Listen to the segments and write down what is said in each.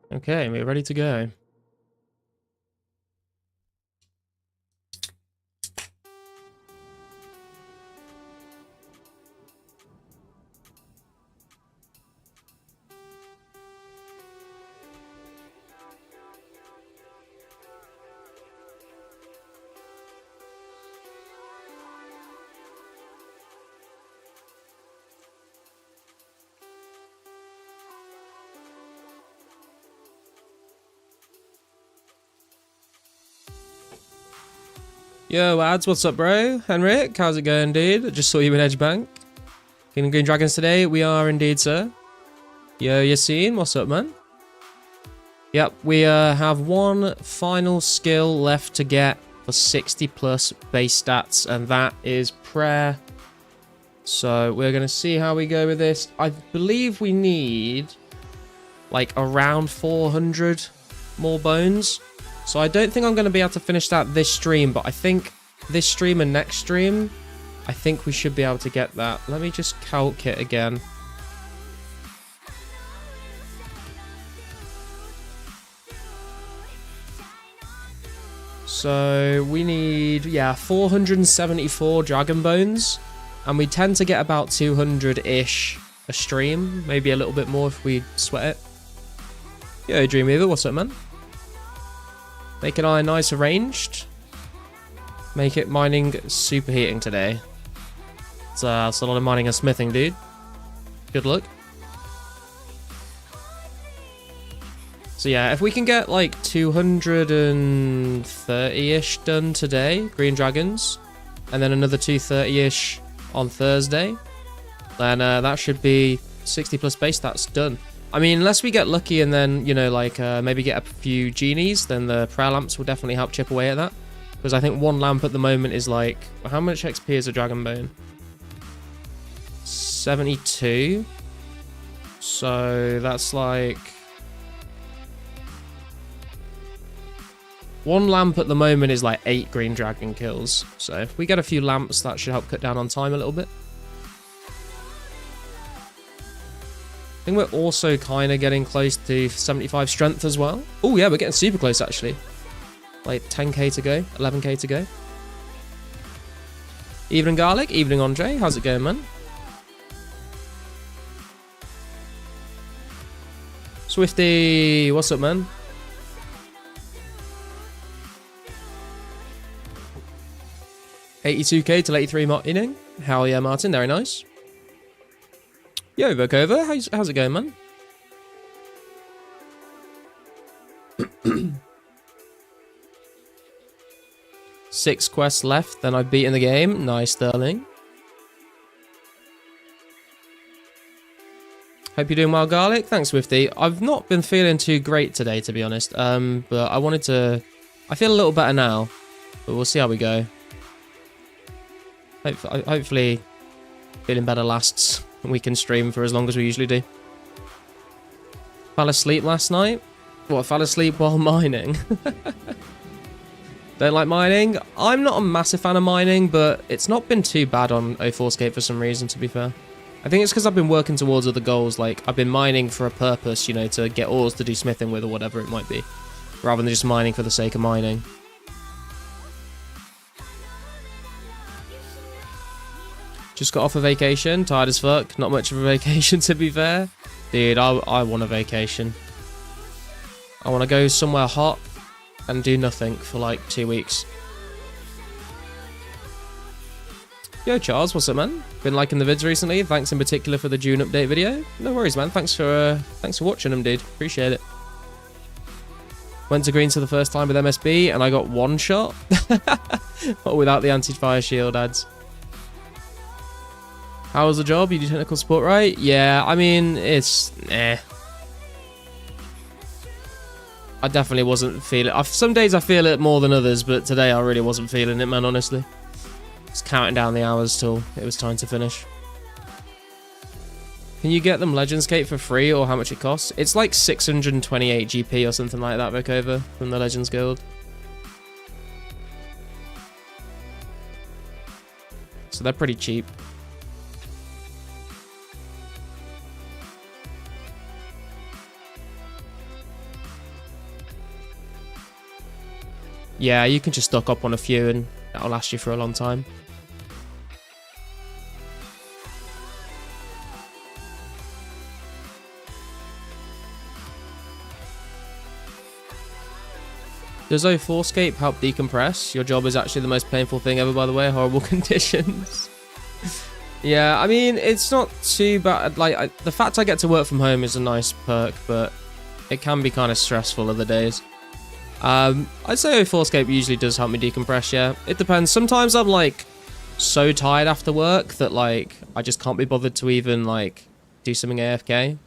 Okay, we're ready to go. Yo, ads, what's up, bro? Henrik, how's it going, dude? I just saw you in Edge Bank. King of Green Dragons today? We are indeed, sir. Yo, Yassine, what's up, man? Yep, we have one final skill left to get for 60 plus base stats, and that is prayer. So we're going to see how we go with this. I believe we need like around 400 more bones. So I don't think I'm going to be able to finish that this stream, but I think this stream and next stream, I think we should be able to get that. Let me just calc it again. So we need, yeah, 474 dragon bones, and we tend to get about 200-ish a stream, maybe a little bit more if we sweat it. Yo, Dreamweaver, what's up, man? Make an iron nice arranged. Make it mining superheating today. It's a lot of mining and smithing, dude. Good luck. So yeah, if we can get like 230-ish done today, green dragons, and then another 230-ish on Thursday, then that should be 60 plus base stats done. I mean, unless we get lucky and then, you know, like maybe get a few genies, then the prayer lamps will definitely help chip away at that. Because I think one lamp at the moment is like, how much XP is a dragon bone? 72. So that's like, one lamp at the moment is like 8 green dragon kills. So if we get a few lamps, that should help cut down on time a little bit. I think we're also kind of getting close to 75 strength as well. Oh yeah, we're getting super close actually. Like 10k to go, 11k to go. Evening Garlic, evening Andre, how's it going, man? Swifty, what's up, man? $82k to 83 Martining. Hell yeah, Martin, very nice. Yo, Vokova, how's it going, man? Six quests left, then I've beaten the game. Nice, Sterling. Hope you're doing well, Garlic. Thanks, Swifty. I've not been feeling too great today, to be honest. But I wanted to... I feel a little better now, but we'll see how we go. Hopefully, feeling better lasts. We can stream for as long as we usually do. Fell asleep last night? What, fell asleep while mining? Don't like mining? I'm not a massive fan of mining, but it's not been too bad on 2004scape for some reason, to be fair. I think it's because I've been working towards other goals, like I've been mining for a purpose, you know, to get ores to do smithing with or whatever it might be, rather than just mining for the sake of mining. Just got off a vacation, tired as fuck. Not much of a vacation, to be fair. Dude, I want a vacation. I want to go somewhere hot and do nothing for like 2 weeks. Yo, Charles, what's up, man? Been liking the vids recently. Thanks in particular for the June update video. No worries, man. Thanks for watching them, dude. Appreciate it. Went to Greens for the first time with MSB, and I got one shot. Without the anti-fire shield ads. How was the job? You do technical support, right? Yeah, I mean, it's... eh. I definitely wasn't feeling it. Some days I feel it more than others, but today I really wasn't feeling it, man, honestly. Just counting down the hours till it was time to finish. Can you get them Runescape for free, or how much it costs? It's like 628 GP or something like that, Vokova, from the Legends Guild. So they're pretty cheap. Yeah, you can just stock up on a few and that'll last you for a long time. Does 2004scape help decompress? Your job is actually the most painful thing ever, by the way. Horrible conditions. Yeah, I mean, it's not too bad. Like, the fact I get to work from home is a nice perk, but it can be kind of stressful other days. I'd say 2004scape usually does help me decompress, yeah. It depends. Sometimes I'm, like, so tired after work that, like, I just can't be bothered to even, like, do something AFK.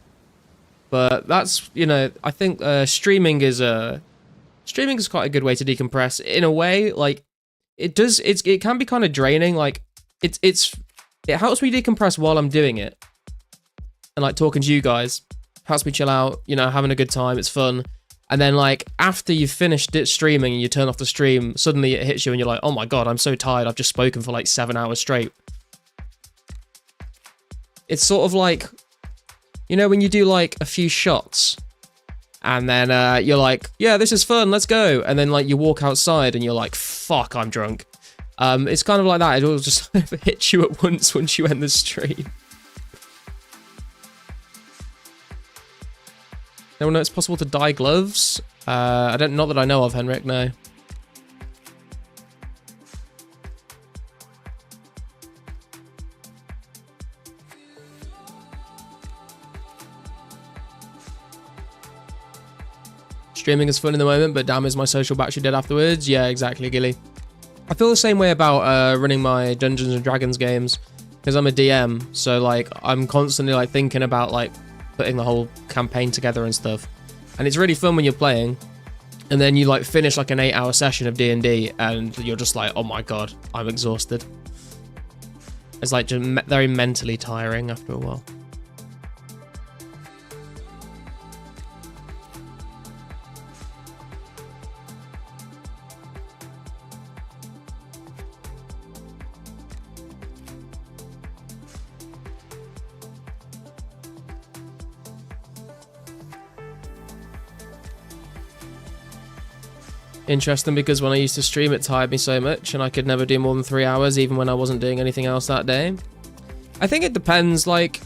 But that's, you know, I think streaming is quite a good way to decompress in a way. Like, it can be kind of draining. Like, it helps me decompress while I'm doing it, and like talking to you guys helps me chill out, you know, having a good time. It's fun. And then like after you've finished it streaming and you turn off the stream, suddenly it hits you and you're like, oh my god, I'm so tired, I've just spoken for like 7 hours straight. It's sort of like, you know, when you do like a few shots and then you're like, yeah, this is fun, let's go. And then like you walk outside and you're like, fuck, I'm drunk. It's kind of like that. It'll just hit you at once you end the stream. Anyone know it's possible to dye gloves? Not that I know of, Henrik, no. Streaming is fun in the moment, but damn, is my social battery dead afterwards? Yeah, exactly, Gilly. I feel the same way about running my Dungeons and Dragons games, because I'm a DM, so like I'm constantly like thinking about like putting the whole campaign together and stuff. And it's really fun when you're playing, and then you like finish like an 8-hour session of D&D, and you're just like, oh my god, I'm exhausted. It's like just very mentally tiring after a while. Interesting, because when I used to stream it tired me so much and I could never do more than 3 hours even when I wasn't doing anything else that day. I think it depends, like,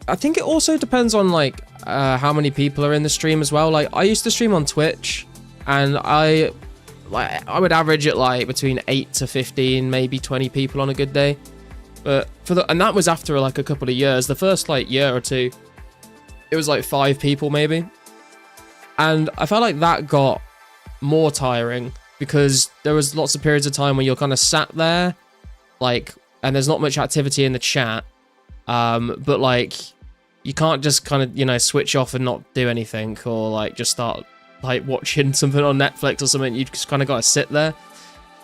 I think it also depends on like how many people are in the stream as well. Like I used to stream on Twitch and I would average it like between 8 to 15, maybe 20 people on a good day. But and that was after like a couple of years. The first like year or two, it was like 5 people maybe. And I felt like that got more tiring because there was lots of periods of time when you're kind of sat there, like, and there's not much activity in the chat. But like, you can't just kind of, you know, switch off and not do anything, or like just start like watching something on Netflix or something. You just kind of got to sit there.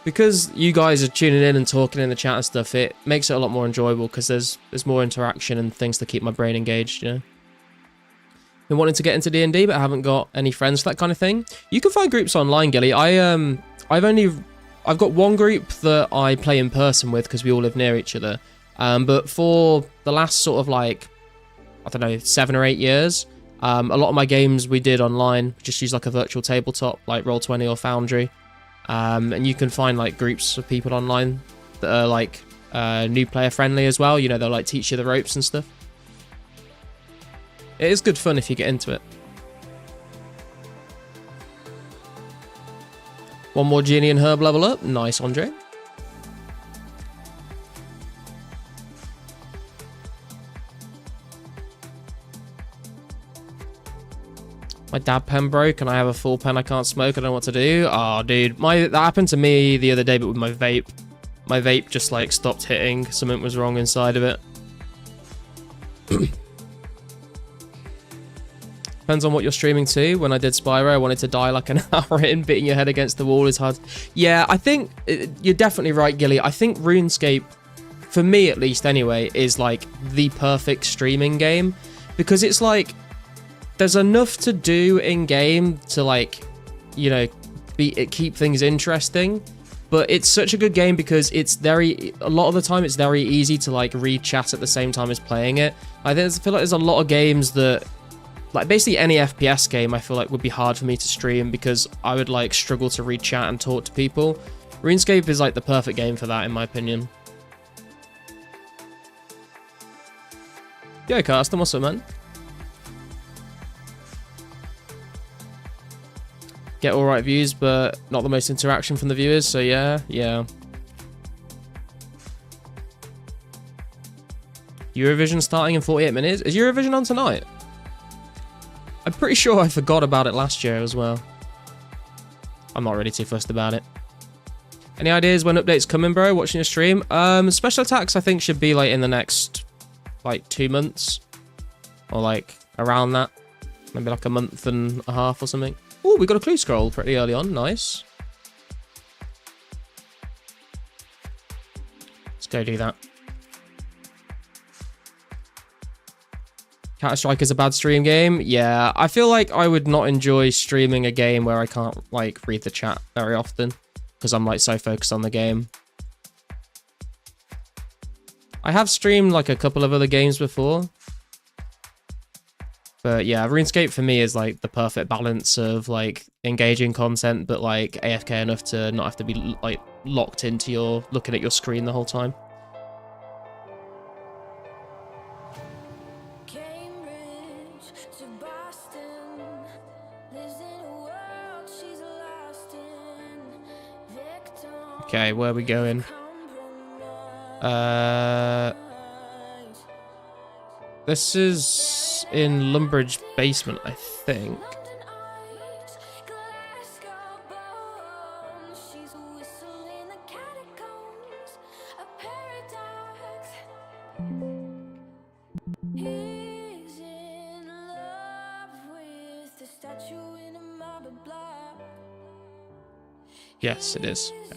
Because you guys are tuning in and talking in the chat and stuff, it makes it a lot more enjoyable because there's more interaction and things to keep my brain engaged, you know. Been wanting to get into D&D, but I haven't got any friends for that kind of thing. You can find groups online, Gilly. I've got one group that I play in person with because we all live near each other. But for the last sort of like, I don't know, 7 or 8 years, a lot of my games we did online. Just use like a virtual tabletop, like Roll20 or Foundry. And you can find like groups of people online that are like new player friendly as well. You know, they'll like teach you the ropes and stuff. It is good fun if you get into it. One more genie and herb level up. Nice, Andre. My dab pen broke and I have a full pen I can't smoke. I don't know what to do. Oh, dude. That happened to me the other day, but with my vape. My vape just like stopped hitting. Something was wrong inside of it. Depends on what you're streaming to. When I did Spyro, I wanted to die like an hour in. Beating your head against the wall is hard. Yeah, I think you're definitely right, Gilly. I think RuneScape, for me at least anyway, is like the perfect streaming game. Because it's like, there's enough to do in game to like, you know, keep things interesting. But it's such a good game because it's a lot of the time it's very easy to like read chat at the same time as playing it. I feel like there's a lot of games that like basically any FPS game I feel like would be hard for me to stream because I would like struggle to read chat and talk to people. RuneScape is like the perfect game for that in my opinion. Yo, Carsten, what's up, man? Get alright views, but not the most interaction from the viewers, so yeah. Eurovision starting in 48 minutes? Is Eurovision on tonight? I'm pretty sure I forgot about it last year as well. I'm not really too fussed about it. Any ideas when updates coming, bro? Watching your stream? Special attacks I think should be like in the next like 2 months. Or like around that. Maybe like a month and a half or something. Oh, we got a clue scroll pretty early on. Nice. Let's go do that. Counter-Strike is a bad stream game. Yeah, I feel like I would not enjoy streaming a game where I can't like read the chat very often because I'm like so focused on the game. I have streamed like a couple of other games before. But yeah, RuneScape for me is like the perfect balance of like engaging content, but like AFK enough to not have to be like locked into your looking at your screen the whole time. Okay, where are we going? This is in Lumbridge Basement, I think. Yes, it is. Yeah.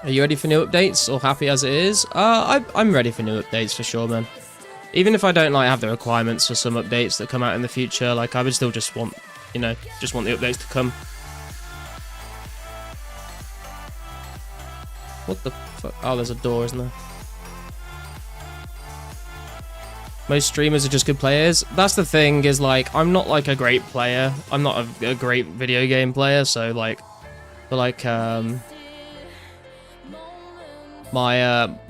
Are you ready for new updates or happy as it is? I'm ready for new updates for sure, man. Even if I don't like have the requirements for some updates that come out in the future, like I would still just want, you know, just want the updates to come. What the fuck? Oh, there's a door, isn't there? Most streamers are just good players. That's the thing, is like, I'm not like a great player. I'm not a great video game player, so like, but like, the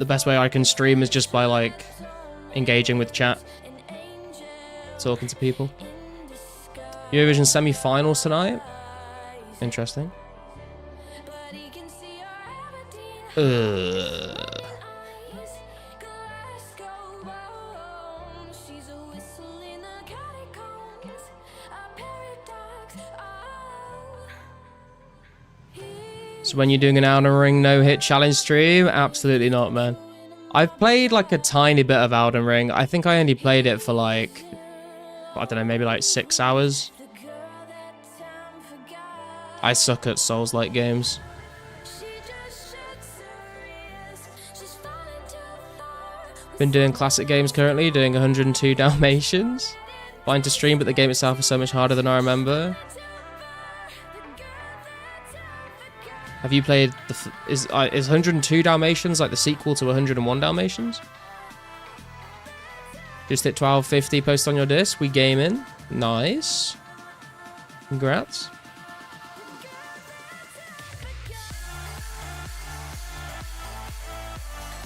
best way I can stream is just by like engaging with chat, talking to people. Eurovision semi-finals tonight. Interesting. So when you're doing an Elden Ring no-hit challenge stream? Absolutely not, man. I've played like a tiny bit of Elden Ring. I think I only played it for like, I don't know, maybe like 6 hours. I suck at Souls-like games. Been doing classic games currently, doing 102 Dalmatians. Fine to stream, but the game itself is so much harder than I remember. Have you played the... Is 102 Dalmatians like the sequel to 101 Dalmatians? Just hit 1250 post on your disc. We gaming. Nice. Congrats.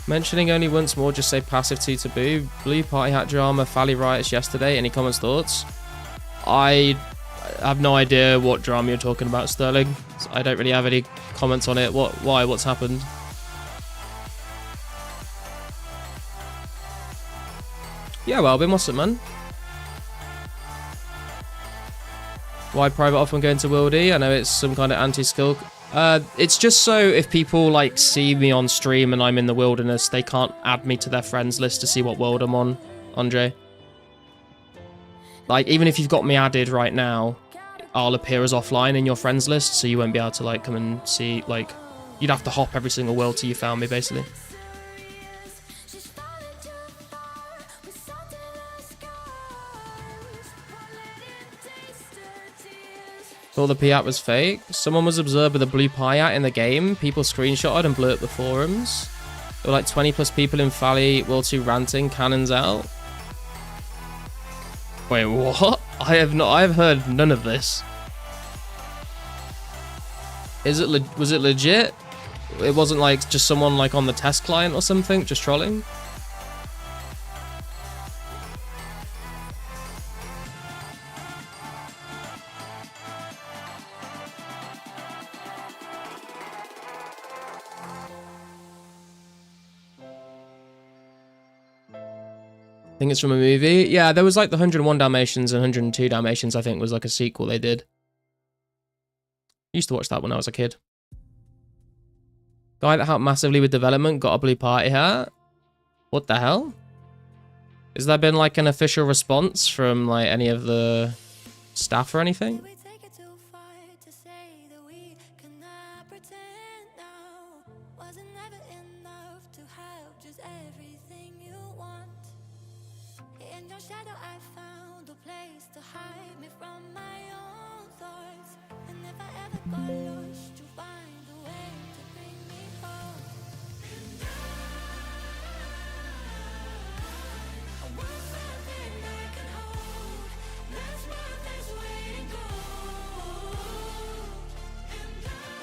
Mentioning only once more, just say passive 2 taboo. Blue party hat drama, Fally riots yesterday. Any comments, thoughts? I have no idea what drama you're talking about, Sterling. I don't really have any comments on it. Why? What's happened? Yeah, well, been what's up, man? Why private off when going to Wildy? I know it's some kind of anti-skill. It's just so if people like see me on stream and I'm in the wilderness, they can't add me to their friends list to see what world I'm on, Andre. Like, even if you've got me added right now, I'll appear as offline in your friends list, so you won't be able to like come and see, like, you'd have to hop every single world till you found me, basically. Thought the P-hat was fake. Someone was observed with a blue pie hat in the game. People screenshotted and blew up the forums. There were like 20 plus people in Valley World 2 ranting, cannons out. Wait, what? I've heard none of this. Was it legit? It wasn't like just someone like on the test client or something, just trolling? I think it's from a movie. Yeah, there was like the 101 Dalmatians and 102 Dalmatians, I think, was like a sequel they did. Used to watch that when I was a kid. Guy that helped massively with development got a blue party hat. What the hell? Has there been like an official response from like any of the staff or anything?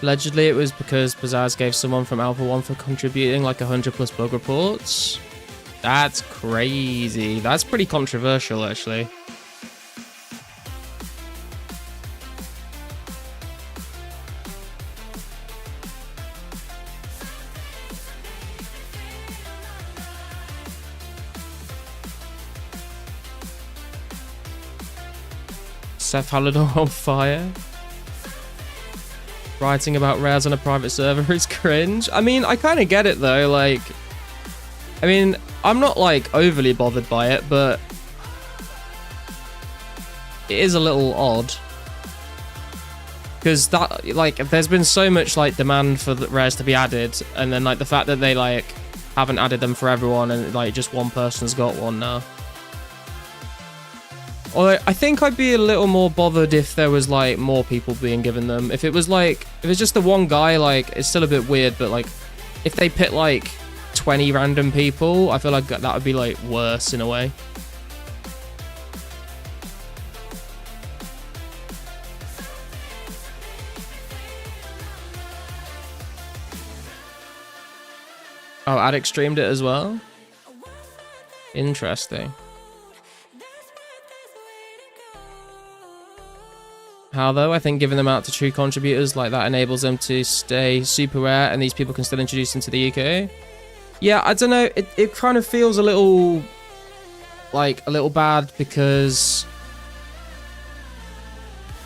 Allegedly, it was because Bazaars gave someone from Alpha 1 for contributing like 100 plus bug reports. That's crazy. That's pretty controversial, actually. Seth Hallador on fire. Writing about rares on a private server is cringe. I mean, I kind of get it though. Like, I mean, I'm not like overly bothered by it, but it is a little odd. Because that, like, there's been so much like demand for the rares to be added, and then like the fact that they like haven't added them for everyone, and like just one person's got one now. Although I think I'd be a little more bothered if there was like more people being given them. If it was like, if it's just the one guy, like it's still a bit weird, but like if they pit like 20 random people, I feel like that would be like worse in a way. Oh, Addict streamed it as well? Interesting. How though? I think giving them out to true contributors like that enables them to stay super rare and these people can still introduce them to the UK. Yeah, I don't know. It kind of feels a little like a little bad because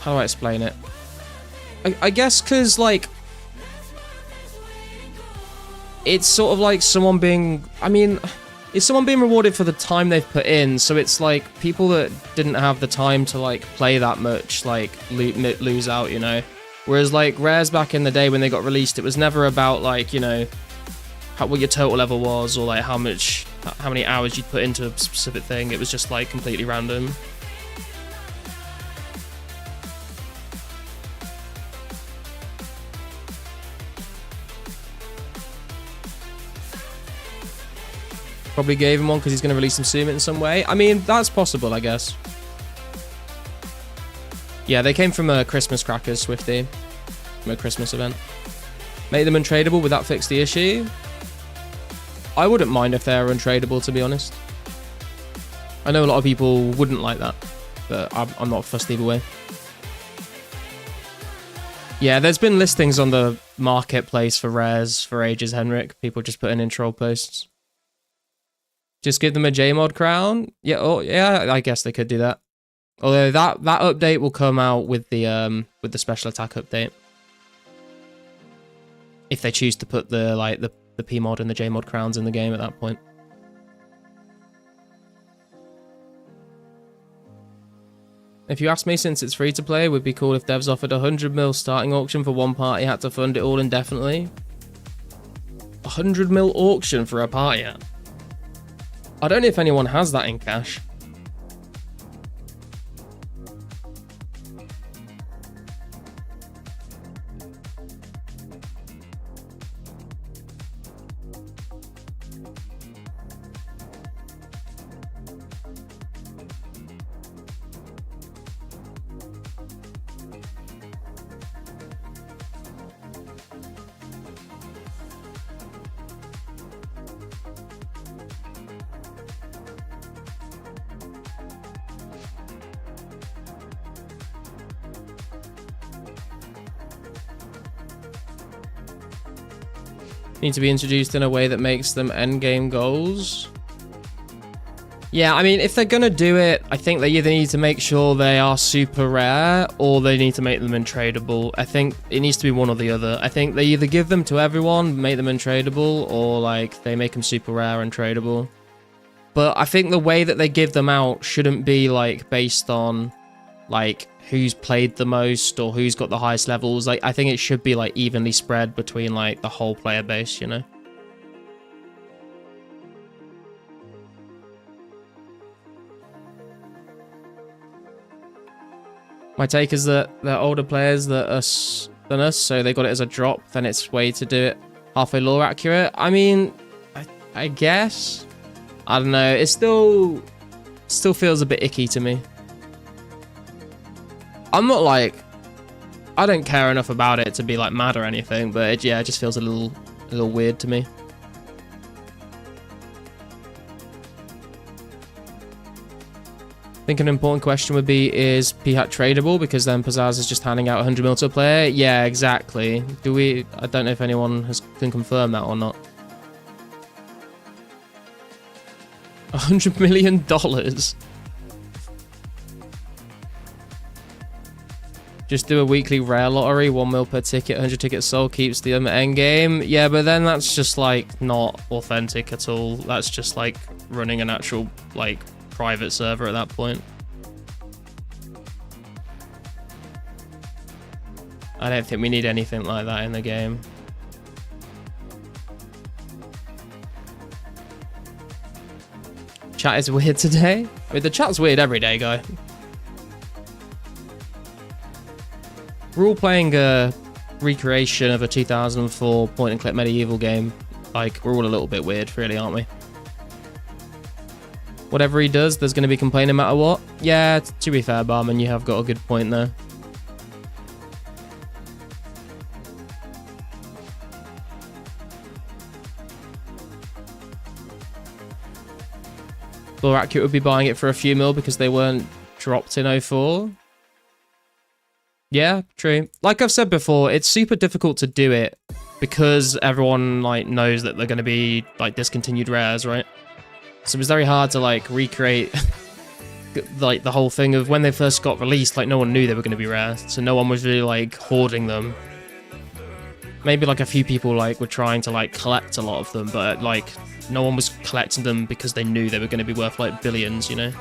how do I explain it? I guess because like it's sort of like someone being, I mean, it's someone being rewarded for the time they've put in, so it's like people that didn't have the time to like play that much like lose out, you know. Whereas like rares back in the day when they got released, it was never about like, you know, what your total level was or like how many hours you'd put into a specific thing. It was just like completely random. Probably gave him one because he's going to release them soon in some way. I mean, that's possible, I guess. Yeah, they came from a Christmas crackers, Swifty. From a Christmas event. Make them untradeable, would that fix the issue? I wouldn't mind if they're untradeable, to be honest. I know a lot of people wouldn't like that, but I'm not fussed either way. Yeah, there's been listings on the marketplace for rares for ages, Henrik. People just putting in troll posts. Just give them a JMod crown? Yeah, oh yeah, I guess they could do that. Although that update will come out with the special attack update. If they choose to put the PMod and the JMod crowns in the game at that point. If you ask me, since it's free to play, it would be cool if devs offered 100 mil starting auction for one party hat to fund it all indefinitely. 100 mil auction for a party hat? I don't know if anyone has that in cash. need to be introduced in a way that makes them endgame goals. Yeah, I mean, if they're gonna do it, I think they either need to make sure they are super rare or they need to make them untradeable. I think it needs to be one or the other. I think they either give them to everyone, make them untradeable, or like they make them super rare and tradable. But I think the way that they give them out shouldn't be like based on like who's played the most or who's got the highest levels. Like I think it should be like evenly spread between like the whole player base, you know? My take is that they're older players than us, so they got it as a drop, then it's way to do it halfway lore accurate. I mean, I guess. I don't know. It still feels a bit icky to me. I'm not like, I don't care enough about it to be like mad or anything, but yeah, it just feels a little weird to me. I think an important question would be, is P-Hat tradable? Because then Pizzazz is just handing out 100 mil to a player. Yeah, exactly. I don't know if anyone can confirm that or not. $100 million? Just do a weekly rare lottery, 1 mil per ticket, 100 tickets sold, keeps the end game. Yeah, but then that's just like not authentic at all. That's just like running an actual like private server at that point. I don't think we need anything like that in the game. Chat is weird today. I mean, the chat's weird every day, guy. We're all playing a recreation of a 2004 point-and-click medieval game. Like, we're all a little bit weird, really, aren't we? Whatever he does, there's going to be complaining no matter what. Yeah, to be fair, Barman, you have got a good point there. Lore Accurate would be buying it for a few mil because they weren't dropped in 04. Yeah, true. Like I've said before, it's super difficult to do it because everyone like knows that they're going to be like discontinued rares, right? So it was very hard to like recreate like the whole thing of when they first got released. Like no one knew they were going to be rare, so no one was really like hoarding them. Maybe like a few people like were trying to like collect a lot of them, but like no one was collecting them because they knew they were going to be worth like billions, you know?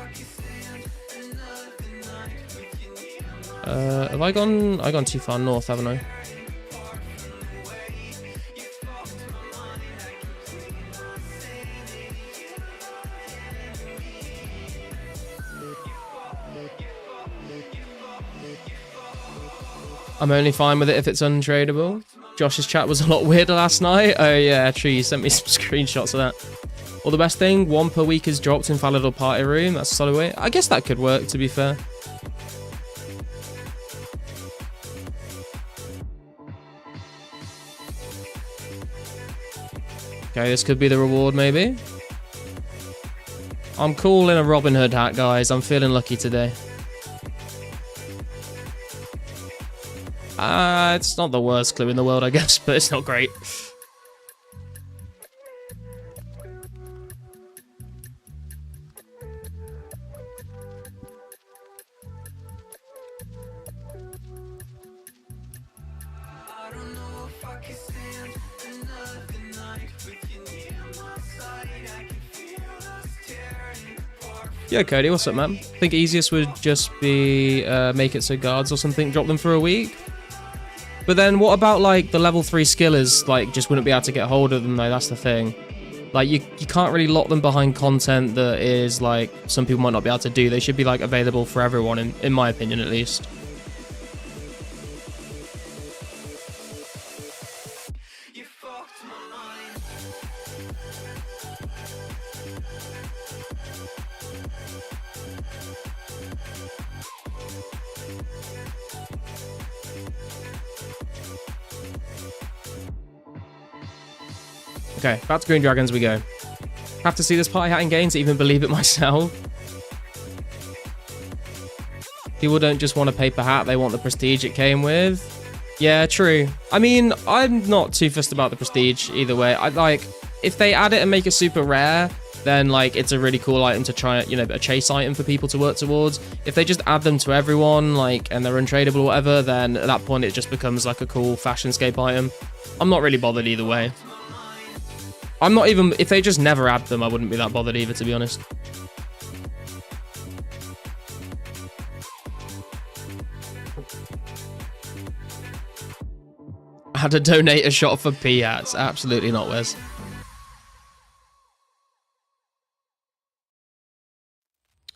Have I gone too far north, haven't I? I'm only fine with it if it's untradeable. Josh's chat was a lot weirder last night. Oh yeah, true, you sent me some screenshots of that. Well, the best thing, 1 per week is dropped in Falidor Party Room. That's a solid way. I guess that could work, to be fair. Okay, this could be the reward, maybe. I'm cool in a Robin Hood hat, guys. I'm feeling lucky today. It's not the worst clue in the world, I guess, but it's not great. Yo, Cody, what's up, man? I think easiest would just be make it so guards or something drop them for a week. But then what about, like, the level 3 skillers, like, just wouldn't be able to get hold of them, though? That's the thing. Like, you can't really lock them behind content that is, like, some people might not be able to do. They should be, like, available for everyone, in my opinion, at least. Okay, back to Green Dragons we go. Have to see this party hat in game to even believe it myself. People don't just want a paper hat, they want the prestige it came with. Yeah, true. I mean, I'm not too fussed about the prestige either way. I like, if they add it and make it super rare, then like it's a really cool item to try, you know, a chase item for people to work towards. If they just add them to everyone, like, and they're untradeable or whatever, then at that point it just becomes like a cool fashionscape item. I'm not really bothered either way. I'm not even, if they just never add them, I wouldn't be that bothered either, to be honest. Had to donate a shot for P hats. Absolutely not, Wes.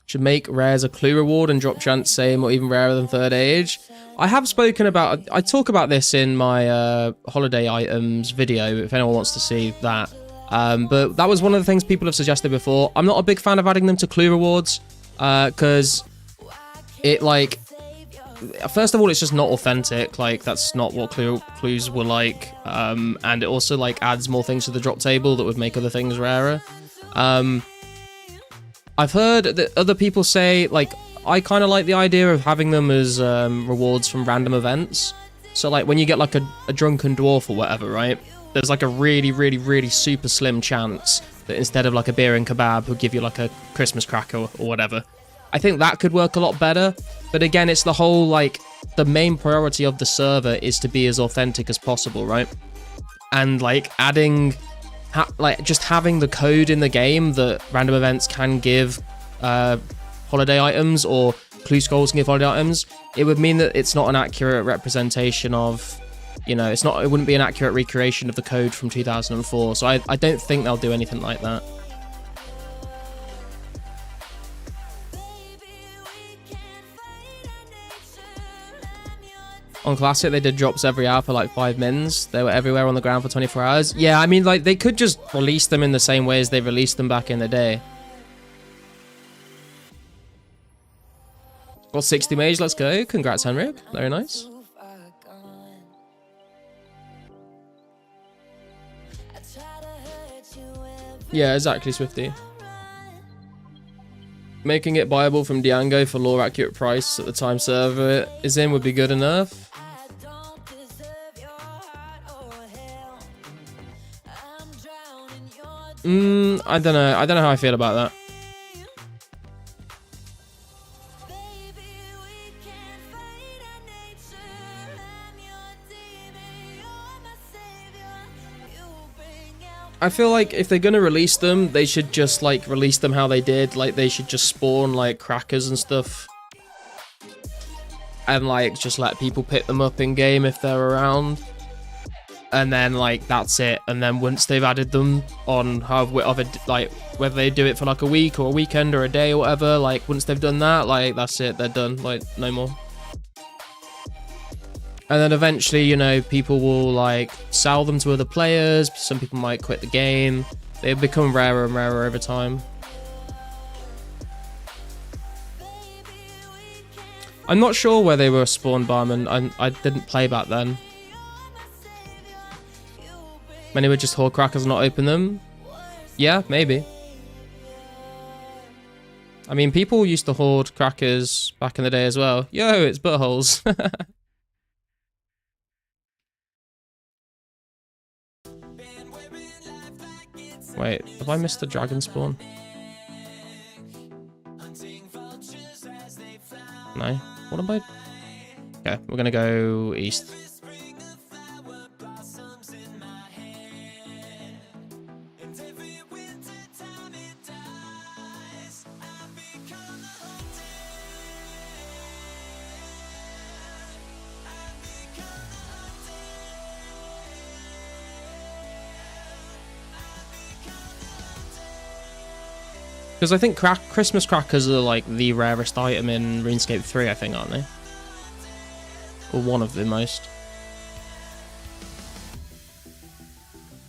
Should make rares a clue reward and drop chance same or even rarer than third age. I have spoken about, I talk about this in my holiday items video, if anyone wants to see that. But that was one of the things people have suggested before. I'm not a big fan of adding them to clue rewards, because it, like, first of all, it's just not authentic. Like, that's not what clues were like. And it also, like, adds more things to the drop table that would make other things rarer. I've heard that other people say, like, I kind of like the idea of having them as rewards from random events. So, like, when you get, like, a drunken dwarf or whatever, right? There's, like, a really, really, really super slim chance that instead of, like, a beer and kebab, would give you, like, a Christmas cracker or whatever. I think that could work a lot better. But again, it's the whole, like, the main priority of the server is to be as authentic as possible, right? And, like, adding, like, just having the code in the game that random events can give holiday items, or clue scrolls can give holiday items, it would mean that it's not an accurate representation of, you know, it wouldn't be an accurate recreation of the code from 2004. So I don't think they'll do anything like that. On Classic, they did drops every hour for like 5 mins. They were everywhere on the ground for 24 hours. Yeah, I mean, like, they could just release them in the same way as they released them back in the day. Got 60 mage, let's go. Congrats, Henrik. Very nice. Yeah, exactly, Swifty. Making it buyable from Diango for lore accurate price at the time server is in would be good enough. I don't know. I don't know how I feel about that. I feel like if they're gonna release them, they should just, like, release them how they did. Like, they should just spawn, like, crackers and stuff. And, like, just let people pick them up in-game if they're around. And then, like, that's it. And then once they've added them on like, whether they do it for, like, a week or a weekend or a day or whatever, like, once they've done that, like, that's it. They're done. Like, no more. And then eventually, you know, people will, like, sell them to other players. Some people might quit the game. They become rarer and rarer over time. I'm not sure where they were spawned, Barman. I didn't play back then. Many would just hoard crackers and not open them. Yeah, maybe. I mean, people used to hoard crackers back in the day as well. Yo, it's buttholes. Wait, have I missed the dragon spawn? No? What am I? Okay, we're gonna go east. Because I think Christmas crackers are, like, the rarest item in RuneScape 3, I think, aren't they? Or one of the most.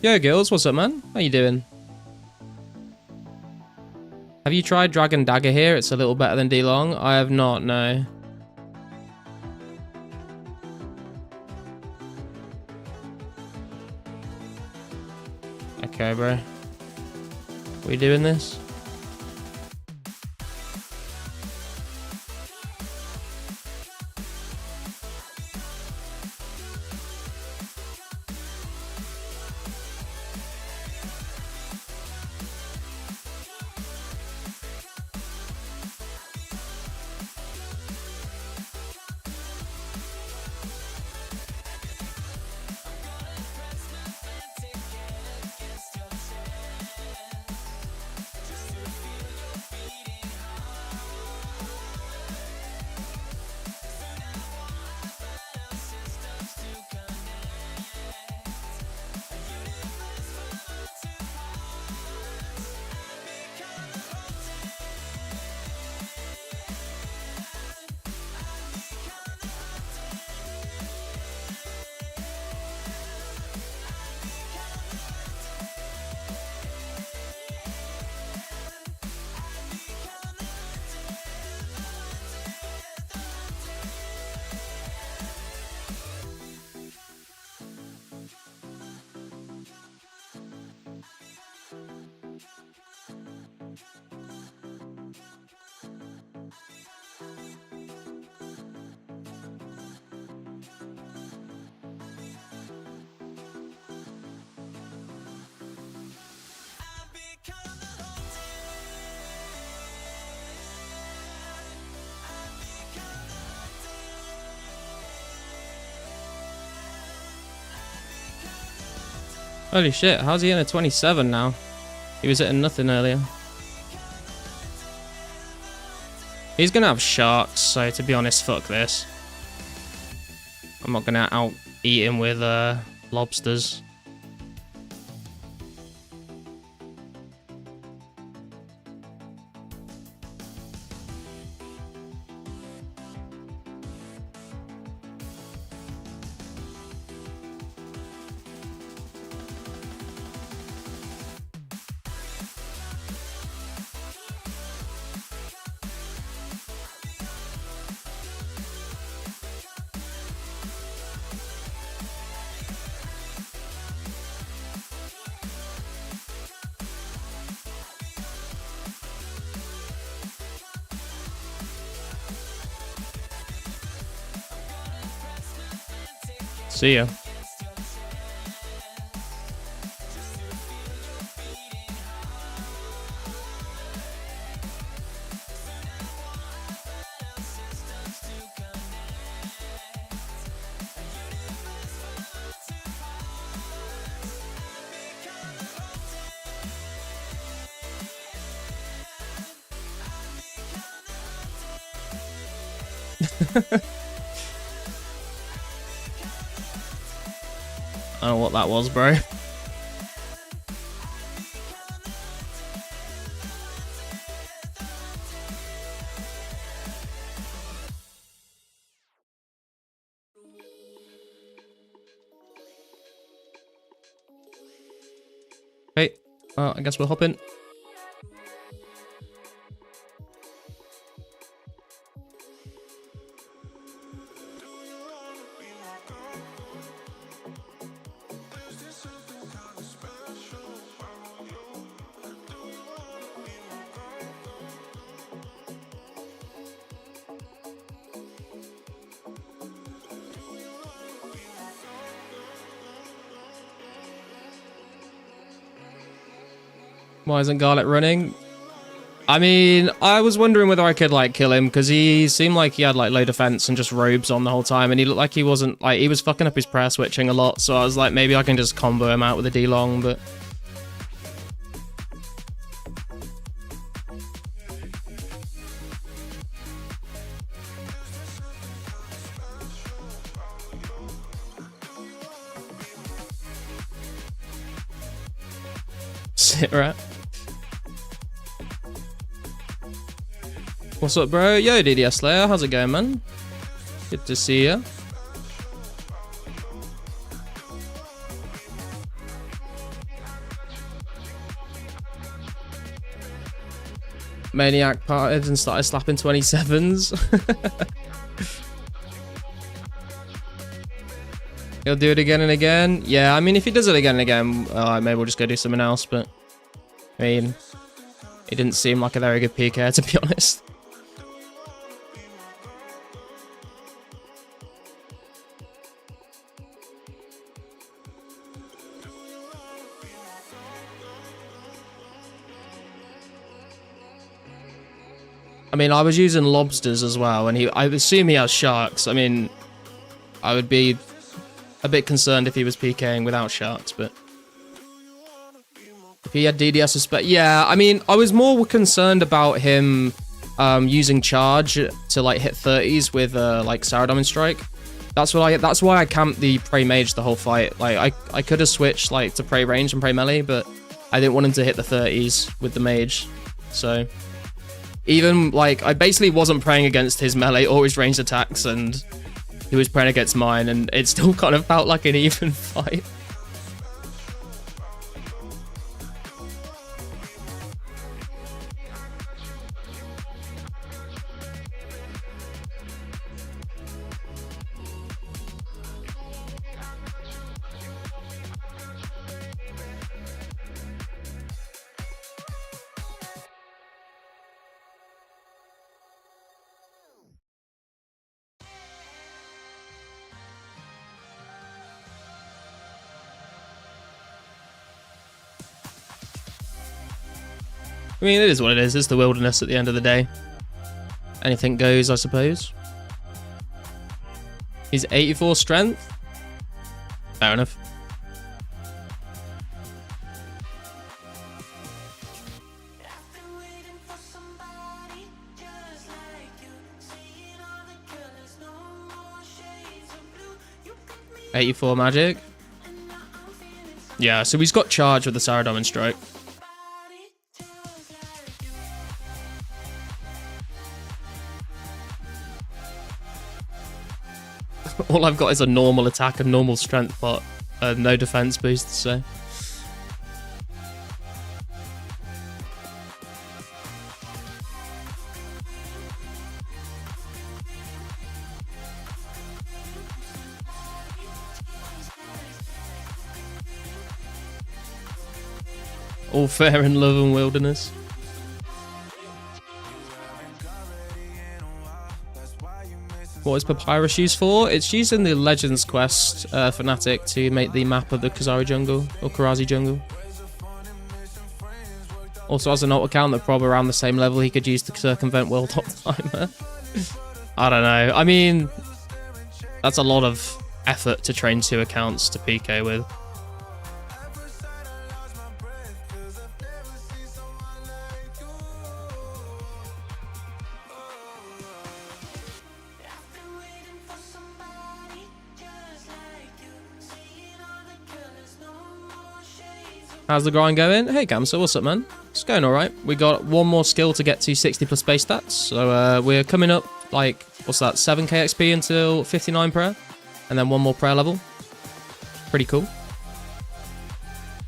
Yo, Gills, what's up, man? How you doing? Have you tried Dragon Dagger here? It's a little better than D-Long. I have not, no. Okay, bro. We doing this? Holy shit, how's he in a 27 now? He was hitting nothing earlier. He's gonna have sharks, so to be honest, fuck this. I'm not gonna out eat him with lobsters. See ya. I don't know what that was, bro. Okay, well, I guess we'll hop in. Why isn't Garlic running? I mean, I was wondering whether I could, like, kill him, because he seemed like he had, like, low defense and just robes on the whole time, and he looked like he wasn't, like, he was fucking up his prayer switching a lot, so I was like, maybe I can just combo him out with a D-long, but... Sit right. What's up, bro? Yo, DDS Slayer, how's it going, man? Good to see ya. Maniac parted and started slapping 27s. He'll do it again and again. Yeah, I mean, if he does it again and again, maybe we'll just go do something else, but... I mean, he didn't seem like a very good PK, to be honest. I mean, I was using lobsters as well, and I assume he has sharks. I mean, I would be a bit concerned if he was PKing without sharks, but... If he had DDS spec, yeah, I mean, I was more concerned about him using charge to, like, hit 30s with, like, Saradomin Strike. That's why I camped the Prey Mage the whole fight. Like, I could have switched, like, to Prey Range and Prey Melee, but I didn't want him to hit the 30s with the Mage, so... Even, like, I basically wasn't praying against his melee or his ranged attacks, and he was praying against mine, and it still kind of felt like an even fight. I mean, it is what it is. It's the wilderness at the end of the day. Anything goes, I suppose. He's 84 strength. Fair enough. 84 magic. Yeah, so he's got charge with the Saradomin strike. All I've got is a normal attack and normal strength, but no defense boost, so. All fair in love and wilderness. What is Papyrus used for? It's used in the Legends quest Fnatic to make the map of the Kazari jungle, or Karazi jungle. Also has an alt account that prob around the same level he could use to circumvent World Hot Timer. I don't know. I mean, that's a lot of effort to train 2 accounts to PK with. How's the grind going? Hey Gamsa, what's up, man? It's going alright. We got one more skill to get to 60 plus base stats. So we're coming up, like, what's that, 7k XP until 59 prayer. And then one more prayer level. Pretty cool.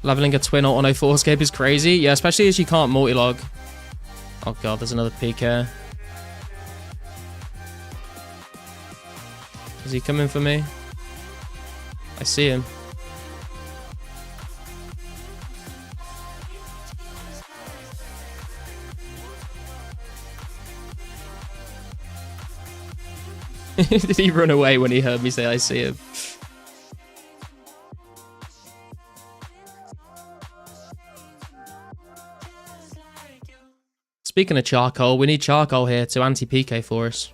Leveling a twin ult on 2004scape is crazy. Yeah, especially as you can't multi-log. Oh god, there's another PK. Is he coming for me? I see him. Did he run away when he heard me say I see him? Speaking of charcoal, we need charcoal here to anti-PK for us.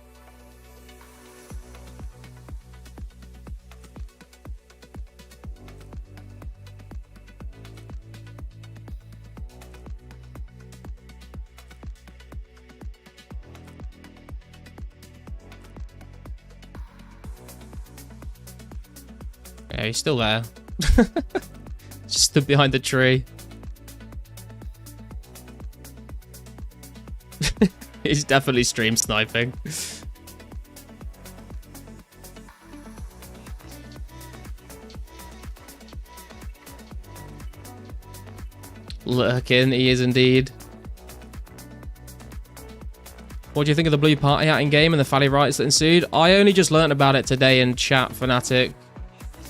Yeah, he's still there. Just stood behind the tree. He's definitely stream sniping. Lurking, he is indeed. What do you think of the blue party hat in game and the Fally riots that ensued? I only just learnt about it today in chat, Fnatic.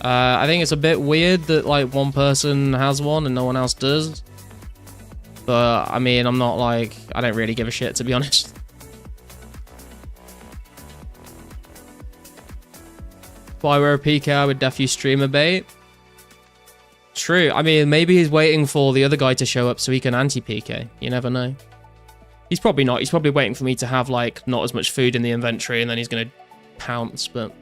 I think it's a bit weird that like one person has one and no one else does. But I mean, I'm not like, I don't really give a shit, to be honest. If I were a PK, I would def use streamer bait. True. I mean, maybe he's waiting for the other guy to show up so he can anti-PK. You never know. He's probably not. He's probably waiting for me to have like not as much food in the inventory and then he's going to pounce, but...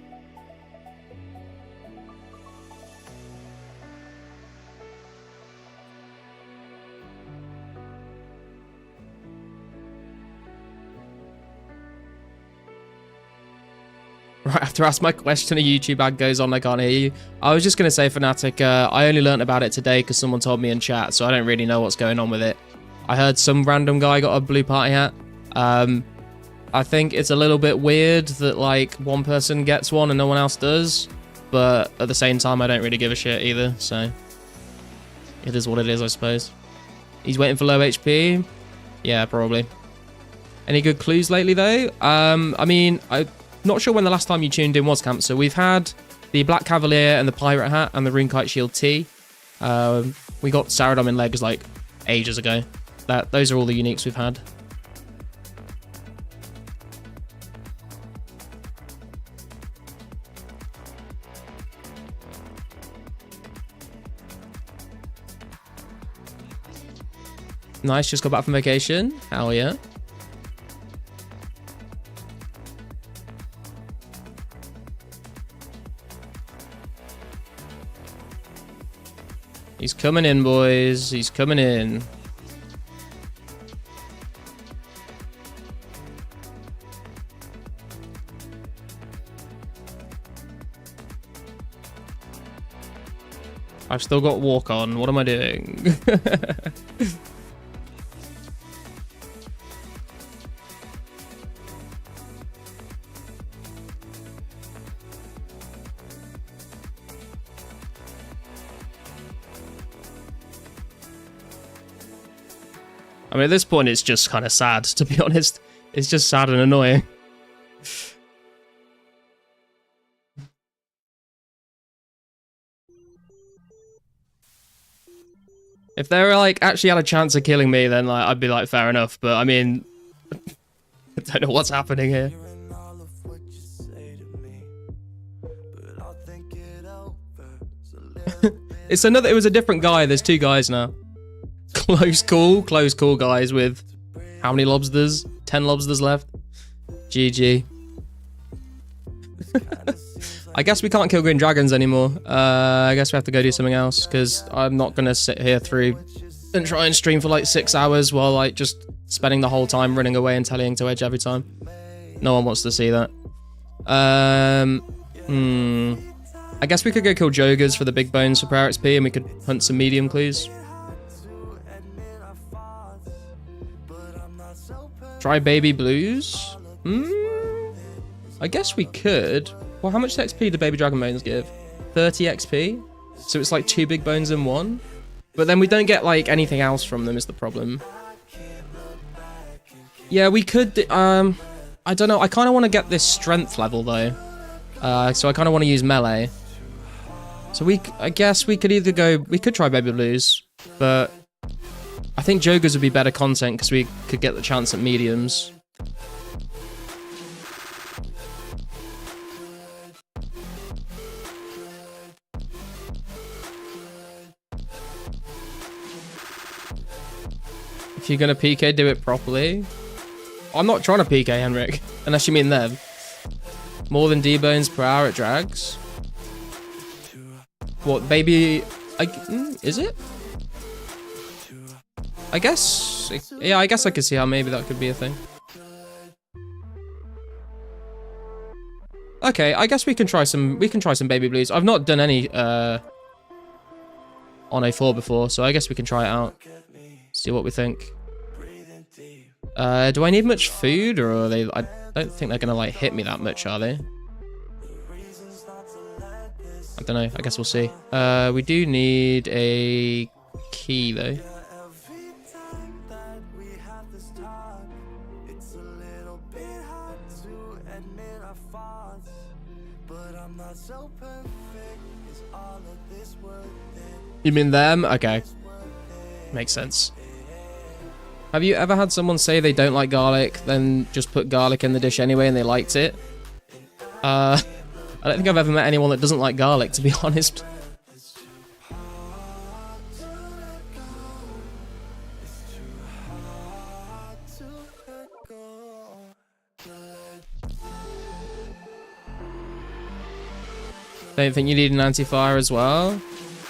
Right, after I ask my question, a YouTube ad goes on, I can't hear you. I was just going to say, Fnatic, I only learnt about it today because someone told me in chat, so I don't really know what's going on with it. I heard some random guy got a blue party hat. I think it's a little bit weird that, like, one person gets one and no one else does. But at the same time, I don't really give a shit either, so... It is what it is, I suppose. He's waiting for low HP? Yeah, probably. Any good clues lately, though? I mean, not sure when the last time you tuned in was, Camp. So we've had the Black Cavalier and the Pirate Hat and the Runekite Shield T. We got Saradomin in legs like ages ago. Those are all the uniques we've had. Nice, just got back from vacation. Hell yeah. He's coming in, boys. He's coming in. I've still got walk on. What am I doing? I mean, at this point, it's just kind of sad, to be honest. It's just sad and annoying. If they were, like, actually had a chance of killing me, then, like, I'd be like, fair enough. But, I mean, I don't know what's happening here. It was a different guy. There's 2 guys now. Close call, guys, with how many lobsters? 10 lobsters left. GG. I guess we can't kill green dragons anymore. I guess we have to go do something else, because I'm not going to sit here through and try and stream for like 6 hours while like just spending the whole time running away and tellying to edge every time. No one wants to see that. I guess we could go kill Jogers for the big bones for prayer XP, and we could hunt some medium clues. Try baby blues? I guess we could. Well, how much XP do baby dragon bones give? 30 XP? So it's like 2 big bones in 1? But then we don't get like anything else from them is the problem. Yeah, we could... I don't know. I kind of want to get this strength level though. So I kind of want to use melee. So I guess we could either go... We could try baby blues. But I think Jogers would be better content because we could get the chance at mediums. If you're going to PK, do it properly. I'm not trying to PK, Henrik. Unless you mean them. More than D-bones per hour at drags. What, baby... is it? I guess... Yeah, I guess I could see how maybe that could be a thing. Okay, I guess we can try some baby blues. I've not done any on A4 before, so I guess we can try it out. See what we think. Do I need much food, or are they... I don't think they're gonna like hit me that much, are they? I don't know, I guess we'll see. We do need a key though. You mean them? Okay. Makes sense. Have you ever had someone say they don't like garlic, then just put garlic in the dish anyway and they liked it? I don't think I've ever met anyone that doesn't like garlic, to be honest. Don't think you need an anti-fire as well?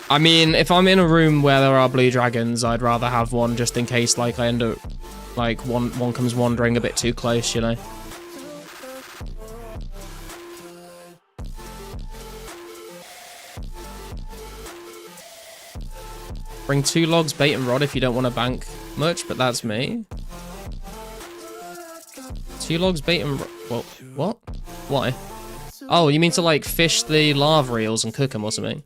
I mean, if I'm in a room where there are blue dragons, I'd rather have one just in case, like, I end up, like, one comes wandering a bit too close, you know? Bring 2 logs, bait and rod if you don't want to bank much, but that's me. 2 logs, bait and rod... Well, what? Why? Oh, you mean to, like, fish the lava eels and cook them or something?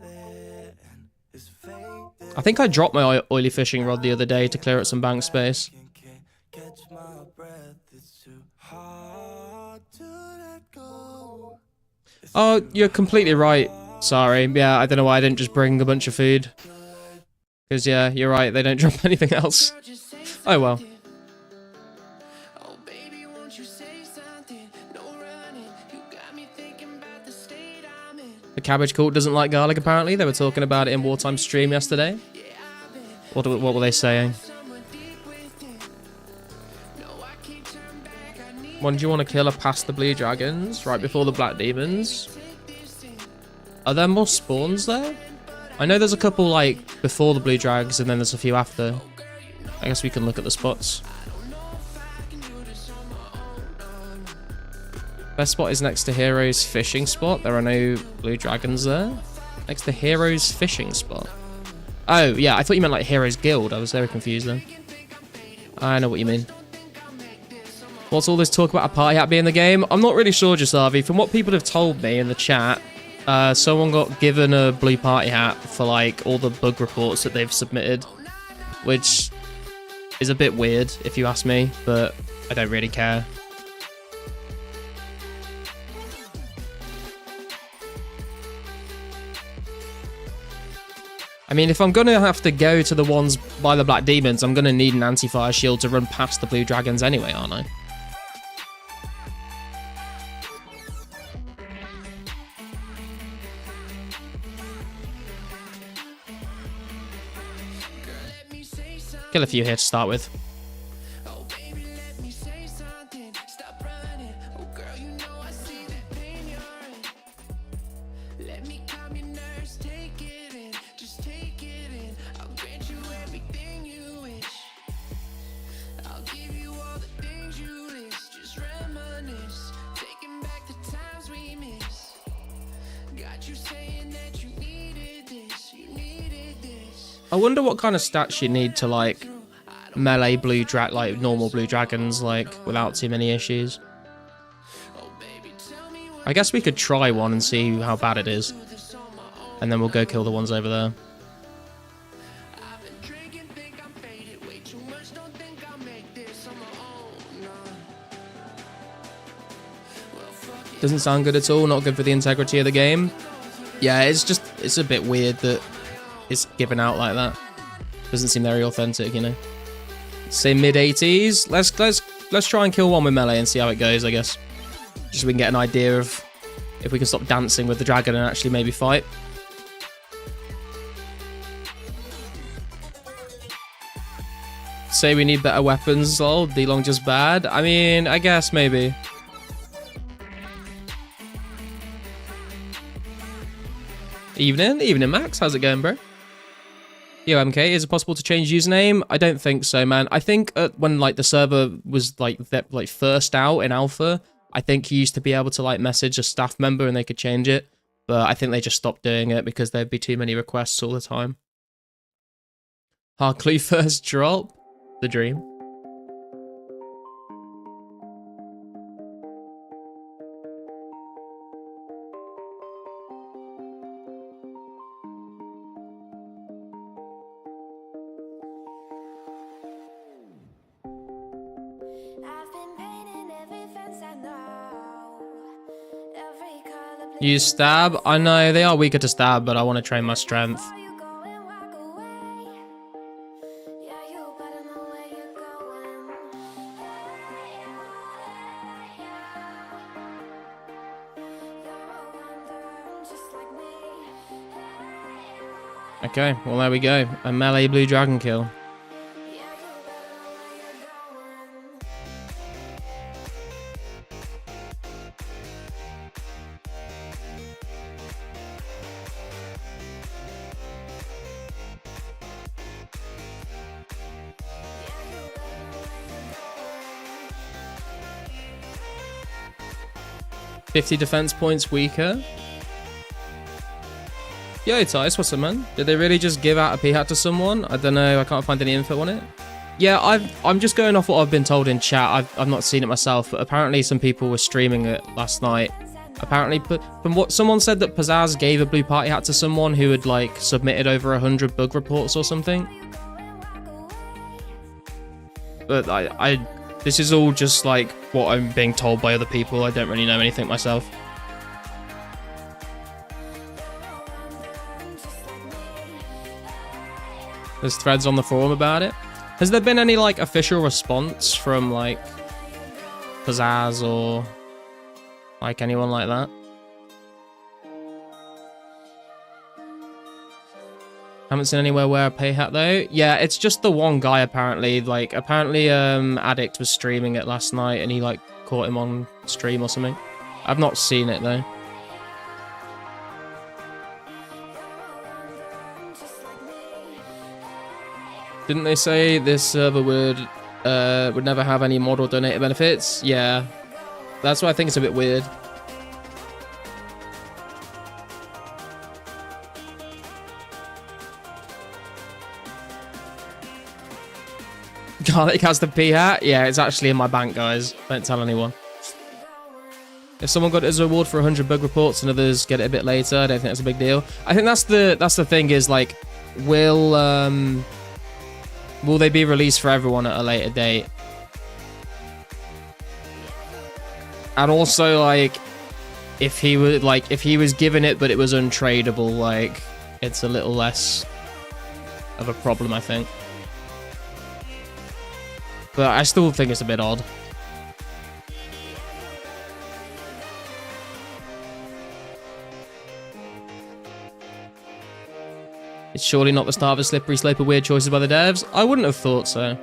I think I dropped my oily fishing rod the other day to clear out some bank space. Oh, you're completely right. Sorry. Yeah, I don't know why I didn't just bring a bunch of food. Because, yeah, you're right. They don't drop anything else. Oh, well. The cabbage cult doesn't like garlic, apparently. They were talking about it in Wartime stream yesterday. What were they saying? When do you want to kill or past the blue dragons? Right before the black demons? Are there more spawns there? I know there's a couple, like, before the blue drags, and then there's a few after. I guess we can look at the spots. Best spot is next to Hero's fishing spot. There are no blue dragons there. Next to Hero's fishing spot. Oh, yeah, I thought you meant like Heroes Guild. I was very confused then. I know what you mean. What's all this talk about a party hat being in the game? I'm not really sure, Jasavi. From what people have told me in the chat, someone got given a blue party hat for like all the bug reports that they've submitted, which is a bit weird if you ask me, but I don't really care. I mean, if I'm going to have to go to the ones by the Black Demons, I'm going to need an anti-fire shield to run past the blue dragons anyway, aren't I? Kill a few here to start with. I wonder what kind of stats you need to like melee blue like normal blue dragons, like without too many issues. I guess we could try one and see how bad it is, and then we'll go kill the ones over there. Doesn't sound good at all. Not good for the integrity of the game. Yeah, it's a bit weird that it's given out like that. Doesn't seem very authentic, you know. Say mid-80s. Let's try and kill one with melee and see how it goes, I guess. Just so we can get an idea of if we can stop dancing with the dragon and actually maybe fight. Say we need better weapons, lol. D-Long just bad. I mean, I guess maybe. Evening, Max. How's it going, bro? Yo, MK, is it possible to change username? I don't think so, man. I think when like the server was like first out in alpha, I think you used to be able to like message a staff member and they could change it, but I think they just stopped doing it because there'd be too many requests all the time. Harkley first drop, the dream. Use stab. I know they are weaker to stab, but I want to train my strength. Okay, well there we go. A melee blue dragon kill. $50 defense points weaker. Yo, Tice, what's up, man? Did they really just give out a P-hat to someone? I don't know. I can't find any info on it. Yeah, I'm just going off what I've been told in chat. I've not seen it myself, but apparently some people were streaming it last night. Apparently, from what someone said, that Pizzazz gave a blue party hat to someone who had like submitted over 100 bug reports or something. But this is all just like what I'm being told by other people. I don't really know anything myself. There's threads on the forum about it. Has there been any like official response from like Pizzazz or like anyone like that? Haven't seen anywhere wear a pay hat though. Yeah, it's just the one guy apparently. Like apparently Addict was streaming it last night and he like caught him on stream or something. I've not seen it though. Didn't they say this server would never have any mod or donated benefits? Yeah. That's why I think it's a bit weird. Garlic has the P hat? Yeah, it's actually in my bank, guys. Don't tell anyone. If someone got it as a reward for 100 bug reports and others get it a bit later, I don't think that's a big deal. I think that's the thing is, like, will they be released for everyone at a later date? And also, like, if he was given it but it was untradeable, like, it's a little less of a problem, I think. But I still think it's a bit odd. It's surely not the start of a slippery slope of weird choices by the devs. I wouldn't have thought so.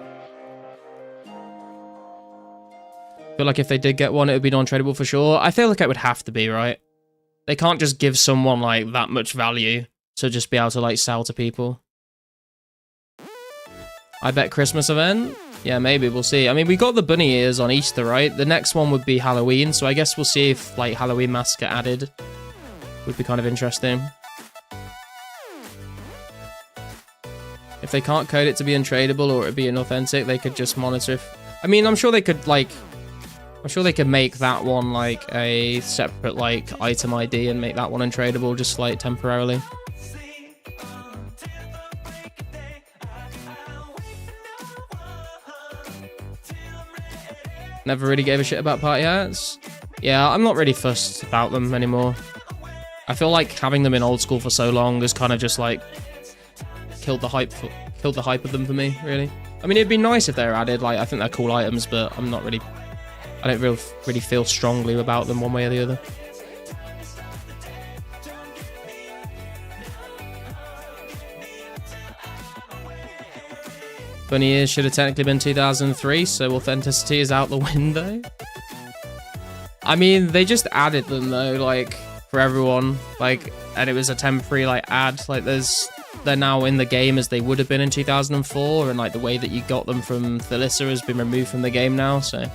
I feel like if they did get one, it would be non-tradable for sure. I feel like it would have to be, right? They can't just give someone, like, that much value to just be able to, like, sell to people. I bet Christmas event? Yeah, maybe. We'll see. I mean, we got the bunny ears on Easter, right? The next one would be Halloween, so I guess we'll see if, like, Halloween masks get added. Would be kind of interesting. If they can't code it to be untradeable or it be inauthentic, they could just monitor if... I mean, I'm sure they could, like... I'm sure they could make that one, like, a separate, like, item ID and make that one untradeable just, like, temporarily. Never really gave a shit about party hats. Yeah, I'm not really fussed about them anymore. I feel like having them in old school for so long has kind of just, like... killed the hype of them for me, really. I mean, it'd be nice if they were added. Like, I think they're cool items, but I'm not really... I don't really feel strongly about them one way or the other. Bunny ears should have technically been 2003, so authenticity is out the window. I mean, they just added them, though, like, for everyone. Like, and it was a temporary, like, ad. Like, they're now in the game as they would have been in 2004, and, like, the way that you got them from Thalissa has been removed from the game now, so...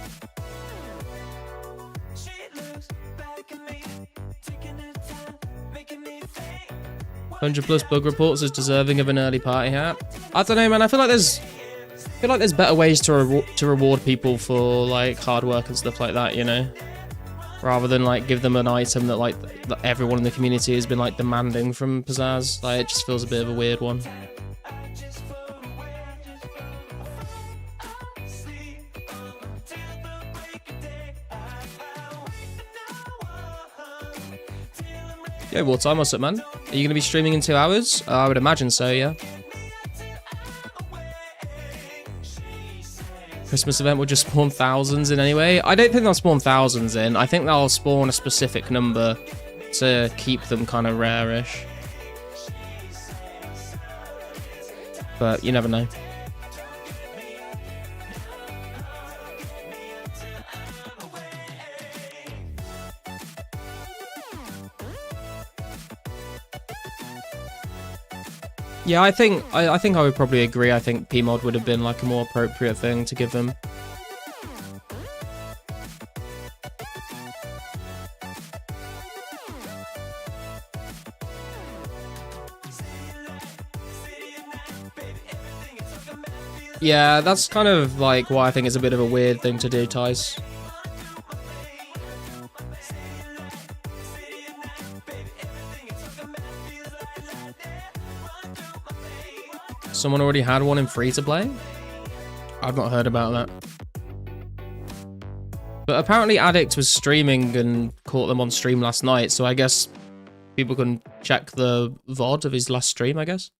100+ bug reports is deserving of an early party hat. I don't know, man. I feel like there's better ways to reward people for, like, hard work and stuff like that, you know, rather than, like, give them an item that, like, that everyone in the community has been, like, demanding from Pizzazz. Like, it just feels a bit of a weird one. Yo, Wartime, what's up, man? Are you going to be streaming in 2 hours? I would imagine so, yeah. Christmas event will just spawn thousands in anyway. I don't think they'll spawn thousands in. I think they'll spawn a specific number to keep them kind of rare-ish. But you never know. Yeah, I think I would probably agree. I think Pmod would have been, like, a more appropriate thing to give them. Yeah, that's kind of, like, why I think it's a bit of a weird thing to do, Tice. Someone already had one in free-to-play? I've not heard about that. But apparently Addict was streaming and caught them on stream last night, so I guess people can check the VOD of his last stream, I guess.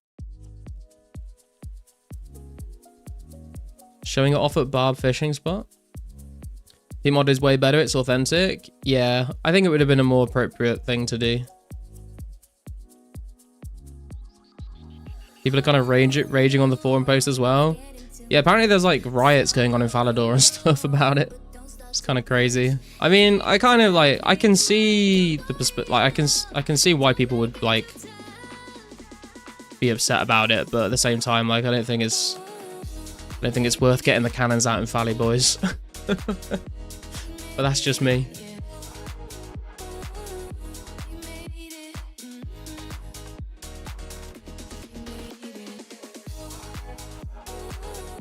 Showing it off at Barb Fishing Spot. Pmod is way better, it's authentic. Yeah, I think it would have been a more appropriate thing to do. People are kind of raging on the forum post as well. Yeah, apparently there's, like, riots going on in Falador and stuff about it. It's kind of crazy. I mean, I kind of, like, I can see the perspective. Like, I can see why people would, like, be upset about it, but at the same time, like, I don't think it's worth getting the cannons out in Fally, boys. But that's just me.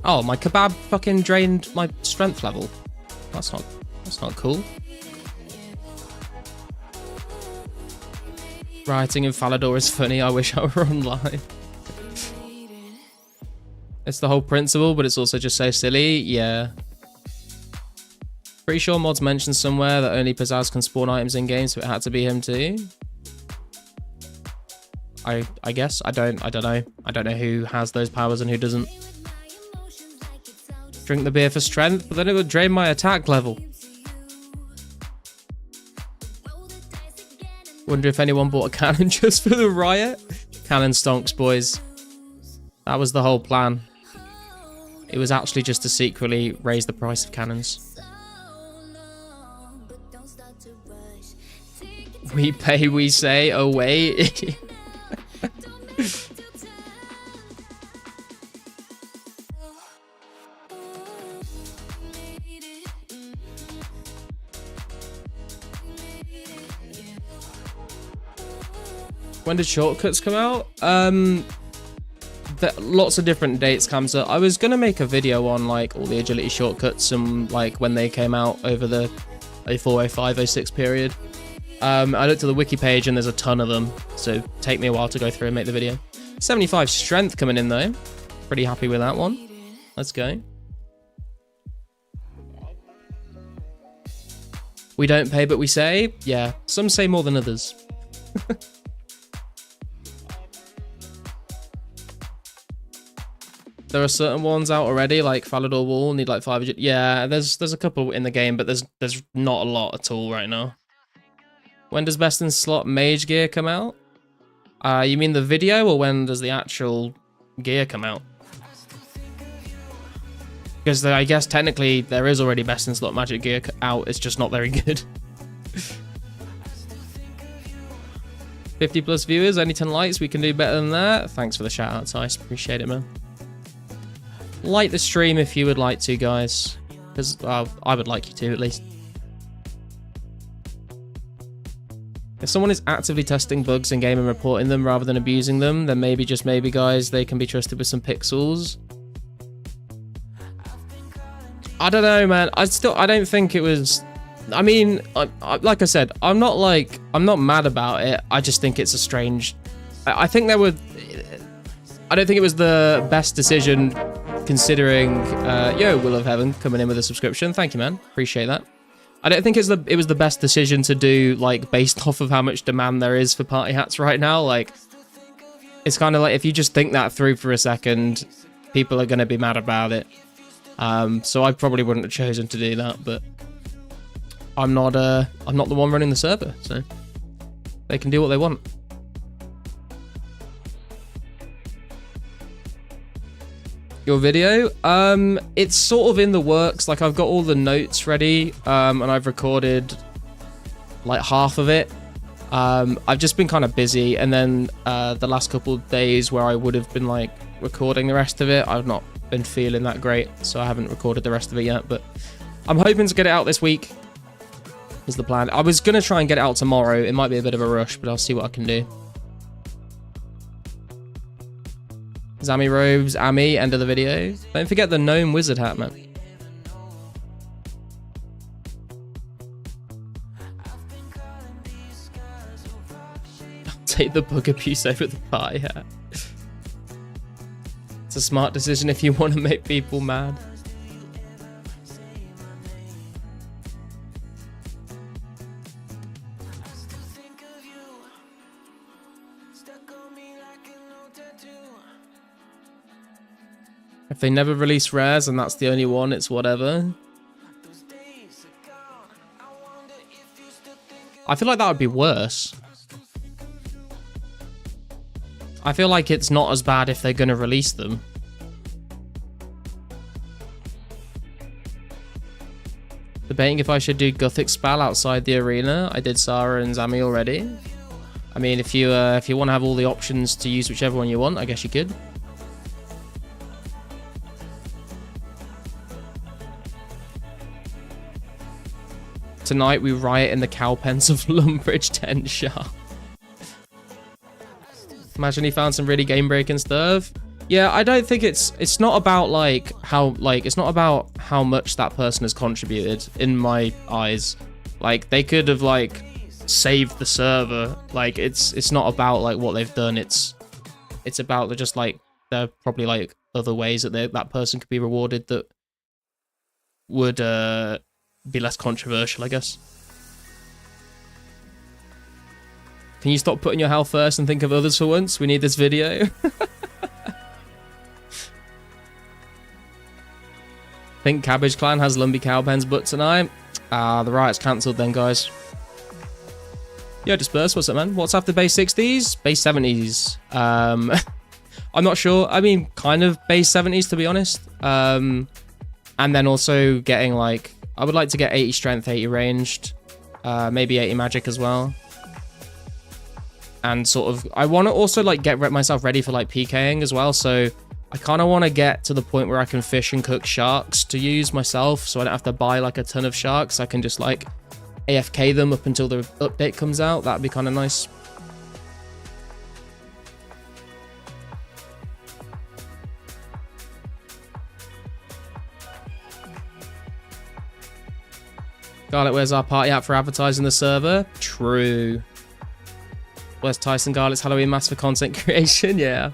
Oh, my kebab fucking drained my strength level. That's not cool. Writing in Falador is funny. I wish I were online. It's the whole principle, but it's also just so silly. Yeah. Pretty sure mods mentioned somewhere that only Pizzazz can spawn items in game, so it had to be him too. I guess. I don't know. I don't know who has those powers and who doesn't. Drink the beer for strength, but then it would drain my attack level. Wonder if anyone bought a cannon just for the riot. Cannon stonks, boys. That was the whole plan. It was actually just to secretly raise the price of cannons. We pay, we say, oh wait. When did shortcuts come out? Lots of different dates comes up. I was gonna make a video on like all the agility shortcuts and like when they came out over the 04, 05, 06 period. I looked at the wiki page and there's a ton of them, so take me a while to go through and make the video. 75 strength coming in though. Pretty happy with that one. Let's go. We don't pay but we say. Yeah, some say more than others. There are certain ones out already, like Falador Wall, need like 5. Yeah, there's a couple in the game, but there's not a lot at all right now. When does Best in Slot Mage Gear come out? You mean the video, or when does the actual gear come out? Because I guess technically there is already Best in Slot Magic Gear out, it's just not very good. 50 plus viewers, only 10 likes, we can do better than that. Thanks for the shout out, Tice, appreciate it, man. Like the stream if you would like to, guys. Because I would like you to, at least. If someone is actively testing bugs in game and reporting them rather than abusing them, then maybe, just maybe, guys, they can be trusted with some pixels. I don't know, man. I don't think it was... I mean, like I said, I'm not mad about it. I just think it's a strange... I think there were... I don't think it was the best decision... Considering, yo, Will of Heaven coming in with a subscription. Thank you, man. Appreciate that. I don't think it was the best decision to do, like, based off of how much demand there is for party hats right now. Like, it's kind of like, if you just think that through for a second, people are going to be mad about it. So I probably wouldn't have chosen to do that, but I'm not the one running the server, so they can do what they want. Your video, it's sort of in the works. Like, I've got all the notes ready, and I've recorded like half of it. I've just been kind of busy, and then the last couple of days where I would have been like recording the rest of it, I've not been feeling that great, so I haven't recorded the rest of it yet, but I'm hoping to get it out this week is the plan. I was gonna try and get it out tomorrow. It might be a bit of a rush, but I'll see what I can do. Zami robes, Ami, end of the video. Don't forget the gnome wizard hat, man. I'll take the bug abuse over the party hat. It's a smart decision if you want to make people mad. If they never release rares and that's the only one, it's whatever. I feel like that would be worse. I feel like it's not as bad if they're going to release them. Debating if I should do Gothic Spell outside the arena. I did Sarah and Zami already. I mean, if you want to have all the options to use whichever one you want, I guess you could. Tonight we riot in the cowpens of Lumbridge 10 Sharp. Imagine he found some really game-breaking stuff. Yeah, I don't think it's not about like how it's not about how much that person has contributed in my eyes. Like they could have like saved the server. Like it's not about like what they've done. It's about the just like there are probably like other ways that that person could be rewarded that would be less controversial, I guess. Can you stop putting your health first and think of others for once? We need this video. Think Cabbage Clan has Lumpy Cowpen's butt tonight. The riot's cancelled then, guys. Yo, Disperse, what's up, man? What's after base 60s? Base 70s. I'm not sure. I mean, kind of base 70s, to be honest. And then also getting, like... I would like to get 80 strength, 80 ranged. Maybe 80 magic as well. And sort of... I want to also, like, get myself ready for, like, PKing as well, so... I kind of want to get to the point where I can fish and cook sharks to use myself, so I don't have to buy like a ton of sharks. I can just like AFK them up until the update comes out. That'd be kind of nice. Garlic, where's our party at for advertising the server? True. Where's Tyson Garlic's Halloween mask for content creation? Yeah.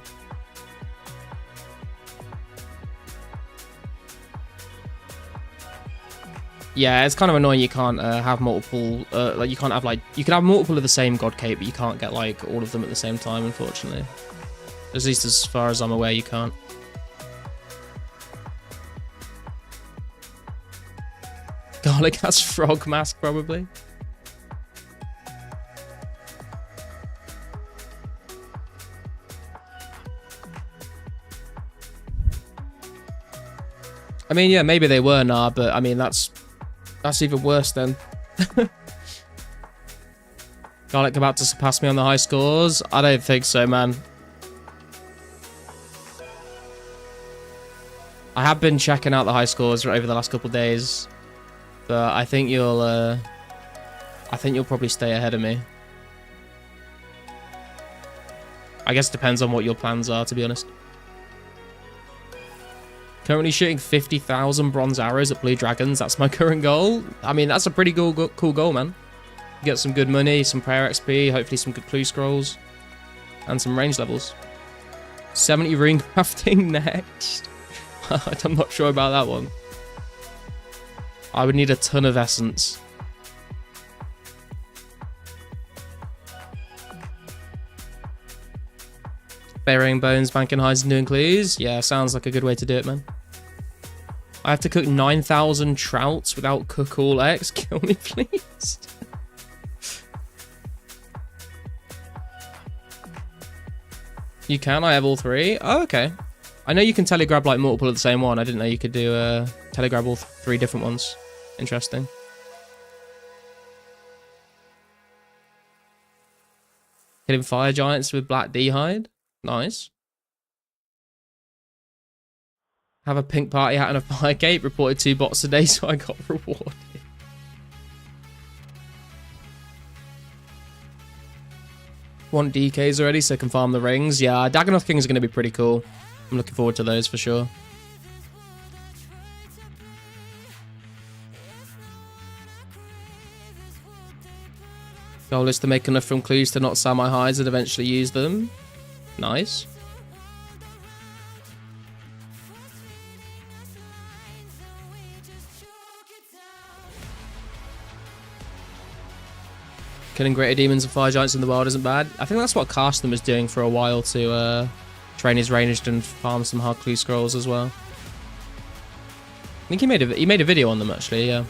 Yeah, it's kind of annoying you can't have multiple, like you can't have like, you can have multiple of the same god cape, but you can't get like all of them at the same time, unfortunately. At least as far as I'm aware, you can't. Garlic has frog mask, probably. I mean, yeah, maybe they were, nah, but I mean, that's even worse then. Garlic about to surpass me on the high scores? I don't think so, man. I have been checking out the high scores over the last couple of days, but I think you'll probably stay ahead of me. I guess it depends on what your plans are, to be honest. Currently shooting 50,000 bronze arrows at blue dragons. That's my current goal. I mean, that's a pretty cool goal, man. You get some good money, some prayer XP, hopefully some good clue scrolls, and some range levels. 70 ring crafting next. I'm not sure about that one. I would need a ton of essence. Burying bones, banking hides, and doing clues. Yeah, sounds like a good way to do it, man. I have to cook 9,000 trouts without cook all X. Kill me, please. You can? I have all three? Oh, okay. I know you can telegrab like multiple of the same one. I didn't know you could do telegrab all three different ones. Interesting. Killing fire giants with black D-hide. Nice. Have a pink party hat and a fire cape. Reported 2 bots today, so I got rewarded. Want DKs already so I can farm the rings? Yeah, Dagonoth Kings are going to be pretty cool. I'm looking forward to those for sure. Goal is to make enough from clues to not sell my hides and eventually use them. Nice. Killing greater demons and fire giants in the wild isn't bad. I think that's what Karsten was doing for a while to train his ranged and farm some hard clue scrolls as well. I think he made a video on them actually, yeah.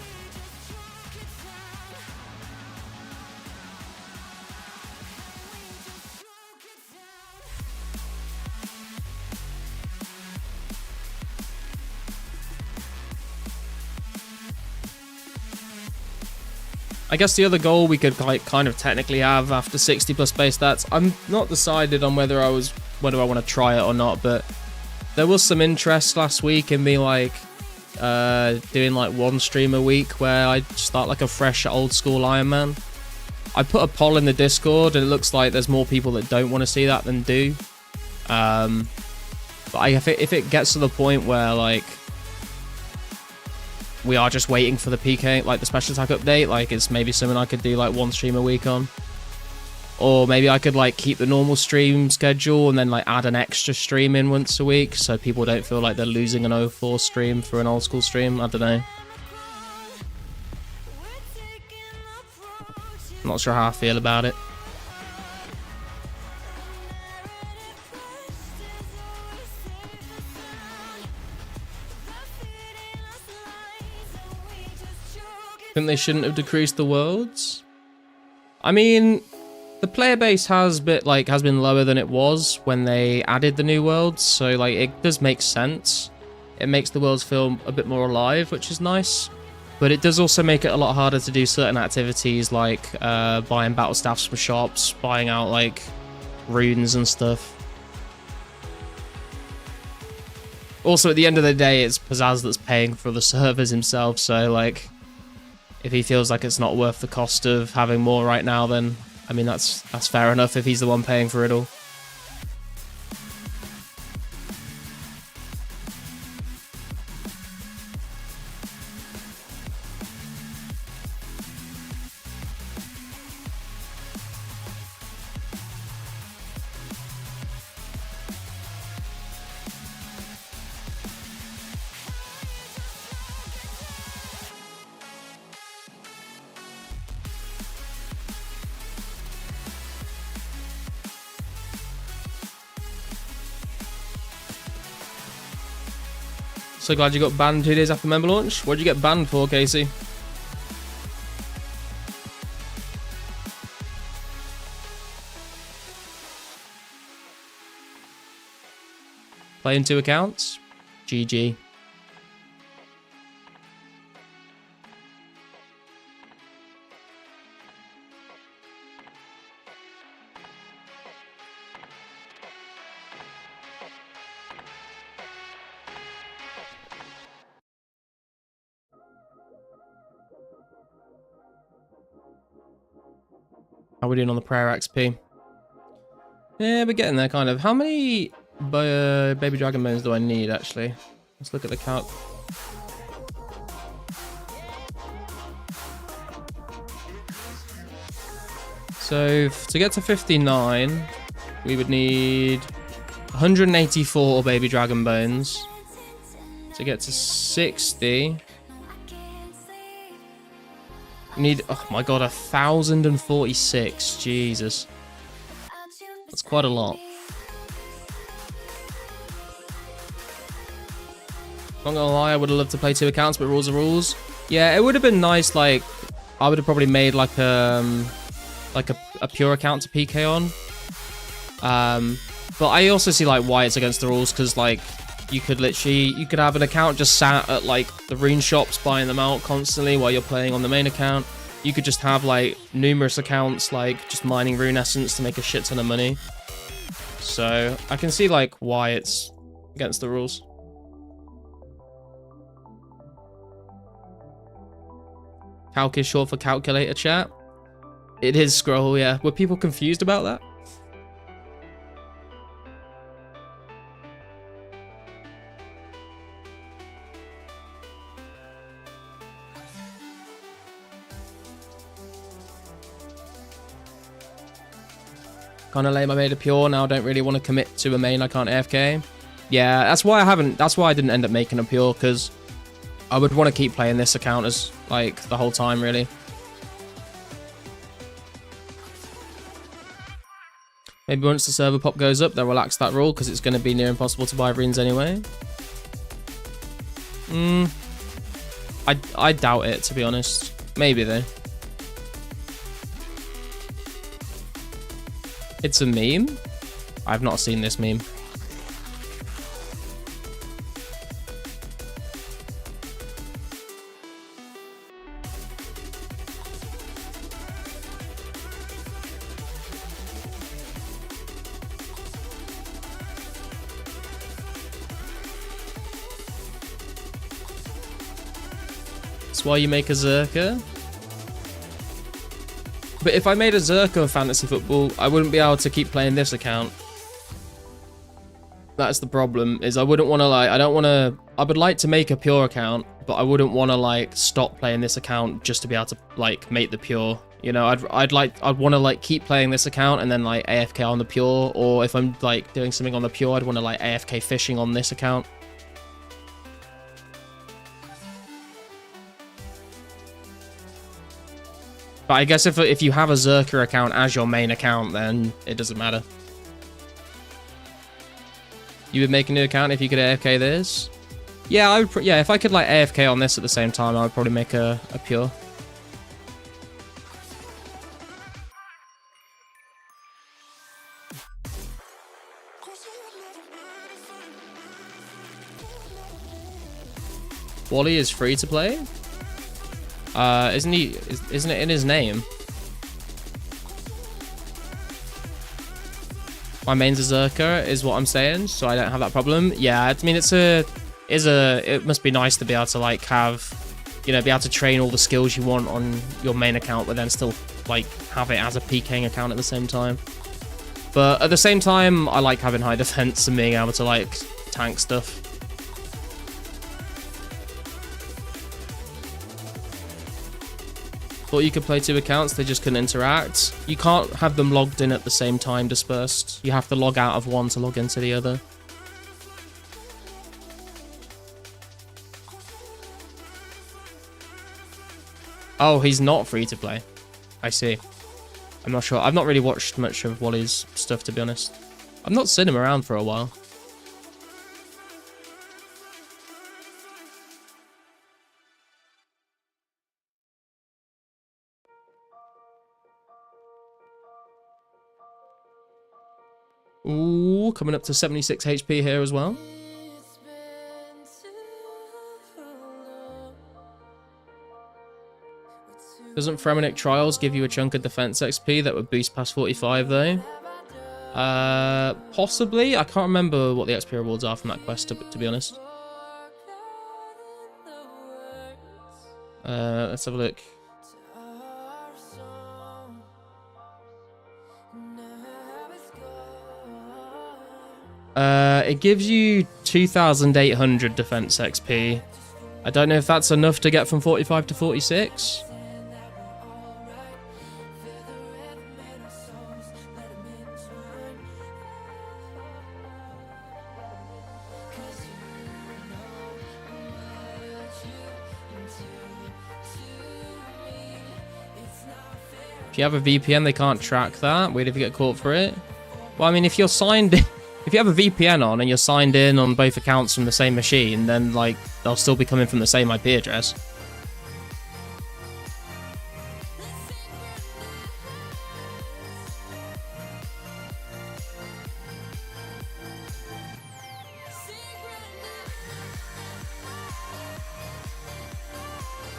I guess the other goal we could like kind of technically have after 60 plus base stats. I'm not decided on whether I want to try it or not, but there was some interest last week in me like doing like one stream a week where I start like a fresh old school Iron Man. I put a poll in the Discord and it looks like there's more people that don't want to see that than do. But if it gets to the point where like we are just waiting for the PK, like the special attack update, like it's maybe something I could do like one stream a week on. Or maybe I could like keep the normal stream schedule and then like add an extra stream in once a week so people don't feel like they're losing an 04 stream for an old school stream. I don't know. I'm not sure how I feel about it. Think they shouldn't have decreased the worlds? I mean, the player base has been lower than it was when they added the new worlds, so like it does make sense. It makes the worlds feel a bit more alive, which is nice. But it does also make it a lot harder to do certain activities like buying battle staffs from shops, buying out like runes and stuff. Also, at the end of the day, it's Pizzazz that's paying for the servers himself, so like if he feels like it's not worth the cost of having more right now, then I mean that's fair enough if he's the one paying for it all. So glad you got banned 2 days after member launch. What'd you get banned for, Casey? Playing 2 accounts? GG. How are we doing on the prayer XP? Yeah, we're getting there, kind of. How many baby dragon bones do I need, actually? Let's look at the calc. So, to get to 59, we would need 184 baby dragon bones. To get to 60... we need, oh my god, 1,046. Jesus. That's quite a lot. Not gonna lie, I would have loved to play 2 accounts, but rules are rules. Yeah, it would have been nice, like, I would have probably made like a pure account to PK on. But I also see like why it's against the rules, because like you could have an account just sat at like the rune shops buying them out constantly while you're playing on the main account. You could just have like numerous accounts like just mining rune essence to make a shit ton of money. So I can see like why it's against the rules. Calc is short for calculator, chat. It is scroll, yeah. Were people confused about that? Kind of lame. I made a pure, now I don't really want to commit to a main I can't AFK. Yeah, that's why I didn't end up making a pure, because I would want to keep playing this account as like the whole time, really. Maybe once the server pop goes up, they'll relax that rule, because it's going to be near impossible to buy runes anyway. I doubt it, to be honest. Maybe though. It's a meme? I've not seen this meme. That's why you make a Zerker? But if I made a Zerker of fantasy football, I wouldn't be able to keep playing this account. That's the problem, is I wouldn't want to like, I would like to make a pure account, but I wouldn't want to like stop playing this account just to be able to like make the pure. You know, I'd want to like keep playing this account and then like AFK on the pure, or if I'm like doing something on the pure, I'd want to like AFK fishing on this account. But I guess if you have a Zerker account as your main account, then it doesn't matter. You would make a new account if you could AFK this? Yeah, I would. Yeah, if I could like AFK on this at the same time, I would probably make a pure. Wally is free to play. Isn't it in his name? My main's a Zerker is what I'm saying, so I don't have that problem. Yeah, I mean it must be nice to be able to like have, you know, be able to train all the skills you want on your main account, but then still like have it as a PKing account at the same time. But at the same time, I like having high defense and being able to like tank stuff. Thought you could play 2 accounts, they just couldn't interact. You can't have them logged in at the same time dispersed. You have to log out of one to log into the other. Oh, he's not free to play. I see. I'm not sure. I've not really watched much of Wally's stuff, to be honest. I've not seen him around for a while. Ooh, coming up to 76 HP here as well. Doesn't Fremennik Trials give you a chunk of defense XP that would boost past 45 though? Possibly. I can't remember what the XP rewards are from that quest, to be honest. Let's have a look. It gives you 2,800 defense XP. I don't know if that's enough to get from 45 to 46. If you have a VPN, they can't track that. Weird if you get caught for it. Well, I mean, if you're signed in, if you have a VPN on and you're signed in on both accounts from the same machine, then like they'll still be coming from the same IP address.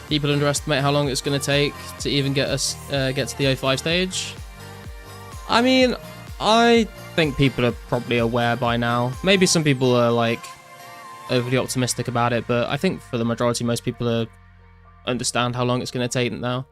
People underestimate how long it's going to take to even get us get to the 05 stage. I mean, I think people are probably aware by now. Maybe some people are like overly optimistic about it, but I think for the majority, most people understand how long it's going to take now.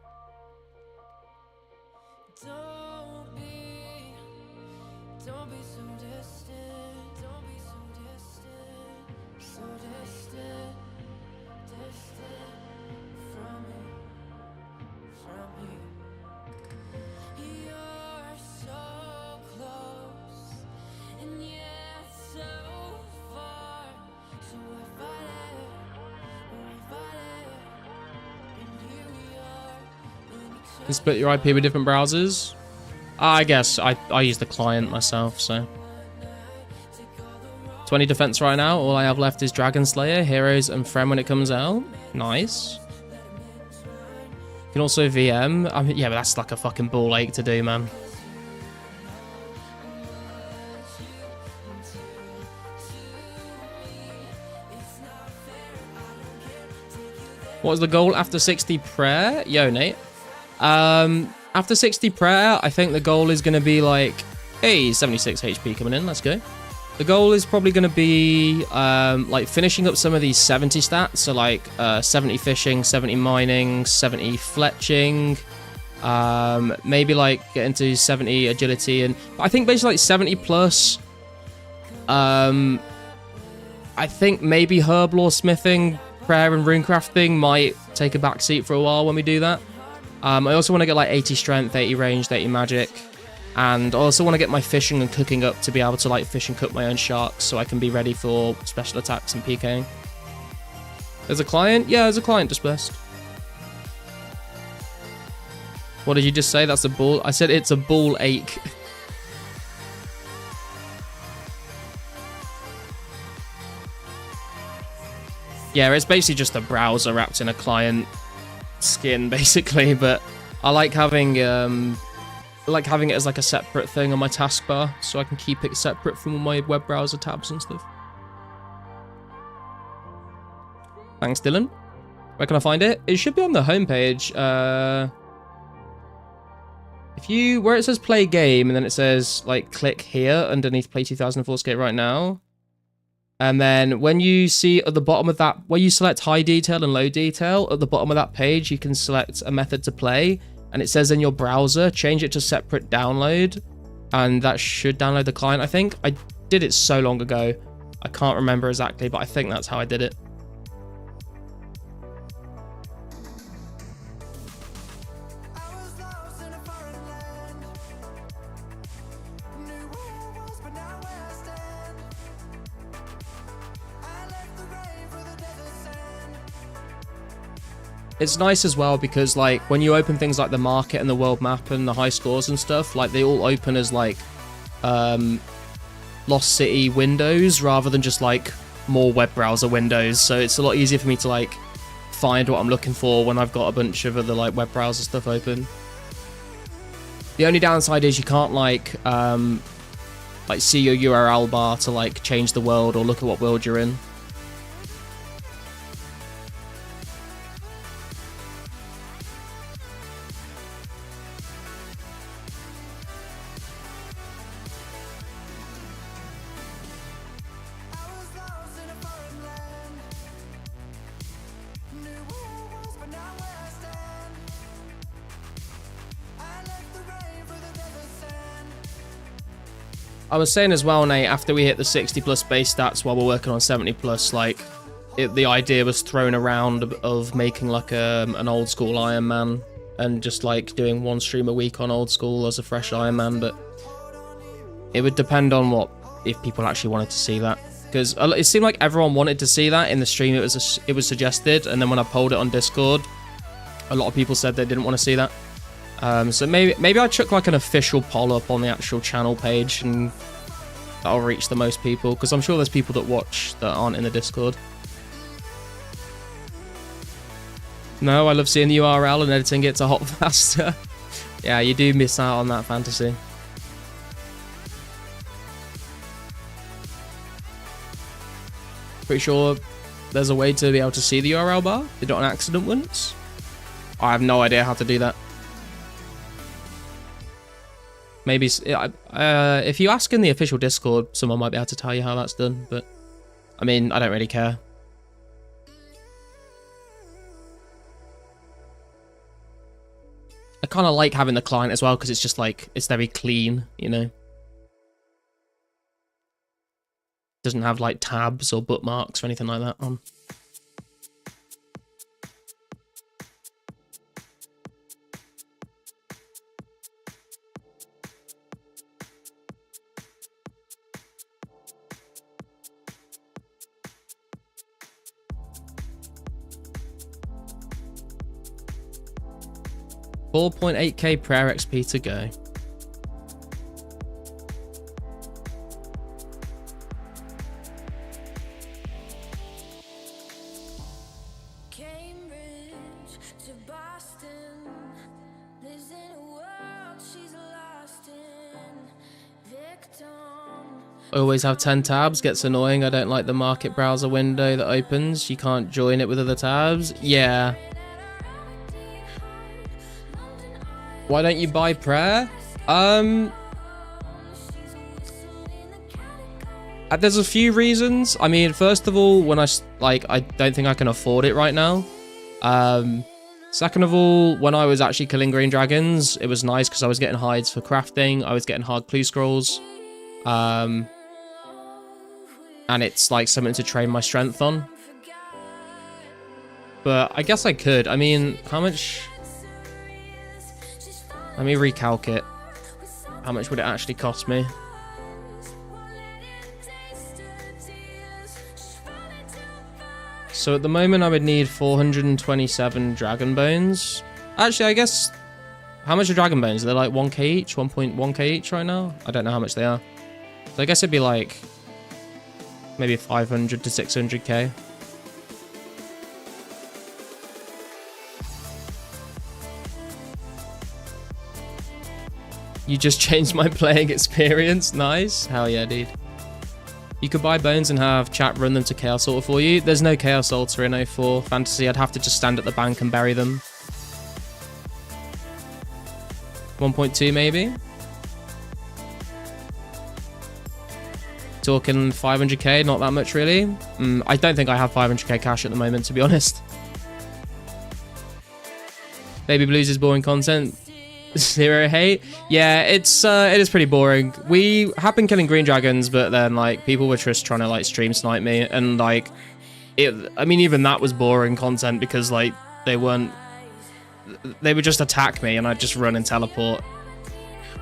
You split your IP with different browsers? I guess I use the client myself, so. 20 defense right now. All I have left is Dragon Slayer, Heroes, and Friend when it comes out. Nice. You can also VM. I mean, yeah, but that's like a fucking ball ache to do, man. What was the goal after 60 prayer? Yo, Nate. After 60 prayer, I think the goal is going to be like, hey, 76 HP coming in, let's go. The goal is probably going to be like finishing up some of these 70 stats, so like 70 fishing, 70 mining, 70 fletching, maybe like get into 70 agility, and I think basically like 70 plus I think maybe herblore smithing, prayer, and runecrafting might take a backseat for a while when we do that. I also want to get like 80 strength, 80 ranged, 80 magic. And I also want to get my fishing and cooking up to be able to like fish and cook my own sharks so I can be ready for special attacks and PKing. There's a client? Yeah, there's a client dispersed. What did you just say? That's a ball? I said it's a ball ache. Yeah, it's basically just a browser wrapped in a client skin, basically, but I like having it as like a separate thing on my taskbar, so I can keep it separate from all my web browser tabs and stuff. Thanks, Dylan. Where can I find it? It should be on the homepage. Where it says play game, and then it says like click here underneath play 2004scape right now. And then when you see at the bottom of that, where you select high detail and low detail, at the bottom of that page, you can select a method to play. And it says in your browser, change it to separate download. And that should download the client, I think. I did it so long ago. I can't remember exactly, but I think that's how I did it. It's nice as well because like when you open things like the market and the world map and the high scores and stuff, like they all open as like Lost City windows rather than just like more web browser windows. So it's a lot easier for me to like find what I'm looking for when I've got a bunch of other like web browser stuff open. The only downside is you can't like see your URL bar to like change the world or look at what world you're in. I was saying as well, Nate, after we hit the 60 plus base stats while we're working on 70 plus, like, the idea was thrown around of making like an old school Iron Man and just like doing one stream a week on old school as a fresh Iron Man, but it would depend on if people actually wanted to see that. Because it seemed like everyone wanted to see that in the stream. It was suggested, and then when I polled it on Discord, a lot of people said they didn't want to see that. So maybe I chuck like an official poll up on the actual channel page, and that'll reach the most people, because I'm sure there's people that watch that aren't in the Discord. No, I love seeing the URL and editing it to hop faster. Yeah, you do miss out on that fantasy. Pretty sure there's a way to be able to see the URL bar. Did it on accident once. I have no idea how to do that. Maybe if you ask in the official Discord, someone might be able to tell you how that's done. But I mean, I don't really care. I kind of like having the client as well because it's just like it's very clean, you know. Doesn't have like tabs or bookmarks or anything like that on. $4.8k prayer XP to go. Always have 10 tabs, gets annoying. I don't like the market browser window that opens. You can't join it with other tabs. Yeah. Why don't you buy prayer? There's a few reasons. I mean, first of all, when I don't think I can afford it right now. Second of all, when I was actually killing green dragons, it was nice because I was getting hides for crafting. I was getting hard clue scrolls. and it's like something to train my strength on. But I guess I could. I mean, how much? Let me recalc it. How much would it actually cost me? So at the moment I would need 427 dragon bones. Actually, I guess, how much are dragon bones? They're like 1k each, 1.1k each right now? I don't know how much they are. So I guess it'd be like maybe 500 to 600k. You just changed my playing experience. Nice. Hell yeah, dude. You could buy bones and have chat run them to Chaos Altar for you. There's no Chaos Altar in 04 Fantasy. I'd have to just stand at the bank and bury them. 1.2 maybe? Talking 500k, not that much really. I don't think I have 500k cash at the moment, to be honest. Baby Blues is boring content. 0 hate. Yeah, it is pretty boring. We have been killing green dragons, but then like people were just trying to like stream snipe me, and like I mean, even that was boring content because like they would just attack me and I'd just run and teleport,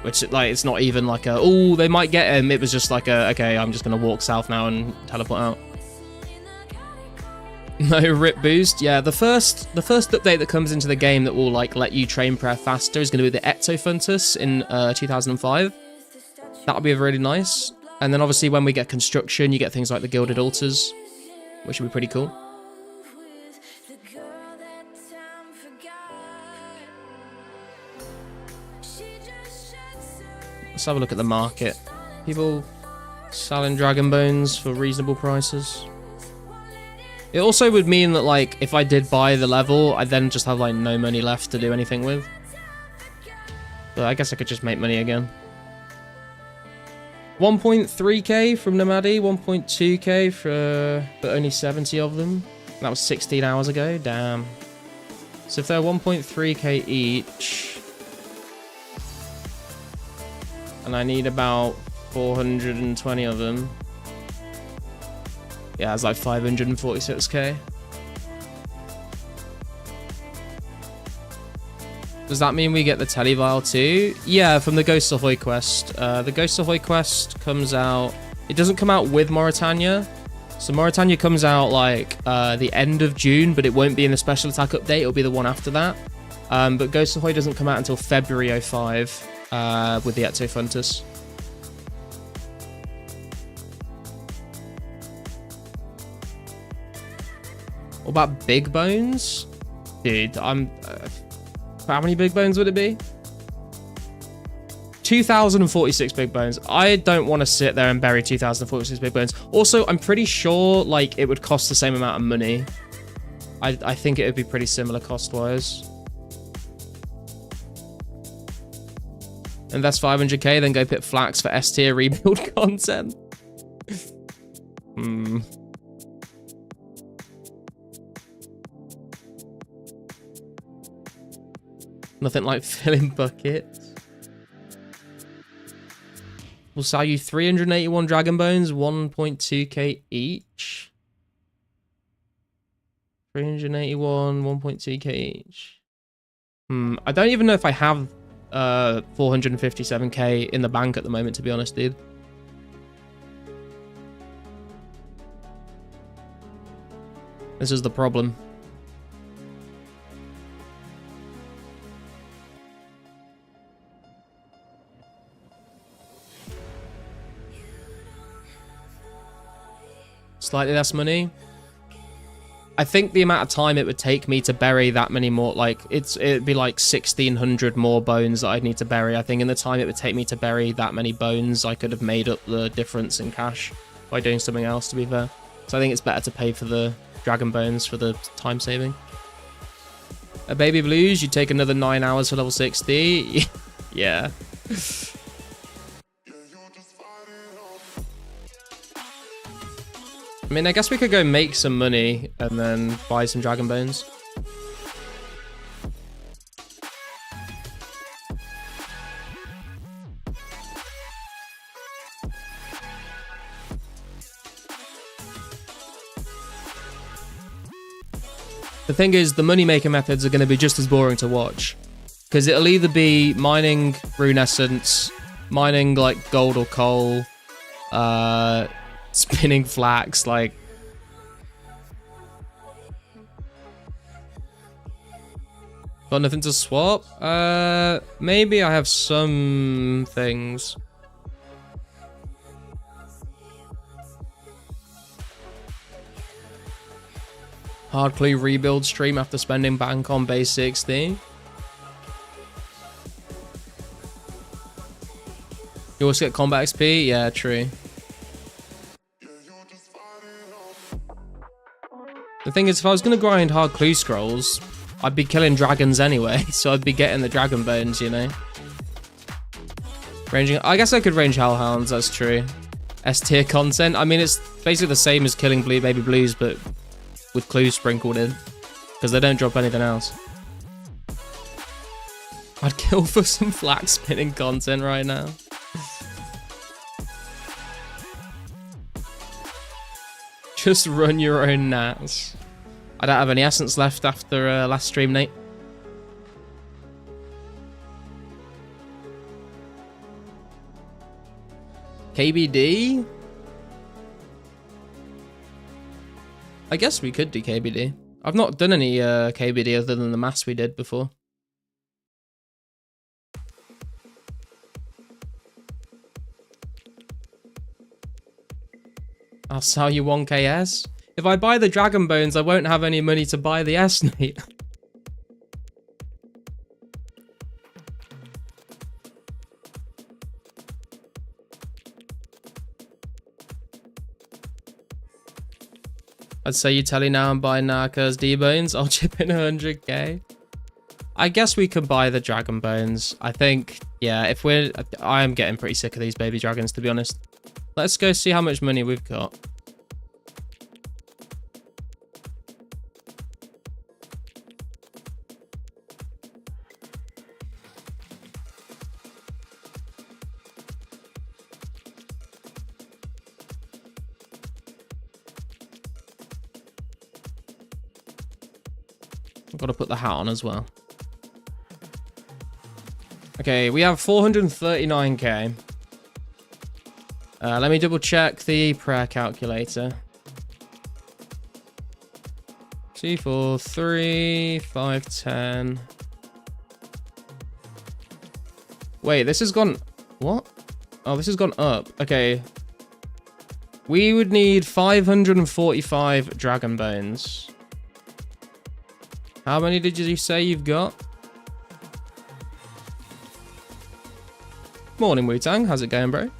which like it's not even like a, oh, they might get him. It was just like a, okay, I'm just gonna walk south now and teleport out. No rip boost. Yeah, the first update that comes into the game that will like let you train prayer faster is going to be the Ectofuntus in 2005. That'll be really nice. And then obviously when we get construction, you get things like the Gilded Altars, which would be pretty cool. Let's have a look at the market. People selling dragon bones for reasonable prices. It also would mean that, like, if I did buy the level, I then just have, like, no money left to do anything with. But I guess I could just make money again. 1.3k from Nomadi, 1.2k for but only 70 of them. That was 16 hours ago, damn. So if they're 1.3k each, and I need about 420 of them. Yeah, it's like 546k. Does that mean we get the Televial too? Yeah, from the Ghost Ahoy quest. The Ghost Ahoy quest comes out... It doesn't come out with Mauritania. So Mauritania comes out like the end of June, but it won't be in the special attack update. It'll be the one after that. But Ghost Ahoy doesn't come out until February 05 with the Ectofuntus. What about big bones? Dude, I'm... how many big bones would it be? 2,046 big bones. I don't want to sit there and bury 2,046 big bones. Also, I'm pretty sure like it would cost the same amount of money. I think it would be pretty similar cost-wise. Invest 500k, then go pit flax for S tier rebuild content. Nothing like filling buckets. We'll sell you 381 dragon bones, 1.2k each. 381, 1.2k each. I don't even know if I have 457k in the bank at the moment, to be honest, dude. This is the problem. Slightly less money. I think the amount of time it would take me to bury that many more, like it'd be like 1,600 more bones that I'd need to bury. I think in the time it would take me to bury that many bones, I could have made up the difference in cash by doing something else, to be fair. So I think it's better to pay for the dragon bones for the time saving. A Baby Blues, you take another 9 hours for level 60. Yeah. I mean, I guess we could go make some money and then buy some dragon bones. The thing is, the money-maker methods are going to be just as boring to watch. Because it'll either be mining rune essence, mining, like, gold or coal, spinning flax, like... Got nothing to swap? Maybe I have some things. Hardly rebuild stream after spending bank on base 60. You also get combat XP? Yeah, true. The thing is, if I was going to grind hard clue scrolls, I'd be killing dragons anyway, so I'd be getting the dragon bones, you know? Ranging... I guess I could range hellhounds, that's true. S tier content. I mean, it's basically the same as killing blue baby blues, but with clues sprinkled in. Because they don't drop anything else. I'd kill for some flax spinning content right now. Just run your own nats. I don't have any essence left after last stream, Nate. KBD? I guess we could do KBD. I've not done any KBD other than the mass we did before. I'll sell you 1k S. If I buy the dragon bones, I won't have any money to buy the S, Nate. I'd say you tell you now and buy Narcos D-bones. I'll chip in 100k. I guess we could buy the dragon bones. I think, yeah, if we're... I'm getting pretty sick of these baby dragons, to be honest. Let's go see how much money we've got. I've got to put the hat on as well. Okay, we have 439k. Let me double check the prayer calculator. 2, 4, 3, 5, 10. Wait, this has gone... What? Oh, this has gone up. Okay. We would need 545 dragon bones. How many did you say you've got? Morning, Wu-Tang. How's it going, bro?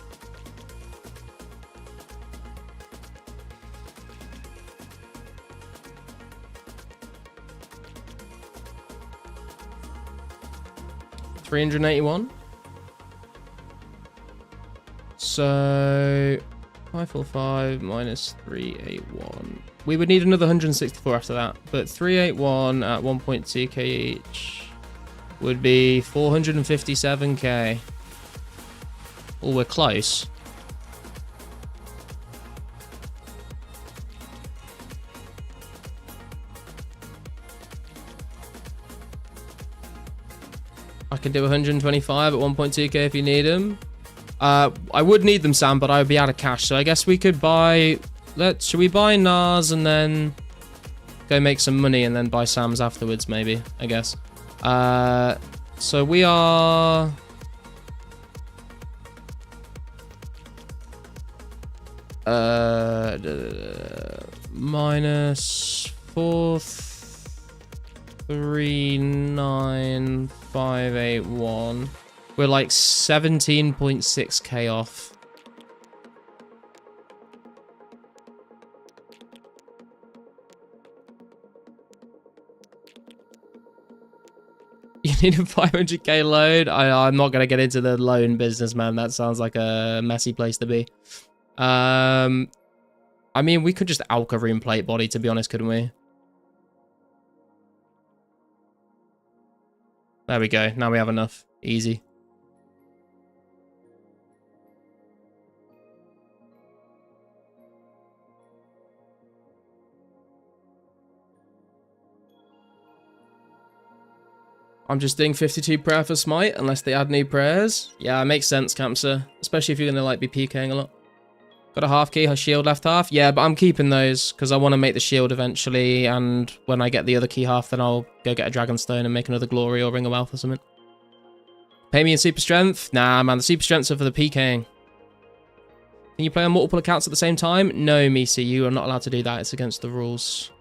$381. So 545 minus 381. We would need another 164 after that, but 381 at 1.2k each would be 457k. Oh, we're close. I can do 125 at 1.2k if you need them. I would need them, Sam, but I would be out of cash. So I guess we could buy... Should we buy Nars and then go make some money and then buy Sam's afterwards, maybe, I guess. So we are... minus 439,581. We're like 17.6k off. You need a 500k loan? I'm not going to get into the loan business, man. That sounds like a messy place to be. I mean, we could just Alka Rune Plate body, to be honest, couldn't we? There we go. Now we have enough. Easy. I'm just doing 52 prayer for smite, unless they add new prayers. Yeah, it makes sense, Campser. Especially if you're going to like be PKing a lot. Got a half key, her shield left half. Yeah, but I'm keeping those because I want to make the shield eventually. And when I get the other key half, then I'll go get a Dragonstone and make another Glory or Ring of Wealth or something. Pay me in Super Strength? Nah, man, the Super Strengths are for the PKing. Can you play on multiple accounts at the same time? No, Misi, you are not allowed to do that. It's against the rules.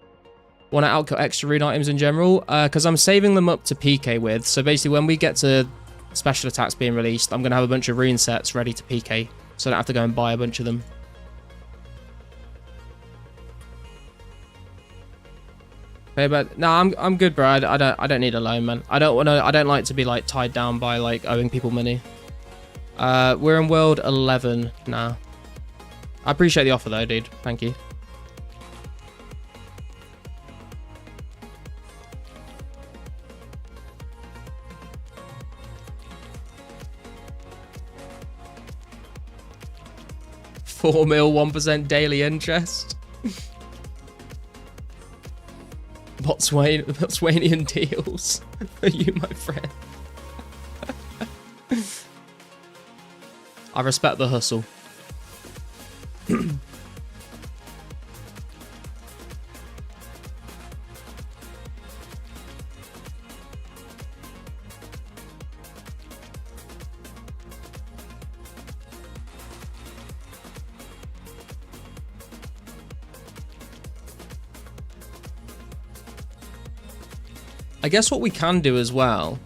Want to outcut extra rune items in general? Because I'm saving them up to PK with. So basically, when we get to special attacks being released, I'm going to have a bunch of rune sets ready to PK. So I don't have to go and buy a bunch of them. Okay, but no, I'm good, bro. I don't need a loan, man. I don't like to be like tied down by like owing people money. We're in world 11 now. I appreciate the offer though, dude. Thank you. $4 mil, 1% daily interest. Botswanian deals for you, my friend. I respect the hustle. I guess what we can do as well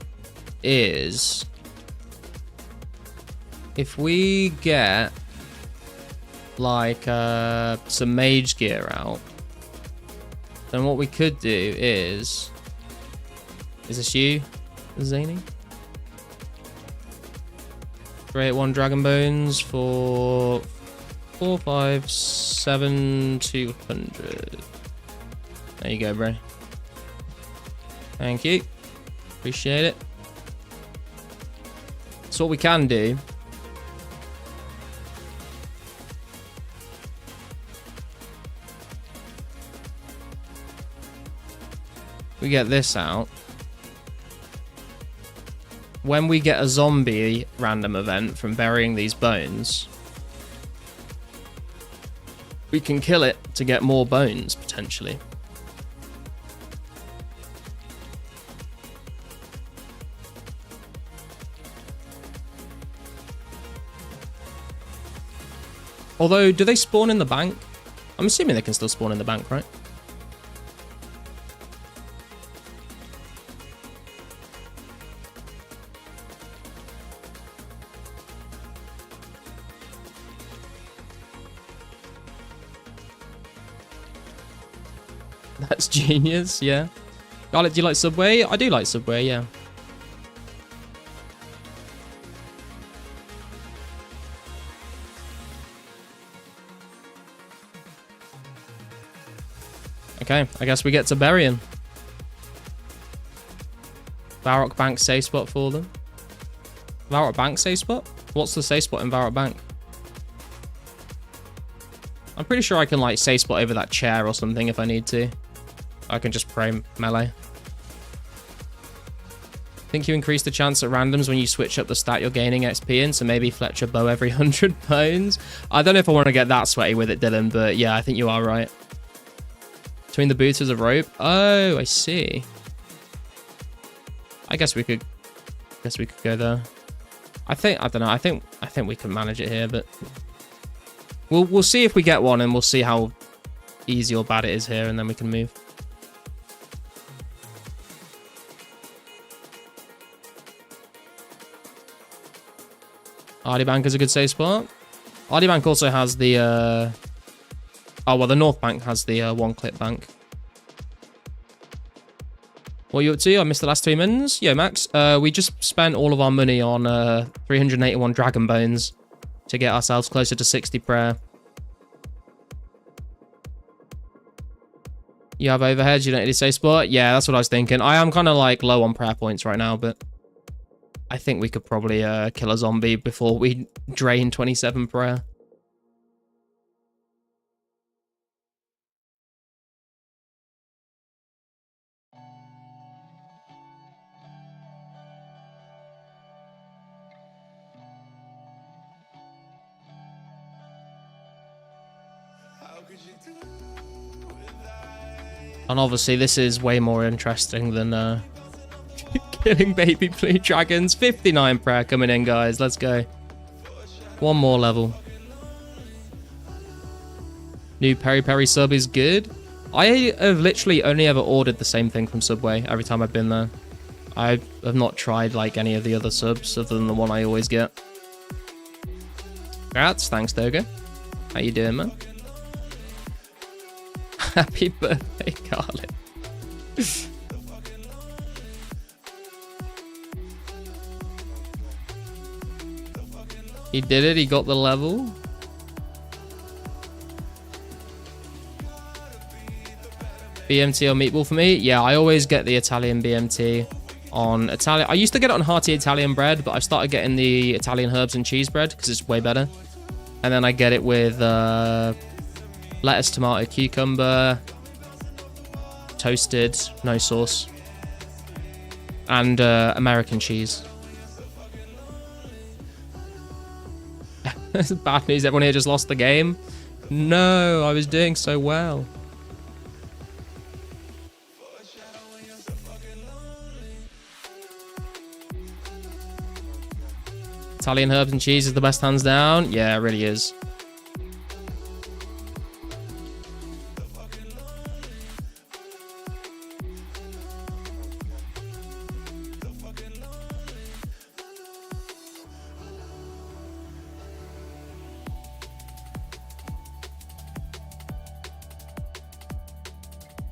is if we get like some mage gear out, then what we could do is this you, Zany? Create 1 Dragon Bones for 4, 5, 7, 200. There you go, bro. Thank you. Appreciate it. So what we can do we get this out. When we get a zombie random event from burying these bones, we can kill it to get more bones, potentially. Although, do they spawn in the bank? I'm assuming they can still spawn in the bank, right? That's genius, yeah. Garlic, do you like Subway? I do like Subway, yeah. Okay, I guess we get to burying. Varrock Bank safe spot for them. Varrock Bank safe spot? What's the safe spot in Varrock Bank? I'm pretty sure I can like safe spot over that chair or something if I need to. I can just pray melee. Think you increase the chance at randoms when you switch up the stat you're gaining XP in, so maybe Fletcher bow every 100 bones? I don't know if I want to get that sweaty with it, Dylan, but yeah, I think you are right. Between the boots is a rope. Oh, I see. I guess we could go there. I don't know. I think we can manage it here, but we'll see if we get one, and we'll see how easy or bad it is here, and then we can move. Ardy Bank is a good safe spot. Ardy Bank also has the oh, well, the North Bank has the one-click bank. What are you up to? I missed the last 2 minutes. Yo, Max, we just spent all of our money on 381 Dragon Bones to get ourselves closer to 60 prayer. You have overheads, you don't need a safe spot? Yeah, that's what I was thinking. I am kind of like low on prayer points right now, but I think we could probably kill a zombie before we drain 27 prayer. And obviously this is way more interesting than killing baby blue dragons. 59 prayer coming in, guys. Let's go. One more level. New Peri Peri sub is good. I have literally only ever ordered the same thing from Subway every time I've been there. I have not tried like any of the other subs other than the one I always get. Congrats, thanks Doga. How you doing, man? Happy birthday, Garlic. He did it, he got the level. BMT or meatball for me? Yeah, I always get the Italian BMT on Italian. I used to get it on hearty Italian bread, but I've started getting the Italian herbs and cheese bread because it's way better. And then I get it with lettuce, tomato, cucumber, toasted, no sauce, and American cheese. Bad news, everyone here just lost the game. No, I was doing so well. Italian herbs and cheese is the best, hands down. Yeah, it really is.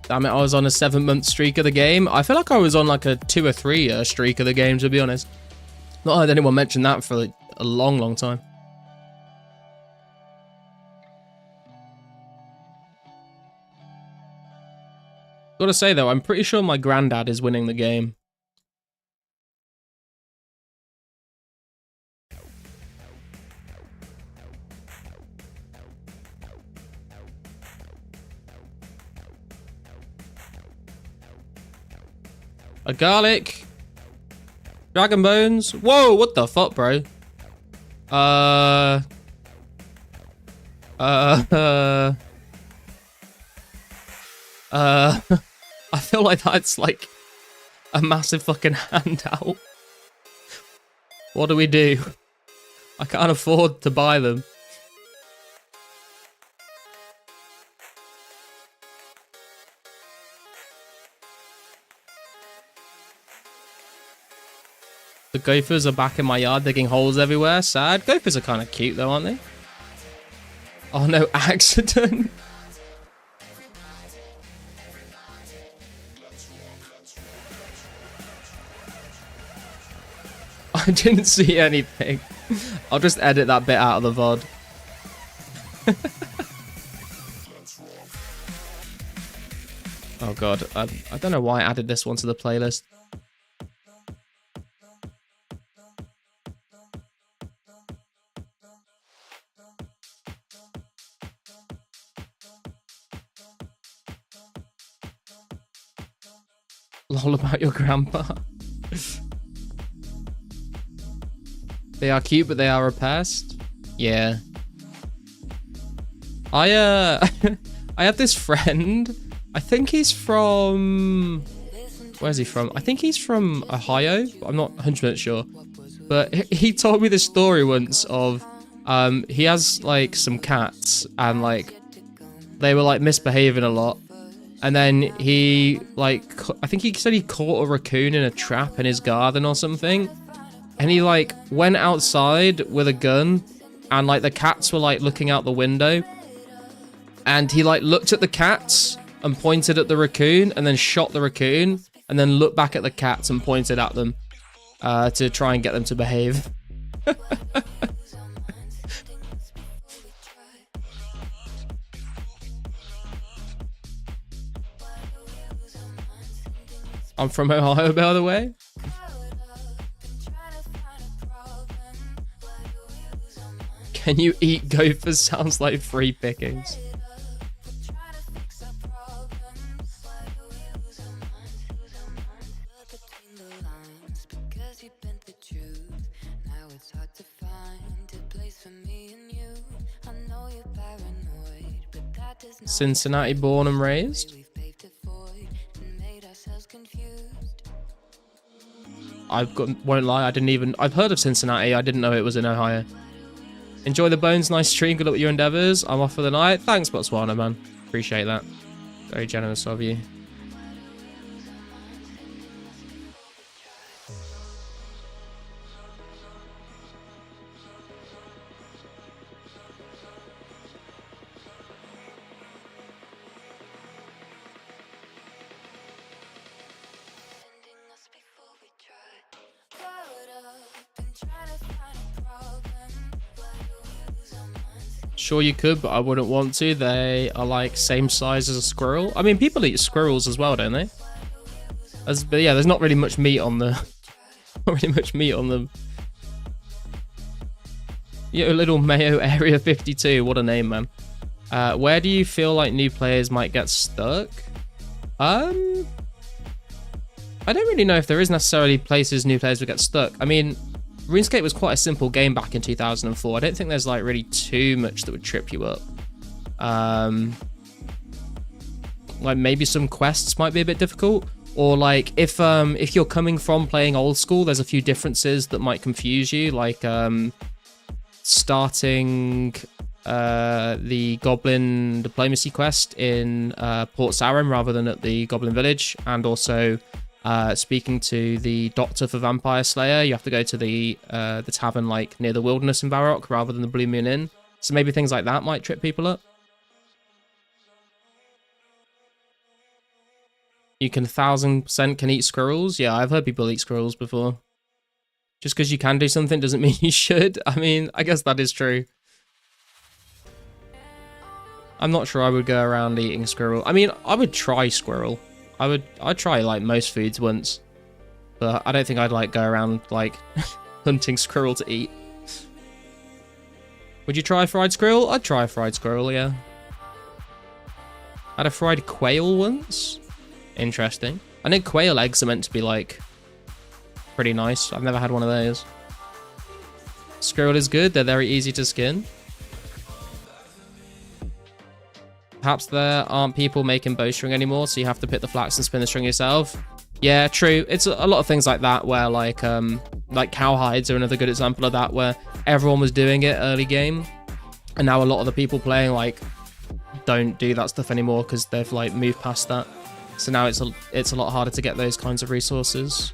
Damn it, I was on a 7-month streak of the game. I feel like I was on like a 2 or 3 year streak of the game, to be honest. Not heard anyone mention that for like a long, long time. Gotta say though, I'm pretty sure my granddad is winning the game. A garlic. Dragon bones. Whoa, what the fuck, bro? I feel like that's like a massive fucking handout. What do we do? I can't afford to buy them. The gophers are back in my yard digging holes everywhere. Sad. Gophers are kind of cute though, aren't they? Oh no, accident. I didn't see anything. I'll just edit that bit out of the VOD. Oh god, I don't know why I added this one to the playlist. Lol about your grandpa. They are cute, but they are a pest. Yeah. I have this friend. I think he's from... Where's he from? I think he's from Ohio. I'm not 100% sure. But he told me this story once of... he has, like, some cats. And, like, they were, like, misbehaving a lot. And then he, like... I think he said he caught a raccoon in a trap in his garden or something. And he, like, went outside with a gun. And, like, the cats were, like, looking out the window. And he, like, looked at the cats and pointed at the raccoon. And then shot the raccoon. And then looked back at the cats and pointed at them. To try and get them to behave. I'm from Ohio, by the way. Can you eat gophers? Sounds like free pickings. Cincinnati born and raised. Won't lie, I've heard of Cincinnati, I didn't know it was in Ohio. Enjoy the bones, nice stream, good luck with your endeavors. I'm off for the night. Thanks, Botswana, man. Appreciate that. Very generous of you. Sure you could, but I wouldn't want to. They are like same size as a squirrel. I mean, people eat squirrels as well, don't they? But yeah, there's not really much meat on the... not really much meat on them. Yeah, little Mayo Area 52. What a name, man. Where do you feel like new players might get stuck? I don't really know if there is necessarily places new players would get stuck. I mean, RuneScape was quite a simple game back in 2004. I don't think there's like really too much that would trip you up. Like maybe some quests might be a bit difficult, or like if you're coming from playing old school, there's a few differences that might confuse you, like starting the Goblin Diplomacy quest in Port Sarim rather than at the Goblin Village, and also speaking to the Doctor for Vampire Slayer, you have to go to the tavern like near the Wilderness in Varrock rather than the Blue Moon Inn. So maybe things like that might trip people up. You can 1000% can eat squirrels. Yeah, I've heard people eat squirrels before. Just because you can do something doesn't mean you should. I mean, I guess that is true. I'm not sure I would go around eating squirrel. I mean, I would try squirrel. I'd try like most foods once, but I don't think I'd like go around like hunting squirrel to eat. Would you try fried squirrel? I'd try fried squirrel, yeah. I had a fried quail once. Interesting. I think quail eggs are meant to be like pretty nice. I've never had one of those. Squirrel is good. They're very easy to skin. Perhaps there aren't people making bowstring anymore, so you have to pick the flax and spin the string yourself. Yeah, true. It's a lot of things like that where like cowhides are another good example of that, where everyone was doing it early game, and now a lot of the people playing like don't do that stuff anymore because they've like moved past that. So now it's a lot harder to get those kinds of resources.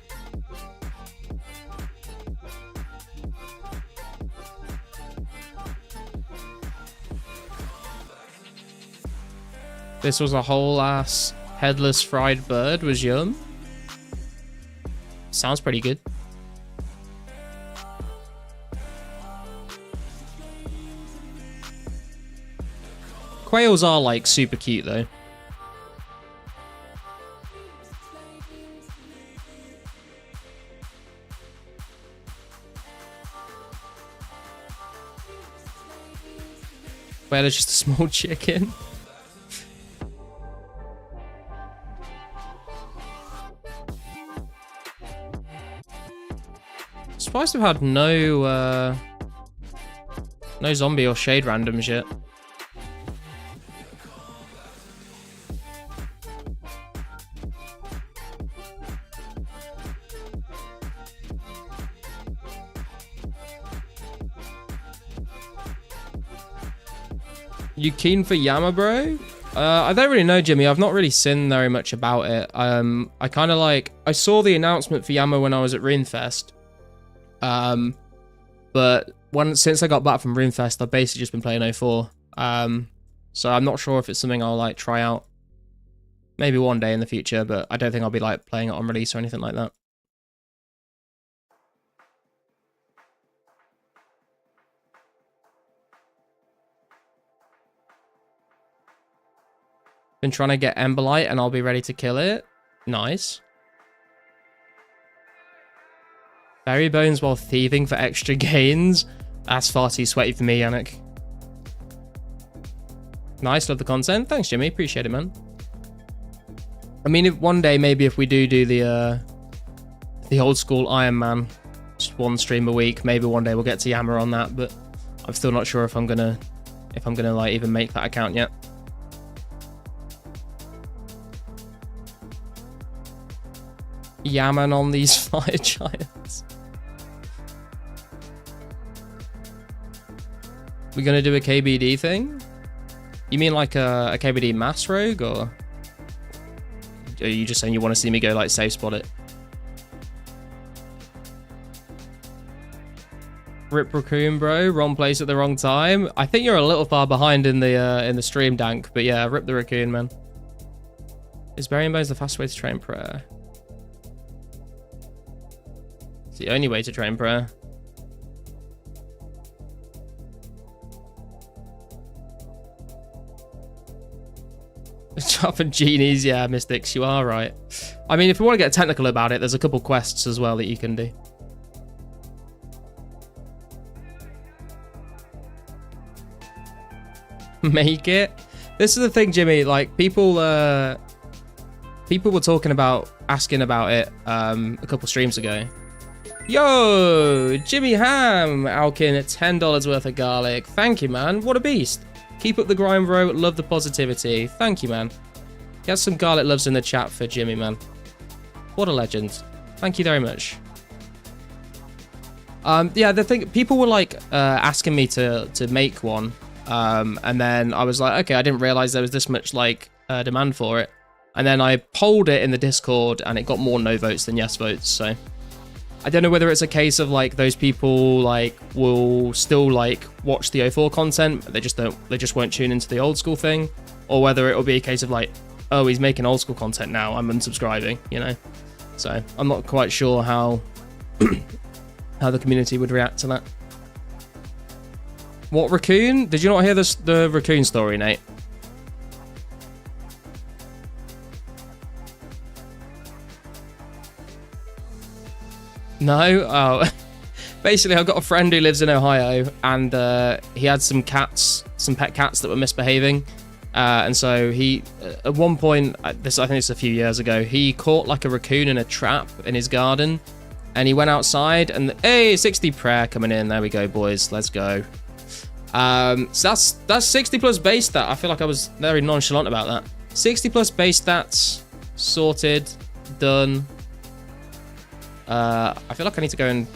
This was a whole ass headless fried bird, was yum. Sounds pretty good. Quails are like super cute though. Quail is just a small chicken. Surprised we've had no zombie or shade randoms yet. You keen for Yama, bro? I don't really know, Jimmy. I've not really seen very much about it. I kind of like... I saw the announcement for Yama when I was at Runefest. But since I got back from Runefest, I've basically just been playing 04. So I'm not sure if it's something I'll like try out. Maybe one day in the future, but I don't think I'll be like playing it on release or anything like that. Been trying to get Emberlight and I'll be ready to kill it. Nice. Bury bones while thieving for extra gains. That's far too sweaty for me, Yannick. Nice, love the content. Thanks, Jimmy. Appreciate it, man. I mean, if one day, maybe if we do the old school Iron Man, just one stream a week, maybe one day we'll get to Yammer on that, but I'm still not sure if I'm gonna like even make that account yet. yamming on these fire giants. We're gonna do a KBD thing? You mean like a KBD mass rogue, or are you just saying you want to see me go like safe spot it? Rip Raccoon, bro. Wrong place at the wrong time. I think you're a little far behind in the stream, Dank. But yeah, rip the Raccoon, man. Is burying bones the fastest way to train prayer? It's the only way to train prayer. Chopping genies, yeah, Mystics, you are right. I mean, if you want to get technical about it, there's a couple quests as well that you can do. Make it. This is the thing, Jimmy. Like people were asking about it a couple streams ago. Yo, Jimmy Ham, Alkin at $10 worth of garlic. Thank you, man. What a beast. Keep up the grind, bro. Love the positivity. Thank you, man. Get some garlic loves in the chat for Jimmy, man. What a legend. Thank you very much. Yeah, the thing, people were like asking me to make one. And then I was like, okay, I didn't realize there was this much like demand for it. And then I polled it in the Discord and it got more no votes than yes votes. So I don't know whether it's a case of like those people like will still like watch the 04 content, but they just won't tune into the old school thing, or whether it'll be a case of like, oh, he's making old school content now, I'm unsubscribing, you know? So I'm not quite sure how how the community would react to that. What raccoon? Did you not hear the raccoon story, Nate? No? Oh. Basically, I've got a friend who lives in Ohio, and he had some cats, some pet cats that were misbehaving. And so he, at one point, I think it's a few years ago, he caught like a raccoon in a trap in his garden. And he went outside and, hey, 60 prayer coming in. There we go, boys. Let's go. So that's 60 plus base stat. I feel like I was very nonchalant about that. 60 plus base stats, sorted, done. I feel like I need to go and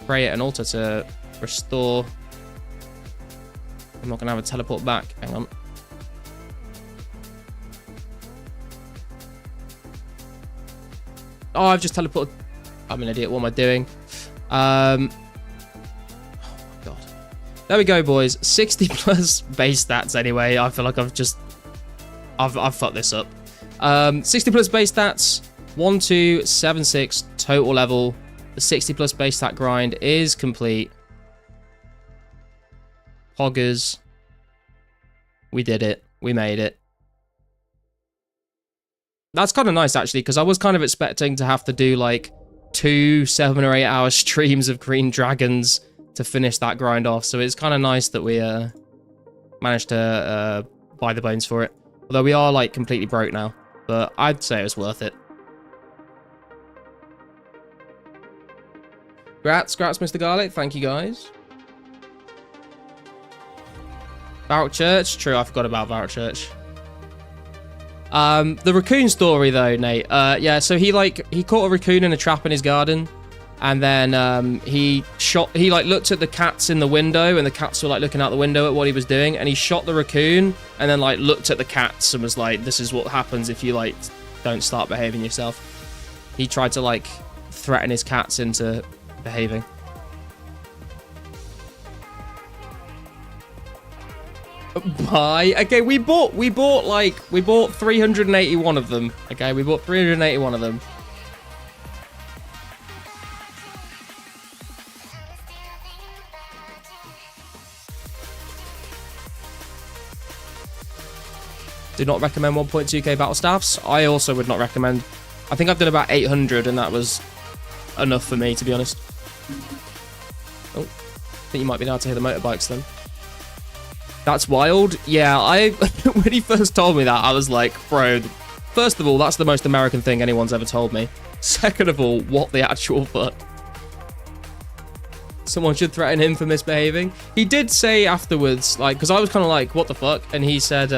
pray at an altar to restore. I'm not gonna have a teleport back. Hang on. Oh, I've just teleported. I'm an idiot. What am I doing? Oh my god. There we go, boys. 60 plus base stats. Anyway, I feel like I've fucked this up. 60 plus base stats. 1276 total level. The 60 plus base stat grind is complete. Hoggers. We did it. We made it. That's kind of nice, actually, because I was kind of expecting to have to do like 2 7 or 8 hour streams of green dragons to finish that grind off. So it's kind of nice that we managed to buy the bones for it. Although we are like completely broke now, but I'd say it was worth it. Grats, Mr. Garlic. Thank you, guys. Barrack Church. True, I forgot about Barrack Church. The raccoon story, though, Nate. Yeah, so he caught a raccoon in a trap in his garden. And then he looked at the cats in the window, and the cats were like looking out the window at what he was doing. And he shot the raccoon and then like looked at the cats and was like, this is what happens if you like don't start behaving yourself. He tried to like threaten his cats into behaving. Bye. Okay, we bought 381 of them. Okay, we bought 381 of them. Do not recommend 1.2k battle staffs. I also would not recommend. I think I've done about 800 and that was enough for me, to be honest. Oh, I think you might be able to hear the motorbikes then. That's wild. Yeah, when he first told me that, I was like, bro, first of all, that's the most American thing anyone's ever told me. Second of all, what the actual fuck? Someone should threaten him for misbehaving. He did say afterwards, like, because I was kind of like, what the fuck? And he said,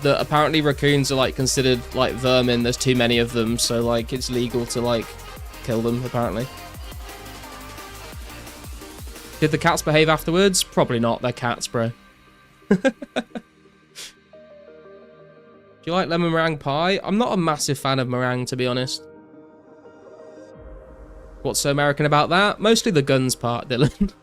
that apparently raccoons are like considered like vermin. There's too many of them, so like it's legal to like kill them apparently. Did the cats behave afterwards? Probably not. They're cats, bro. Do you like lemon meringue pie? I'm not a massive fan of meringue, to be honest. What's so American about that? Mostly the guns part, Dylan.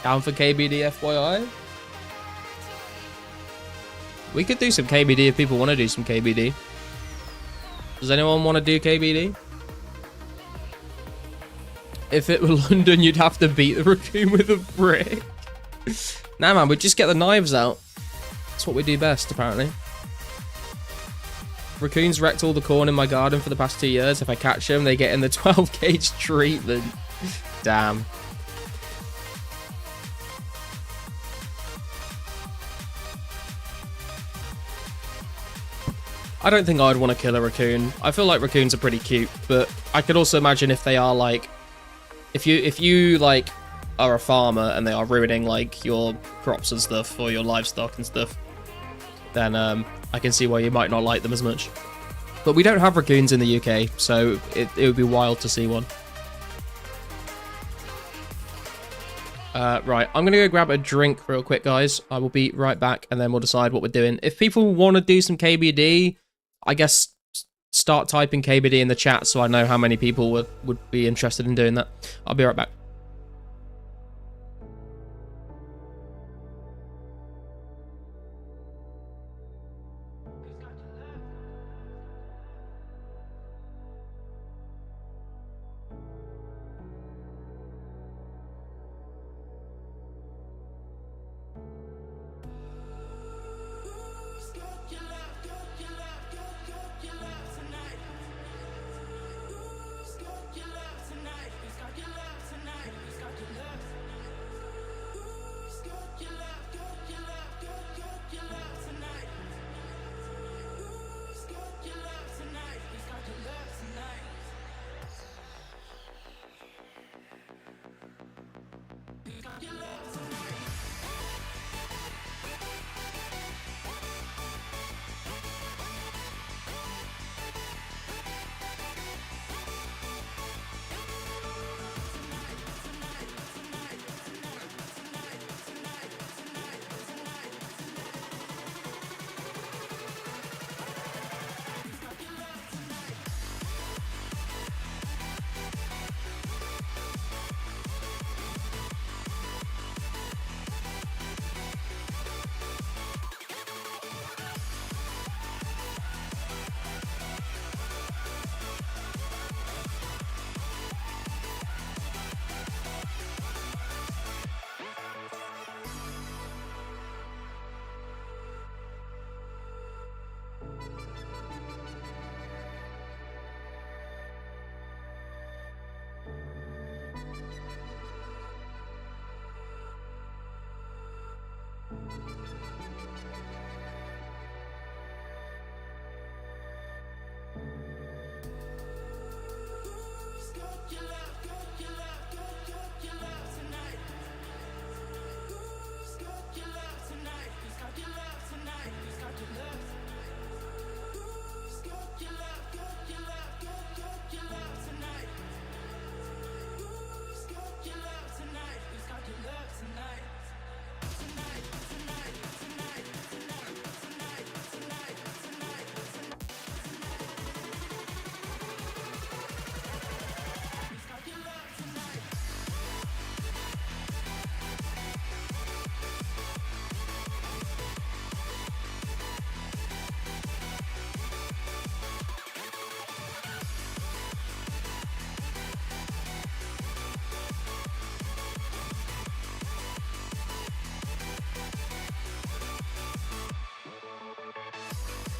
Down for KBD, FYI. We could do some KBD if people want to do some KBD. Does anyone want to do KBD? If it were London, you'd have to beat the raccoon with a brick. Nah, man, we'd just get the knives out. That's what we do best, apparently. Raccoons wrecked all the corn in my garden for the past 2 years. If I catch them, they get in the 12-gauge treatment. Damn. I don't think I'd want to kill a raccoon. I feel like raccoons are pretty cute, but I could also imagine if they are like, if you like are a farmer and they are ruining like your crops and stuff or your livestock and stuff, then I can see why you might not like them as much. But we don't have raccoons in the UK, so it would be wild to see one. Right, I'm gonna go grab a drink real quick, guys. I will be right back, and then we'll decide what we're doing. If people want to do some KBD, I guess start typing KBD in the chat so I know how many people would be interested in doing that. I'll be right back.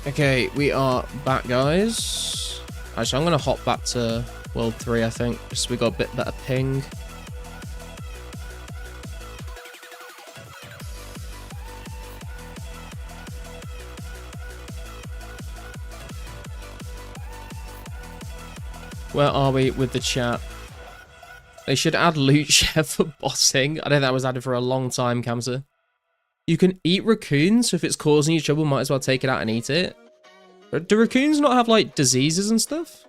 Okay, we are back, guys. Actually, I'm going to hop back to World 3, I think, just so we got a bit better ping. Where are we with the chat? They should add loot share for bossing. I know that was added for a long time, Kamsa. You can eat raccoons, so if it's causing you trouble, might as well take it out and eat it. Do raccoons not have, like, diseases and stuff?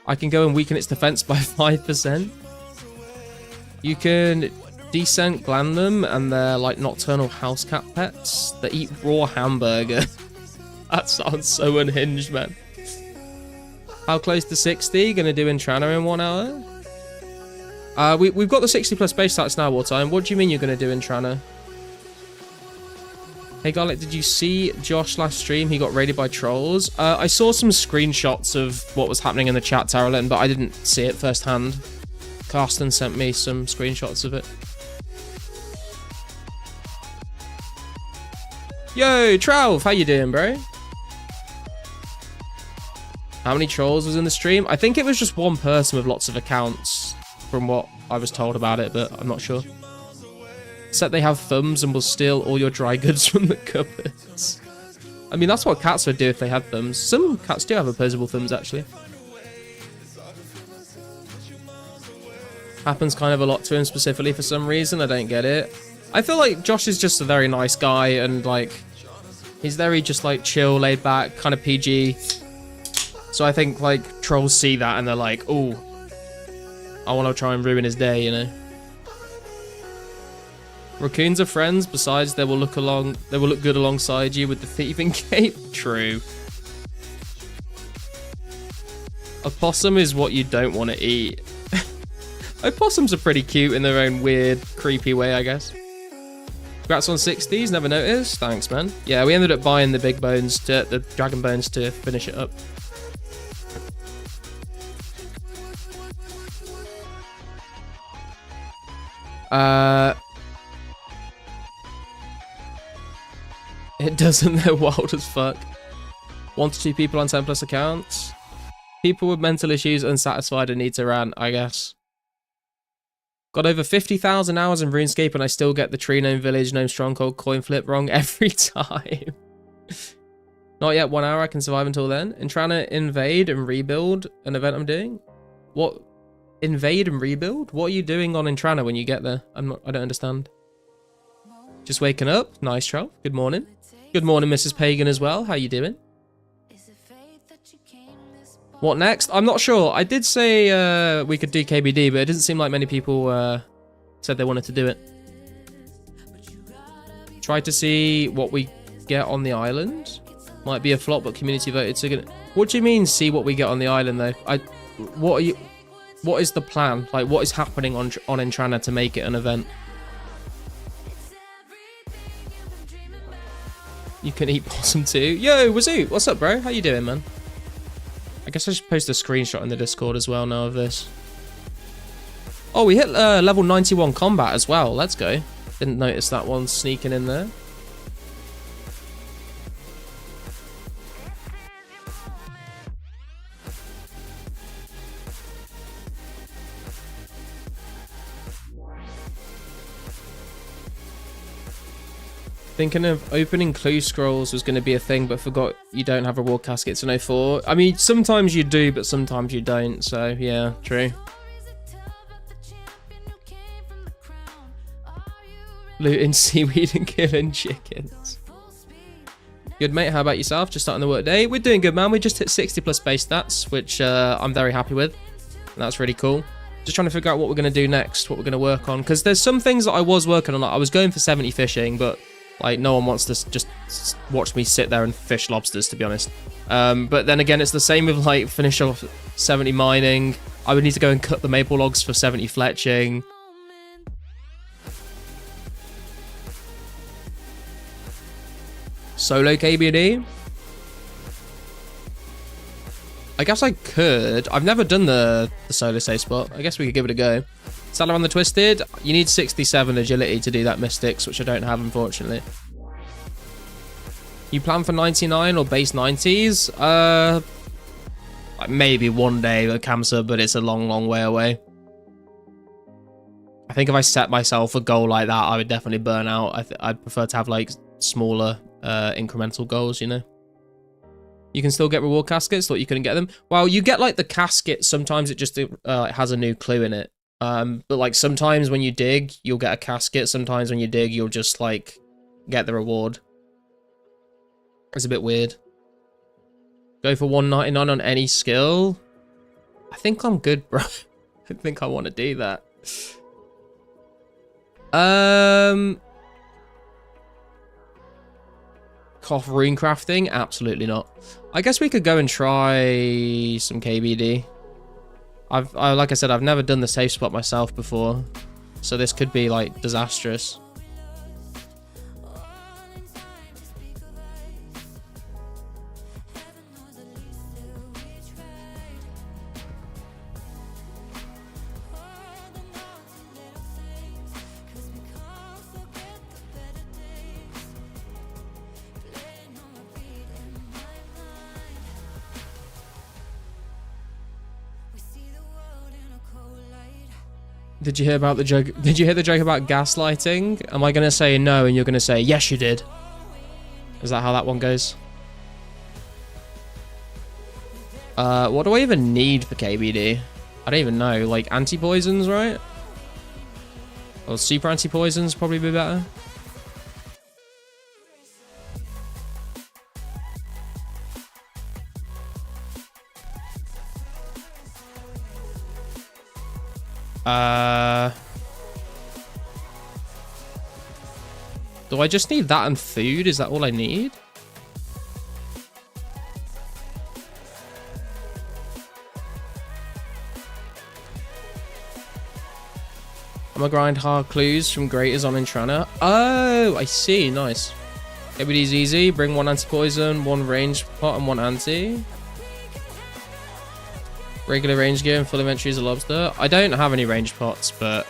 I can go and weaken its defense by 5%. You can descent gland them, and they're, like, nocturnal house cat pets that eat raw hamburger. That sounds so unhinged, man. How close to 60? Gonna do Intrana in 1 hour? We've got the 60 plus base stats now, Wartime. What do you mean you're going to do Intrana? Hey, Garlic, did you see Josh last stream? He got raided by trolls. I saw some screenshots of what was happening in the chat, Tarolin, but I didn't see it firsthand. Carsten sent me some screenshots of it. Yo, Tralv, how you doing, bro? How many trolls was in the stream? I think it was just one person with lots of accounts, from what I was told about it, but I'm not sure. Except they have thumbs and will steal all your dry goods from the cupboards. I mean, that's what cats would do if they had thumbs. Some cats do have opposable thumbs, actually. Happens kind of a lot to him specifically for some reason. I don't get it. I feel like Josh is just a very nice guy, and, like, he's very just, like, chill, laid back, kind of PG. So I think, like, trolls see that and they're like, oh, I want to try and ruin his day, you know. Raccoons are friends. Besides, they will look good alongside you with the thieving cape. True. A possum is what you don't want to eat. Opossums are pretty cute in their own weird, creepy way, I guess. Congrats on 60s. Never noticed. Thanks, man. Yeah, we ended up buying the big bones, the dragon bones, to finish it up. It doesn't, they're wild as fuck. 1 to 2 people on 10 plus accounts. People with mental issues, unsatisfied, and need to rant, I guess. Got over 50,000 hours in Runescape and I still get the tree gnome village gnome stronghold coin flip wrong every time. Not yet 1 hour, I can survive until then. And trying to invade and rebuild an event I'm doing. What? Invade and rebuild? What are you doing on Intrana when you get there? I don't understand. Just waking up. Nice, Troll. Good morning. Good morning, Mrs. Pagan as well. How you doing? What next? I'm not sure. I did say we could do KBD, but it doesn't seem like many people said they wanted to do it. Try to see what we get on the island. Might be a flop, but community voted. So what do you mean, see what we get on the island, though? What is the plan? Like, what is happening on Intrana to make it an event? You can eat possum too. Yo, Wazoo, what's up, bro? How you doing, man? I guess I should post a screenshot in the Discord as well now of this. Oh, we hit level 91 combat as well. Let's go. Didn't notice that one sneaking in there. Thinking of opening clue scrolls was going to be a thing, but forgot you don't have reward caskets in 04. I mean, sometimes you do, but sometimes you don't. So, yeah, true. Looting seaweed and killing chickens. Good, mate. How about yourself? Just starting the work day. We're doing good, man. We just hit 60 plus base stats, which I'm very happy with. And that's really cool. Just trying to figure out what we're going to do next, what we're going to work on. Because there's some things that I was working on. Like, I was going for 70 fishing, but... like, no one wants to just watch me sit there and fish lobsters, to be honest. But then again, it's the same with, like, finish off 70 mining. I would need to go and cut the maple logs for 70 fletching. Solo KBD? I guess I could. I've never done the solo save spot. I guess we could give it a go. Saddler on the Twisted. You need 67 agility to do that Mystics, which I don't have, unfortunately. You plan for 99 or base 90s? Like maybe one day with Kamsa, but it's a long, long way away. I think if I set myself a goal like that, I would definitely burn out. I'd prefer to have like smaller incremental goals, you know? You can still get reward caskets. Thought you couldn't get them. Well, you get like the casket. Sometimes it just has a new clue in it. But like sometimes when you dig, you'll get a casket. Sometimes when you dig, you'll just like get the reward. It's a bit weird. Go for 199 on any skill. I think I'm good, bro. I think I want to do that. Cough rune crafting? Absolutely not. I guess we could go and try some KBD. Like I said, I've never done the safe spot myself before, so this could be like disastrous. Did you hear about the joke? Did you hear the joke about gaslighting? Am I going to say no and you're going to say, yes, you did? Is that how that one goes? What do I even need for KBD? I don't even know. Like anti-poisons, right? Or super anti-poisons probably be better. Do I just need that and food? Is that all I need? I'm gonna grind hard clues from Graters on Intrana. Oh, I see. Nice. KBD's easy. Bring one anti-poison, one range pot, and one anti. Regular range gear and full inventory is a lobster. I don't have any range pots, but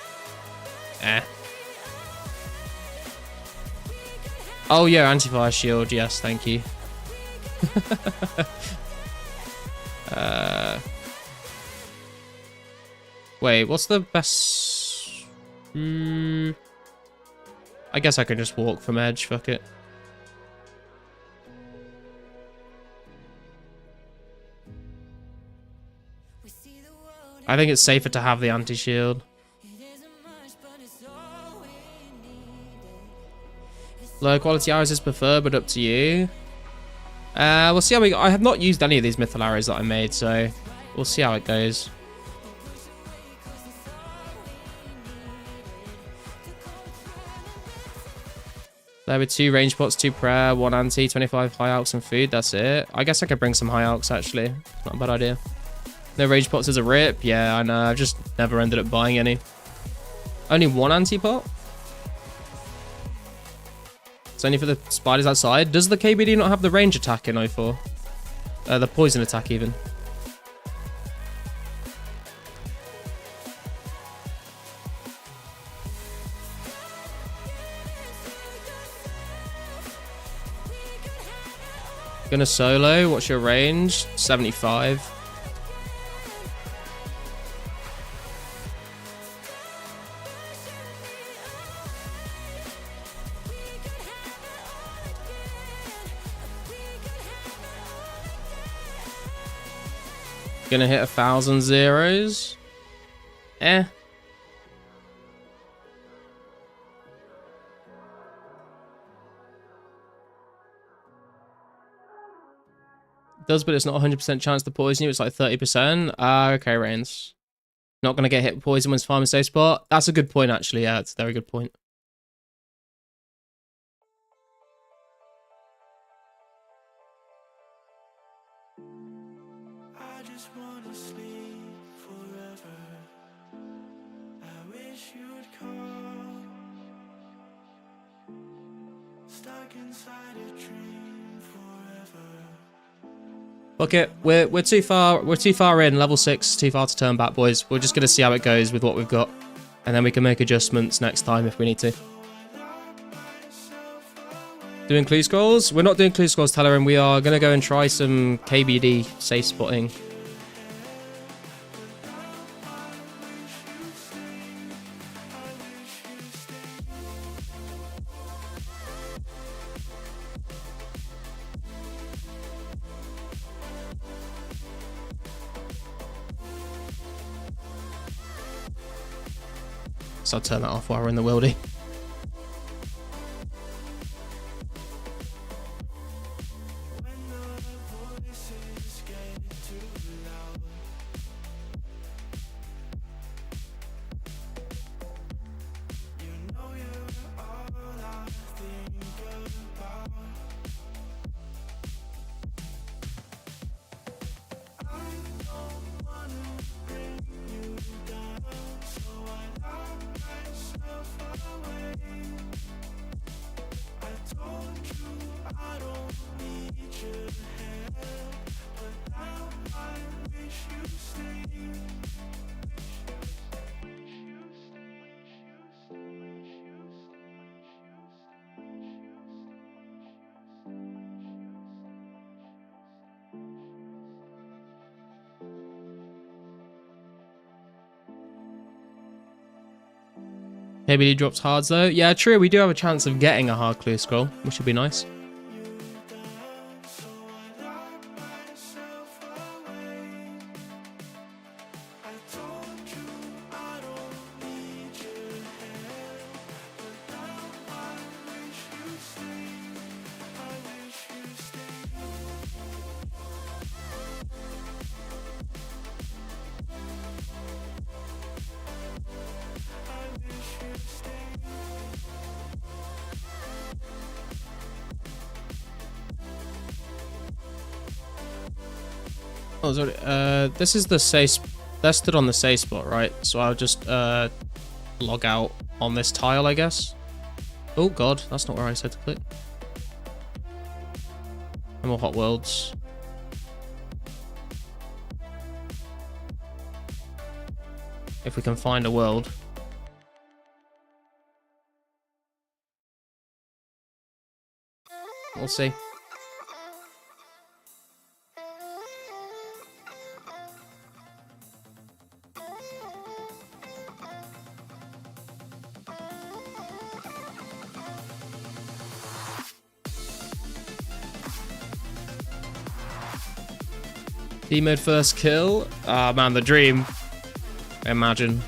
Oh yeah, anti-fire shield. Yes, thank you. Wait, what's the best? I guess I can just walk from edge. Fuck it. I think it's safer to have the anti-shield. Low quality arrows is preferred, but up to you. We'll see how we go. I have not used any of these mythal arrows that I made, so we'll see how it goes. There were 2 range pots, 2 prayer, 1 anti, 25 high alks and food. That's it. I guess I could bring some high alks actually. Not a bad idea. No range pots is a rip. Yeah, I know. I've just never ended up buying any. Only 1 anti pot. It's only for the spiders outside. Does the KBD not have the range attack in 04? The poison attack even. Gonna solo. What's your range? 75. Gonna hit 1,000 zeros. Does, but it's not 100% chance to poison you. It's like 30%. Okay, Reigns. Not gonna get hit with poison when it's farming safe spot. That's a good point, actually. Yeah, it's a very good point. Fuck it, we're too far in, level 6, too far to turn back, boys. We're just gonna see how it goes with what we've got, and then we can make adjustments next time if we need to. Doing clue scrolls? We're not doing clue scrolls, Telerin. We are gonna go and try some KBD safe spotting. So I'll turn that off while we're in the wildy. Maybe he drops hards though. Yeah, true. We do have a chance of getting a hard clear scroll, which would be nice. Oh, sorry. This is the safe. That's stood on the safe spot, right? So I'll just log out on this tile, I guess. Oh god, that's not where I said to click. No more hot worlds. If we can find a world. We'll see. Mode first kill. Ah, man, the dream. Imagine.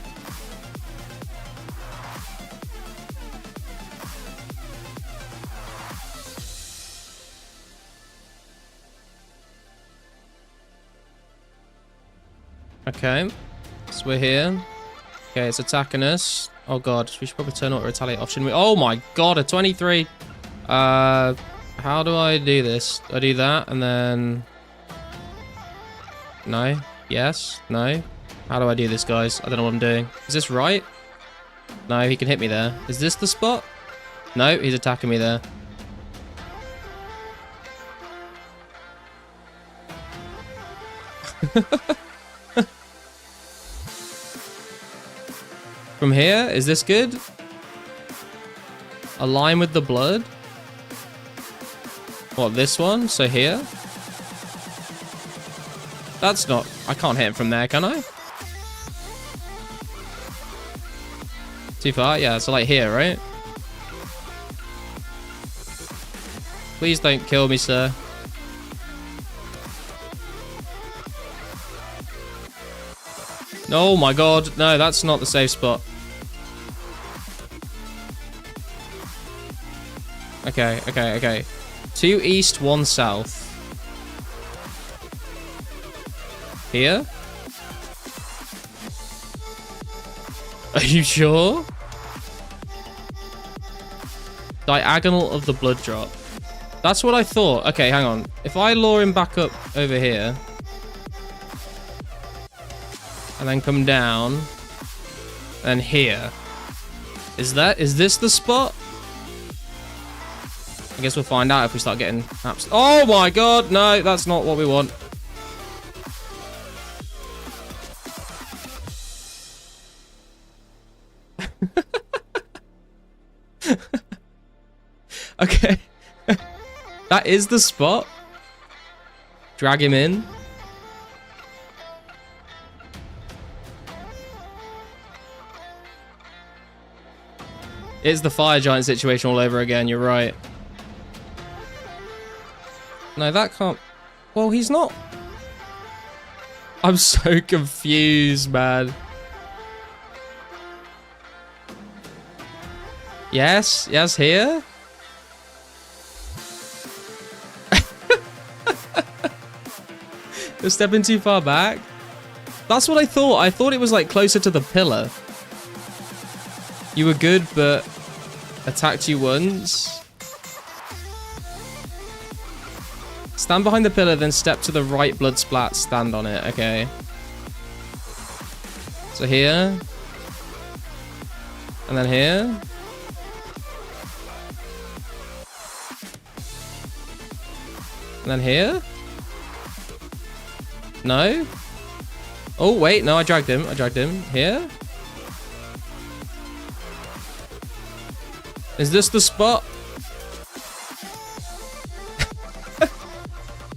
Okay. So we're here. Okay, it's attacking us. Oh god, we should probably turn auto retaliate off, shouldn't we? Oh my god, a 23. How do I do this? I do that and then... No. Yes. No. How do I do this, guys? I don't know what I'm doing. Is this right? No, he can hit me there. Is this the spot? No, he's attacking me there. From here, is this good? Align with the blood? What, this one? So here? That's not... I can't hit him from there, can I? Too far? Yeah, so like here, right? Please don't kill me, sir. Oh my god. No, that's not the safe spot. Okay, okay, okay. 2 east, 1 south. Here? Are you sure? Diagonal of the blood drop. That's what I thought. Okay, hang on. If I lure him back up over here and then come down and here. Is this the spot? I guess we'll find out if we start getting oh my god, no, that's not what we want. Okay. That is the spot. Drag him in. It's the fire giant situation all over again, you're right. No, that can't... Well, he's not... I'm so confused, man. Yes, yes, here. You're stepping too far back. That's what I thought. I thought it was like closer to the pillar. You were good, but attacked you once. Stand behind the pillar, then step to the right, blood splat, stand on it. Okay. So here. And then here. And then here. No. Oh, wait. No, I dragged him. I dragged him. Here. Is this the spot?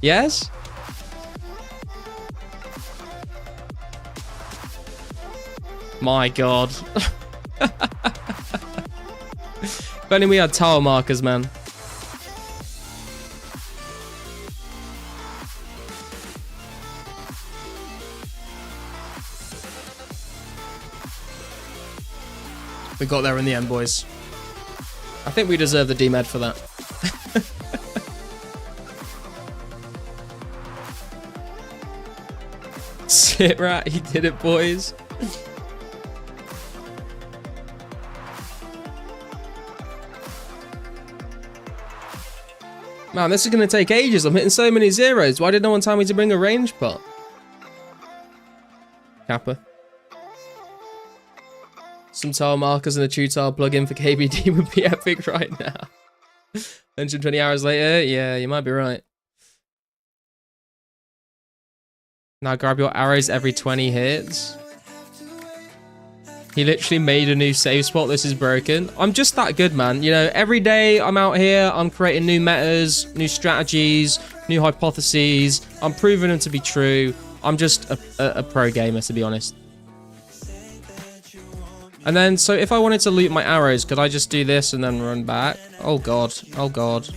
Yes? My god. If only we had tower markers, man. We got there in the end, boys. I think we deserve the D-med for that. Sit rat, he did it, boys. Man, this is going to take ages. I'm hitting so many zeros. Why did no one tell me to bring a range pot? Kappa. Some tile markers and a true tile plugin for KBD would be epic right now. 120 hours later? Yeah, you might be right. Now grab your arrows every 20 hits. He literally made a new save spot. This is broken. I'm just that good, man. You know, every day I'm out here, I'm creating new metas, new strategies, new hypotheses. I'm proving them to be true. I'm just a pro gamer, to be honest. And then, so if I wanted to loot my arrows, could I just do this and then run back? Oh, God. Oh, God.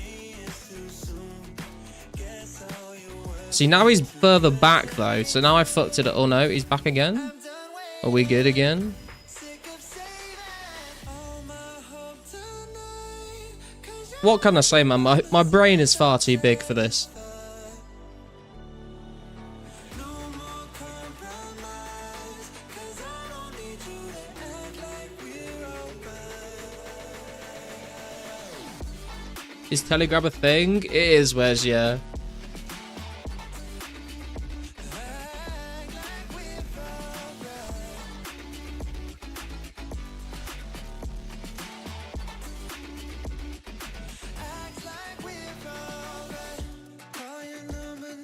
See, now he's further back, though. So now I fucked it. Oh, no. He's back again. Are we good again? What can I say, man? My brain is far too big for this. Is telegrab a thing? It is, where's yeah.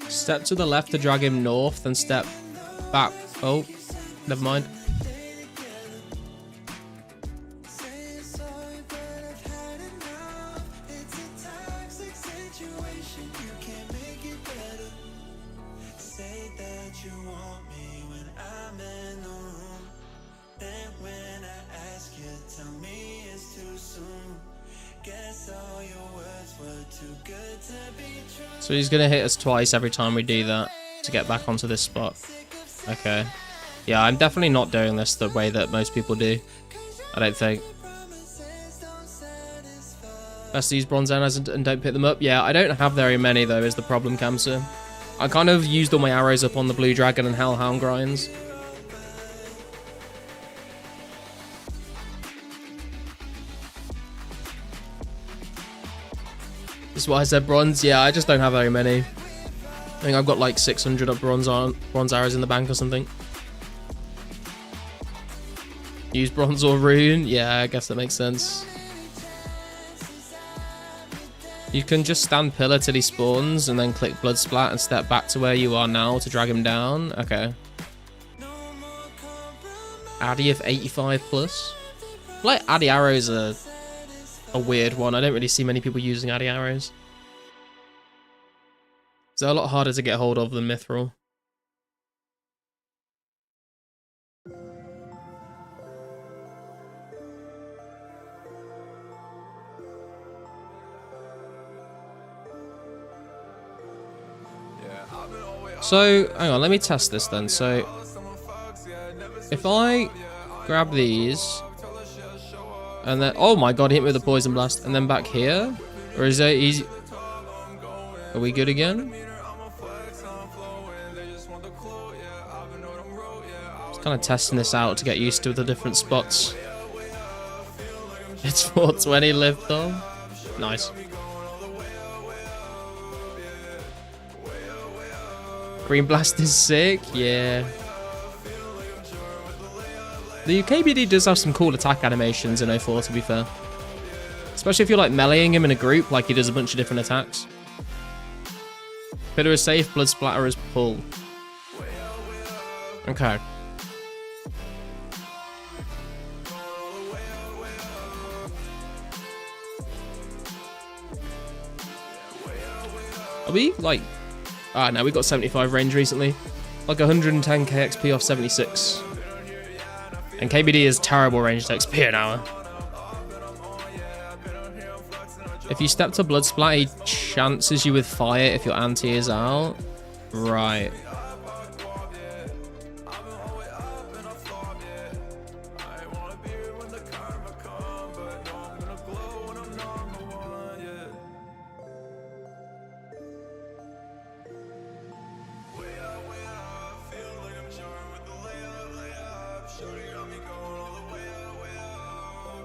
Step to the left to drag him north, then step back. Oh, never mind. So he's gonna hit us twice every time we do that to get back onto this spot. Okay. Yeah, I'm definitely not doing this the way that most people do. I don't think. Best use bronze arrows and don't pick them up. Yeah, I don't have very many though, is the problem, Kamsa. I kind of used all my arrows up on the blue dragon and hellhound grinds. This is why I said bronze. Yeah, I just don't have very many. I think I've got like 600 of bronze arrows in the bank or something. Use bronze or rune. Yeah, I guess that makes sense. You can just stand pillar till he spawns and then click blood splat and step back to where you are now to drag him down. Okay. Addy of 85 plus. Like Addy arrows are a weird one. I don't really see many people using Addy arrows. They're a lot harder to get hold of than Mithril. So, hang on, let me test this then. So, if I grab these, And then, oh my god, hit me with a poison blast. And then back here? Or is it easy? Are we good again? Just kind of testing this out to get used to the different spots. It's 420 lift though. Nice. Green blast is sick, yeah. The KBD does have some cool attack animations in 04, to be fair. Especially if you're like meleeing him in a group, like he does a bunch of different attacks. Pillar is safe, blood splatter is pull. Okay. Are we like... Ah, no, we got 75 range recently. Like 110k XP off 76. And KBD is terrible ranged XP an hour. If you step to blood splat, he chances you with fire if your anti is out. Right.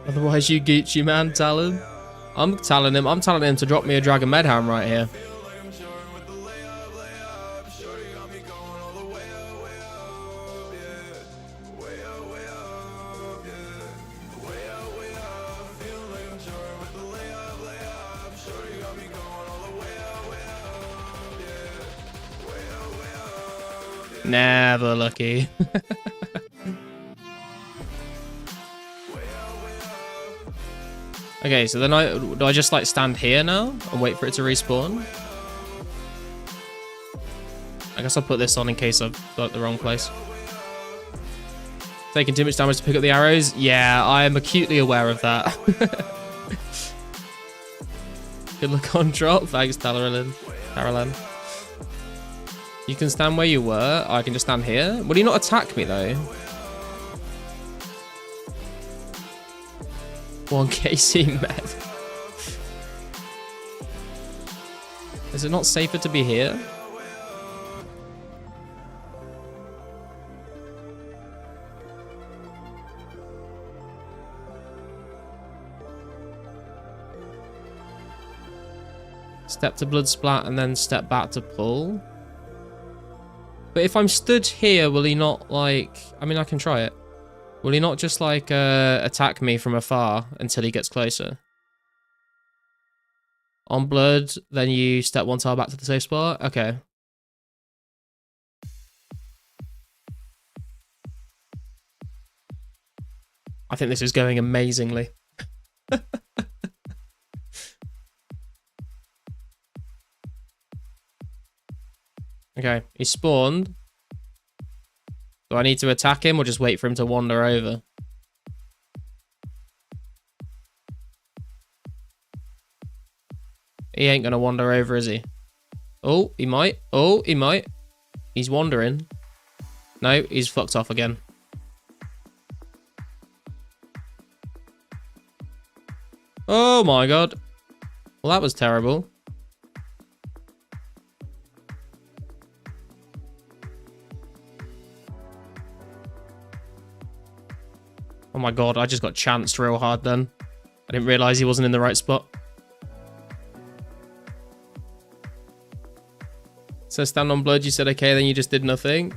Otherwise you Gucci man, Talon. I'm telling him to drop me a Dragon Medham right here. Never lucky. Okay, so then do I just like stand here now and wait for it to respawn? I guess I'll put this on in case I've got the wrong place. Taking too much damage to pick up the arrows? Yeah, I am acutely aware of that. Good luck on drop. Thanks, Caroline. You can stand where you were. Oh, I can just stand here. Will he not attack me though? 1 KC med. Is it not safer to be here? Step to blood splat and then step back to pull. But if I'm stood here, will he not like... I mean, I can try it. Will he not just like attack me from afar until he gets closer? On blood, then you step 1 tile back to the safe spot? Okay. I think this is going amazingly. Okay, he spawned. Do I need to attack him or just wait for him to wander over? He ain't gonna wander over, is he? Oh, he might. Oh, he might. He's wandering. No, he's fucked off again. Oh my god. Well, that was terrible. Oh my god, I just got chanced real hard then. I didn't realise he wasn't in the right spot. So stand on blood, you said okay, then you just did nothing.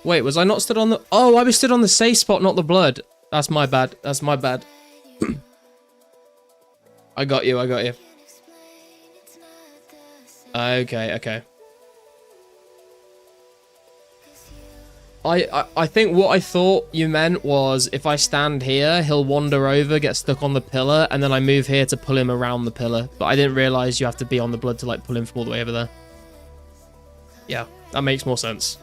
Wait, was I not stood on the... Oh, I was stood on the safe spot, not the blood. That's my bad. That's my bad. I got you, I got you. Okay, okay. I think what I thought you meant was if I stand here, he'll wander over, get stuck on the pillar, and then I move here to pull him around the pillar. But I didn't realize you have to be on the blood to like pull him from all the way over there. Yeah, that makes more sense.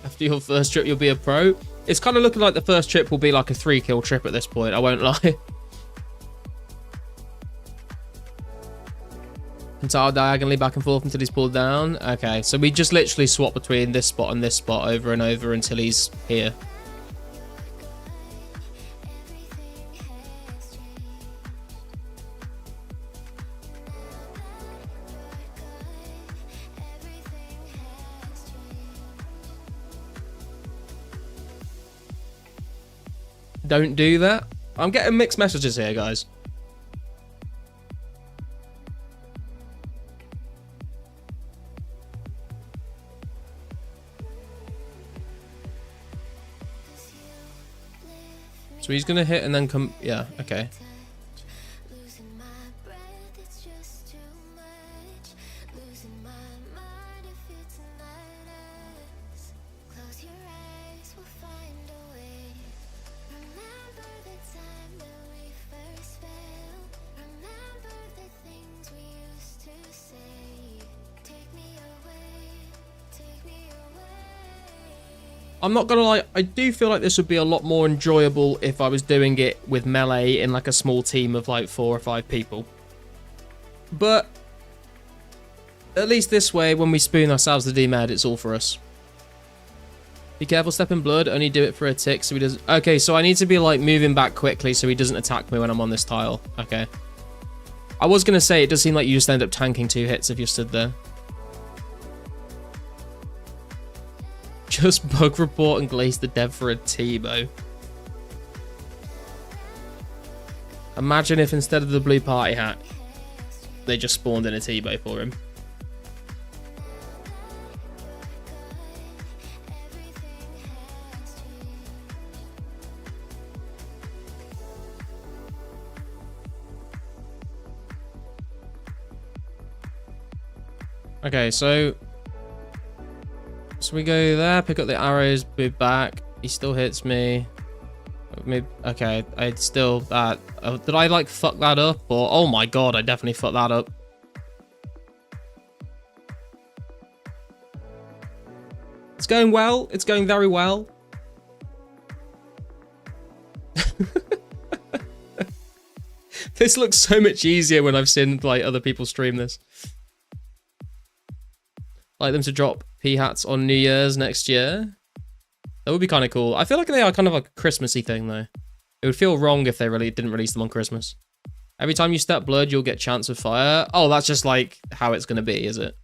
After your first trip, you'll be a pro. It's kind of looking like the first trip will be like a 3-kill trip at this point, I won't lie. Tile diagonally back and forth until he's pulled down. Okay, so we just literally swap between this spot and this spot over and over until he's here. Don't do that. I'm getting mixed messages here, guys. So he's gonna hit and then come. Yeah, okay. I'm not gonna lie, I do feel like this would be a lot more enjoyable if I was doing it with melee in like a small team of like 4 or 5 people. But at least this way, when we spoon ourselves the D-Med, it's all for us. Be careful, step in blood, only do it for a tick so he doesn't... Okay, so I need to be like moving back quickly so he doesn't attack me when I'm on this tile. Okay. I was gonna say, it does seem like you just end up tanking 2 hits if you stood there. Just bug report and glaze the dev for a T-bow. Imagine if instead of the blue party hat, they just spawned in a T-bow for him. Okay, so we go there, pick up the arrows, move back. He still hits me. Okay, I still that. Did I like fuck that up? Or oh my god, I definitely fucked that up. It's going well. It's going very well. This looks so much easier when I've seen like other people stream this. Like them to drop P-hats on New Year's next year. That would be kind of cool. I feel like they are kind of like a Christmassy thing though. It would feel wrong if they really didn't release them on Christmas. Every time you step blood, you'll get chance of fire. Oh, that's just like how it's going to be, is it?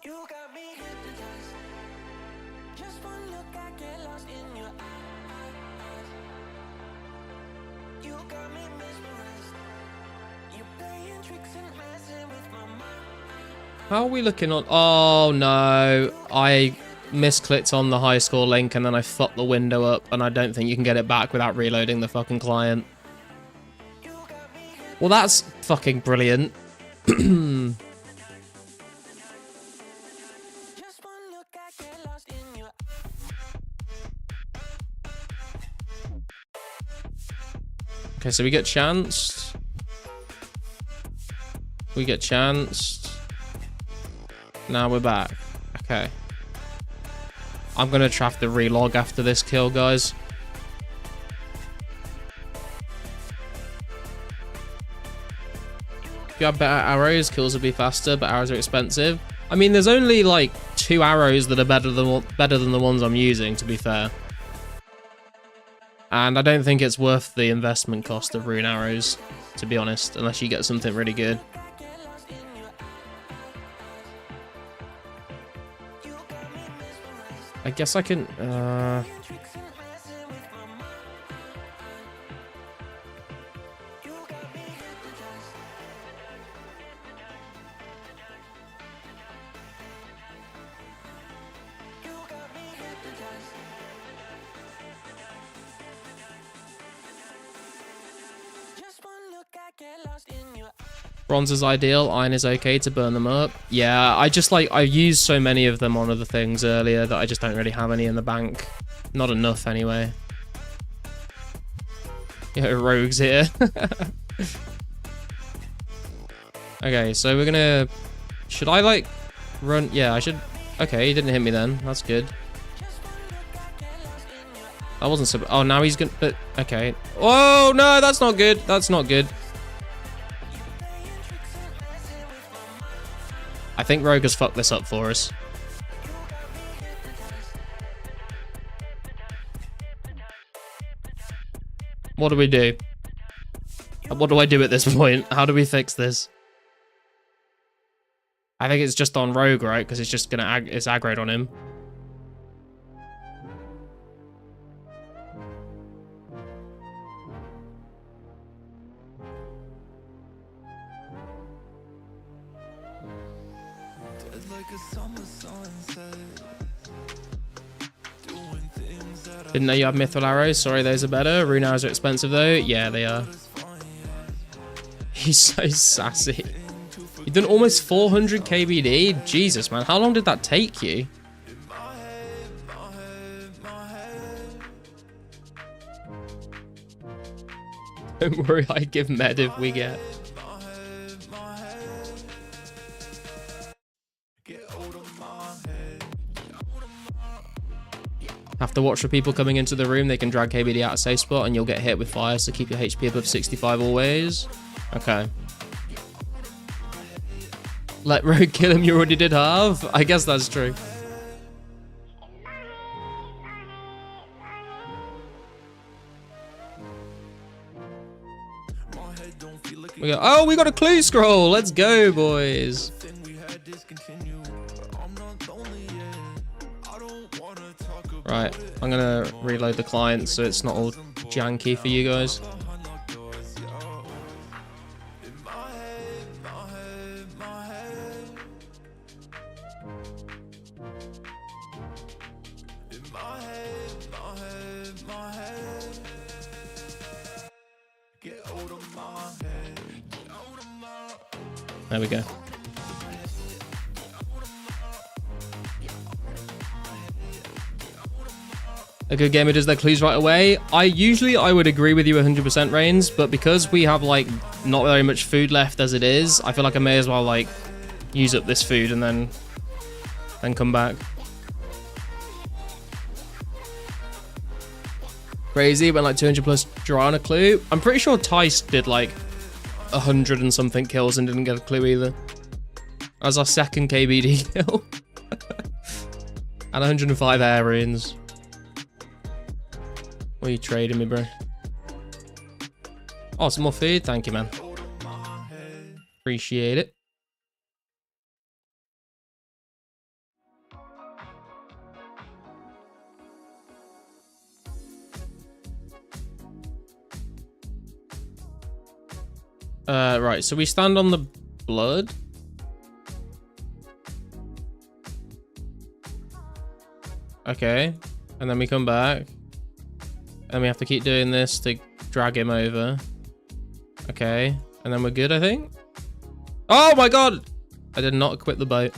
You got me hypnotized. Just one look, I get lost in your eyes. You got me mesmerized. You playing tricks and messing with my mind. How are we looking on? Oh no, I misclicked on the high score link and then I fucked the window up and I don't think you can get it back without reloading the fucking client. Well, that's fucking brilliant. Okay, so we get chanced. We get chanced. Now we're back. Okay. I'm gonna have to relog after this kill, guys. If you have better arrows, kills will be faster, but arrows are expensive. I mean, there's only like 2 arrows that are better than the ones I'm using, to be fair. And I don't think it's worth the investment cost of rune arrows, to be honest, unless you get something really good. I guess I can... Just one look, I get lost in your eyes. Bronze is ideal. Iron is okay to burn them up. Yeah, I used so many of them on other things earlier that I just don't really have any in the bank. Not enough anyway. Yeah, rogues here. Okay, so we're gonna... Should I, like, run? Yeah, I should... Okay, he didn't hit me then. That's good. That wasn't so... Oh, now he's gonna... But, okay. Oh, no, that's not good. That's not good. I think Rogue has fucked this up for us. What do we do? What do I do at this point? How do we fix this? I think it's just on Rogue, right? Because it's just gonna it's aggroed on him. Didn't know you have Mithril arrows. Sorry, those are better. Rune arrows are expensive though. Yeah, they are. He's so sassy. You've done almost 400 KBD. Jesus, man. How long did that take you? Don't worry, I give med if we get. Have to watch for people coming into the room. They can drag KBD out of safe spot and you'll get hit with fire, so keep your HP above 65 always. Okay. Let Rogue kill him, you already did half? I guess that's true. We go, oh, we got a clue scroll. Let's go, boys. Right, I'm gonna reload the client so it's not all janky for you guys. There we go. A good gamer does their clues right away. I would agree with you 100% Reigns, but because we have like not very much food left as it is, I feel like I may as well like use up this food and then come back. Crazy, went like 200 plus draw on a clue. I'm pretty sure Tice did like 100 and something kills and didn't get a clue either. As our second KBD kill. And 105 air runes. What are you trading me, bro? Oh, some more food. Thank you, man. Appreciate it. Right, so we stand on the blood. Okay, and then we come back. And we have to keep doing this to drag him over. Okay, and then we're good, I think. Oh my god! I did not equip the boat.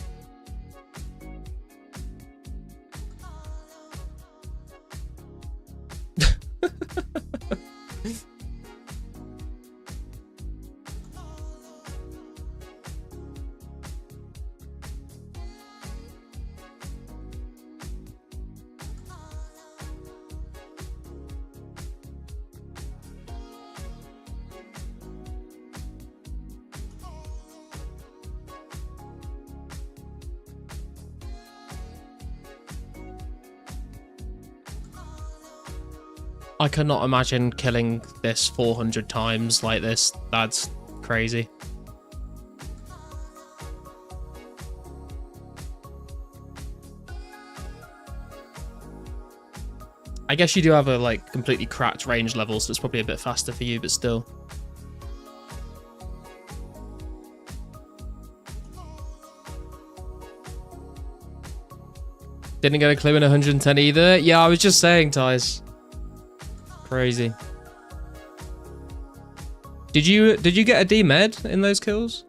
I cannot imagine killing this 400 times like this. That's crazy. I guess you do have a like completely cracked range level, so it's probably a bit faster for you, but still. Didn't get a clue in 110 either. Yeah, I was just saying, Tice. Crazy. Did you get a D med in those kills?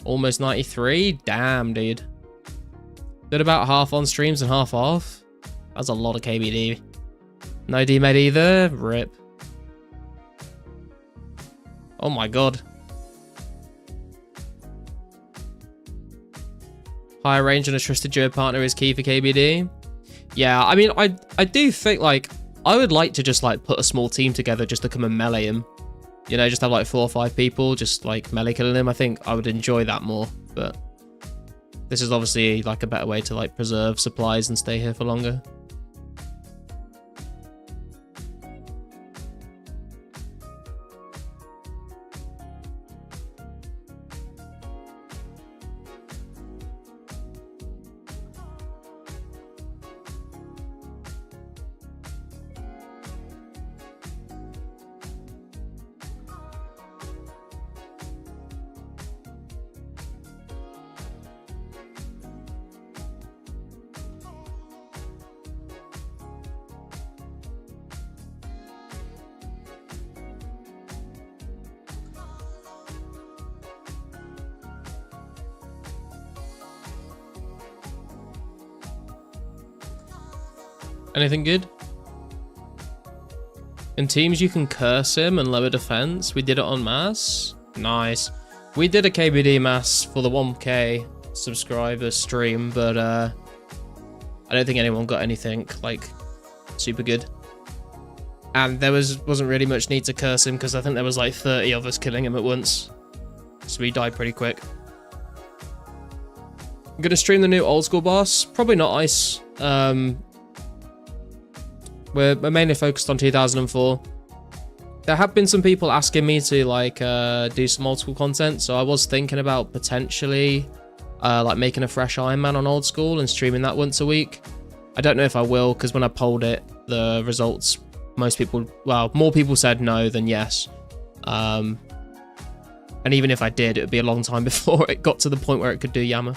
Almost 93? Damn, dude. Did about half on streams and half off. That's a lot of KBD. No D med either. Rip. Oh my god. Higher range and a trusted duo partner is key for KBD. Yeah, I mean, I do think, like, I would like to just, like, put a small team together just to come and melee him. You know, just have, like, 4 or 5 people just, like, melee killing him. I think I would enjoy that more, but this is obviously, like, a better way to, like, preserve supplies and stay here for longer. Anything good? In teams, you can curse him and lower defense. We did it on mass. Nice. We did a KBD mass for the 1K subscriber stream, but I don't think anyone got anything like super good. And there wasn't really much need to curse him because I think there was like 30 of us killing him at once. So he died pretty quick. I'm gonna stream the new old school boss. Probably not Ice. We're mainly focused on 2004. There have been some people asking me to like do some old school content, so I was thinking about potentially like making a fresh Iron Man on old school and streaming that once a week. I don't know if I will, because when I polled it, the results, more people said no than yes. And even if I did, it would be a long time before it got to the point where it could do Yama.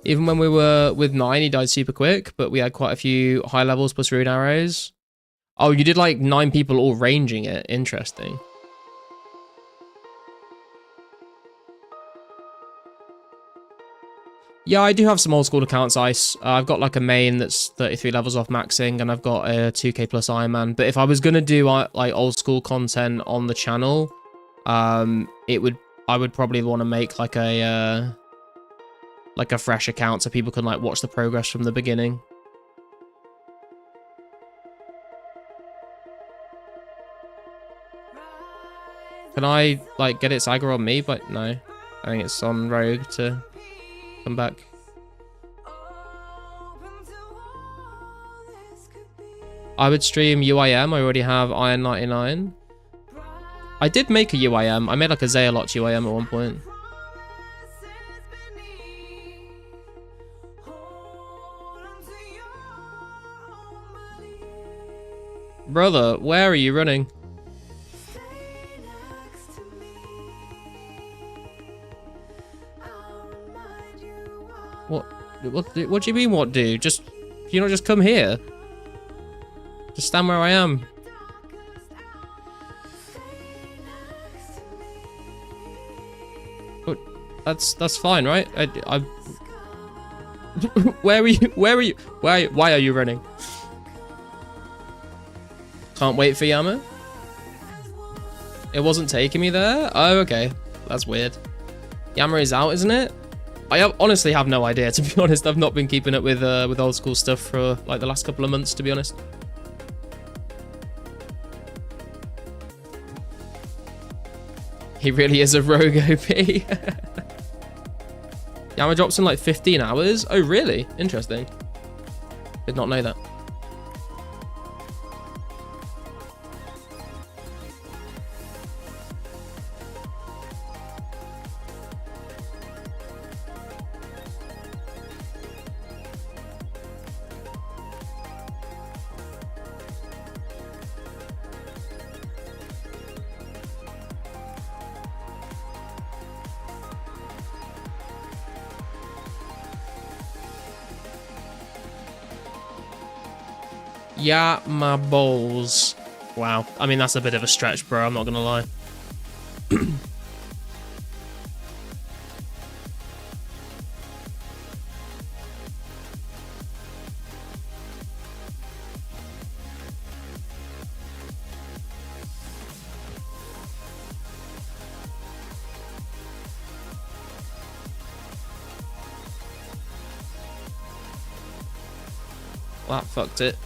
Even when we were with 9, he died super quick, but we had quite a few high levels plus rune arrows. Oh, you did like 9 people all ranging it. Interesting. Yeah, I do have some old school accounts, Ice. I've got like a main that's 33 levels off maxing, and I've got a 2k plus Iron Man. But if I was going to do like old school content on the channel, I would probably want to make like a fresh account so people can like watch the progress from the beginning. Can I like get its aggro on me? But no, I think it's on Rogue to come back. I would stream UIM. I already have Iron 99. I did make a UIM. I made like a Zealot UIM at one point. Brother, where are you running? What do you mean, what do? Just, you not just come here? Just stand where I am. But that's fine, right? I where are you? Why are you running? Can't wait for Yama. It wasn't taking me there? Oh, okay. That's weird. Yama is out, isn't it? I honestly have no idea, to be honest. I've not been keeping up with old school stuff for like the last couple of months, to be honest. He really is a rogue OP. Yama drops in like 15 hours? Oh, really? Interesting. Did not know that. Yeah, my balls. Wow. I mean, that's a bit of a stretch, bro. I'm not gonna lie. Well, that fucked it.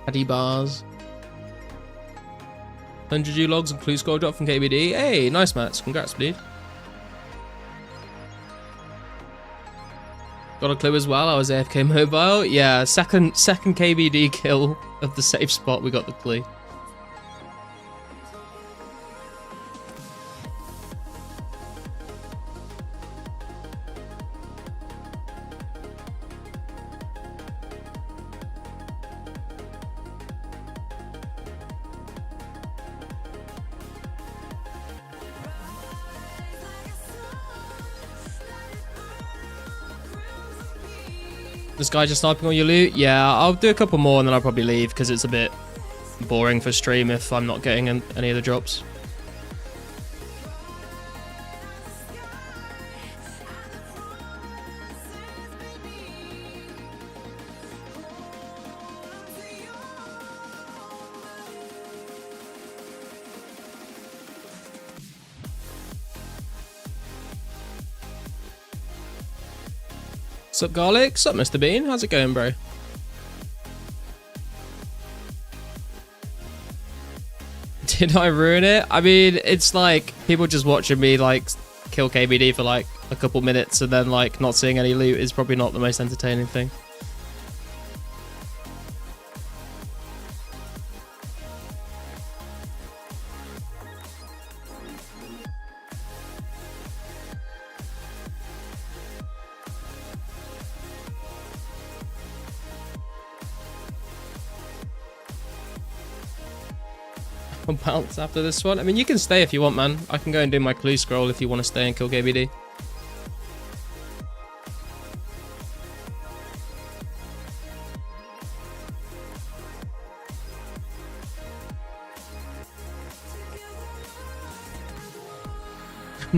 Paddy bars. 100 G logs and clue score drop from KBD. Hey, nice, Mats. Congrats, dude. Got a clue as well. I was AFK mobile. Yeah, second KBD kill of the safe spot. We got the clue. This guy just sniping all your loot? Yeah, I'll do a couple more and then I'll probably leave because it's a bit boring for stream if I'm not getting any of the drops. Sup, Garlic? Sup, Mr. Bean? How's it going, bro? Did I ruin it? I mean, it's like people just watching me like kill KBD for like a couple minutes and then like not seeing any loot is probably not the most entertaining thing. I'll bounce after this one. I mean, you can stay if you want, man. I can go and do my clue scroll if you want to stay and kill KBD.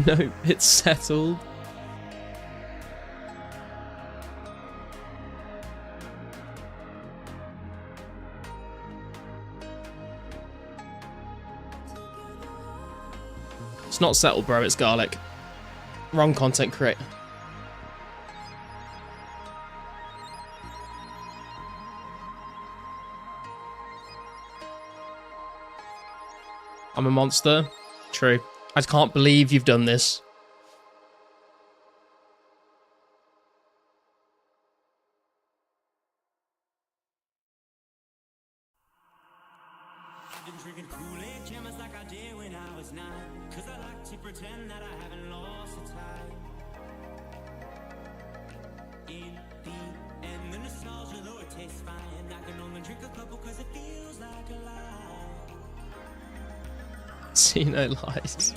Nope, it's settled. It's not settled, bro. It's Garlic. Wrong content creator. I'm a monster. True. I can't believe you've done this. I've been drinking Kool-Aid, jammers like I did when I was 9. Cause I like to pretend that I haven't lost the time. In the end, the nostalgia, though it tastes fine, I can only drink a couple cause it feels like a lie. See no lies.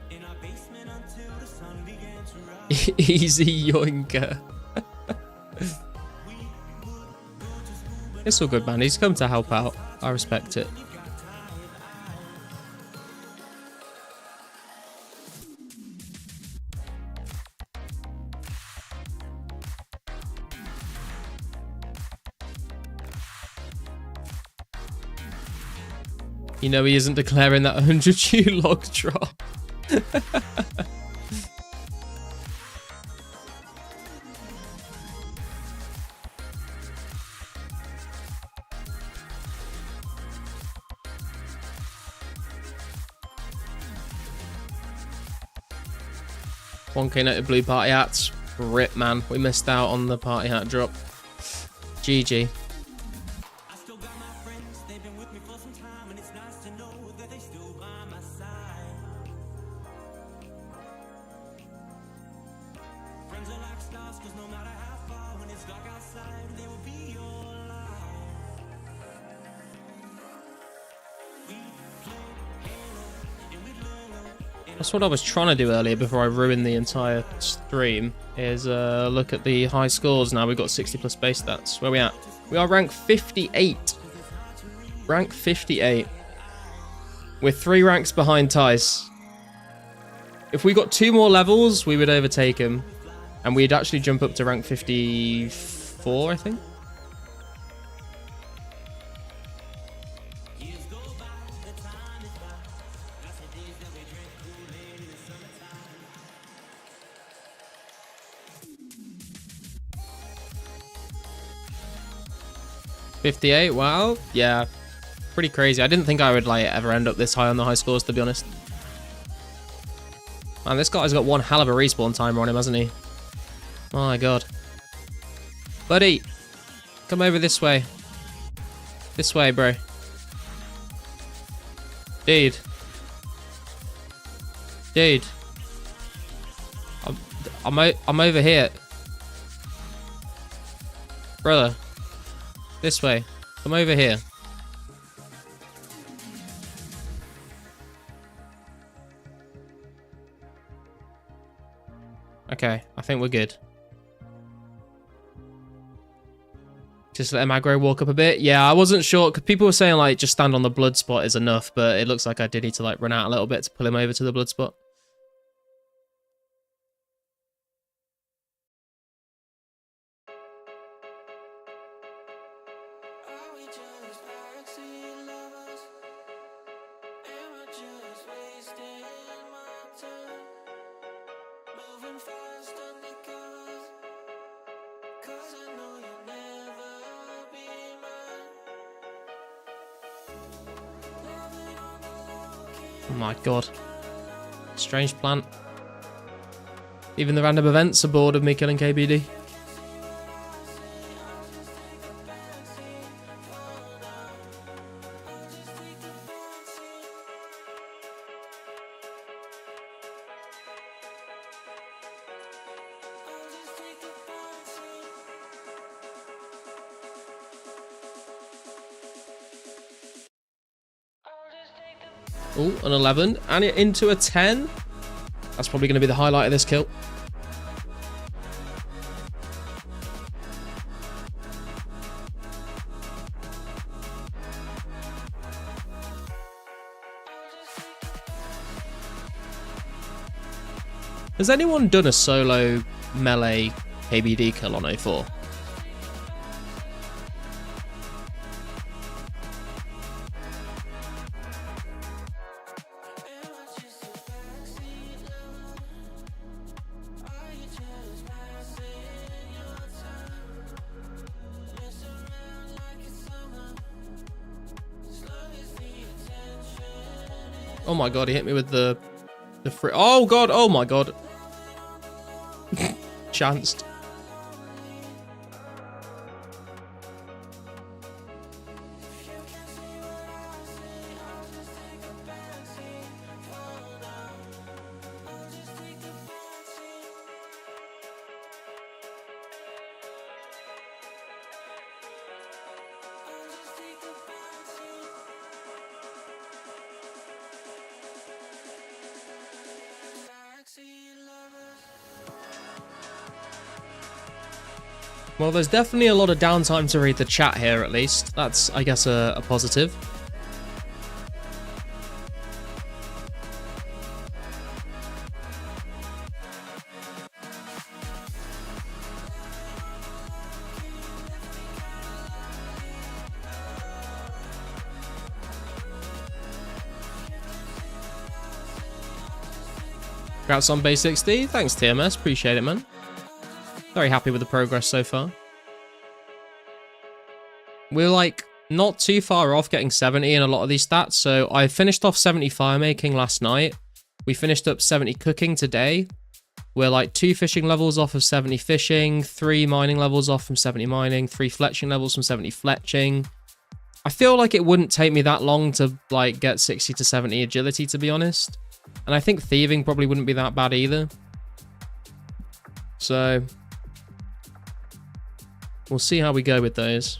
In our basement until the sun began to rise. Easy yoinker. It's all good, man. He's come to help out. I respect it. You know he isn't declaring that 100U log drop. 1k noted blue party hats. Rip, man. We missed out on the party hat drop. GG. I still got my friends, they've been with me for some time, and it's nice to know that they still by my side. Friends are like stars, cause no matter how far, when it's dark outside, they will be your light. We play Halo, and we learn. That's what I was trying to do earlier before I ruined the entire stream, is look at the high scores now. We've got 60 plus base stats. Where are we at? We are rank 58. Rank 58. We're 3 ranks behind Tice. If we got 2 more levels, we would overtake him. And we'd actually jump up to rank 54, I think. $58, wow, yeah, pretty crazy. I didn't think I would like ever end up this high on the high scores, to be honest. Man, this guy's got one hell of a respawn timer on him, hasn't he? My god. Buddy, come over this way. This way, bro. Dude. Dude. I'm over here. Brother. This way. Come over here. Okay, I think we're good. Just let him aggro walk up a bit. Yeah, I wasn't sure, because people were saying, like, just stand on the blood spot is enough, but it looks like I did need to, like, run out a little bit to pull him over to the blood spot. Are we just backseat lovers? Am I just wasting my time? Moving fast undercovers, 'cause I know you'll never be mine. Loving on the low-key. Oh my god. Strange plant. Even the random events are bored of me killing KBD. Oh, an 11. And it into a 10. That's probably going to be the highlight of this kill. Has anyone done a solo melee KBD kill on 04? Oh my god, he hit me with the free. Oh god, oh my god. Chanced. Well, there's definitely a lot of downtime to read the chat here, at least. That's, I guess, a positive. Congrats on base 60. Thanks, TMS. Appreciate it, man. Very happy with the progress so far. We're like not too far off getting 70 in a lot of these stats. So I finished off 70 fire making last night. We finished up 70 cooking today. We're like 2 fishing levels off of 70 fishing, 3 mining levels off from 70 mining, 3 fletching levels from 70 fletching. I feel like it wouldn't take me that long to like get 60 to 70 agility, to be honest. And I think thieving probably wouldn't be that bad either. So we'll see how we go with those.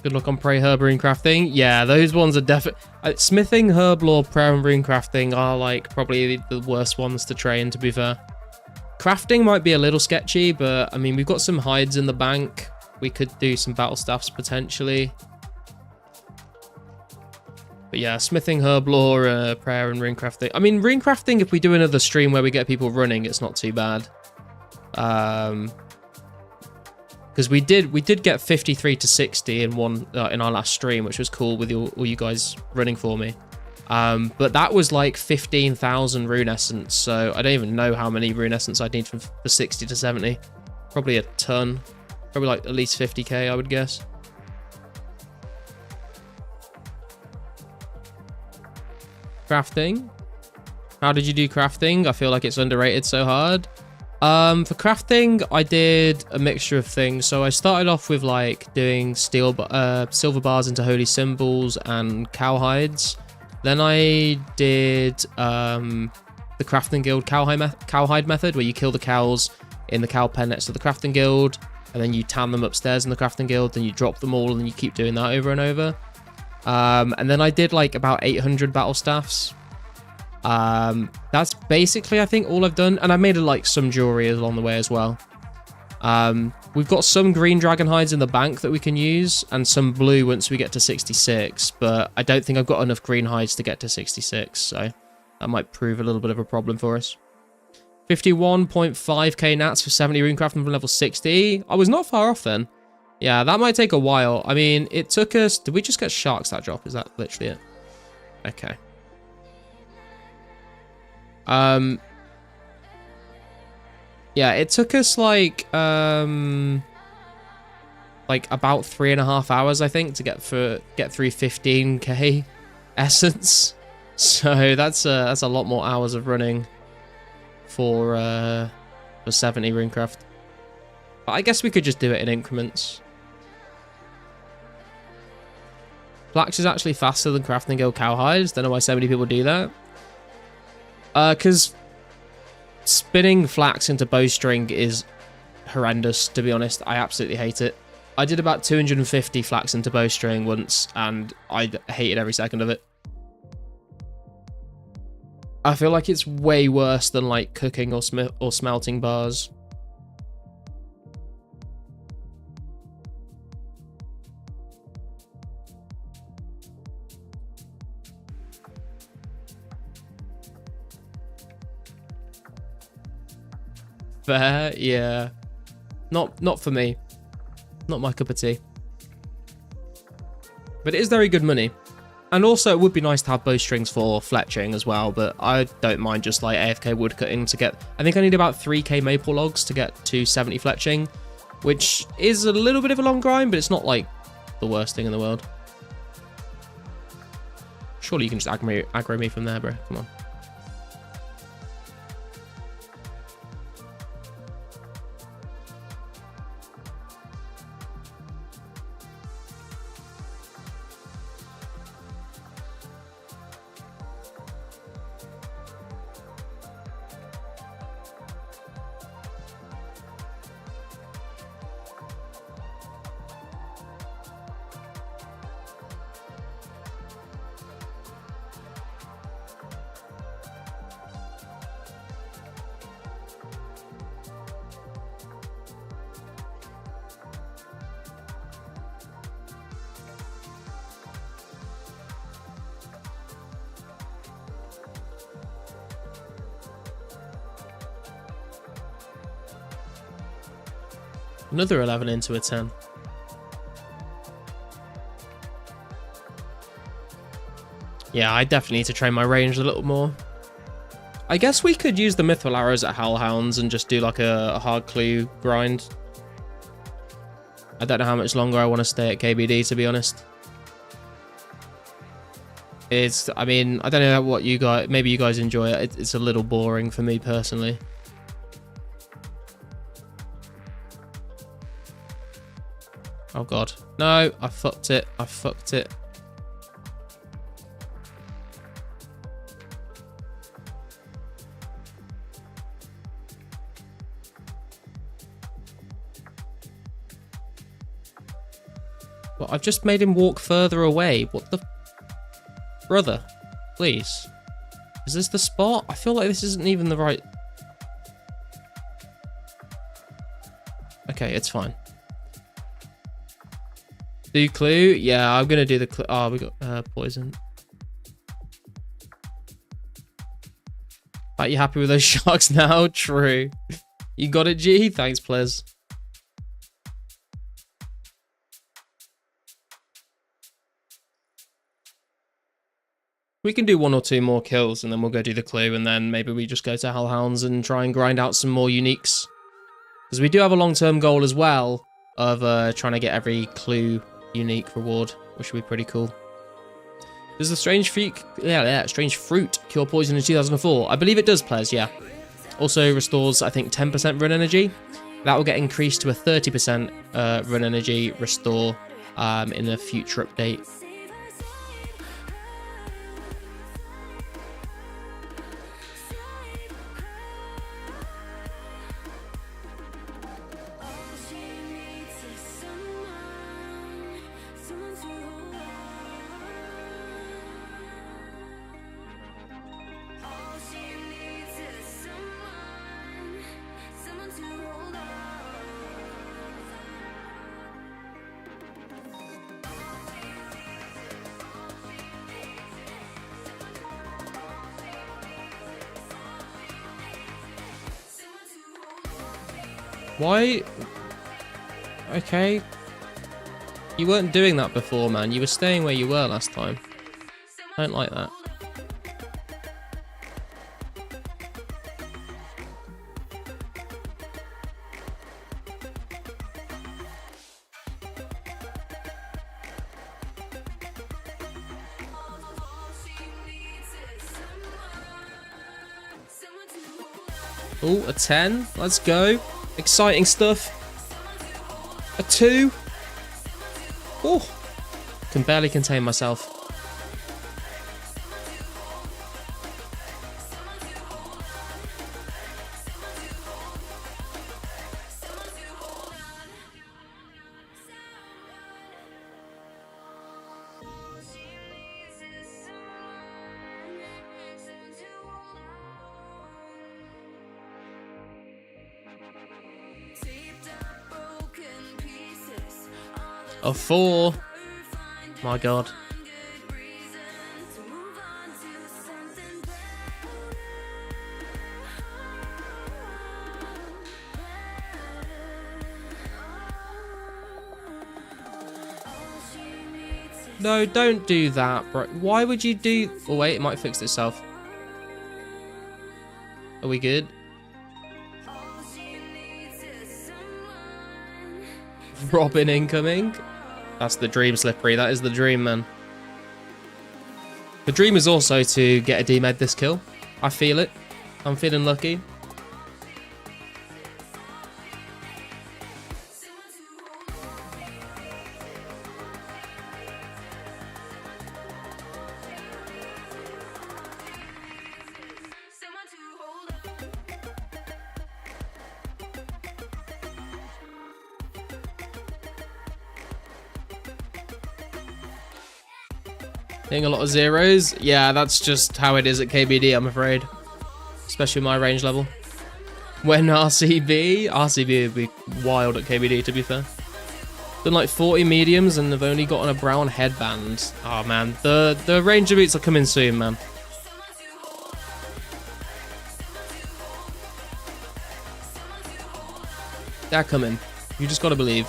Good luck on Prey, Herb, Rune Crafting. Yeah, those ones are definitely... Smithing, Herblore, Prayer, and Rune Crafting are like probably the worst ones to train, to be fair. Crafting might be a little sketchy, but I mean, we've got some hides in the bank. We could do some battle staffs potentially. But yeah, Smithing, Herblore, Prayer, and Rune Crafting. I mean, Rune Crafting, if we do another stream where we get people running, it's not too bad. Because we did get 53 to 60 in in our last stream, which was cool with all you guys running for me. But that was like 15,000 rune essence, so I don't even know how many rune essence I'd need for 60 to 70. Probably a ton. Probably like at least 50k, I would guess. Crafting. How did you do crafting? I feel like it's underrated so hard. For crafting, I did a mixture of things. So I started off with like doing silver bars into holy symbols and cowhides. Then I did the crafting guild cowhide method, where you kill the cows in the cow pen next to the crafting guild, and then you tan them upstairs in the crafting guild, then you drop them all, and you keep doing that over and over. And then I did like about 800 battle staffs. That's basically, I think, all I've done, and I made like some jewelry along the way as well. We've got some green dragon hides in the bank that we can use, and some blue once we get to 66, but I don't think I've got enough green hides to get to 66, so that might prove a little bit of a problem for us. 51.5k nats for 70 runecrafting from level 60. I was not far off then. Yeah, that might take a while. I mean, it took us... Did we just get sharks that drop? Is that literally it? Okay. Yeah, it took us like about 3.5 hours, I think, to get through 15k essence. So that's a lot more hours of running for 70 runecraft. But I guess we could just do it in increments. Flax is actually faster than crafting guild cowhides. Don't know why so many people do that. Because spinning flax into bowstring is horrendous, to be honest. I absolutely hate it. I did about 250 flax into bowstring once, and I hated every second of it. I feel like it's way worse than like cooking or smelting bars. Fair, yeah. Not for me. Not my cup of tea. But it is very good money. And also, it would be nice to have bowstrings for fletching as well, but I don't mind just like AFK woodcutting to get... I think I need about 3k maple logs to get to 70 fletching, which is a little bit of a long grind, but it's not like the worst thing in the world. Surely you can just aggro me from there, bro. Come on. Another 11 into a 10. Yeah, I definitely need to train my range a little more. I guess we could use the Mithril Arrows at Hellhounds and just do like a hard clue grind. I don't know how much longer I want to stay at KBD, to be honest. I mean, I don't know what you guys, maybe you guys enjoy it. It's a little boring for me personally. Oh god. No, I fucked it. I fucked it. Well, I've just made him walk further away. What the... Brother, please. Is this the spot? I feel like this isn't even the right... Okay, it's fine. Do clue? Yeah, I'm gonna do the clue. Oh, we got poison. Are you happy with those sharks now? True. You got it, G? Thanks, Plez. We can do 1 or 2 more kills and then we'll go do the clue, and then maybe we just go to Hellhounds and try and grind out some more uniques. Because we do have a long-term goal as well of trying to get every clue unique reward, which would be pretty cool. Does the strange fruit, strange fruit cure poison in 2004? I believe it does, Plez, yeah. Also restores, I think, 10% run energy. That will get increased to a 30% run energy restore in a future update. Why? Okay. You weren't doing that before, man. You were staying where you were last time. I don't like that. Oh, a 10. Let's go. Exciting stuff. A 2. Oh, can barely contain myself. A 4. My god. No, don't do that, bro. Why would you do... Oh, wait, it might fix itself. Are we good? Robin incoming. That's the dream, Slippery. That is the dream, man. The dream is also to get a D-Med this kill. I feel it. I'm feeling lucky. Hitting a lot of zeros. Yeah, that's just how it is at KBD, I'm afraid. Especially my range level. When RCB would be wild at KBD, to be fair. Done like 40 mediums and they've only gotten a brown headband. Oh man, the ranger boots are coming soon, man. They're coming. You just gotta believe.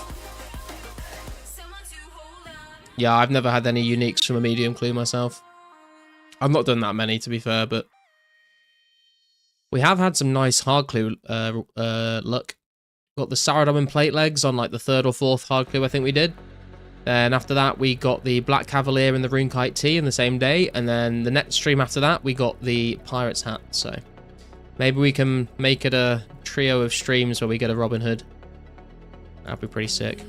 Yeah, I've never had any uniques from a medium clue myself. I've not done that many, to be fair, but we have had some nice hard clue luck. Got the Saradomin plate legs on like the 3rd or 4th hard clue I think we did. Then after that, we got the Black Cavalier and the Runekite Tea in the same day. And then the next stream after that, we got the Pirate's Hat. So maybe we can make it a trio of streams where we get a Robin Hood. That'd be pretty sick.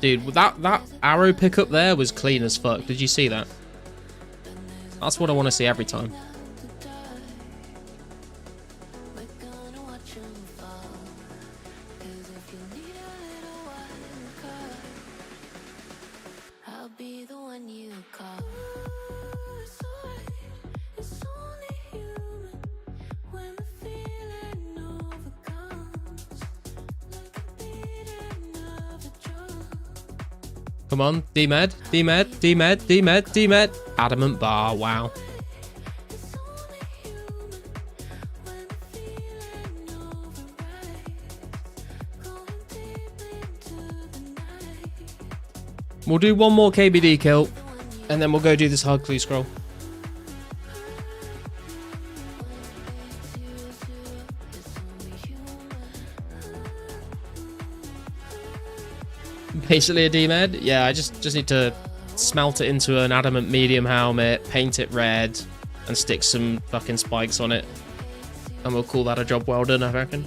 Dude, that arrow pickup there was clean as fuck. Did you see that? That's what I want to see every time. Come on, D-Med, D-Med, D-Med, D-Med, D-Med. Adamant bar, wow. We'll do one more KBD kill, and then we'll go do this hard clue scroll. Basically a D-Med? Yeah, I just need to smelt it into an adamant medium helmet, paint it red, and stick some fucking spikes on it. And we'll call that a job well done, I reckon.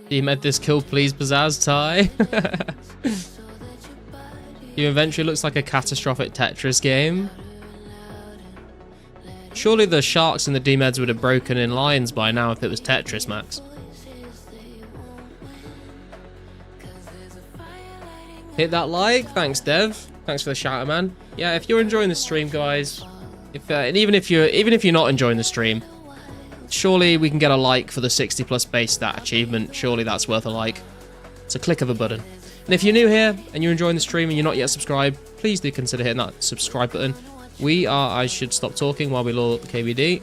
D-Med this kill, please, Pizzazz Ty. You eventually looks like a catastrophic Tetris game. Surely the sharks and the D-Meds would have broken in lines by now if it was Tetris, Max. Hit that like. Thanks, Dev. Thanks for the shout out, man. Yeah, if you're enjoying the stream, guys, and even if you're not enjoying the stream, surely we can get a like for the 60+ base stat achievement. Surely that's worth a like. It's a click of a button. And if you're new here and you're enjoying the stream and you're not yet subscribed, please do consider hitting that subscribe button. I should stop talking while we load up the KBD.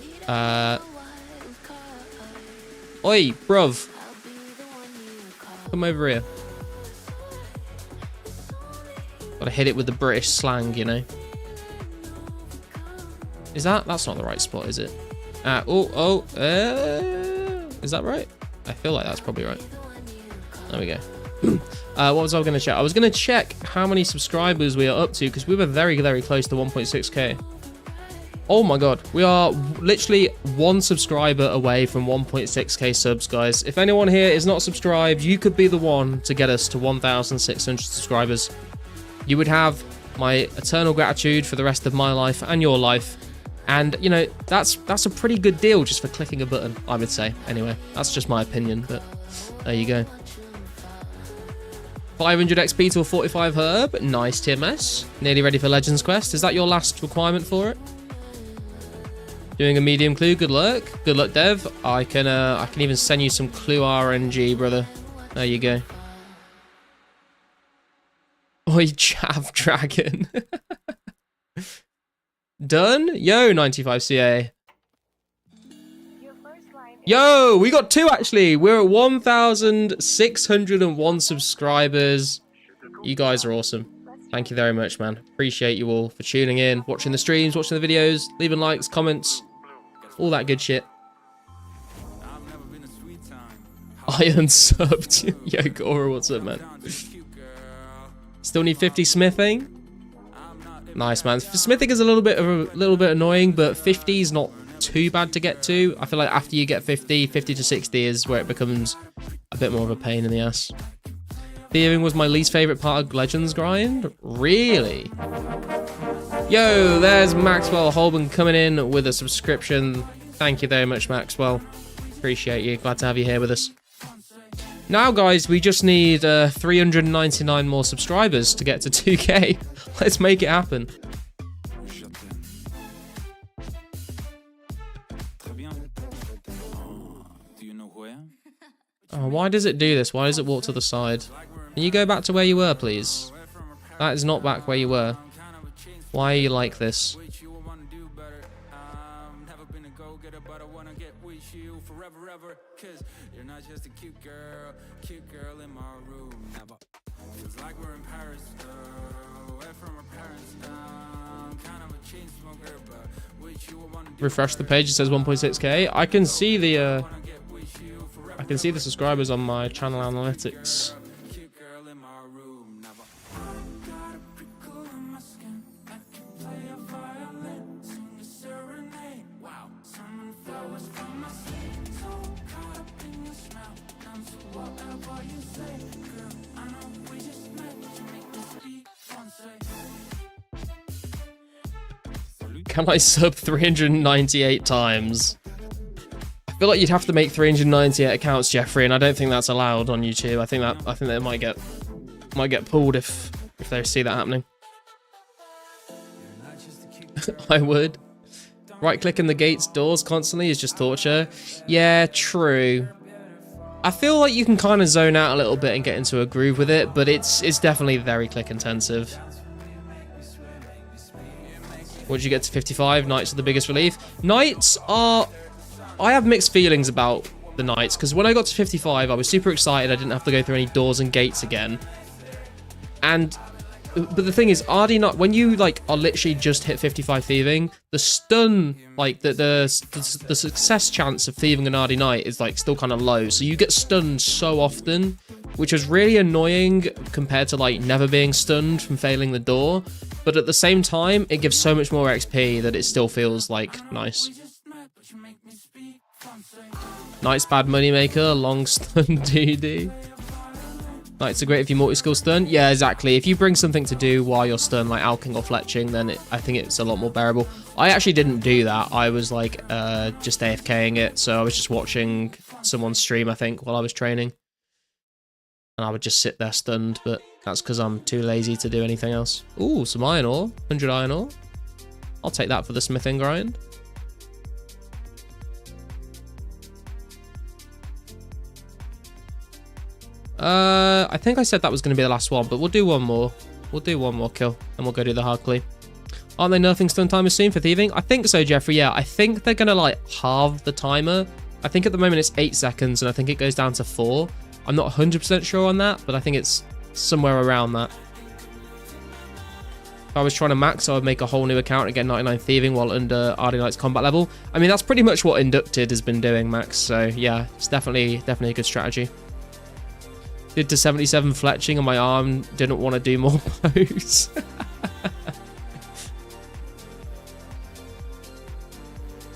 Oi, bruv. Come over here. Gotta hit it with the British slang, you know. That's not the right spot, is it? Is that right? I feel like that's probably right. There we go. What was I going to check? I was going to check how many subscribers we are up to, because we were very, very close to 1.6k. Oh my god, we are literally 1 subscriber away from 1.6k subs, guys. If anyone here is not subscribed, you could be the one to get us to 1,600 subscribers. You would have my eternal gratitude for the rest of my life and your life. And, you know, that's a pretty good deal just for clicking a button, I would say. Anyway, that's just my opinion, but there you go. 500 XP to a 45 herb. Nice, TMS. Nearly ready for Legends Quest. Is that your last requirement for it? Doing a medium clue. Good luck. Good luck, Dev. I can even send you some clue RNG, brother. There you go. Oi, Chav Dragon. Done? Yo, 95CA. Yo, we got 2 actually. We're at 1,601 subscribers. You guys are awesome. Thank you very much, man. Appreciate you all for tuning in, watching the streams, watching the videos, leaving likes, comments, all that good shit. I unsubbed. Yo, Gora, what's up, man? Still need 50 smithing. Nice, man. Smithing is a little bit annoying, but 50 is not too bad to get to. I feel like after you get 50 to 60 is where it becomes a bit more of a pain in the ass. Thieving was my least favorite part of Legends grind. Really? Yo, there's Maxwell Holborn coming in with a subscription. Thank you very much, Maxwell. Appreciate you. Glad to have you here with us. Now, guys, we just need 399 more subscribers to get to 2k. Let's make it happen. why does it do this? Why does it walk to the side? Can you go back to where you were, please? That is not back where you were. Why are you like this? Refresh the page, it says 1.6k. I can see the subscribers on my channel analytics. Can I sub 398 times? I feel like you'd have to make 398 accounts, Jeffrey, and I don't think that's allowed on YouTube. I think that it might get pulled if they see that happening. I would. Right click in the gates doors constantly is just torture. Yeah, true. I feel like you can kind of zone out a little bit and get into a groove with it, but it's definitely very click intensive. Once you get to 55, Knights are the biggest relief. Knights are... I have mixed feelings about the Knights, because when I got to 55, I was super excited. I didn't have to go through any doors and gates again. But the thing is, RD Knight, when you like are literally just hit 55 thieving, the stun, like the success chance of thieving an RD Knight is like still kind of low. So you get stunned so often, which is really annoying compared to like never being stunned from failing the door. But at the same time, it gives so much more XP that it still feels like nice. Knight's bad moneymaker, long stun DD. Knights are great if you multi-skill stun. Yeah, exactly. If you bring something to do while you're stun, like alching or fletching, then I think it's a lot more bearable. I actually didn't do that. I was like just AFKing it, so I was just watching someone stream, I think, while I was training. And I would just sit there stunned, but that's because I'm too lazy to do anything else. Ooh, some iron ore. 100 iron ore. I'll take that for the smithing grind. I think I said that was going to be the last one, but we'll do one more. We'll do one more kill, and we'll go do the hard clean. Aren't they nerfing stun timers soon for thieving? I think so, Jeffrey. Yeah, I think they're going to like halve the timer. I think at the moment it's 8 seconds, and I think it goes down to 4. I'm not 100% sure on that, but I think it's somewhere around that. If I was trying to max, I would make a whole new account and get 99 thieving while under RD Knight's combat level. I mean, that's pretty much what Inducted has been doing, Max. So yeah, it's definitely a good strategy. Did to 77 fletching and my arm didn't want to do more pose.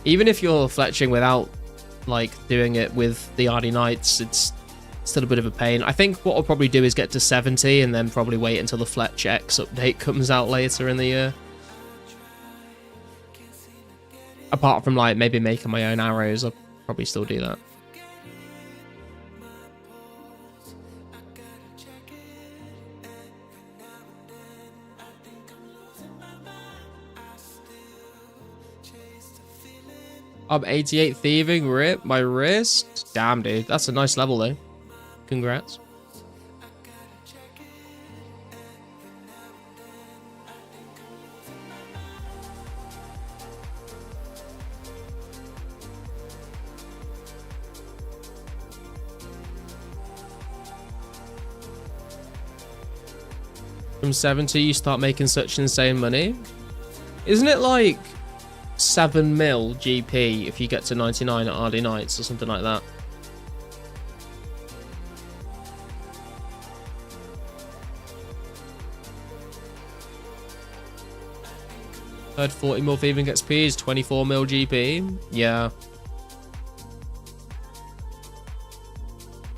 Even if you're fletching without like doing it with the RD Knights, it's still a bit of a pain. I think what I'll probably do is get to 70 and then probably wait until the Fletch X update comes out later in the year. Apart from like maybe making my own arrows, I'll probably still do that. I'm 88 thieving, rip my wrist. Damn, dude, that's a nice level though. Congrats. From 70, you start making such insane money. Isn't it like 7 mil GP if you get to 99 at RD Knights or something like that? Heard 40 mil thieving XP is 24 mil GP. Yeah.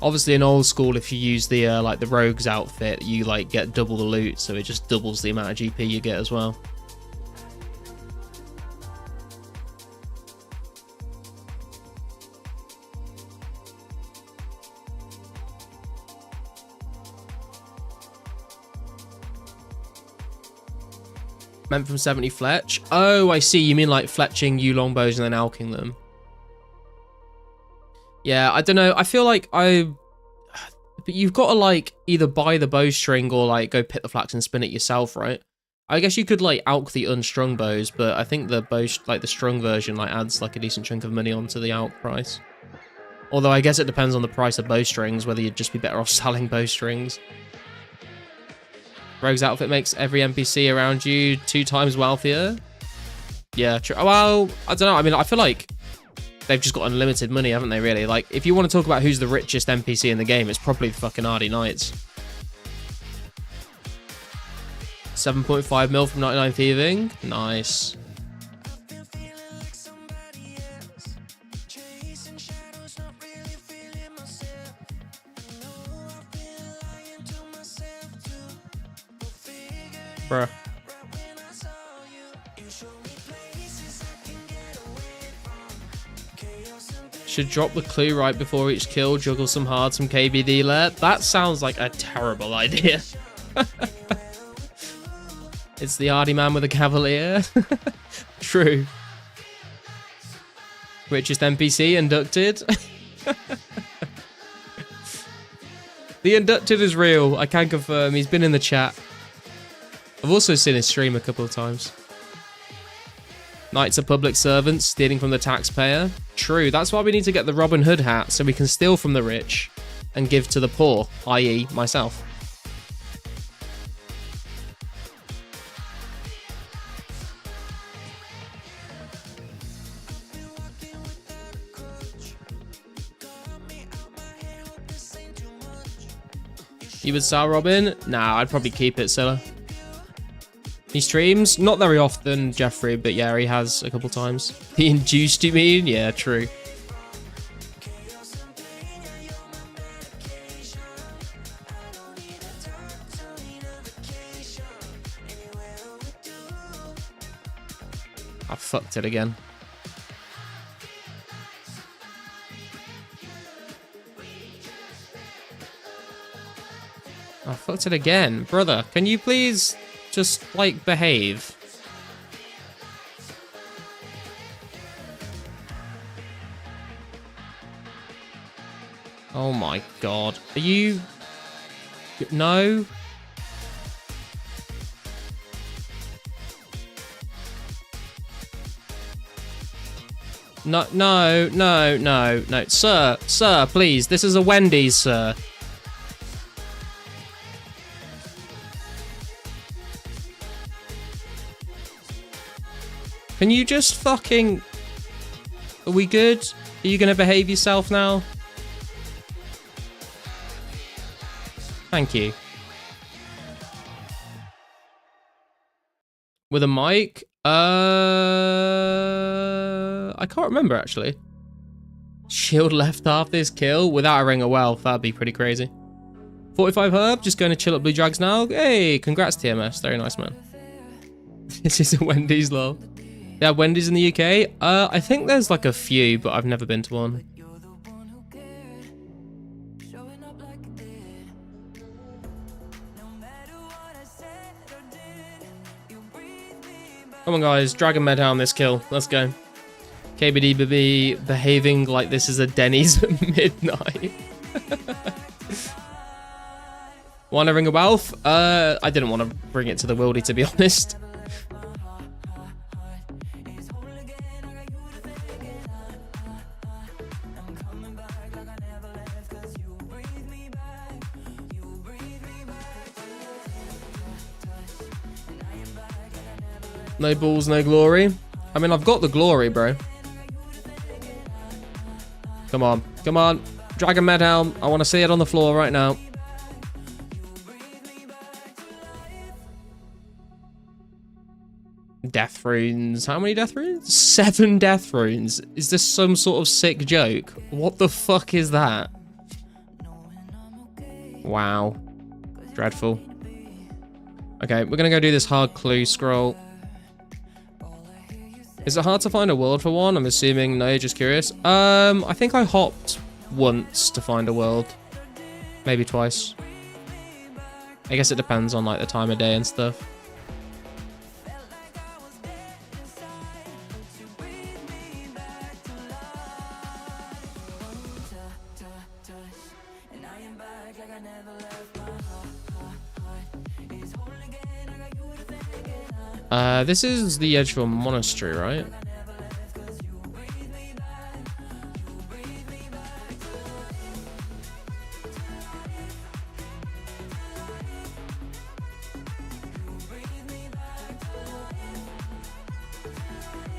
Obviously in old school, if you use the like the rogue's outfit, you like get double the loot, so it just doubles the amount of GP you get as well. Meant from 70 fletch. Oh, I see. You mean like fletching you longbows and then alching them. Yeah, I don't know. I feel like I But you've got to, like, either buy the bowstring or, like, go pick the flax and spin it yourself, right? I guess you could, like, alch the unstrung bows, but I think the the strung version, like, adds, like, a decent chunk of money onto the alch price. Although I guess it depends on the price of bowstrings, whether you'd just be better off selling bowstrings. Rogue's outfit makes every NPC around you 2 times wealthier. Yeah, true. Well, I don't know. I mean, I feel like they've just got unlimited money, haven't they, really? Like, if you want to talk about who's the richest NPC in the game, it's probably the fucking Hardy Knights. 7.5 mil from 99 Thieving. Nice. Bruh. Should drop the clue right before each kill, juggle some hard, some KBD lair. That sounds like a terrible idea. It's the Hardy man with a cavalier. True. Richest NPC inducted. The inducted is real. I can confirm. He's been in the chat. I've also seen his stream a couple of times. Knights are public servants, stealing from the taxpayer. True, that's why we need to get the Robin Hood hat, so we can steal from the rich and give to the poor, i.e. myself. You would sell Robin? Nah, I'd probably keep it, Silla. He streams? Not very often, Jeffrey, but yeah, he has a couple times. He induced, you mean? Yeah, true. I fucked it again. I fucked it again. Brother, can you please just, like, behave? Oh my god. Are you... No? No, no, no, no, no. Sir, sir, please. This is a Wendy's, sir. Can you just fucking... Are we good? Are you gonna behave yourself now? Thank you. With a mic? I can't remember, actually. Shield left half this kill without a ring of wealth. That'd be pretty crazy. 45 herb, just going to chill at Blue Drags now. Hey, congrats, TMS. Very nice, man. This is a Wendy's, lol. Yeah, Wendy's in the UK? I think there's like a few, but I've never been to one. Come on, guys. Dragon Med down this kill. Let's go. KBD behaving like this is a Denny's at midnight. Want a ring of wealth? I didn't want to bring it to the wildy, to be honest. No balls, no glory. I mean, I've got the glory, bro. Come on. Come on. Dragon Med Helm. I want to see it on the floor right now. Death runes. How many death runes? 7 death runes. Is this some sort of sick joke? What the fuck is that? Wow. Dreadful. Okay, we're going to go do this hard clue scroll. Is it hard to find a world for one? I'm assuming no, just curious. I think I hopped once to find a world. Maybe twice. I guess it depends on like the time of day and stuff. This is the edge of a monastery, right?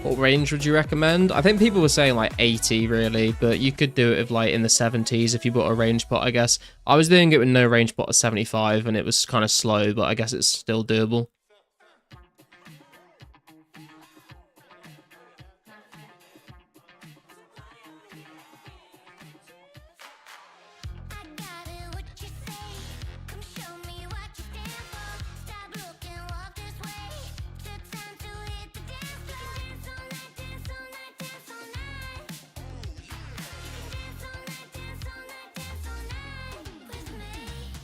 What range would you recommend? I think people were saying like 80 really, but you could do it with like in the 70s if you bought a range pot, I guess. I was doing it with no range pot of 75 and it was kind of slow, but I guess it's still doable.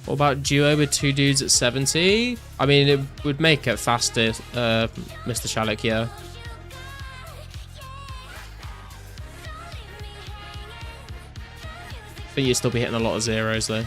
What about duo with two dudes at 70? I mean, it would make it faster, Mr. Shalik, yeah. I think you'd still be hitting a lot of zeros, though.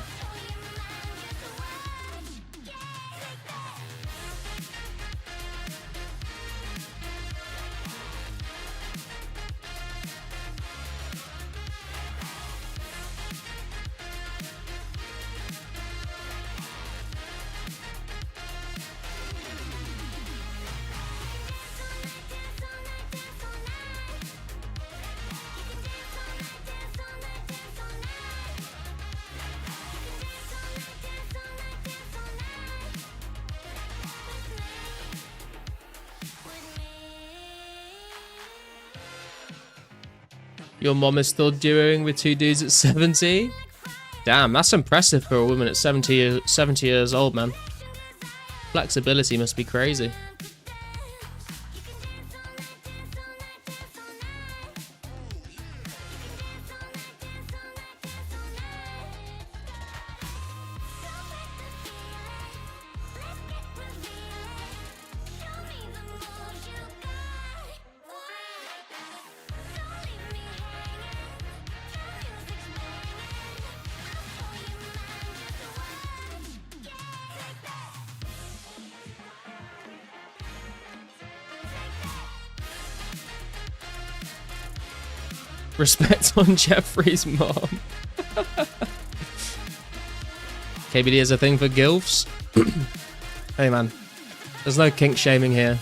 Your mom is still duoing with two dudes at 70? Damn, that's impressive for a woman at 70 years old, man. Flexibility must be crazy. Respect on Jeffrey's mom. KBD is a thing for gilfs. Hey man, there's no kink shaming here.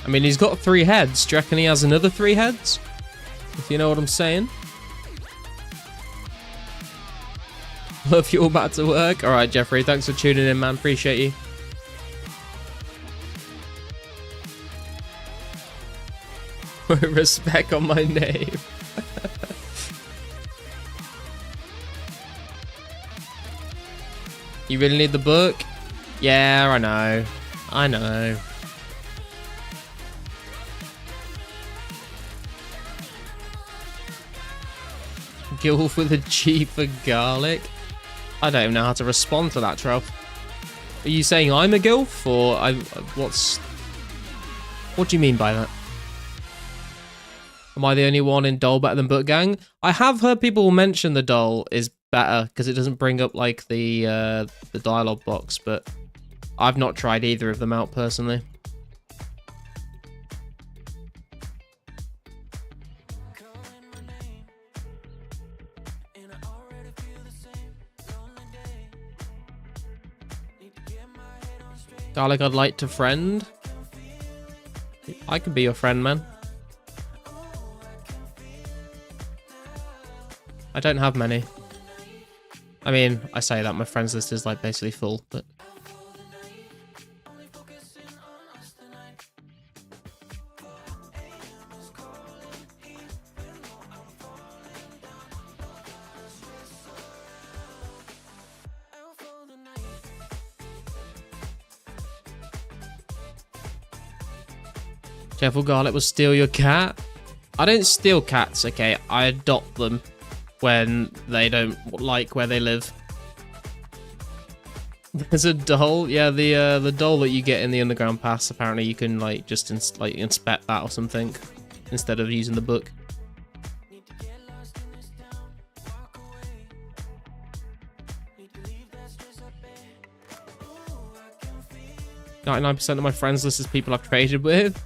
I mean, he's got 3 heads. Do you reckon he has another 3 heads? If you know what I'm saying. Love you all back to work. All right, Jeffrey, thanks for tuning in, man. Appreciate you. Respect on my name. You really need the book? Yeah, I know. I know. Gilf with a G for garlic? I don't even know how to respond to that, Troll. Are you saying I'm a gilf, or what do you mean by that? Am I the only one in Doll better than Book Gang? I have heard people mention the Doll is better because it doesn't bring up like the dialogue box, but I've not tried either of them out personally. Garlic, I'd like to friend. I could be your friend, man. I don't have many. I mean, I say that my friends list is like basically full, but... Careful, Garlic will steal your cat. I don't steal cats, okay? I adopt them when they don't like where they live. There's a doll, yeah. The doll that you get in the underground pass. Apparently, you can like just inspect that or something instead of using the book. 99% of my friends list is people I've traded with.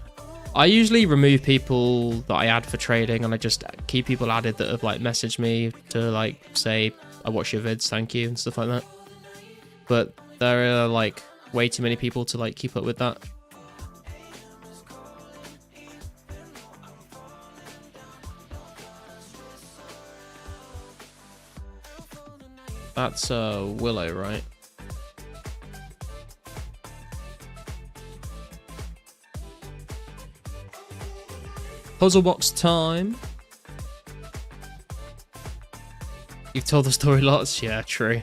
I usually remove people that I add for trading, and I just keep people added that have like messaged me to like say, I watch your vids, thank you, and stuff like that. But there are like way too many people to like keep up with that. That's Willow, right? Puzzle box time. You've told the story lots. Yeah, true.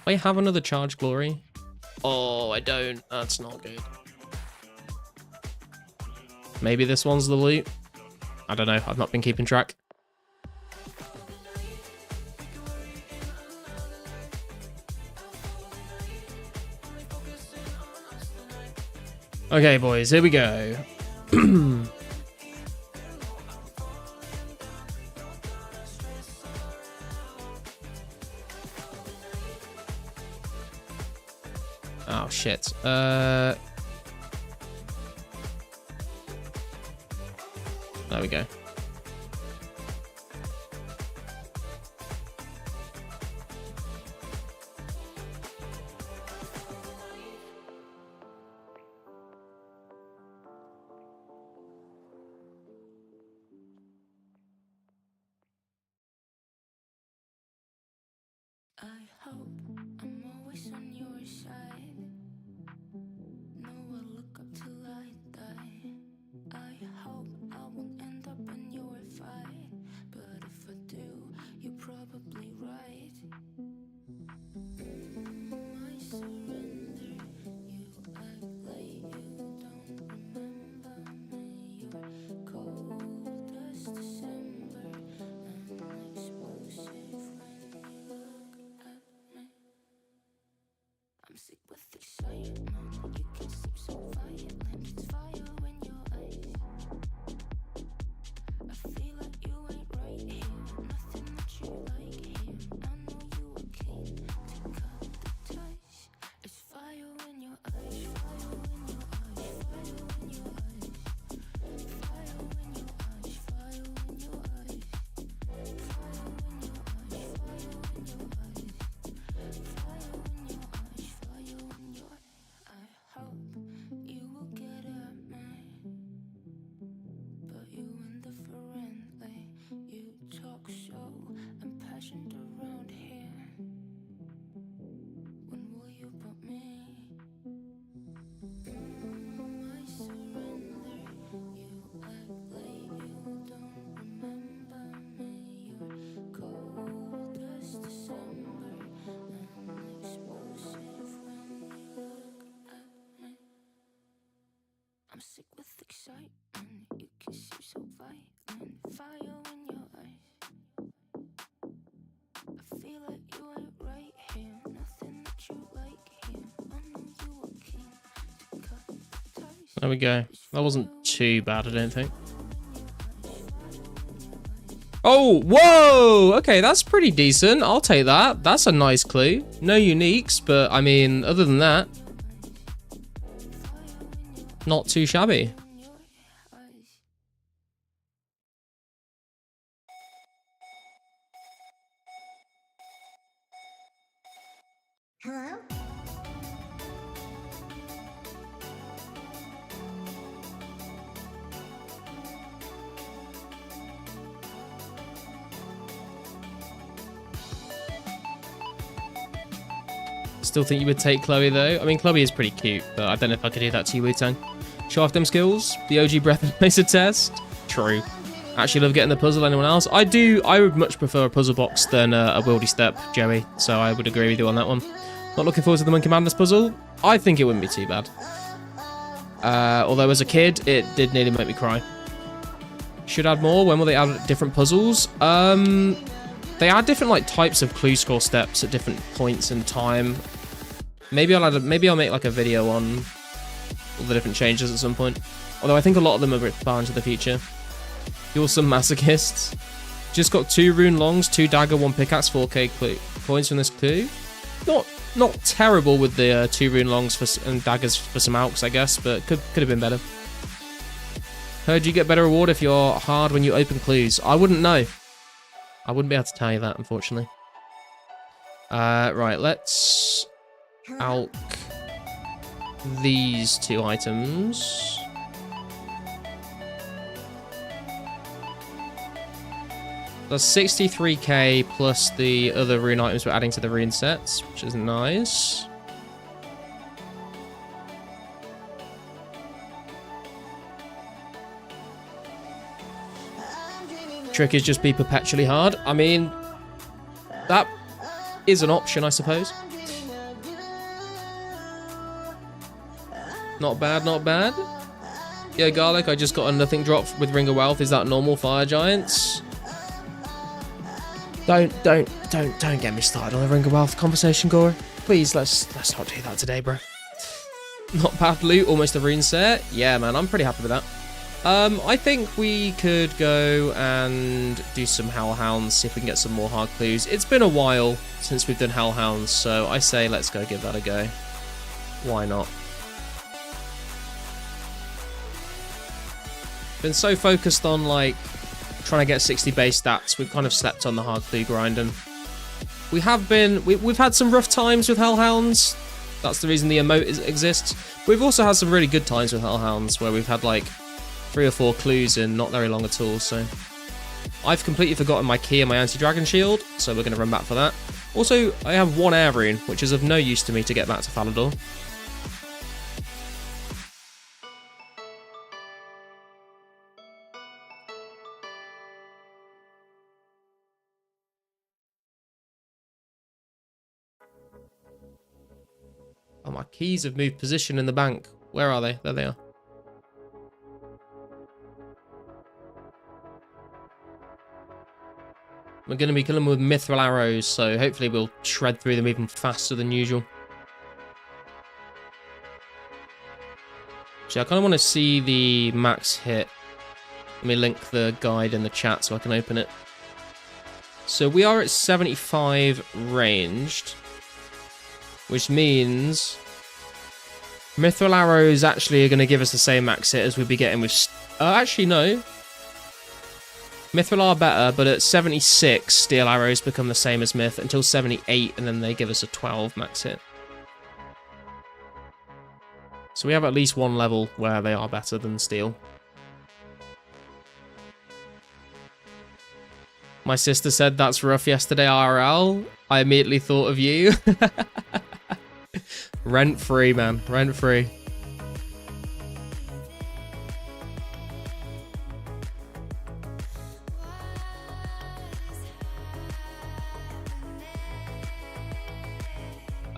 I have another charge glory. Oh, I don't. That's not good. Maybe this one's the loot. I don't know. I've not been keeping track. Okay, boys, here we go. Oh, shit. There we go. I hope I'm always on your side. No, I'll look up till I die. I hope I won't end up in your fight. But if I do, you're probably right. I surrender. You act like you don't remember me. You're cold as December and explosive when you look at me. I'm sick with excitement. You can seem so violent. It's fire in your eyes. I feel like you ain't right here. Nothing that you like here. I know you were keen to cut the ties. It's fire in your eyes. Fire in your eyes. Fire in your eyes. Fire in your eyes. Fire in your eyes. Fire in your eyes. Fire in your eyes. I hope you will get at me, but you indifferently. You talk so impassioned around here. When will you put me? I surrender. You act like you don't remember me. You're cold as December and explosive when you look at me. I'm sick with excitement. You can seem so violent. Fire in your eyes. I feel like you ain't right here. Nothing that you like here. I know you were keen to cut the ties. There we go. That wasn't too bad, I don't think. Oh, whoa! Okay, that's pretty decent. I'll take that. That's a nice clue. No uniques, but I mean, other than that, not too shabby. Hello? Still think you would take Chloe though. I mean, Chloe is pretty cute, but I don't know if I could do that to you, Wu-Tang. Show off them skills. The OG breath and laser test. True. Actually love getting the puzzle. Anyone else? I do. I would much prefer a puzzle box than a wildy step, Joey. So I would agree with you on that one. Not looking forward to the Monkey Madness puzzle. I think it wouldn't be too bad. Although as a kid, it did nearly make me cry. Should add more. When will they add different puzzles? They add different like types of clue score steps at different points in time. Maybe I'll make like a video on all the different changes at some point. Although I think a lot of them are far into the future. You're some masochists. Just got 2 rune longs, 2 dagger, 1 pickaxe, 4k coins from this clue. Not terrible with the 2 rune longs and daggers for some alks, I guess, but could have been better. Heard you get better reward if you're hard when you open clues. I wouldn't know. I wouldn't be able to tell you that, unfortunately. Right, let's alk these 2 items. That's 63k plus the other rune items we're adding to the rune sets, which is nice. Trick is just be perpetually hard. I mean, that is an option, I suppose. Not bad, not bad. Yeah, Garlic, I just got a nothing drop with Ring of Wealth. Is that normal, Fire Giants? Don't get me started on the Ring of Wealth conversation, Gore. Please, let's not do that today, bro. Not bad loot, almost a rune set. Yeah, man, I'm pretty happy with that. I think we could go and do some Hellhounds, see if we can get some more hard clues. It's been a while since we've done Hellhounds, so I say let's go give that a go. Why not? Been so focused on, like, trying to get 60 base stats, we've kind of slept on the hard clue grinding. We've had some rough times with Hellhounds. That's the reason the emote exists. We've also had some really good times with Hellhounds, where we've had, like, 3 or 4 clues in not very long at all, so... I've completely forgotten my key and my anti-dragon shield, so we're going to run back for that. Also, I have 1 air rune, which is of no use to me to get back to Falador. Oh, my keys have moved position in the bank. Where are they? There they are. We're going to be killing them with mithril arrows, so hopefully we'll shred through them even faster than usual. Actually, I kind of want to see the max hit. Let me link the guide in the chat so I can open it. So we are at 75 ranged, which means mithril arrows actually are going to give us the same max hit as we'd be getting with... actually, no. Mithril are better, but at 76, steel arrows become the same as myth until 78, and then they give us a 12 max hit. So we have at least 1 level where they are better than steel. My sister said that's rough yesterday, IRL. I immediately thought of you. Rent free, man. Rent free.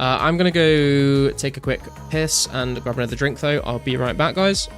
I'm going to go take a quick piss and grab another drink, though. I'll be right back, guys.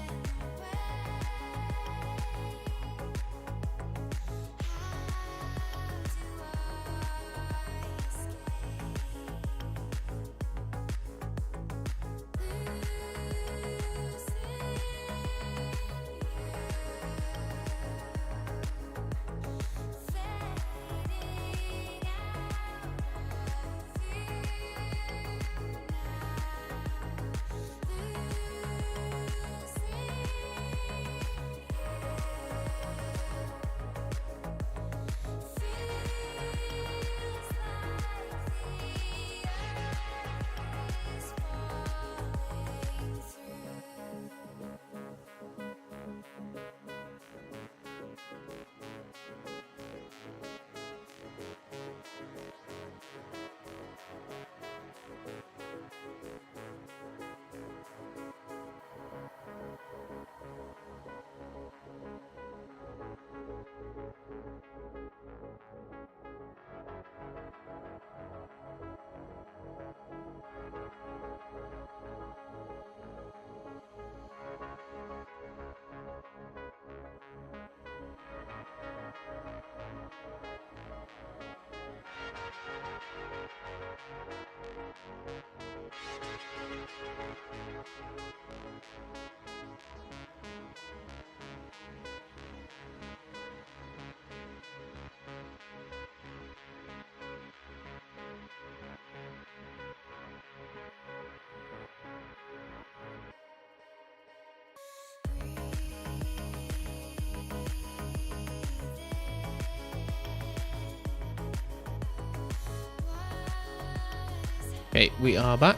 Okay, we are back.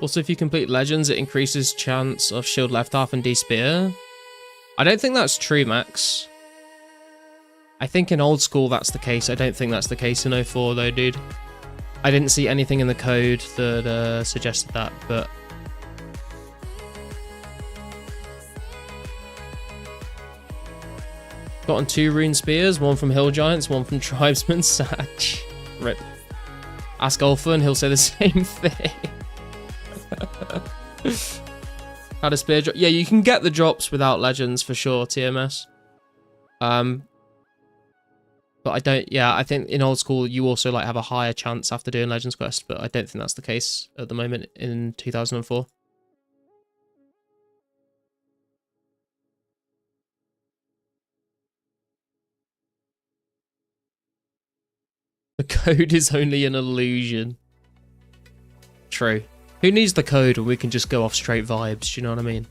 Also, if you complete Legends, it increases chance of shield left half and D-spear. I don't think that's true, Max. I think in old school that's the case. I don't think that's the case in 04 though, dude. I didn't see anything in the code that suggested that, but... Gotten 2 rune spears, one from Hill Giants, one from Tribesman Satch. Rip. Ask Alpha and he'll say the same thing. Had a spear drop. Yeah, you can get the drops without Legends for sure, TMS. But I don't, yeah, I think in old school you also like have a higher chance after doing Legends quest, but I don't think that's the case at the moment in 2004. The code is only an illusion. True. Who needs the code when we can just go off straight vibes, do you know what I mean?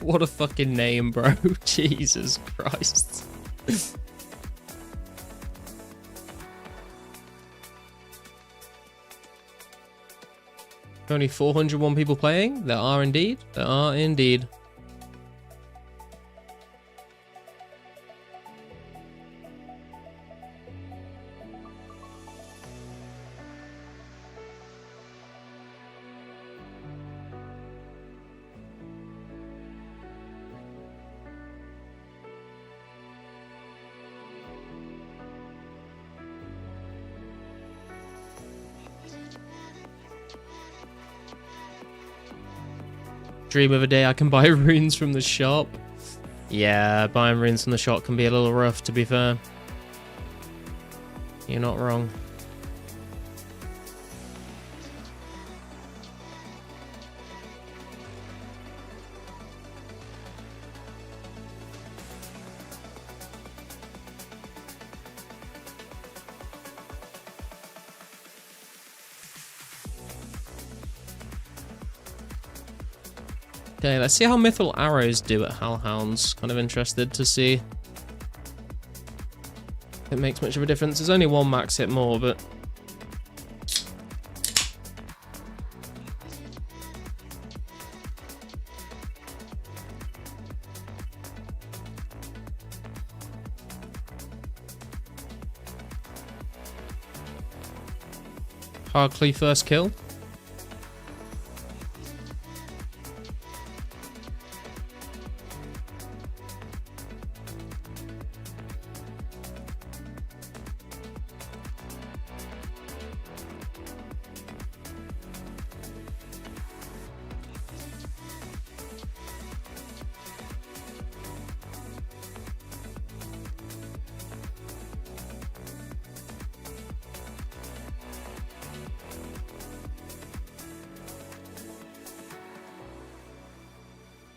What a fucking name, bro. Jesus Christ. Only 401 people playing? There are indeed. There are indeed. Dream of a day I can buy runes from the shop. Yeah, buying runes from the shop can be a little rough, to be fair. You're not wrong. Okay, let's see how Mythical Arrows do at Hellhounds. Kind of interested to see if it makes much of a difference. There's only one max hit more, but... Hardly first kill.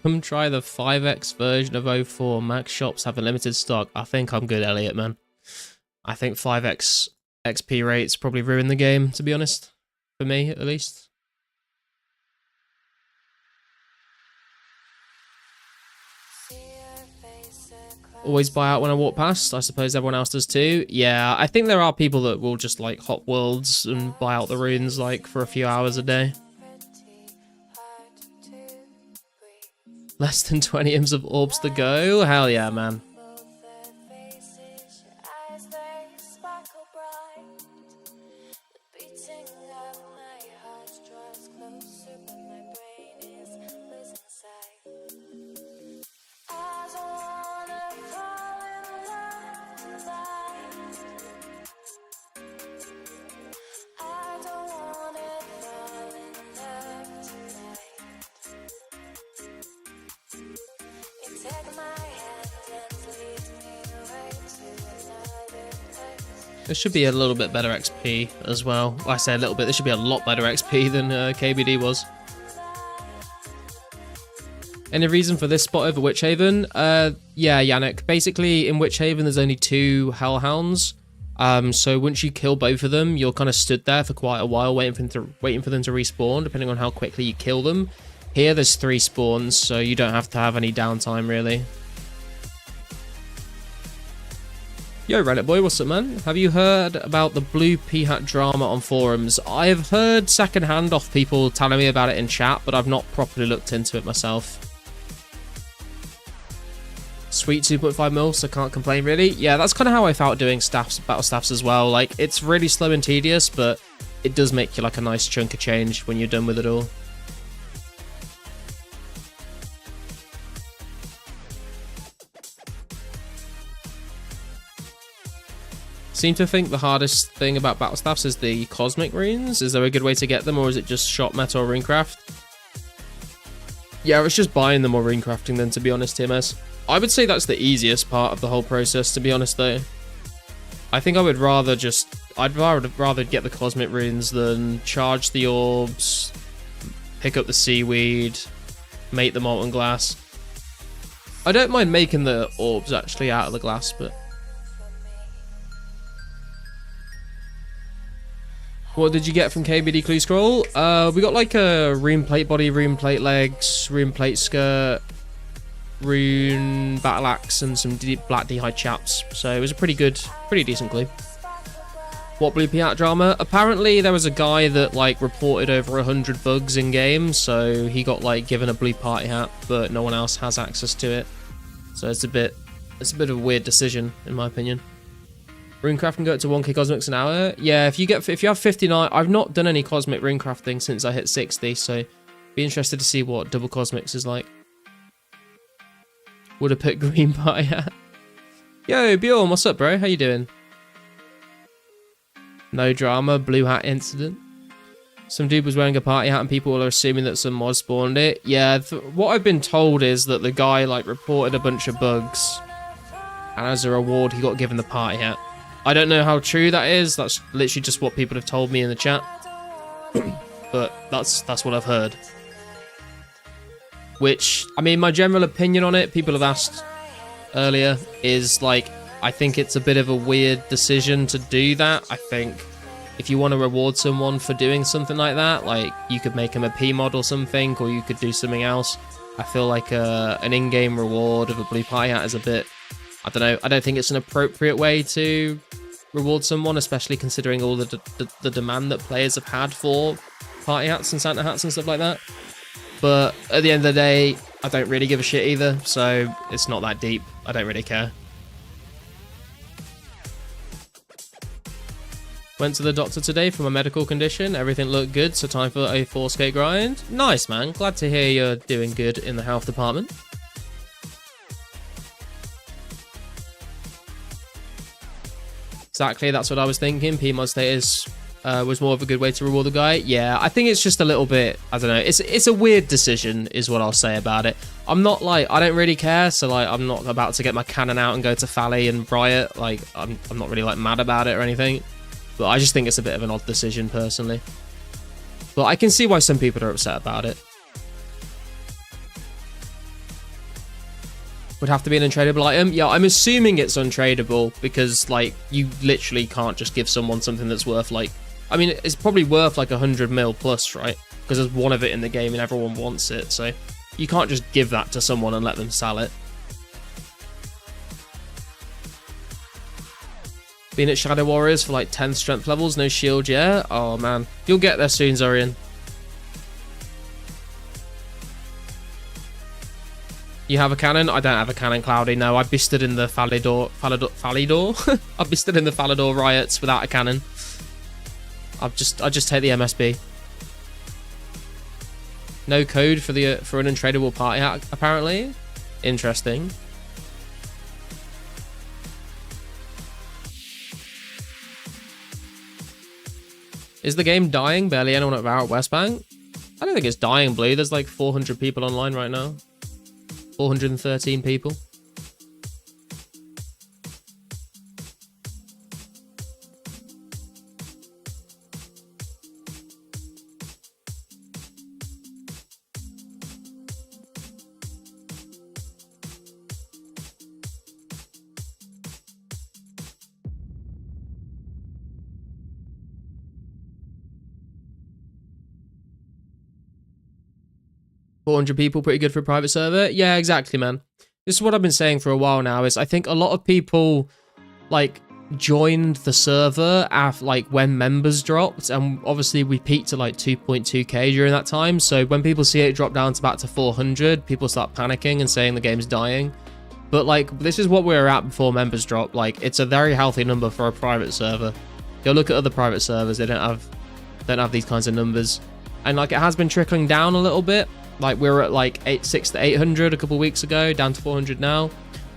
Come try the 5x version of 04. Max shops have a limited stock. I think I'm good, Elliot, man. I think 5x XP rates probably ruin the game, to be honest. For me, at least. Always buy out when I walk past. I suppose everyone else does too. Yeah, I think there are people that will just like hop worlds and buy out the runes like for a few hours a day. Less than 20 imps of orbs to go. Hell yeah, man. There should be a little bit better XP as well. I say a little bit, there should be a lot better XP than KBD was. Any reason for this spot over Witch Haven? Yeah, Yannick. Basically, in Witch Haven, there's only 2 Hellhounds. So once you kill both of them, you're kind of stood there for quite a while waiting for them to respawn, depending on how quickly you kill them. Here, there's 3 spawns, so you don't have to have any downtime, really. Yo, Reddit boy, what's up, man? Have you heard about the blue P-hat drama on forums? I've heard secondhand off people telling me about it in chat, but I've not properly looked into it myself. Sweet 2.5 mil, so can't complain, really. Yeah, that's kind of how I felt doing battle staffs as well. Like, it's really slow and tedious, but it does make you like a nice chunk of change when you're done with it all. Seem to think the hardest thing about battle staffs is the cosmic runes. Is there a good way to get them, or is it just shot metal or runecraft? Yeah, it's just buying them or runecrafting them, to be honest, TMS. I would say that's the easiest part of the whole process, to be honest, though. I think I would rather just... I'd rather get the cosmic runes than charge the orbs, pick up the seaweed, make the molten glass. I don't mind making the orbs, actually, out of the glass, but... What did you get from KBD Clue Scroll? We got like a rune plate body, rune plate legs, rune plate skirt, rune battle axe, and some black d'hide chaps. So it was a pretty decent clue. What blue P-hat drama? Apparently there was a guy that like reported over 100 bugs in game, so he got like given a blue party hat, but no one else has access to it. So it's a bit of a weird decision in my opinion. Runecraft can go up to 1k cosmics an hour. Yeah, if you have 59, I've not done any cosmic runecrafting since I hit 60, so be interested to see what double cosmics is like. Would have put green party hat. Yo, Bjorn, what's up, bro? How you doing? No drama, blue hat incident. Some dude was wearing a party hat and people are assuming that some mod spawned it. Yeah, what I've been told is that the guy like reported a bunch of bugs, and as a reward he got given the party hat. I don't know how true that is. That's literally just what people have told me in the chat. But that's what I've heard. Which, I mean, my general opinion on it, people have asked earlier, is like, I think it's a bit of a weird decision to do that. I think if you want to reward someone for doing something like that, like you could make them a P mod or something, or you could do something else. I feel like an in-game reward of a blue party hat is a bit, I don't know, I don't think it's an appropriate way to reward someone, especially considering all the demand that players have had for party hats and Santa hats and stuff like that. But at the end of the day, I don't really give a shit either, so it's not that deep. I don't really care. Went to the doctor today for my medical condition. Everything looked good, so time for a 2004scape grind. Nice, man. Glad to hear you're doing good in the health department. Exactly, that's what I was thinking. P-mod status was more of a good way to reward the guy. Yeah, I think it's just a little bit, I don't know, it's a weird decision is what I'll say about it. I'm not like, I don't really care, so like I'm not about to get my cannon out and go to Fally and riot. Like I'm not really like mad about it or anything, but I just think it's a bit of an odd decision personally. But I can see why some people are upset about it. Would have to be an untradeable item. Yeah, I'm assuming it's untradeable because like you literally can't just give someone something that's worth like, I mean, it's probably worth like 100 mil plus, right? Because there's one of it in the game and everyone wants it, so you can't just give that to someone and let them sell it. Been at Shadow Warriors for like 10 strength levels, no shield, yeah? Oh man, you'll get there soon, Zorian. You have a cannon? I don't have a cannon, Cloudy. No, I bisted in the Falidor. I bisted in the Falidor riots without a cannon. I just take the MSB. No code for an untradeable party hat, apparently. Interesting. Is the game dying? Barely anyone at West Bank? I don't think it's dying, Blue. There's like 400 people online right now. 413 people. People, pretty good for a private server. Yeah, exactly, man. This is what I've been saying for a while now, is I think a lot of people like joined the server after, like, when members dropped, and obviously we peaked at like 2.2k during that time. So when people see it drop down to back to 400, people start panicking and saying the game's dying. But like, this is what we were at before members dropped. Like, it's a very healthy number for a private server. Go look at other private servers, they don't have these kinds of numbers. And like, it has been trickling down a little bit. Like, we were at like 6 to 800 a couple of weeks ago, down to 400 now.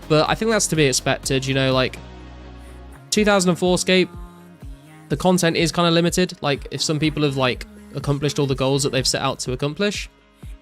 But I think that's to be expected, you know, like 2004scape, the content is kind of limited. Like, if some people have like accomplished all the goals that they've set out to accomplish,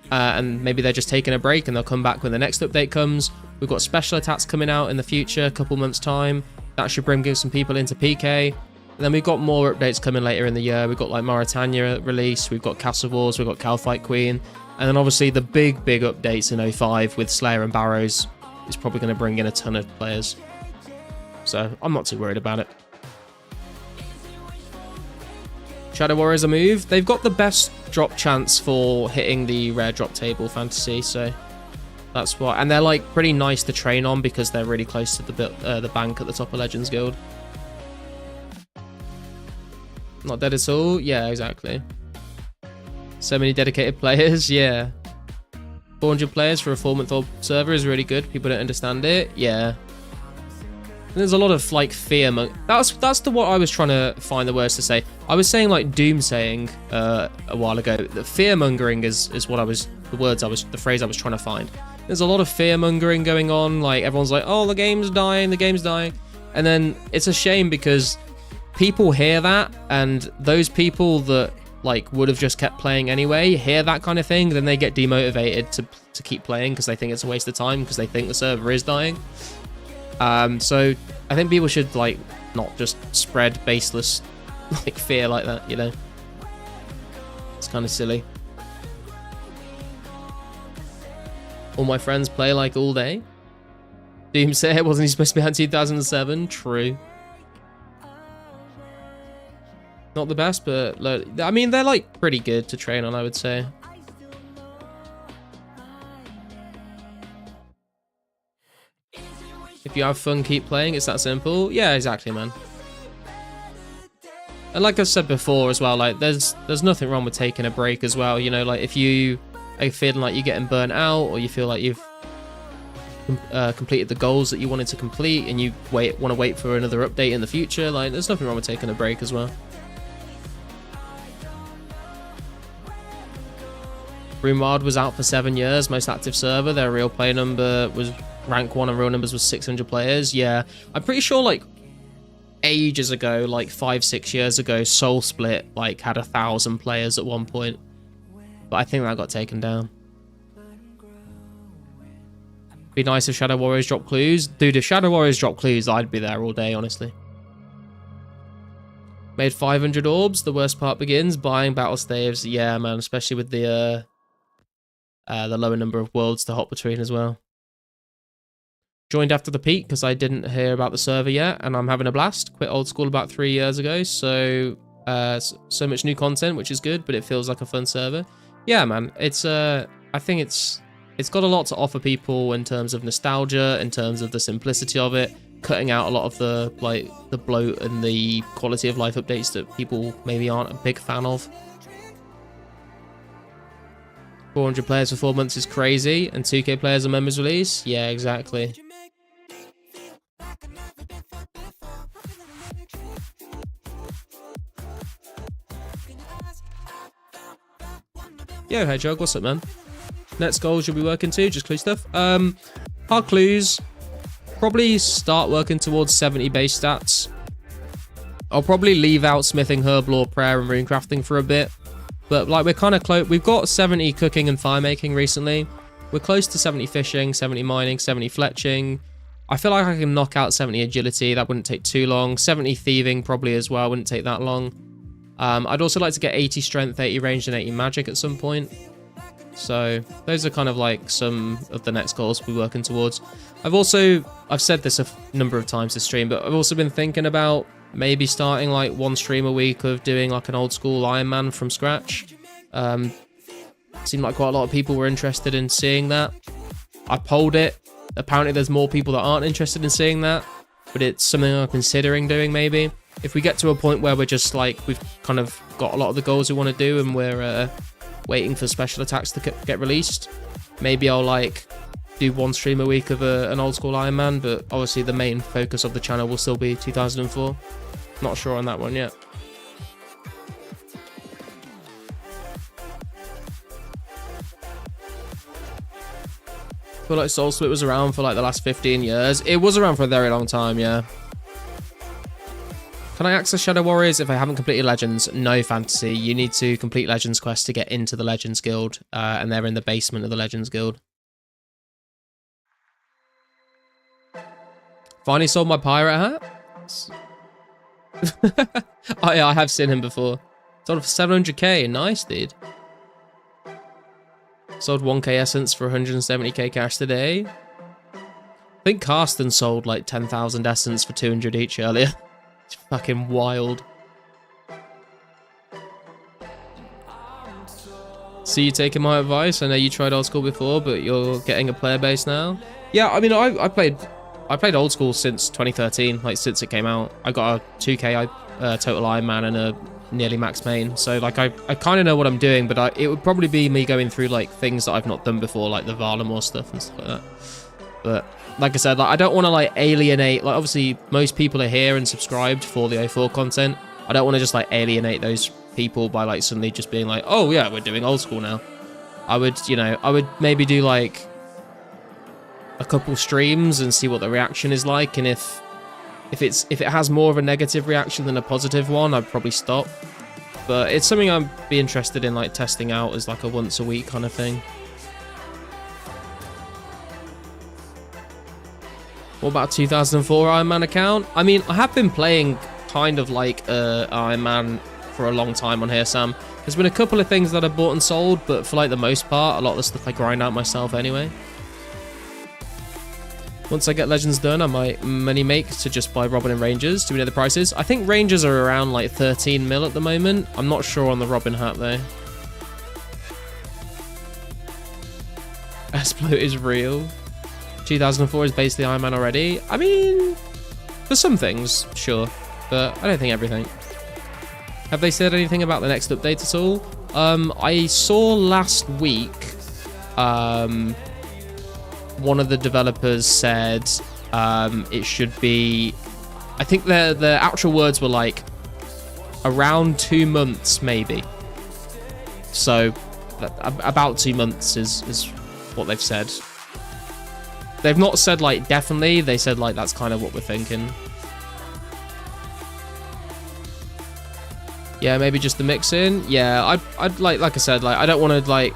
and maybe they're just taking a break and they'll come back when the next update comes. We've got special attacks coming out in the future, a couple months time. That should bring some people into PK. And then we've got more updates coming later in the year. We've got like Mauritania release, we've got Castle Wars, we've got Calfight Queen. And then obviously the big updates in 05 with Slayer and Barrows is probably going to bring in a ton of players. So I'm not too worried about it. Shadow Warriors a move. They've got the best drop chance for hitting the rare drop table fantasy, so that's why. And they're like pretty nice to train on because they're really close to the bank at the top of Legends Guild. Not dead at all? Yeah, exactly. So many dedicated players, yeah. 400 players for a 4-month-old server is really good. People don't understand it, yeah. And there's a lot of like fear. That's what I was trying to find the words to say. I was saying like doomsaying a while ago. The fear mongering is what the phrase I was trying to find. There's a lot of fear mongering going on. Like, everyone's like, oh, the game's dying, and then it's a shame because people hear that, and those people that like would have just kept playing anyway hear that kind of thing, then they get demotivated to keep playing because they think it's a waste of time because they think the server is dying. So I think people should like not just spread baseless like fear like that, you know. It's kind of silly. All my friends play like all day. Doomsayer, wasn't he supposed to be out in 2007? True. Not the best, but I mean, they're like pretty good to train on, I would say. If you have fun, keep playing. It's that simple. Yeah, exactly, man. And like I've said before as well, like there's nothing wrong with taking a break as well. You know, like if you are feeling like you're getting burnt out, or you feel like you've completed the goals that you wanted to complete, and you want to wait for another update in the future, like there's nothing wrong with taking a break as well. RuneWild was out for 7 years, most active server. Their real player number was rank 1 and real numbers was 600 players. Yeah, I'm pretty sure like ages ago, like 5-6 years ago, Soul Split like had 1,000 players at one point, but I think that got taken down. Be nice if Shadow Warriors drop clues. Dude, if Shadow Warriors drop clues, I'd be there all day, honestly. Made 500 orbs. The worst part begins. Buying battle staves. Yeah, man, especially with the lower number of worlds to hop between as well. Joined after the peak because I didn't hear about the server yet, and I'm having a blast. Quit old school about 3 years ago, so so much new content, which is good, but it feels like a fun server. Yeah, man, it's I think it's got a lot to offer people in terms of nostalgia, in terms of the simplicity of it, cutting out a lot of the the bloat and the quality of life updates that people maybe aren't a big fan of. 400 players for 4 months is crazy, and 2K players on members release? Yeah, exactly. Yo, Hedgehog, what's up, man? Next goals you'll be working to, just clue stuff. Hard clues, probably start working towards 70 base stats. I'll probably leave out smithing, herb lore, prayer, and rune crafting for a bit. But like we're kind of close. We've got 70 cooking and fire making recently. We're close to 70 fishing, 70 mining, 70 fletching. I feel like I can knock out 70 agility. That wouldn't take too long. 70 thieving probably as well. Wouldn't take that long. I'd also like to get 80 strength, 80 range, and 80 magic at some point. So those are kind of like some of the next goals we're working towards. I've said this a number of times this stream, but I've also been thinking about maybe starting like one stream a week of doing like an old school Iron Man from scratch. Seemed like quite a lot of people were interested in seeing that. I polled it. Apparently there's more people that aren't interested in seeing that, but it's something I'm considering doing maybe. If we get to a point where we're just like, we've kind of got a lot of the goals we want to do and we're waiting for special attacks to get released, maybe I'll like do one stream a week of an old school Iron Man, but obviously the main focus of the channel will still be 2004. Not sure on that one yet. I feel like Soul Split was around for like the last 15 years. It was around for a very long time, yeah. Can I access Shadow Warriors if I haven't completed Legends? No, Fantasy. You need to complete Legends quest to get into the Legends Guild, and they're in the basement of the Legends Guild. Finally sold my pirate hat? Oh yeah, I have seen him before. Sold for 700k, nice dude. Sold 1k essence for 170k cash today. I think Karsten sold like 10,000 essence for 200 each earlier. It's fucking wild. See you taking my advice. I know you tried old school before, but you're getting a player base now. Yeah, I mean, I played old school since 2013, like since it came out. I got a 2k total Iron Man and a nearly max main, so like I kind of know what I'm doing, but it would probably be me going through like things that I've not done before, like the Valamore stuff and stuff like that. But like I said, like I don't want to like alienate, like obviously most people are here and subscribed for the 04 content. I don't want to just like alienate those people by like suddenly just being like, oh yeah, we're doing old school now. I would maybe do like a couple streams and see what the reaction is like, and if it has more of a negative reaction than a positive one, I'd probably stop. But it's something I'd be interested in like testing out as like a once a week kind of thing. What about 2004 Iron Man account? I mean, I have been playing kind of like Iron Man for a long time on here, Sam. There's been a couple of things that I bought and sold, but for like the most part, a lot of the stuff I grind out myself anyway. Once I get Legends done, I might money make to just buy Robin and Rangers. Do we know the prices? I think Rangers are around like 13 mil at the moment. I'm not sure on the Robin hat though. Esploat is real. 2004 is basically Iron Man already. I mean, for some things, sure, but I don't think everything. Have they said anything about the next update at all? I saw last week, one of the developers said it should be, I think the actual words were like around 2 months maybe. So about 2 months is what they've said. They've not said like definitely, they said like that's kind of what we're thinking. Yeah, maybe just the mix in. Yeah, I'd like I said, like I don't want to like,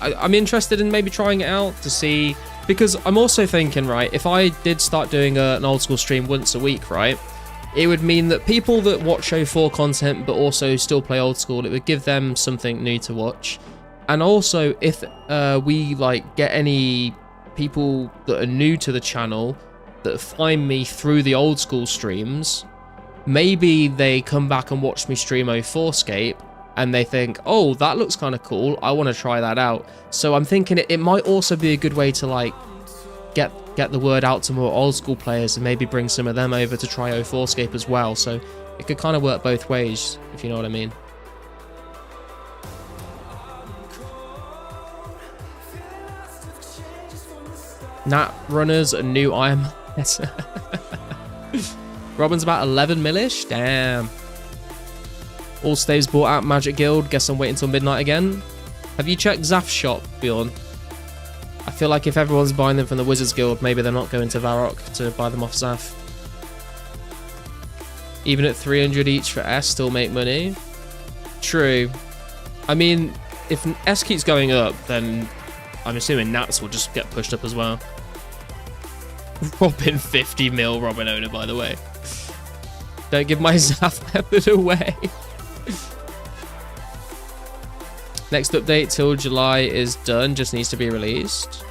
I'm interested in maybe trying it out to see, because I'm also thinking, right, if I did start doing an old school stream once a week, right, it would mean that people that watch 04 content but also still play old school, it would give them something new to watch. And also if we like get any people that are new to the channel that find me through the old school streams, maybe they come back and watch me stream 2004scape and they think, oh, that looks kind of cool, I want to try that out. So I'm thinking it might also be a good way to like get the word out to more old school players and maybe bring some of them over to try 2004scape as well. So it could kind of work both ways, if you know what I mean. Nat runners, a new iron. Robin's about 11 millish. Damn. All staves bought out Magic Guild. Guess I'm waiting till midnight again. Have you checked Zaf's shop, Bjorn? I feel like if everyone's buying them from the Wizards Guild, maybe they're not going to Varrock to buy them off Zaf. Even at 300 each for S, still make money. True. I mean, if S keeps going up, then I'm assuming Nats will just get pushed up as well. Robin 50 mil Robin owner, by the way. Don't give my Zaf method away. Next update till July is done, just needs to be released.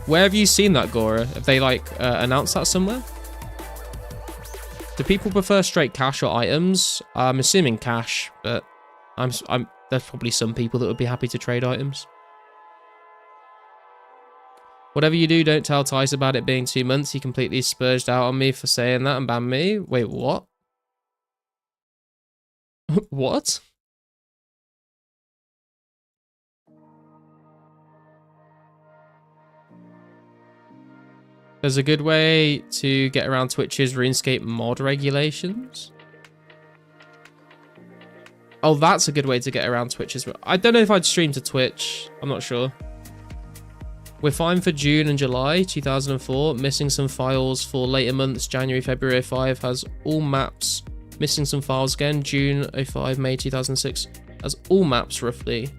Where have you seen that, Gora? Have they like announced that somewhere? Do people prefer straight cash or items? I'm assuming cash, but there's probably some people that would be happy to trade items. Whatever you do, don't tell Tice about it being 2 months. He completely spurged out on me for saying that and banned me. Wait, what? What? There's a good way to get around Twitch's RuneScape mod regulations. Oh, that's a good way to get around Twitch's. I don't know if I'd stream to Twitch. I'm not sure. We're fine for June and July 2004. Missing some files for later months. January, February 05 has all maps. Missing some files again. June 05, May 2006 has all maps roughly.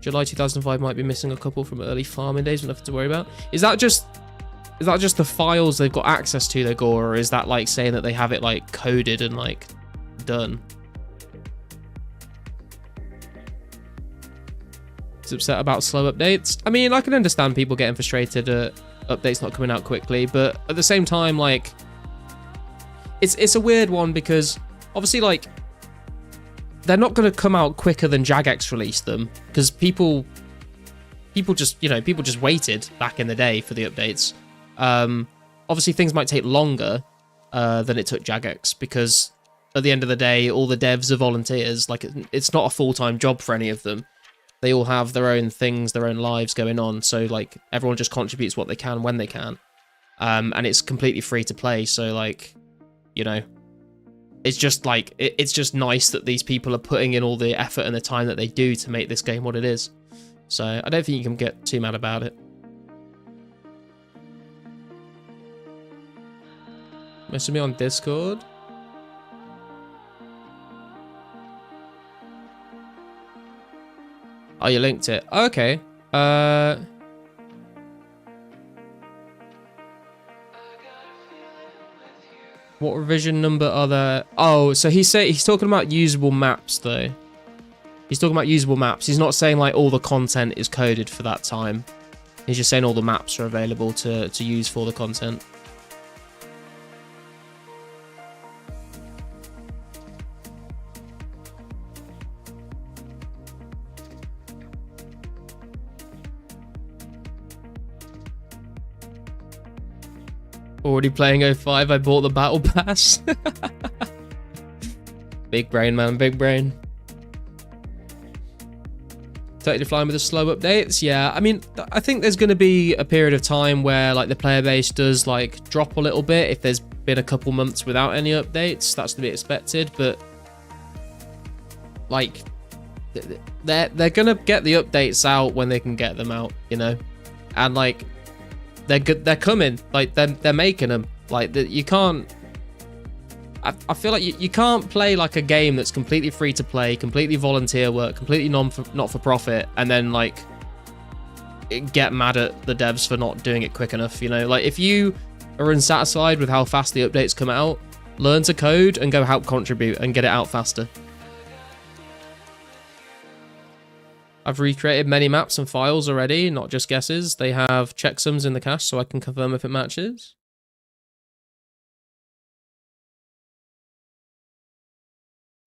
July 2005 might be missing a couple from early farming days. Nothing to worry about. Is that just the files they've got access to, though, Gore, or is that like saying that they have it like coded and like done? It's upset about slow updates. I mean, I can understand people getting frustrated at updates not coming out quickly, but at the same time, like, it's a weird one because obviously, like, they're not going to come out quicker than Jagex released them because people just waited back in the day for the updates. Obviously things might take longer than it took Jagex because at the end of the day, all the devs are volunteers. Like, it's not a full-time job for any of them. They all have their own things, their own lives going on. So, like, everyone just contributes what they can when they can. And it's completely free to play. So, like, you know, it's just like, it's just nice that these people are putting in all the effort and the time that they do to make this game what it is. So I don't think you can get too mad about it. Message me on Discord. Oh, you linked it. Oh, okay. What revision number are there? Oh, so he's talking about usable maps though. He's talking about usable maps. He's not saying like all the content is coded for that time. He's just saying all the maps are available to use for the content. Already playing 05, I bought the battle pass. Big brain, man, big brain. Totally flying with the slow updates. Yeah, I mean, I think there's going to be a period of time where like the player base does like drop a little bit if there's been a couple months without any updates. That's to be expected, but like they're going to get the updates out when they can get them out, you know, and like they're good. They're coming. Like they're making them. Like you can't. I feel like you can't play like a game that's completely free to play, completely volunteer work, completely not for profit, and then like get mad at the devs for not doing it quick enough. You know, like if you are unsatisfied with how fast the updates come out, learn to code and go help contribute and get it out faster. I've recreated many maps and files already, not just guesses. They have checksums in the cache so I can confirm if it matches.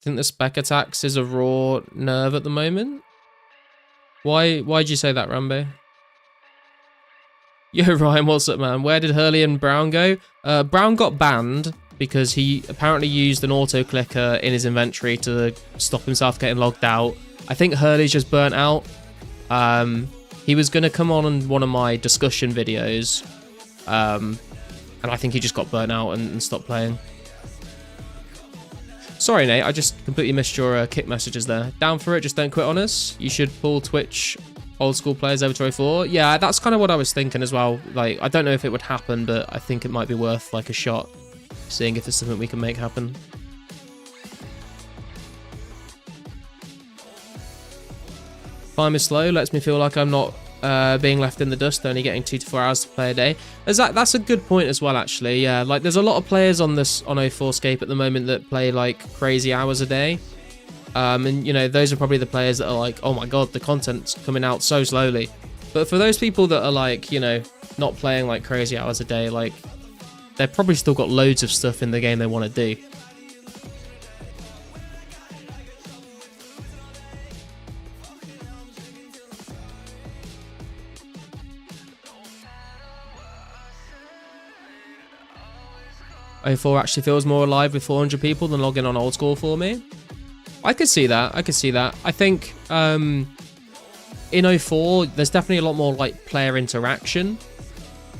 I think the spec attacks is a raw nerve at the moment. Why'd you say that, Rambo? Yo, Ryan, what's up, man? Where did Hurley and Brown go? Brown got banned because he apparently used an auto-clicker in his inventory to stop himself getting logged out. I think Hurley's just burnt out. He was going to come on one of my discussion videos, and I think he just got burnt out and stopped playing. Sorry, Nate, I just completely missed your kick messages there. Down for it, just don't quit on us. You should pull Twitch old school players over to 04. Yeah, that's kind of what I was thinking as well. Like, I don't know if it would happen, but I think it might be worth like a shot, seeing if it's something we can make happen. Climb is slow, lets me feel like I'm not being left in the dust, only getting 2 to 4 hours to play a day. That's a good point as well, actually. Yeah, like there's a lot of players on 2004scape at the moment that play like crazy hours a day. And you know, those are probably the players that are like, oh my god, the content's coming out so slowly. But for those people that are like, you know, not playing like crazy hours a day, like they've probably still got loads of stuff in the game they want to do. O4 actually feels more alive with 400 people than logging on old school for me. I could see that. I think in 04, there's definitely a lot more like player interaction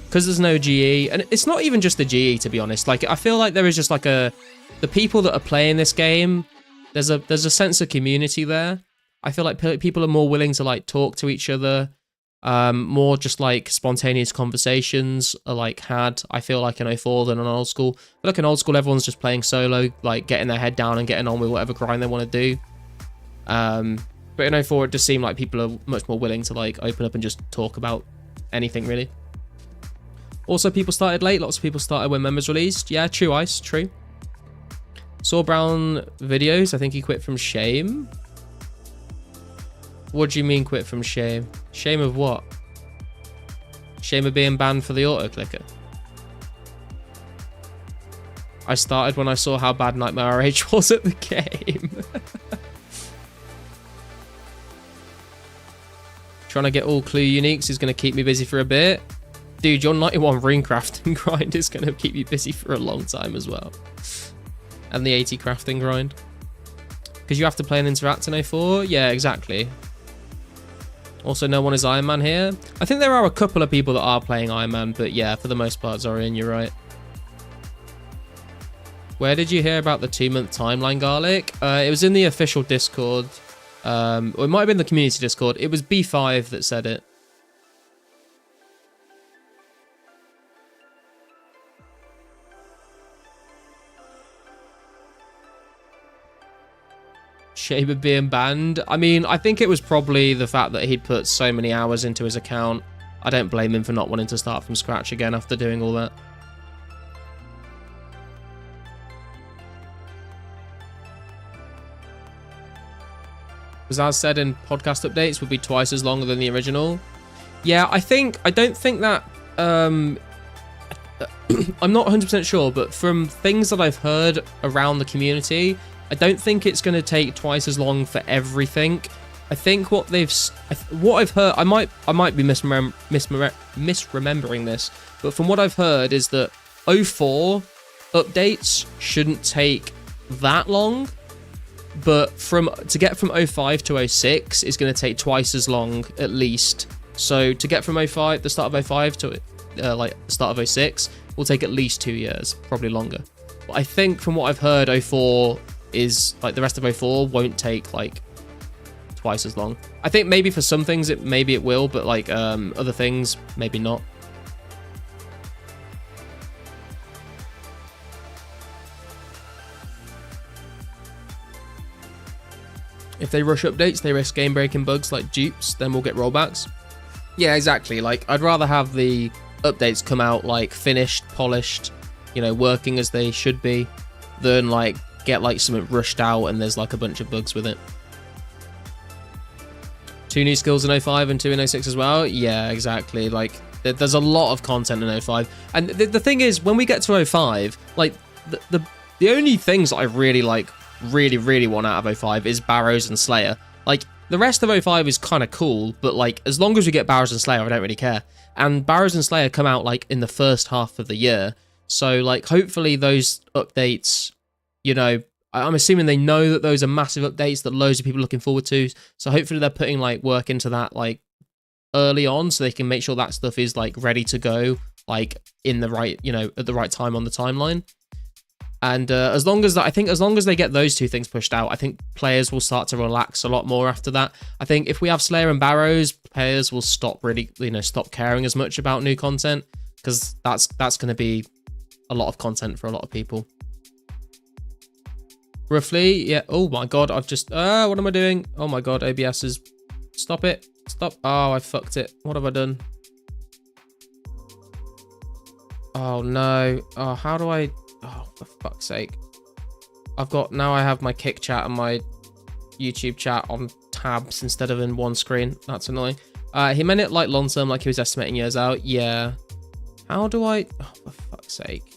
because there's no GE, and it's not even just the GE, to be honest. Like, I feel like there is just like the people that are playing this game. There's a sense of community there. I feel like people are more willing to like talk to each other. More just like spontaneous conversations are like had, I feel like, in 04 than on old school. But like in old school, everyone's just playing solo, like getting their head down and getting on with whatever grind they want to do. But in 04, it just seemed like people are much more willing to like open up and just talk about anything, really. Also, people started late. Lots of people started when members released. Yeah, true, Ice, true. Saw Brown videos. I think he quit from shame. What do you mean quit from shame? Shame of what? Shame of being banned for the auto clicker. I started when I saw how bad Nightmare RH was at the game. Trying to get all clue uniques is going to keep me busy for a bit. Dude, your 91 rune crafting grind is going to keep you busy for a long time as well. And the 80 crafting grind. Because you have to play and interact in 04? Yeah, exactly. Also, no one is Iron Man here. I think there are a couple of people that are playing Iron Man, but yeah, for the most part, Zorian, you're right. Where did you hear about the 2-month timeline, Garlic? It was in the official Discord. Or it might have been the community Discord. It was B5 that said it. Shame of being banned. I mean, I think it was probably the fact that he'd put so many hours into his account. I don't blame him for not wanting to start from scratch again after doing all that. Was as said in podcast updates would be twice as long than the original. Yeah, I don't think that I'm not 100% sure, but from things that I've heard around the community, I don't think it's going to take twice as long for everything. I think what I've heard, I might be misremembering this, but from what I've heard is that 04 updates shouldn't take that long, but to get from 05 to 06 is going to take twice as long at least. So to get from the start of 05 to like the start of 06 will take at least 2 years, probably longer. But I think from what I've heard, 04 is like the rest of 04 won't take like twice as long. I think maybe for some things maybe it will, but like other things maybe not. If they rush updates, they risk game breaking bugs like dupes, then we'll get rollbacks. Yeah, exactly. Like, I'd rather have the updates come out like finished, polished, you know, working as they should be, than like get like something rushed out and there's like a bunch of bugs with it. 2 new skills in 05 and 2 in 06 as well. Yeah, exactly. Like, there's a lot of content in 05. And the thing is, when we get to 05, like the only things that I really like, really want out of 05 is Barrows and Slayer. Like, the rest of 05 is kind of cool, but like, as long as we get Barrows and Slayer, I don't really care. And Barrows and Slayer come out like in the first half of the year. So like, hopefully those updates, you know, I'm assuming they know that those are massive updates that loads of people are looking forward to. So hopefully they're putting like work into that like early on so they can make sure that stuff is like ready to go, like in the right, you know, at the right time on the timeline. And as long as they get those two things pushed out, I think players will start to relax a lot more after that. I think if we have Slayer and Barrows, players will stop really, you know, stop caring as much about new content, because that's going to be a lot of content for a lot of people. Roughly, yeah. Oh my god, I've just what am I doing? Oh my god, OBS is, stop it. Stop. Oh, I fucked it. What have I done? Oh no. Oh, how do I, oh, for fuck's sake. Now I have my Kick chat and my YouTube chat on tabs instead of in one screen. That's annoying. He meant it like long term, like he was estimating years out. Yeah. How do I, oh, for fuck's sake.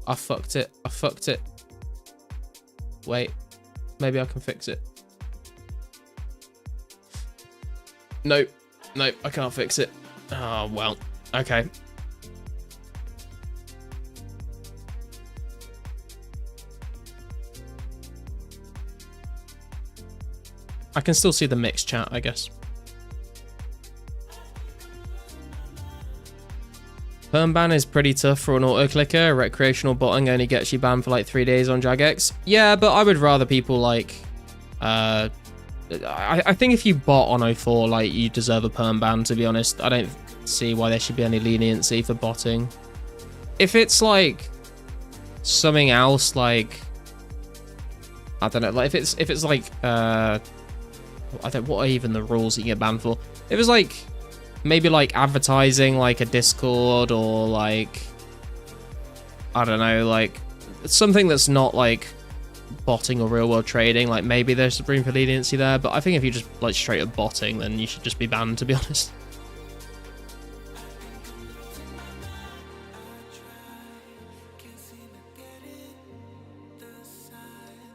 I fucked it. I fucked it. Wait. Maybe I can fix it. Nope. Nope, I can't fix it. Oh, well. Okay. I can still see the mixed chat, I guess. Perm ban is pretty tough for an auto-clicker. Recreational botting only gets you banned for like 3 days on Jagex. Yeah, but I would rather people like... I think if you bot on 04, like, you deserve a perm ban, to be honest. I don't see why there should be any leniency for botting. If it's like something else, like... I don't know, like if it's like... I don't, what are even the rules that you get banned for? If it's like... maybe like advertising like a Discord, or like, I don't know, like something that's not like botting or real world trading, like maybe there's room for leniency there. But I think if you just like straight up botting, then you should just be banned, to be honest.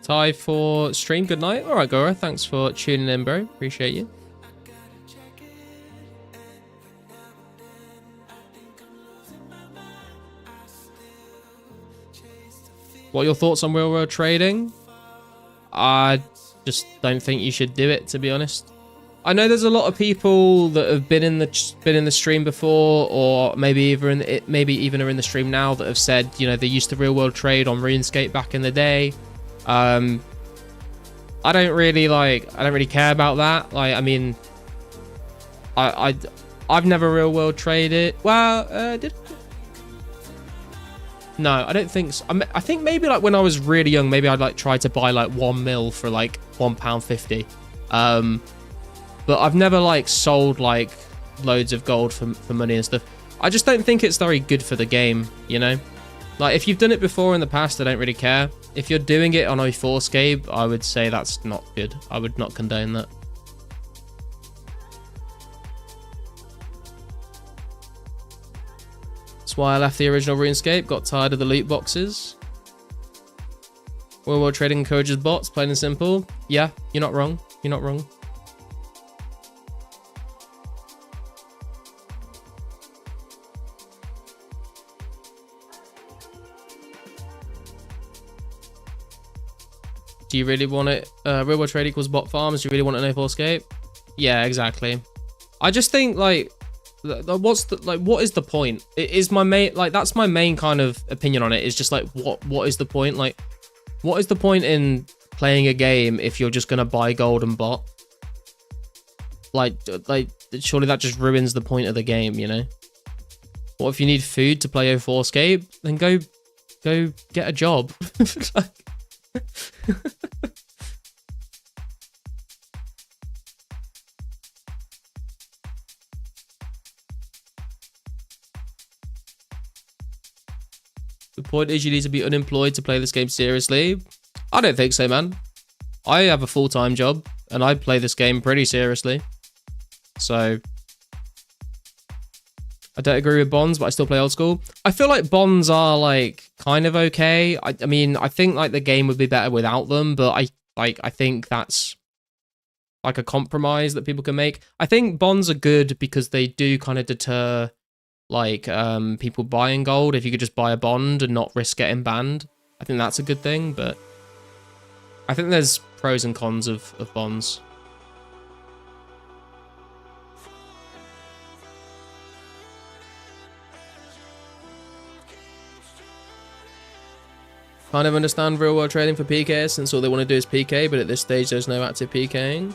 Ty for stream, good night. All right, Gora, thanks for tuning in, bro. Appreciate you. What are your thoughts on real world trading? I just don't think you should do it, to be honest. I know there's a lot of people that have been in the stream before, or maybe even are in the stream now, that have said, you know, they used to real world trade on Runescape back in the day. I don't really care about that. Like, I mean, I've never real world traded. Well, did I? No, I don't think so. I think maybe like when I was really young, maybe I'd like try to buy like 1 mil for like £1.50. But I've never like sold like loads of gold for money and stuff. I just don't think it's very good for the game, you know? Like, if you've done it before in the past, I don't really care. If you're doing it on 2004scape, I would say that's not good. I would not condone that. That's why I left the original Runescape, got tired of the loot boxes. Real world trading encourages bots, plain and simple. Yeah, you're not wrong. You're not wrong. Do you really want it? Real world trade equals bot farms. Do you really want an 2004scape? Yeah, exactly. I just think like, what is the point? It is my main, like, that's my main kind of opinion on it, is just like, what is the point? Like, what is the point in playing a game if you're just gonna buy gold and bot? Like surely that just ruins the point of the game, you know? What if you need food to play 2004scape? Then go get a job. The point is you need to be unemployed to play this game seriously. I don't think so, man. I have a full-time job and I play this game pretty seriously. So I don't agree with bonds, but I still play old school. I feel like bonds are like kind of okay. I mean, I think like the game would be better without them, but I think that's like a compromise that people can make. I think bonds are good because they do kind of deter like people buying gold. If you could just buy a bond and not risk getting banned, I think that's a good thing. But I think there's pros and cons of bonds. kind of understand real world trading for PK since all they want to do is PK, but at this stage there's no active PKing.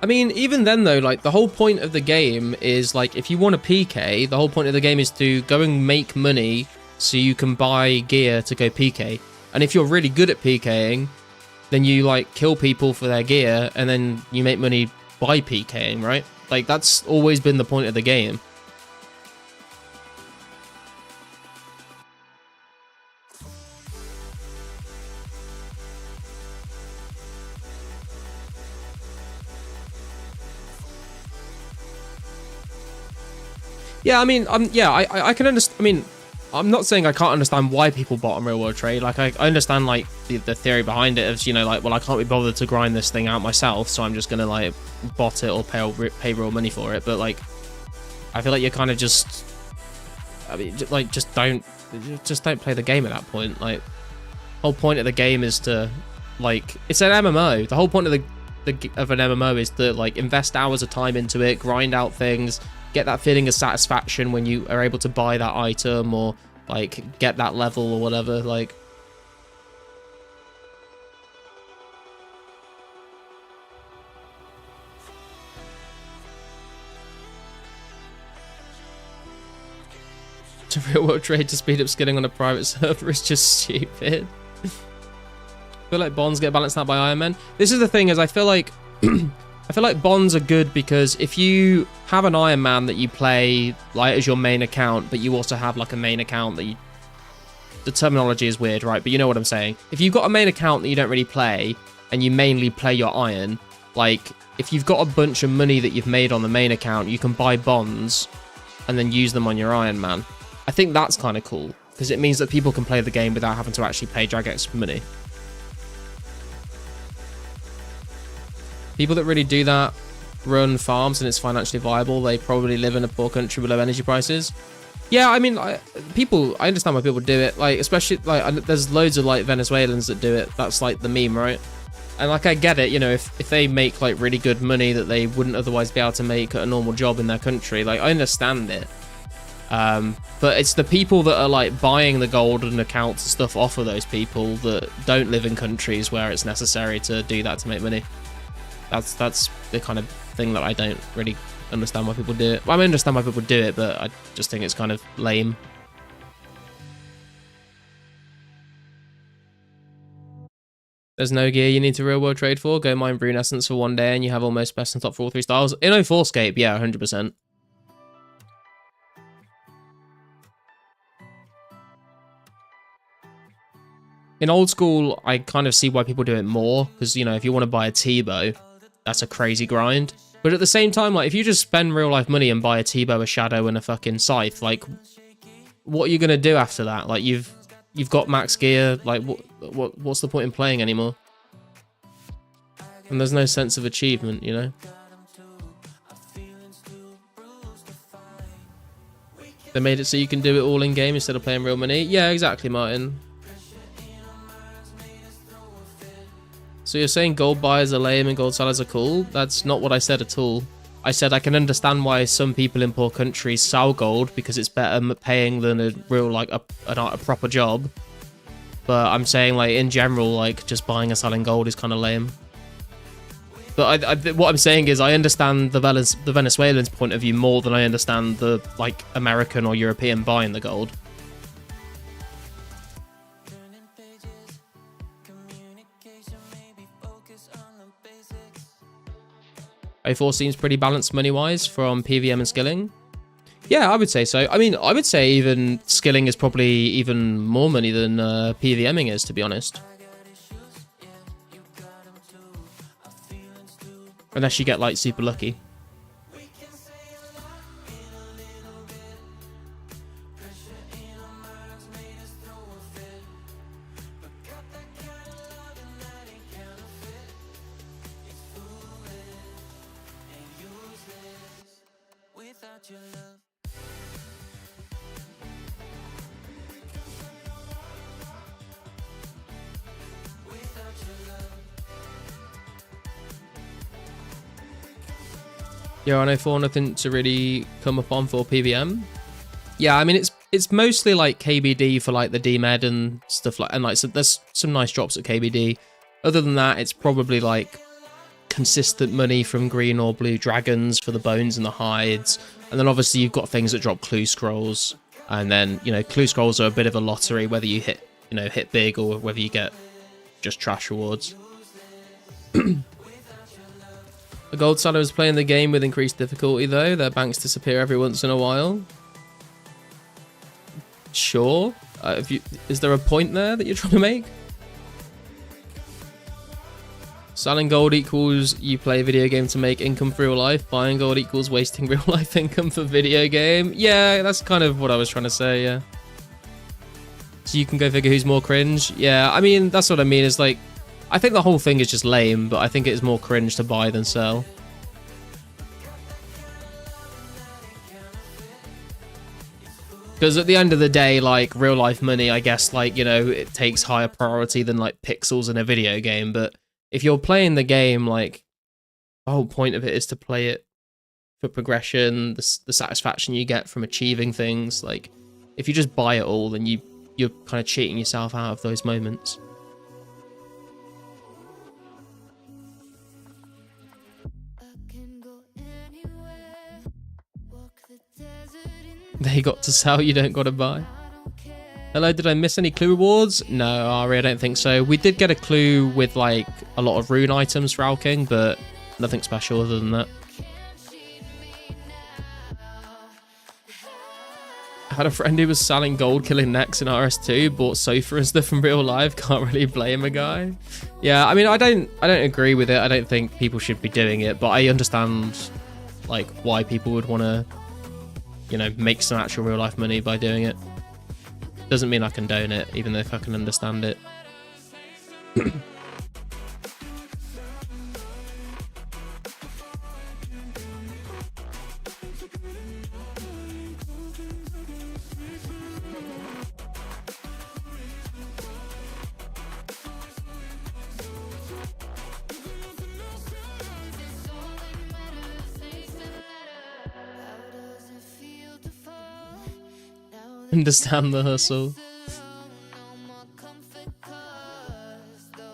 I mean, even then though, like the whole point of the game is like if you want to PK, the whole point of the game is to go and make money so you can buy gear to go PK. And if you're really good at PKing, then you like kill people for their gear and then you make money by PKing, right? Like that's always been the point of the game. Yeah, I mean, I can understand. I mean, I'm not saying I can't understand why people bot on real world trade. Like, I understand like the theory behind it of, you know, like, well, I can't be bothered to grind this thing out myself, so I'm just gonna like bot it or pay real money for it. But like, I feel like you're kind of just, I mean, like just don't play the game at that point. Like, whole point of the game is to, like, it's an MMO. The whole point of an MMO is to like invest hours of time into it, grind out things. Get that feeling of satisfaction when you are able to buy that item or like get that level or whatever. Like, to real world trade to speed up skilling on a private server is just stupid. I feel like bonds get balanced out by Iron Man. This is the thing, is I feel like I feel like bonds are good because if you have an Iron Man that you play like as your main account, but you also have like a main account that you... The terminology is weird, right? But you know what I'm saying. If you've got a main account that you don't really play and you mainly play your Iron, like if you've got a bunch of money that you've made on the main account, you can buy bonds and then use them on your Iron Man. I think that's kind of cool because it means that people can play the game without having to actually pay Jagex money. People that really do that run farms and it's financially viable. They probably live in a poor country with low energy prices. Yeah, I mean, I understand why people do it. Like, especially like there's loads of like Venezuelans that do it. That's like the meme, right? And like I get it, you know, if they make like really good money that they wouldn't otherwise be able to make at a normal job in their country, like I understand it. But it's the people that are like buying the golden accounts and stuff off of those people that don't live in countries where it's necessary to do that to make money. That's the kind of thing that I don't really understand why people do it. Well, I understand why people do it, but I just think it's kind of lame. There's no gear you need to real world trade for. Go mine Rune Essence for one day and you have almost best in top for all 3 styles. In 2004scape, yeah, 100%. In old school, I kind of see why people do it more, because, you know, if you want to buy a T-bow, that's a crazy grind. But at the same time, like, if you just spend real life money and buy a T-bow, a shadow, and a fucking scythe, like, what are you gonna do after that? Like, you've got max gear. Like, what's the point in playing anymore? And there's no sense of achievement, you know. They made it so you can do it all in game instead of playing real money. Yeah, exactly, Martin. So you're saying gold buyers are lame and gold sellers are cool? That's not what I said at all. I said I can understand why some people in poor countries sell gold because it's better paying than a real, like, a proper job. But I'm saying, like, in general, like, just buying and selling gold is kind of lame. But what I'm saying is I understand the Venezuelans' point of view more than I understand the, like, American or European buying the gold. 04 seems pretty balanced money-wise from PVM and skilling. Yeah, I would say so. I mean, I would say even skilling is probably even more money than PVMing is, to be honest. Unless you get, like, super lucky. Yeah, I know for nothing to really come upon for PVM. Yeah, I mean, it's mostly like KBD for like the DMed and stuff like, and like so there's some nice drops at KBD. Other than that, it's probably like consistent money from green or blue dragons for the bones and the hides, and then obviously you've got things that drop clue scrolls, and then clue scrolls are a bit of a lottery whether you hit hit big or whether you get just trash rewards. A gold seller is playing the game with increased difficulty though. Their banks disappear every once in a while. Sure. Is there a point there that you're trying to make? Selling gold equals you play a video game to make income for real life. Buying gold equals wasting real life income for video game. Yeah, that's kind of what I was trying to say, yeah. So you can go figure who's more cringe. Yeah, I mean, that's what I mean. Is like, I think the whole thing is just lame, but I think it is more cringe to buy than sell. Because at the end of the day, like, real life money, I guess, like, it takes higher priority than, like, pixels in a video game. But if you're playing the game, like, the whole point of it is to play it for progression, the satisfaction you get from achieving things. Like, if you just buy it all, then you're kind of cheating yourself out of those moments. They got to sell, you don't got to buy. Hello, did I miss any clue rewards? No, Ari, I don't think so. We did get a clue with like a lot of rune items for Alking, but nothing special other than that. I had a friend who was selling gold killing necks in RS2, bought sofa and stuff from real life. Can't really blame a guy. Yeah, I mean, I don't agree with it. I don't think people should be doing it, but I understand like why people would want to make some actual real life money by doing it. Doesn't mean I condone it, even though if I can understand it. Understand the hustle.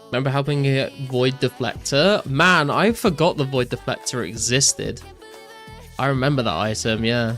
Remember helping get void deflector? Man, I forgot the void deflector existed. I remember that item, yeah.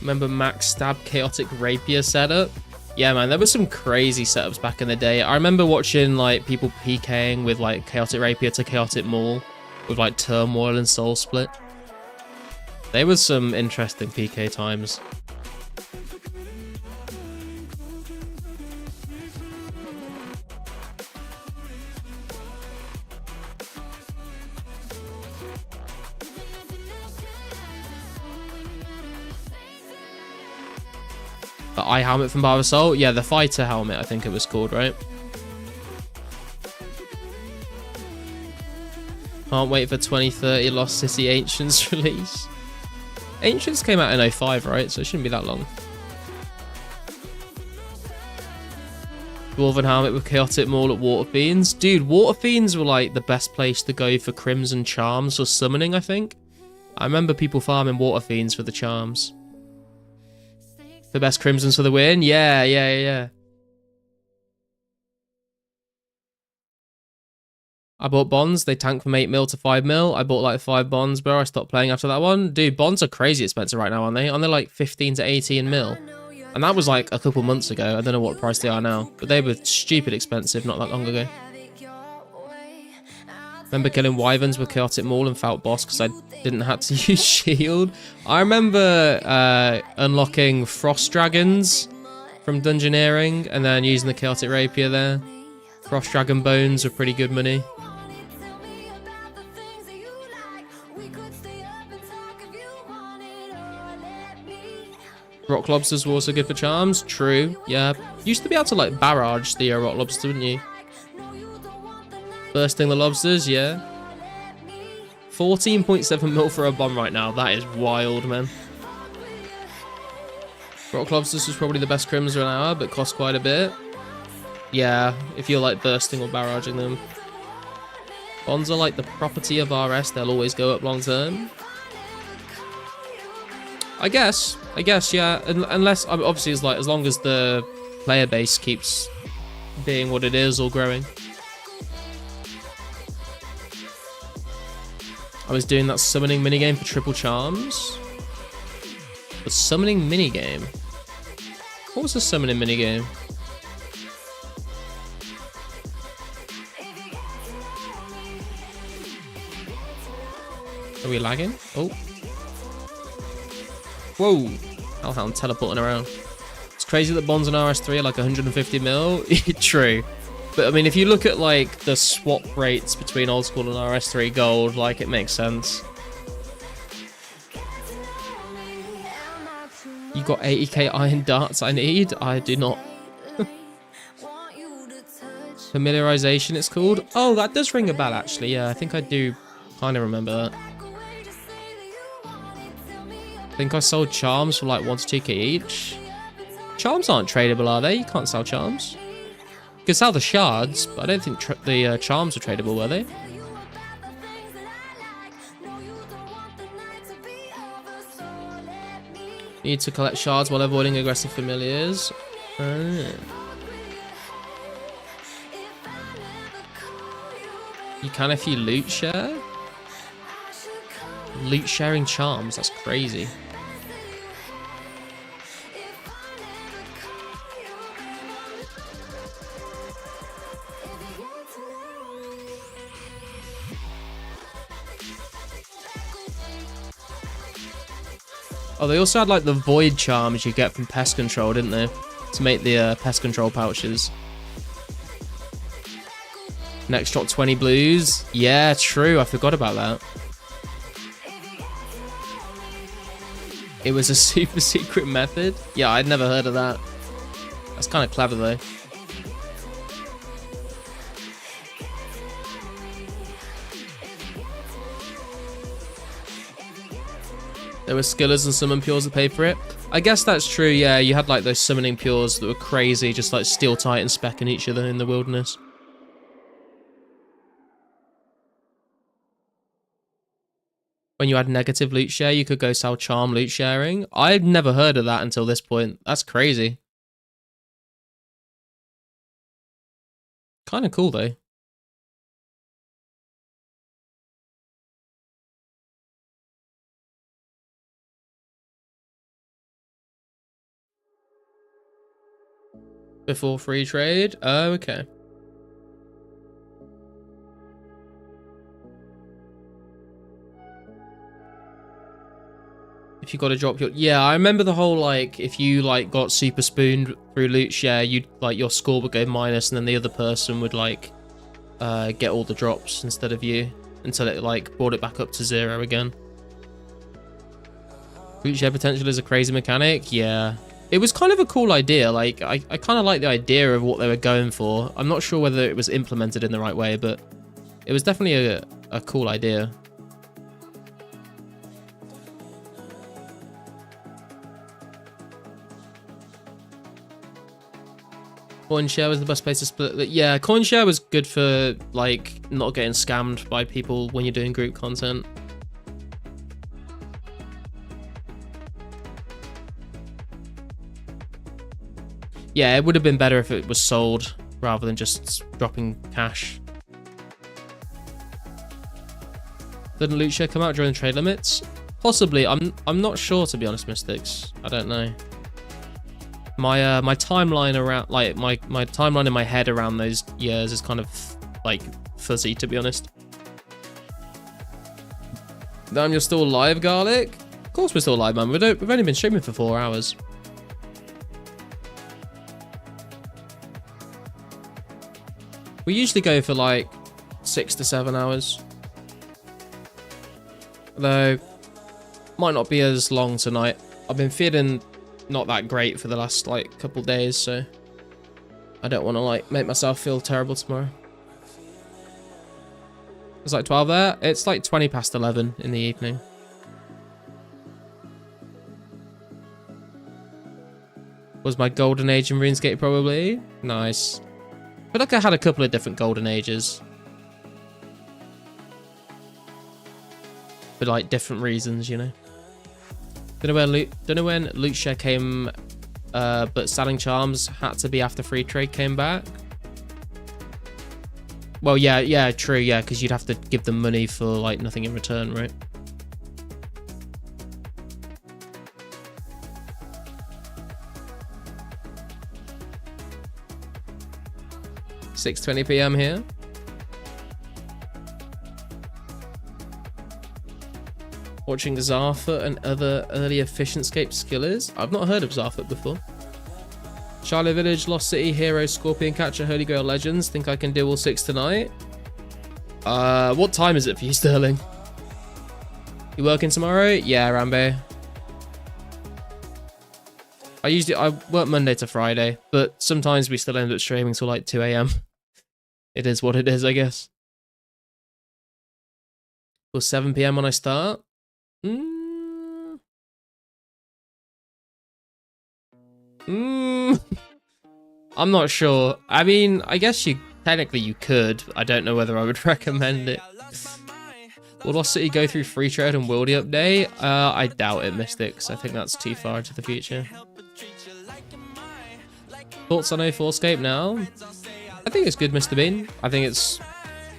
Remember Max Stab Chaotic Rapier setup? Yeah, man, there were some crazy setups back in the day. I remember watching like people PKing with like Chaotic Rapier to Chaotic Maul with like Turmoil and Soul Split. There was some interesting PK times. The eye helmet from Bar of Soul? Yeah, the fighter helmet, I think it was called, right? Can't wait for 2030 Lost City Ancients release. Ancients came out in 05, right? So it shouldn't be that long. Dwarven helmet with Chaotic Maul at Water Fiends. Dude, Water Fiends were like the best place to go for Crimson Charms or summoning, I think. I remember people farming Water Fiends for the charms. The best Crimsons for the win? Yeah. I bought bonds. They tanked from 8 mil to 5 mil. I bought like 5 bonds, bro. I stopped playing after that one. Dude, bonds are crazy expensive right now, aren't they? Aren't they like 15 to 18 mil? And that was like a couple months ago. I don't know what price they are now. But they were stupid expensive not that long ago. Remember killing wyverns with Chaotic Maul and Felt Boss because I didn't have to use shield. I remember unlocking Frost Dragons from Dungeoneering and then using the Chaotic Rapier there. Frost Dragon Bones were pretty good money. Rock Lobsters were also good for charms. True, yeah. Used to be able to like barrage the Rock Lobster, didn't you? Bursting the lobsters, yeah. 14.7 mil for a bomb right now. That is wild, man. Rock lobsters was probably the best crims of an hour, but cost quite a bit. Yeah, if you're like bursting or barraging them. Bonds are like the property of RS. They'll always go up long term. I guess, yeah. Unless, obviously, it's like as long as the player base keeps being what it is or growing. I was doing that summoning minigame for triple charms. The summoning minigame. What was the summoning minigame? Are we lagging? Oh. Whoa. Hellhound teleporting around. It's crazy that bonds on RS3 are like 150 mil. True. But I mean, if you look at like the swap rates between old school and RS3 gold, like it makes sense. You got 80k iron darts I need? I do not. Familiarization it's called. Oh, that does ring a bell actually. Yeah, I think I do kind of remember that. I think I sold charms for like 1 to 2k each. Charms aren't tradable, are they? You can't sell charms. You can sell the shards, but I don't think the charms are tradable, were they? You need to collect shards while avoiding aggressive familiars. You can if you loot share? Loot sharing charms, that's crazy. Oh, they also had like the void charms you get from pest control, didn't they? To make the pest control pouches. Next drop 20 blues. Yeah, true. I forgot about that. It was a super secret method. Yeah, I'd never heard of that. That's kind of clever though. There were skillers and summon pures that paid for it. I guess that's true, yeah. You had like those summoning pures that were crazy, just like steel titan specking each other in the wilderness. When you had negative loot share, you could go sell charm loot sharing. I've never heard of that until this point. That's crazy. Kind of cool though. Before free trade? Oh, okay. If you got to drop your... Yeah, I remember the whole, like, if you, like, got super spooned through loot share, you'd, like, your score would go minus, and then the other person would, like, get all the drops instead of you, until it, like, brought it back up to 0 again. Loot share potential is a crazy mechanic? Yeah. It was kind of a cool idea. Like, I kind of like the idea of what they were going for. I'm not sure whether it was implemented in the right way, but it was definitely a cool idea. Coin share was the best place to split. Yeah, coin share was good for, like, not getting scammed by people when you're doing group content. Yeah, it would have been better if it was sold rather than just dropping cash. Didn't loot share come out during the trade limits? Possibly. I'm not sure, to be honest, Mystics. I don't know. My my timeline around, like my timeline in my head around those years is kind of like fuzzy, to be honest. Damn, you're still live, Garlic? Of course we're still live, man. We've only been streaming for 4 hours. We usually go for like 6 to 7 hours. Though, might not be as long tonight. I've been feeling not that great for the last like couple days, so I don't want to like make myself feel terrible tomorrow. It's like 12 there. It's like 20 past 11 in the evening. Was my golden age in RuneScape probably? Nice. I feel like I had a couple of different golden ages. For like different reasons, you know. Don't know when loot share came, but selling charms had to be after free trade came back. Well, yeah, true, yeah, because you'd have to give them money for like nothing in return, right? $6:20 PM here. Watching Zarfoot and other early efficientscape skillers. I've not heard of Zarfoot before. Charlie Village, Lost City, Hero, Scorpion Catcher, Holy Grail Legends. Think I can do all 6 tonight? What time is it for you, Sterling? You working tomorrow? Yeah, Rambo. I work Monday to Friday, but sometimes we still end up streaming till like 2 AM. It is what it is, I guess. Or 7 PM when I start? I'm not sure. I mean, I guess technically you could. I don't know whether I would recommend it. Will Lost City go through free trade and Wildy update? I doubt it, Mystics. I think that's too far into the future. Thoughts on 2004scape now? I think it's good, Mr. Bean. I think it's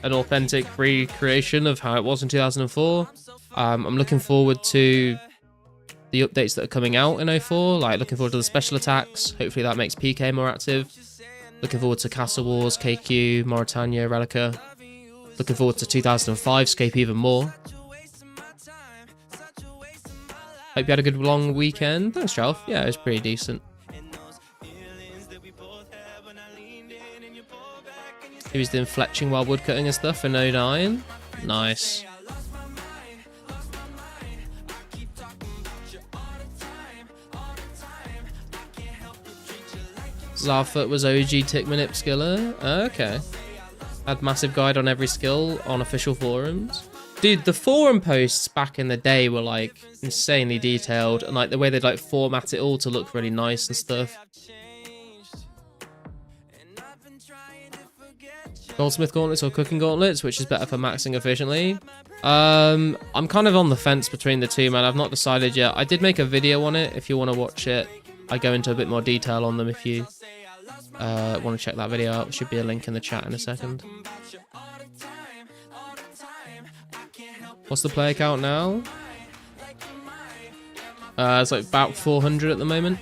an authentic recreation of how it was in 2004. I'm looking forward to the updates that are coming out in 04, like looking forward to the special attacks. Hopefully that makes PK more active. Looking forward to Castle Wars, KQ, Mauritania, Relica. Looking forward to 2005scape even more. Hope you had a good long weekend. Thanks, Ralph. Yeah, it was pretty decent. He was doing fletching while woodcutting and stuff in 09. Nice. Zarfoot was OG tick manip skiller. Okay. Had massive guide on every skill on official forums. Dude, the forum posts back in the day were like insanely detailed, and like the way they'd like format it all to look really nice and stuff. Goldsmith gauntlets or cooking gauntlets, which is better for maxing efficiently? I'm kind of on the fence between the two, man. I've not decided yet. I did make a video on it if you want to watch it. I go into a bit more detail on them if you want to check that video out. There should be a link in the chat in a second. What's the player count now? It's like about 400 at the moment.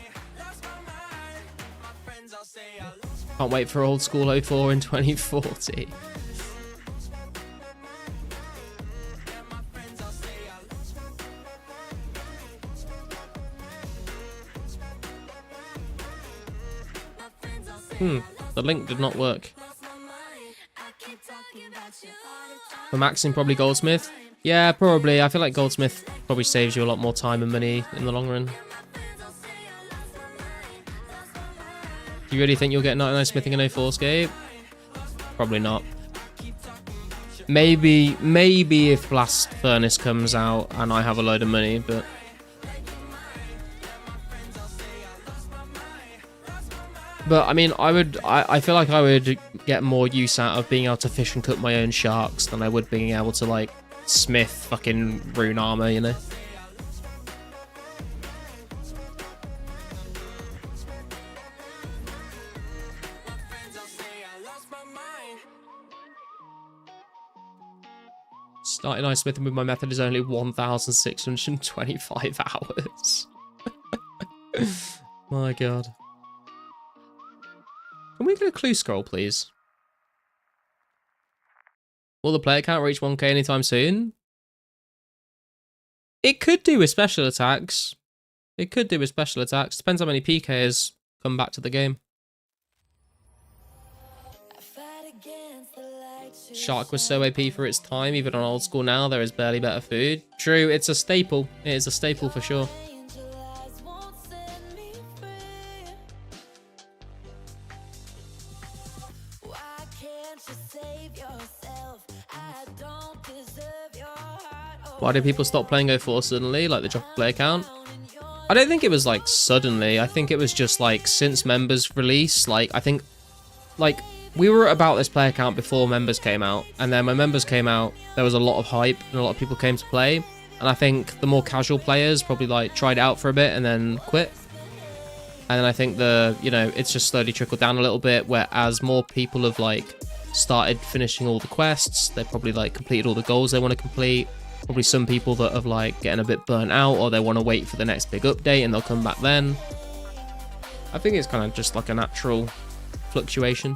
Can't wait for old school 04 in 2040. The link did not work. For maxing, probably Goldsmith. Yeah, probably. I feel like Goldsmith probably saves you a lot more time and money in the long run. Do you really think you'll get 99 smithing in 2004scape? Probably not. Maybe if Blast Furnace comes out and I have a load of money, but... But I mean, I feel like I would get more use out of being able to fish and cook my own sharks than I would being able to like smith fucking rune armor, you know? Starting ice smithing with my method is only 1,625 hours. My god. Can we get a clue scroll, please? Will the player count reach 1k anytime soon? It could do with special attacks. It could do with special attacks. Depends how many PKs come back to the game. Shark was so OP for its time, even on old school now, there is barely better food. True, it's a staple. It is a staple for sure. Why can't you save yourself? I don't Why did people stop playing 04 suddenly? Like the drop of play count? I don't think it was like suddenly. I think it was just like since members release, like I think like we were about this player count before members came out, and then when members came out, there was a lot of hype and a lot of people came to play. And I think the more casual players probably like tried it out for a bit and then quit. And then I think it's just slowly trickled down a little bit, where as more people have like started finishing all the quests, they probably like completed all the goals they want to complete. Probably some people that have like getting a bit burnt out, or they want to wait for the next big update and they'll come back then. I think it's kind of just like a natural fluctuation.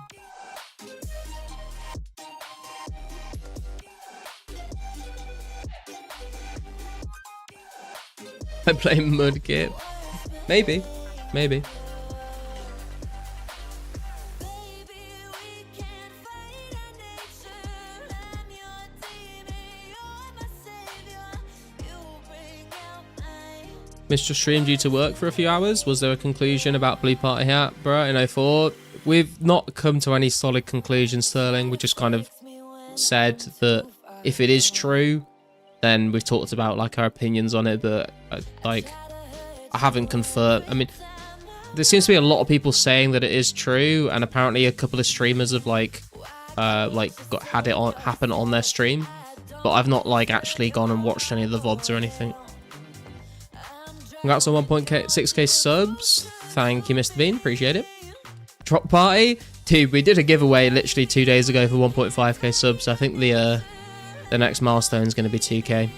I play Mudkip. Maybe. Missed your stream due to work for a few hours. Was there a conclusion about Blue Party Hat, bro, in 04? We've not come to any solid conclusion, Sterling. We just kind of said that if it is true, then we've talked about like our opinions on it, but like I haven't confirmed. I mean, there seems to be a lot of people saying that it is true, and apparently a couple of streamers have had it happen on their stream, but I've not like actually gone and watched any of the VODs or anything. Congrats on 1.6k subs. Thank you, Mr. Bean. Appreciate it. Drop party. Dude, we did a giveaway literally 2 days ago for 1.5k subs. I think the next milestone is going to be 2k.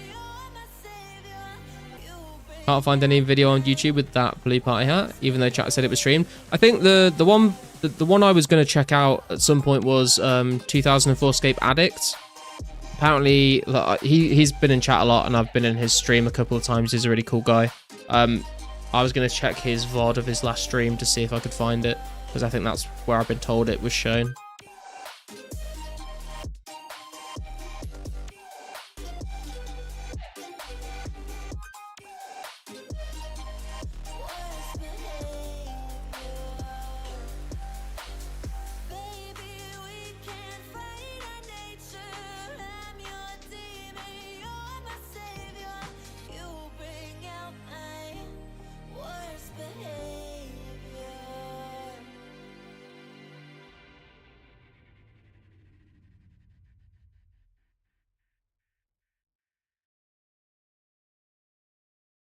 Can't find any video on YouTube with that Blue Party hat, even though chat said it was streamed. I think the one I was going to check out at some point was 2004scape Addict. Apparently, he's been in chat a lot, and I've been in his stream a couple of times. He's a really cool guy. I was going to check his VOD of his last stream to see if I could find it, because I think that's where I've been told it was shown.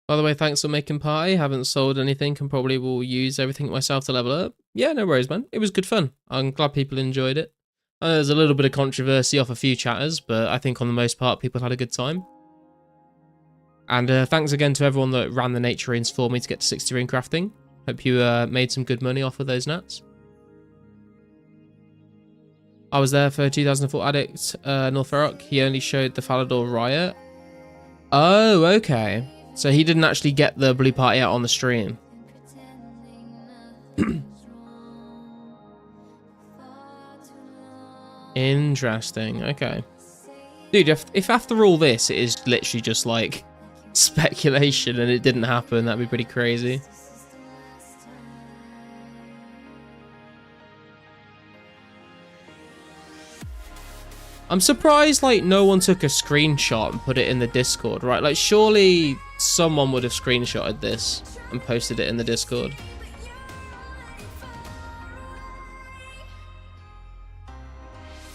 By the way, thanks for making party. Haven't sold anything and probably will use everything myself to level up. Yeah, no worries, man. It was good fun. I'm glad people enjoyed it. There's a little bit of controversy off a few chatters, but I think on the most part, people had a good time. And thanks again to everyone that ran the nature rings for me to get to 60 ring crafting. Hope you made some good money off of those nats. I was there for 2004 Addict, North Rock. He only showed the Falador Riot. Oh, okay. So he didn't actually get the Blue Party out on the stream. Interesting. Okay. Dude, if after all this it is literally just like speculation and it didn't happen, that'd be pretty crazy. I'm surprised like no one took a screenshot and put it in the Discord, right? Like surely someone would have screenshotted this and posted it in the Discord.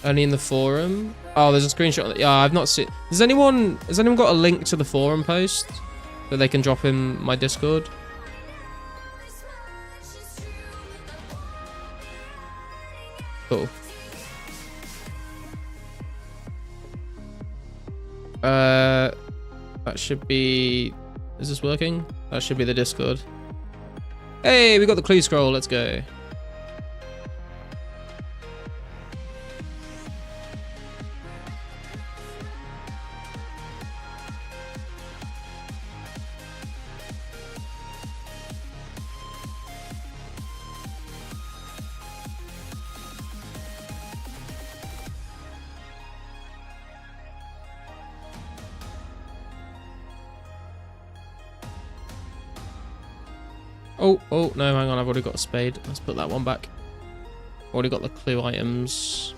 Only in the forum? Oh, there's a screenshot. Yeah, I've not seen. Has anyone got a link to the forum post that they can drop in my Discord? Cool. That should be... Is this working? That should be the Discord. Hey, we got the clue scroll. Let's go. Oh, no, hang on, I've already got a spade. Let's put that one back. Already got the clue items.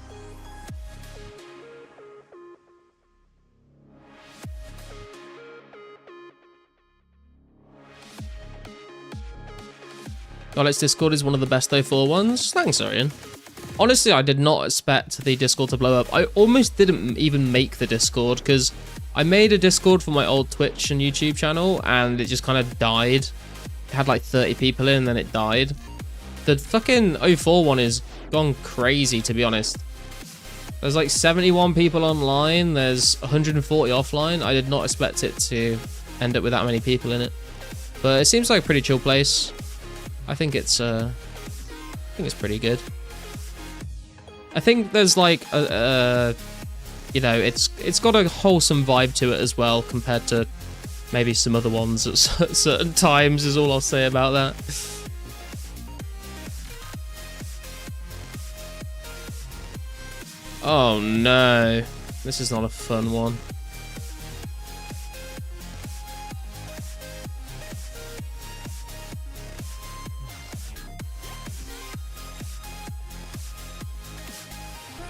Alex Discord is one of the best 04 ones. Thanks, Orion. Honestly, I did not expect the Discord to blow up. I almost didn't even make the Discord because I made a Discord for my old Twitch and YouTube channel and it just kind of died. It had like 30 people in and then it died. The fucking 04 one is gone crazy, to be honest. There's like 71 people online. There's 140 offline. I did not expect it to end up with that many people in it. But it seems like a pretty chill place. I think it's pretty good. I think there's like you know, it's got a wholesome vibe to it as well compared to maybe some other ones at certain times is all I'll say about that. Oh no, this is not a fun one.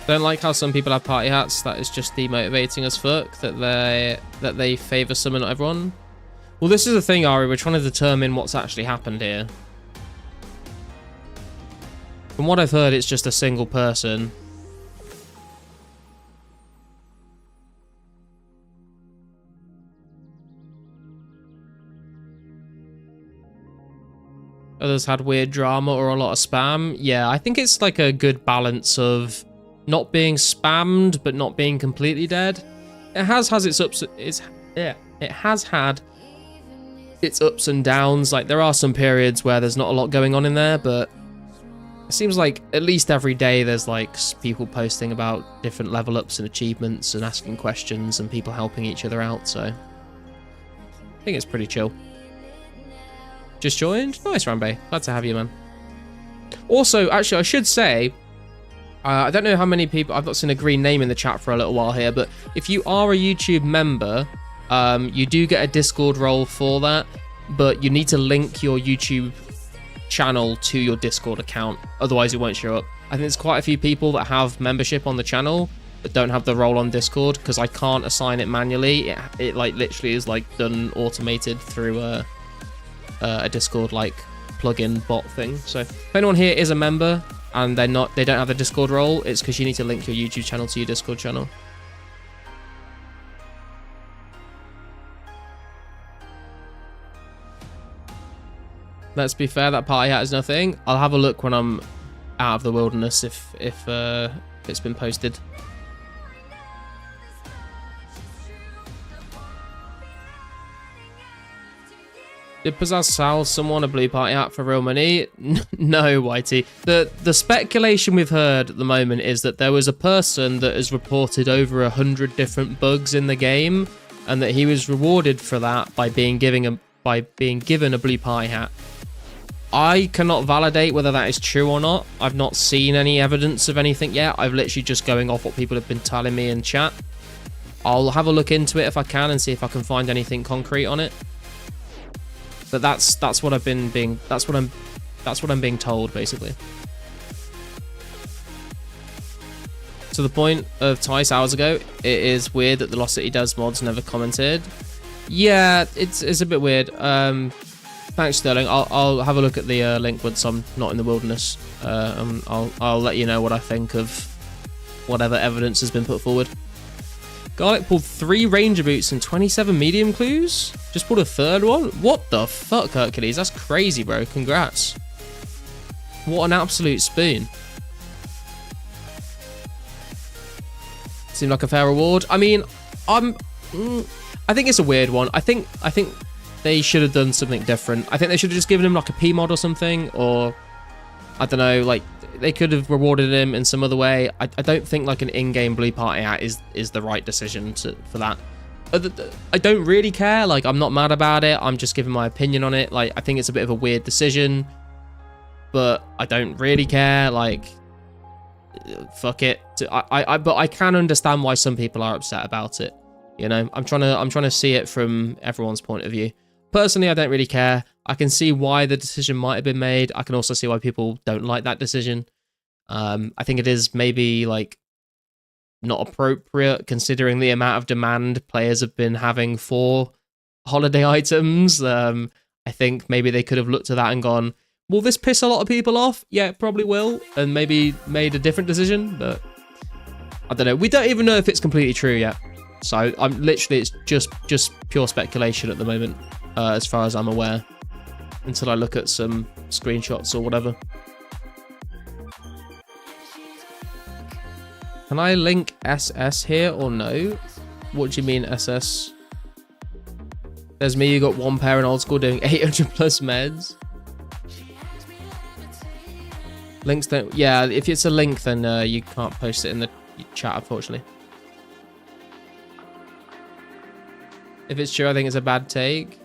Don't like how some people have party hats. That is just demotivating as fuck. That they favour some and not everyone. Well, this is the thing, Ari. We're trying to determine what's actually happened here. From what I've heard, it's just a single person. Others had weird drama or a lot of spam. Yeah, I think it's like a good balance of not being spammed but not being completely dead. It has its ups. It has had its ups and downs. Like there are some periods where there's not a lot going on in there, but it seems like at least every day there's like people posting about different level ups and achievements and asking questions and people helping each other out. So I think it's pretty chill. Just joined? Nice, Rambe. Glad to have you, man. Also, actually, I should say, I don't know how many people... I've not seen a green name in the chat for a little while here, but if you are a YouTube member, you do get a Discord role for that, but you need to link your YouTube channel to your Discord account. Otherwise, it won't show up. I think there's quite a few people that have membership on the channel but don't have the role on Discord because I can't assign it manually. It like literally is like done automated through a Discord like plugin bot thing. So if anyone here is a member and they don't have a Discord role, it's because you need to link your YouTube channel to your Discord channel. Let's be fair, that party hat is nothing. I'll have a look when I'm out of the wilderness if it's been posted. Did Pizzazz sell someone a blue party hat for real money? No, Whitey. The speculation we've heard at the moment is that there was a person that has reported over 100 different bugs in the game, and that he was rewarded for that by being given a blue party hat. I cannot validate whether that is true or not. I've not seen any evidence of anything yet. I've literally just going off what people have been telling me in chat. I'll have a look into it if I can and see if I can find anything concrete on it. But that's what I'm being told, basically. To the point of Tice hours ago, it is weird that the Lost City Does mods never commented. Yeah, it's a bit weird. Thanks, Sterling. I'll have a look at the link once I'm not in the wilderness. I'll let you know what I think of whatever evidence has been put forward. Garlic pulled 3 Ranger Boots and 27 medium clues? Just pulled a 3rd one? What the fuck, Hercules? That's crazy, bro. Congrats. What an absolute spoon. Seemed like a fair reward. I mean, I think it's a weird one. I think they should have done something different. I think they should have just given him like a P mod or something, or I don't know, like they could have rewarded him in some other way. I don't think like an in-game blue party hat is the right decision for that. I don't really care. Like, I'm not mad about it. I'm just giving my opinion on it. Like, I think it's a bit of a weird decision, but I don't really care. Like, fuck it. But I can understand why some people are upset about it. You know, I'm trying to see it from everyone's point of view. Personally, I don't really care. I can see why the decision might have been made. I can also see why people don't like that decision. I think it is maybe like not appropriate considering the amount of demand players have been having for holiday items. I think maybe they could have looked at that and gone, Will this piss a lot of people off? Yeah, it probably will, and maybe made a different decision, but I don't know. We don't even know if it's completely true yet. So I'm literally, it's just pure speculation at the moment, as far as I'm aware, until I look at some screenshots or whatever. Can I link SS here or no? What do you mean SS? There's me, you got one pair in old school doing 800 plus meds. Links don't, yeah, if it's a link then you can't post it in the chat, unfortunately. If it's true, I think it's a bad take.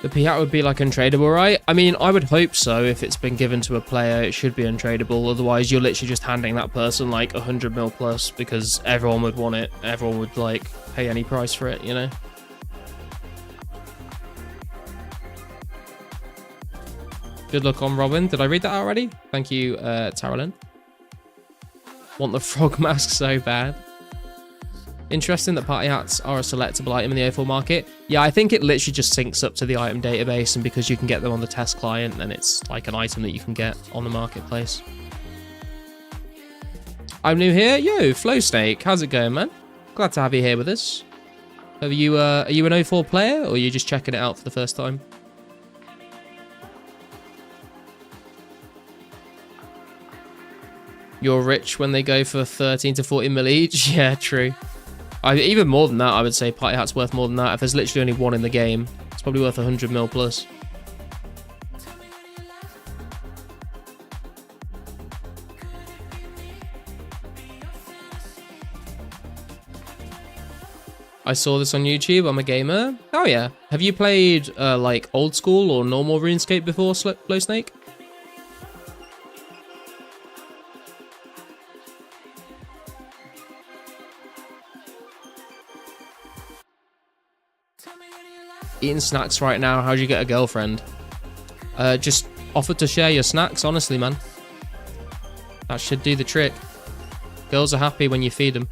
The Piat would be like untradeable, right? I mean, I would hope so. If it's been given to a player, it should be untradeable. Otherwise, you're literally just handing that person like 100 mil plus because everyone would want it. Everyone would like pay any price for it, you know? Good luck on Robin. Did I read that already? Thank you, Tarolin. Want the frog mask so bad. Interesting that party hats are a selectable item in the A4 market. Yeah, I think it literally just syncs up to the item database, and because you can get them on the test client, then it's like an item that you can get on the marketplace. I'm new here. Yo, Flow Snake, how's it going, man? Glad to have you here with us. Are you an 04 player, or are you just checking it out for the first time? You're rich when they go for 13 to 40 mil each. Yeah, true. Even more than that, I would say party hat's worth more than that. If there's literally only one in the game, it's probably worth 100 mil plus. I saw this on YouTube. I'm a gamer. Oh yeah. Have you played like old school or normal RuneScape before, Flow Snake? Eating snacks right now. How'd you get a girlfriend? Just offered to share your snacks, honestly, man. That should do the trick. Girls are happy when you feed them.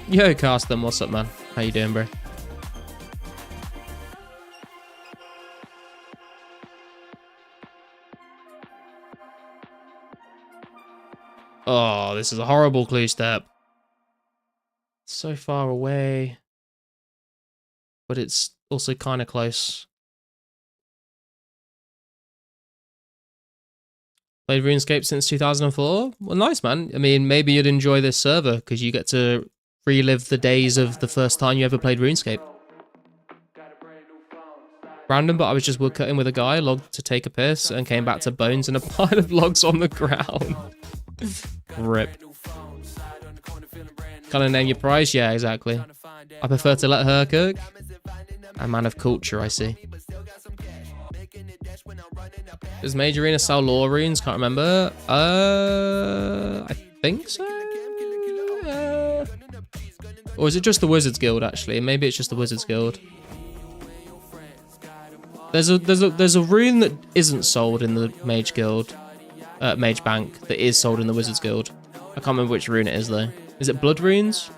Yo, Cast them. What's up, man? How you doing, bro? Oh, this is a horrible clue step. So far away. But it's also kind of close. Played RuneScape since 2004? Well, nice, man. I mean, maybe you'd enjoy this server because you get to relive the days of the first time you ever played RuneScape. Random, but I was just woodcutting with a guy, logged to take a piss, and came back to bones and a pile of logs on the ground. Rip. Kind of name your price? Yeah, exactly. I prefer to let her cook. A man of culture, I see. Does Major Arena sell lore runes? Can't remember. I think so. Or is it just the Wizards Guild? Actually, maybe it's just the Wizards Guild. There's a rune that isn't sold in the Mage Guild, Mage Bank, that is sold in the Wizards Guild. I can't remember which rune it is though. Is it Blood Runes?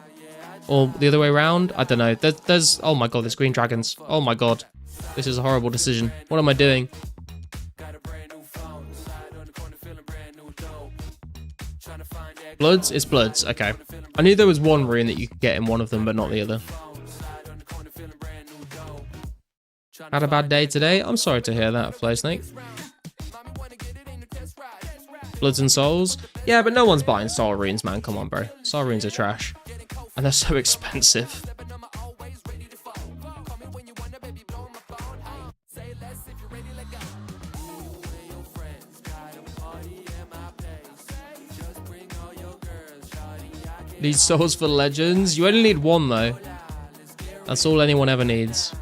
Or the other way around? I don't know. There's oh my god, there's green dragons. Oh my god. This is a horrible decision. What am I doing? Bloods? It's Bloods. Okay. I knew there was one rune that you could get in one of them, but not the other. Had a bad day today? I'm sorry to hear that, Flow Snake. Bloods and Souls? Yeah, but no one's buying Soul Runes, man. Come on, bro. Soul Runes are trash. And they're so expensive. Need souls for legends? You only need one, though. That's all anyone ever needs.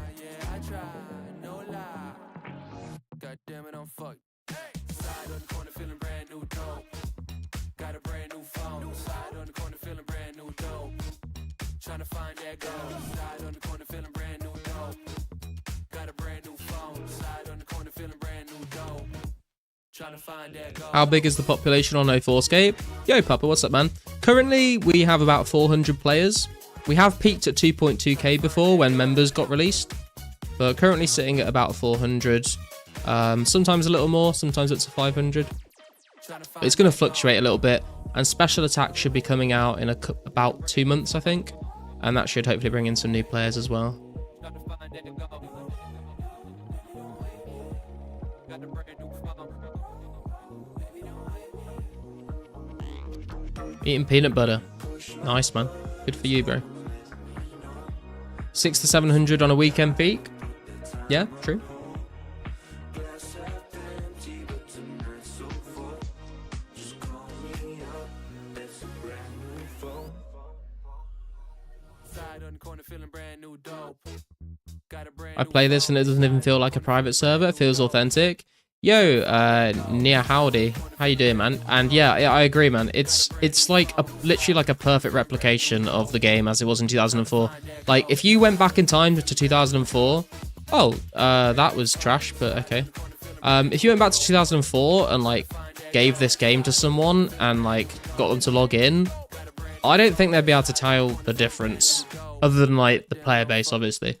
Trying to find that gold. Side on the corner, feeling brand new dope. Got a brand new phone. Side on the corner, feeling brand new dope. Trying to find that gold. How big is the population on 2004scape? Yo, Papa, what's up, man? Currently, we have about 400 players. We have peaked at 2.2k before when members got released, but currently sitting at about 400. Sometimes a little more, sometimes it's 500. It's going to fluctuate a little bit, and special attack should be coming out in about 2 months, I think, and that should hopefully bring in some new players as well. Eating peanut butter. Nice, man. Good for you, bro. 600 to 700 on a weekend peak. Yeah, true. I play this and it doesn't even feel like a private server. It feels authentic. Yo, Nia howdy. How you doing, man? And yeah, I agree, man. It's like literally like a perfect replication of the game as it was in 2004. Like, if you went back in time to 2004, that was trash, but okay. If you went back to 2004 and like gave this game to someone and like got them to log in, I don't think they'd be able to tell the difference, other than like the player base, obviously.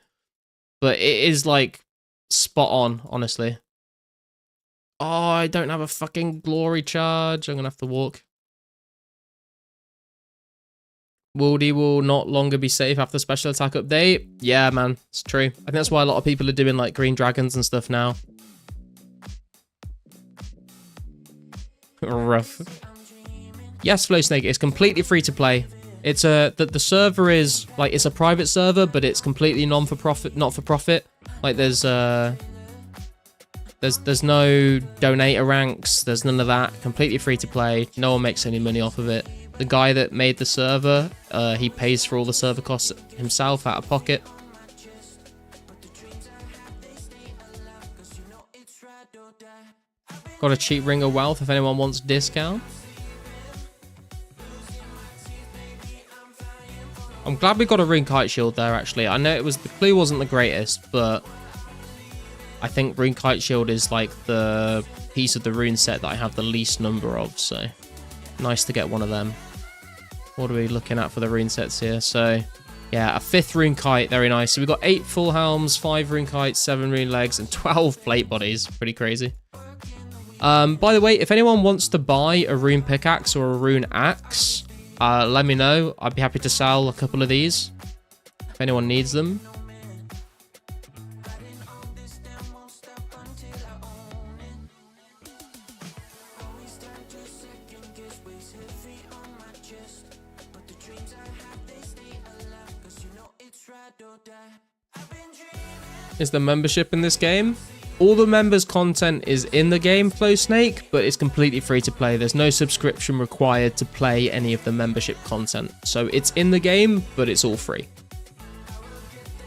But it is like spot on, honestly. Oh, I don't have a fucking glory charge. I'm gonna have to walk. Woody will not longer be safe after special attack update. Yeah, man, it's true. I think that's why a lot of people are doing like green dragons and stuff now. Rough. Yes, Flow Snake is completely free to play. It's the server is like, it's a private server, but it's completely not for profit. Like there's no donator ranks. There's none of that. Completely free to play. No one makes any money off of it. The guy that made the server, he pays for all the server costs himself out of pocket. Got a cheap ring of wealth if anyone wants discount. I'm glad we got a rune kite shield there, actually. I know the clue wasn't the greatest, but I think rune kite shield is like the piece of the rune set that I have the least number of, so nice to get one of them. What are we looking at for the rune sets here? So yeah, a 5th rune kite, very nice. So we've got 8 full helms, 5 rune kites, 7 rune legs, and 12 plate bodies. Pretty crazy. By the way, if anyone wants to buy a rune pickaxe or a rune axe, let me know. I'd be happy to sell a couple of these if anyone needs them. Is the membership in this game? All the members' content is in the game, Flow Snake, but it's completely free to play. There's no subscription required to play any of the membership content. So it's in the game, but it's all free.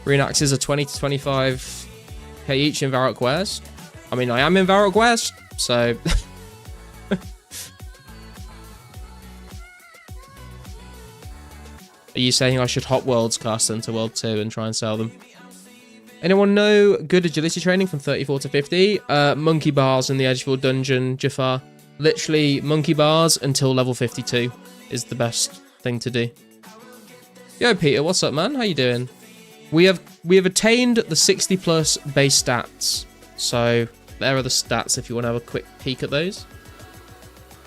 Rune axes are 20 to 25k each in Varrock West. I mean, I am in Varrock West, so... Are you saying I should hot worlds cast them to World 2 and try and sell them? Anyone know good agility training from 34 to 50? Monkey bars in the Edgefield dungeon, Jafar. Literally, monkey bars until level 52 is the best thing to do. Yo, Peter, what's up, man? How you doing? We have attained the 60 plus base stats. So there are the stats if you want to have a quick peek at those.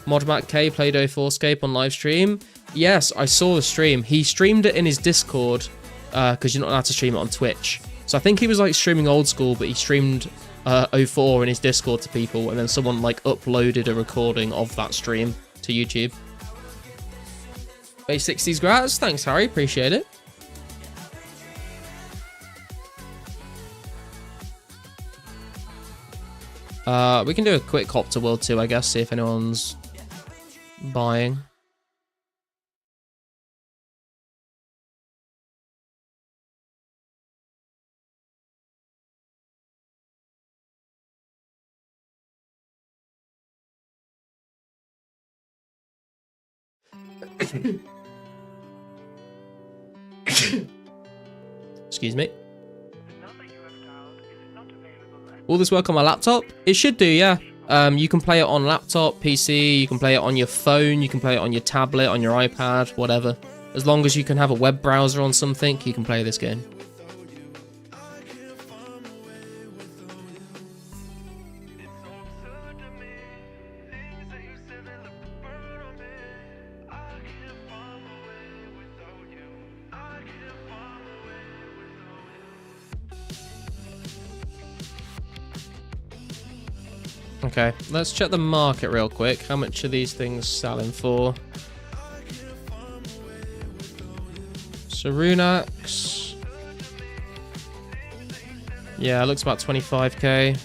Modmac K played 2004scape on live stream. Yes, I saw the stream. He streamed it in his Discord because you're not allowed to stream it on Twitch. So I think he was like streaming old school, but he streamed 04 in his Discord to people, and then someone like uploaded a recording of that stream to YouTube. Base 60s grass. Thanks, Harry. Appreciate it. We can do a quick hop to World 2, I guess, see if anyone's buying. Excuse me. Will this work on my laptop? It should do, yeah. You can play it on laptop, PC, you can play it on your phone, you can play it on your tablet, on your iPad, whatever. As long as you can have a web browser on something, you can play this game. Okay, let's check the market real quick. How much are these things selling for? So Rune Axe. Yeah, it looks about 25k.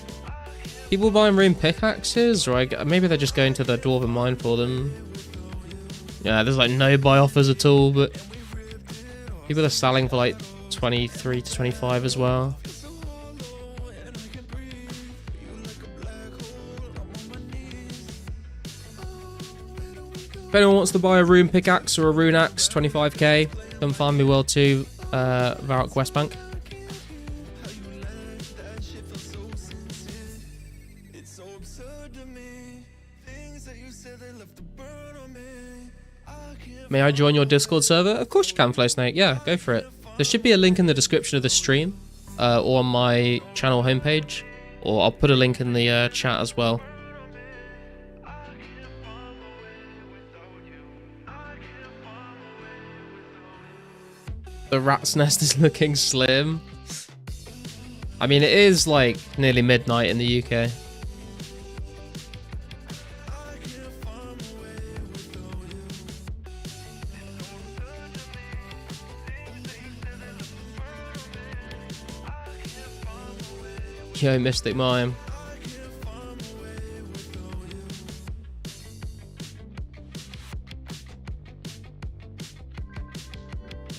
People buying rune pickaxes, or maybe they're just going to the Dwarven Mine for them. Yeah, there's like no buy offers at all, but people are selling for like 23 to 25 as well. If anyone wants to buy a rune pickaxe or a rune axe, 25k, come find me World 2, Varrock West Bank. May I join your Discord server? Of course you can, Flowsnake. Yeah, go for it. There should be a link in the description of the stream, or on my channel homepage, or I'll put a link in the chat as well. The rat's nest is looking slim. I mean, it is like nearly midnight in the UK. Yo, Mystic Mime.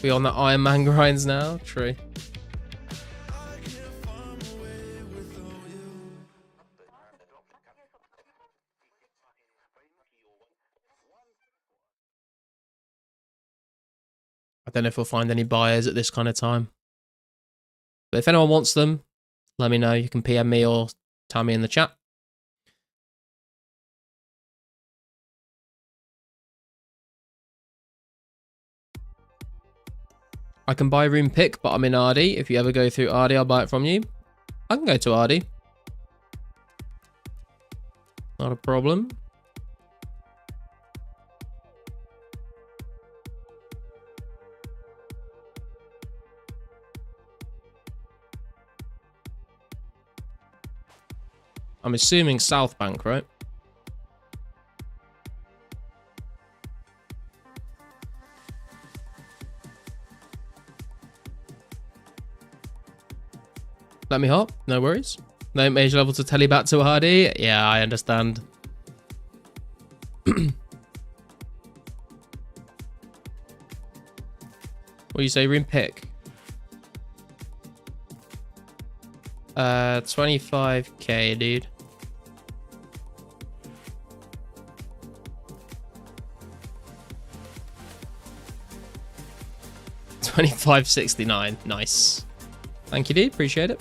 We on the Iron Man grinds now? True. I don't know if we'll find any buyers at this kind of time. But if anyone wants them, let me know. You can PM me or tell me in the chat. I can buy Rune Pick, but I'm in Ardy. If you ever go through Ardy, I'll buy it from you. I can go to Ardy. Not a problem. I'm assuming South Bank, right? Let me hop, no worries. No major level to tell you back to Hardy. Yeah, I understand. What do you say, Rune Pick? 25k, dude. $25.69. Nice. Thank you, dude. Appreciate it.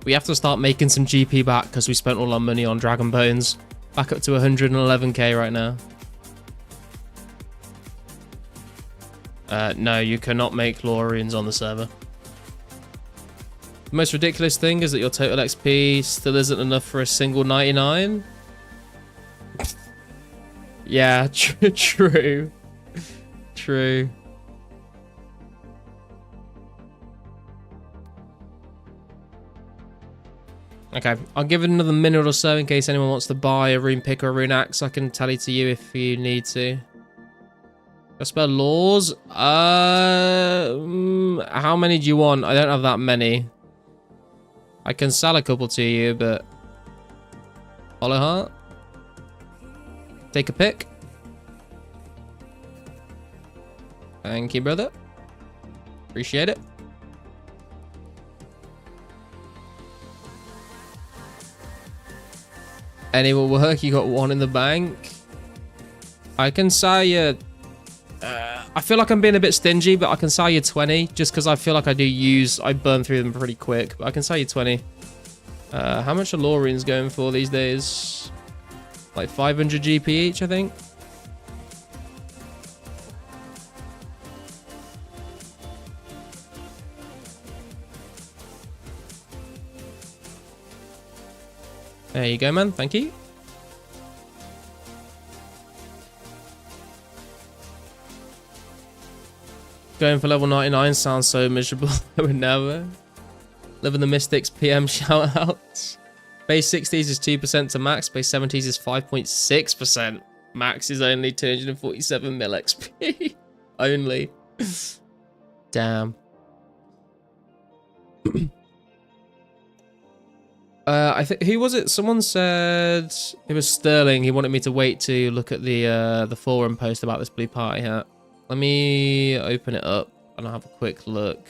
We have to start making some GP back because we spent all our money on Dragon Bones. Back up to 111k right now. No, you cannot make lore runes on the server. The most ridiculous thing is that your total XP still isn't enough for a single 99. Yeah, true. True. Okay, I'll give it another minute or so in case anyone wants to buy a rune pick or a rune axe. I can tally to you if you need to. I spell laws. How many do you want? I don't have that many. I can sell a couple to you, but Hollow Heart. Take a pick. Thank you, brother. Appreciate it. Any will work. You got 1 in the bank. I can sell you... I feel like I'm being a bit stingy, but I can sell you 20 just because I feel like I burn through them pretty quick, but I can sell you 20. How much are Laurians going for these days? Like 500 GP each, I think. There you go, man. Thank you. Going for level 99 sounds so miserable. I would never. Living the Mystics PM shoutouts. Base 60s is 2% to max. Base 70s is 5.6%. Max is only 247 mil XP. Only. Damn. I think who was it? Someone said it was Sterling. He wanted me to wait to look at the forum post about this blue party hat. Let me open it up and I'll have a quick look.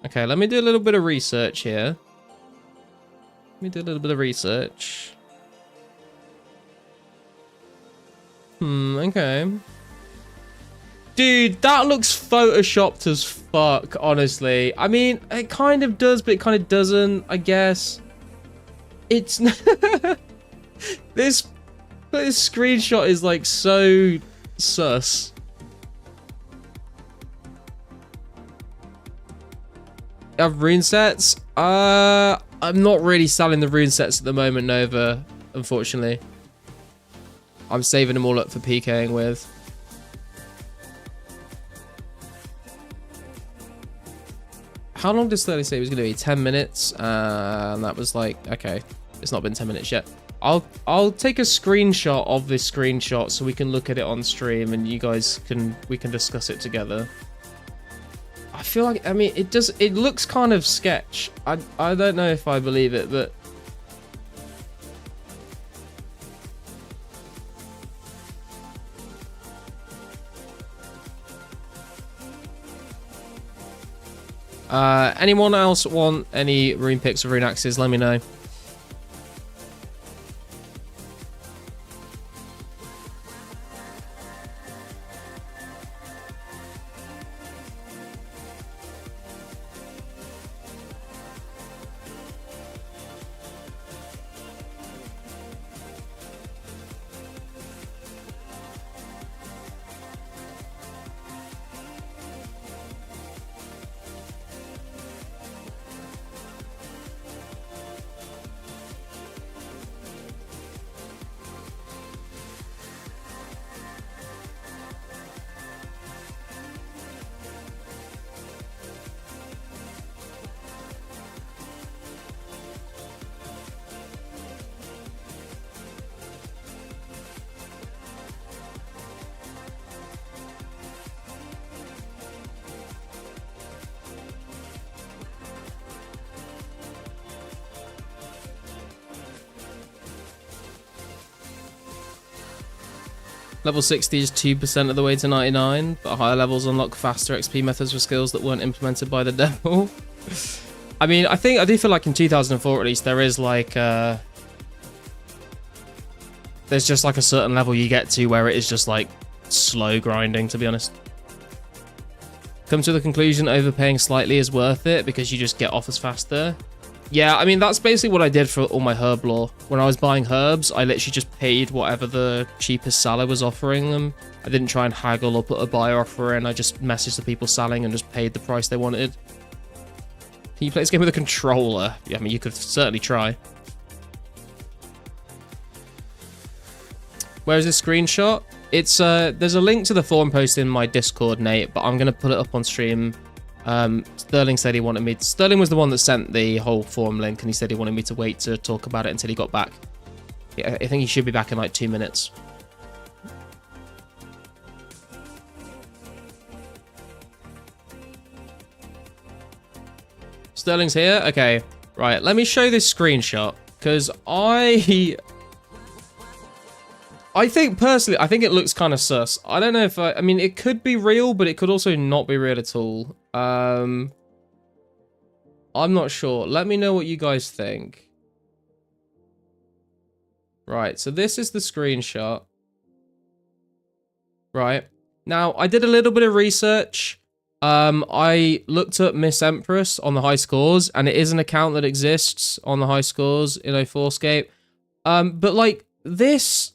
Okay, let me do a little bit of research here. Okay. Dude, that looks photoshopped as fuck, honestly. I mean, it kind of does, but it kind of doesn't, I guess. It's... This screenshot is, like, so sus. I have rune sets? I'm not really selling the rune sets at the moment, Nova, unfortunately. I'm saving them all up for PKing with. How long did Sterling say it was going to be? 10 minutes? And that was like, okay, it's not been 10 minutes yet. I'll take a screenshot of this screenshot so we can look at it on stream and you guys we can discuss it together. I feel like, I mean, it looks kind of sketch. I don't know if I believe it, but anyone else want any rune picks or rune axes? Let me know. Level 60 is 2% of the way to 99, but higher levels unlock faster XP methods for skills that weren't implemented by the devil. I mean, I do feel like in 2004 at least, there is like, there's just like a certain level you get to where it is just like slow grinding, to be honest. Come to the conclusion overpaying slightly is worth it because you just get offers faster. Yeah, I mean, that's basically what I did for all my herb lore. When I was buying herbs, I literally just paid whatever the cheapest seller was offering them. I didn't try and haggle or put a buyer offer in. I just messaged the people selling and just paid the price they wanted. Can you play this game with a controller? Yeah, I mean, you could certainly try. Where's this screenshot? It's there's a link to the forum post in my Discord, Nate, but I'm going to put it up on stream. Sterling said he wanted me to, Sterling was the one that sent the whole forum link and he said he wanted me to wait to talk about it until he got back. Yeah, I think he should be back in like 2 minutes. Sterling's here? Okay, right, let me show this screenshot because I I think personally, I think it looks kind of sus. I don't know if I mean, it could be real, but it could also not be real at all. I'm not sure. Let me know what you guys think. Right, so this is the screenshot. Right. Now, I did a little bit of research. I looked up Miss Empress on the high scores, and it is an account that exists on the high scores in 2004scape. But like this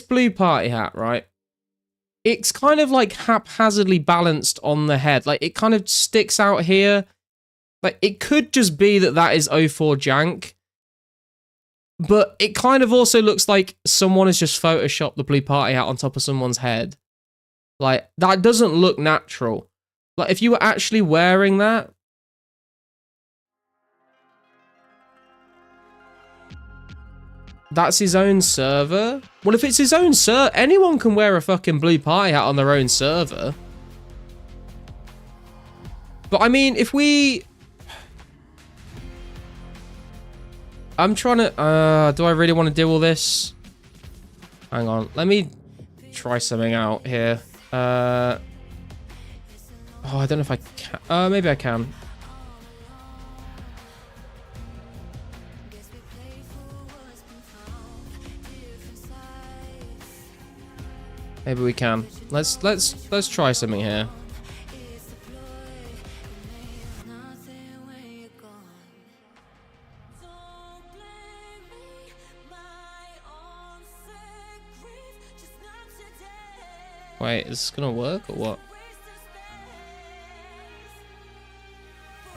blue party hat, right? It's kind of like haphazardly balanced on the head. Like it kind of sticks out here. Like it could just be that that is 04 jank. But it kind of also looks like someone has just photoshopped the blue party hat on top of someone's head. Like, that doesn't look natural. Like, if you were actually wearing that... That's his own server? Well, if it's his own server, anyone can wear a fucking blue party hat on their own server. But, I mean, if we... I'm trying to... do I really want to do all this? Hang on. Let me try something out here. Oh, I don't know if I can. Maybe I can. Maybe we can. Let's try something here. Wait, is this gonna work or what?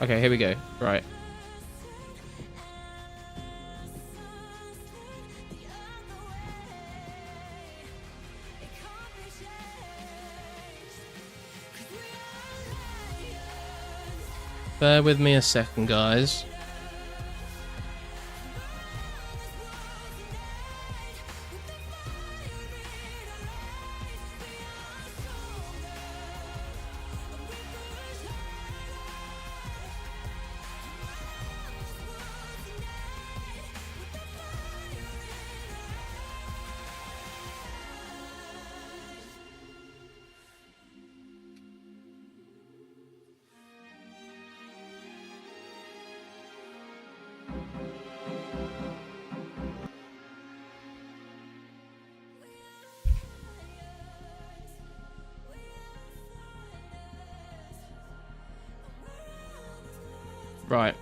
Okay, here we go. Right. Bear with me a second, guys. Right.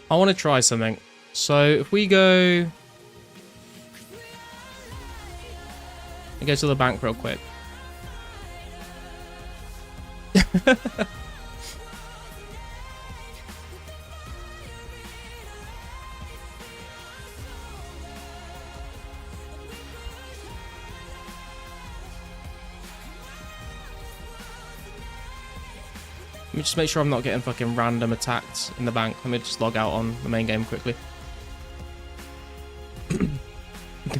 I want to try something. So if we go... I go to the bank real quick. Let me just make sure I'm not getting fucking random attacks in the bank. Let me just log out on the main game quickly.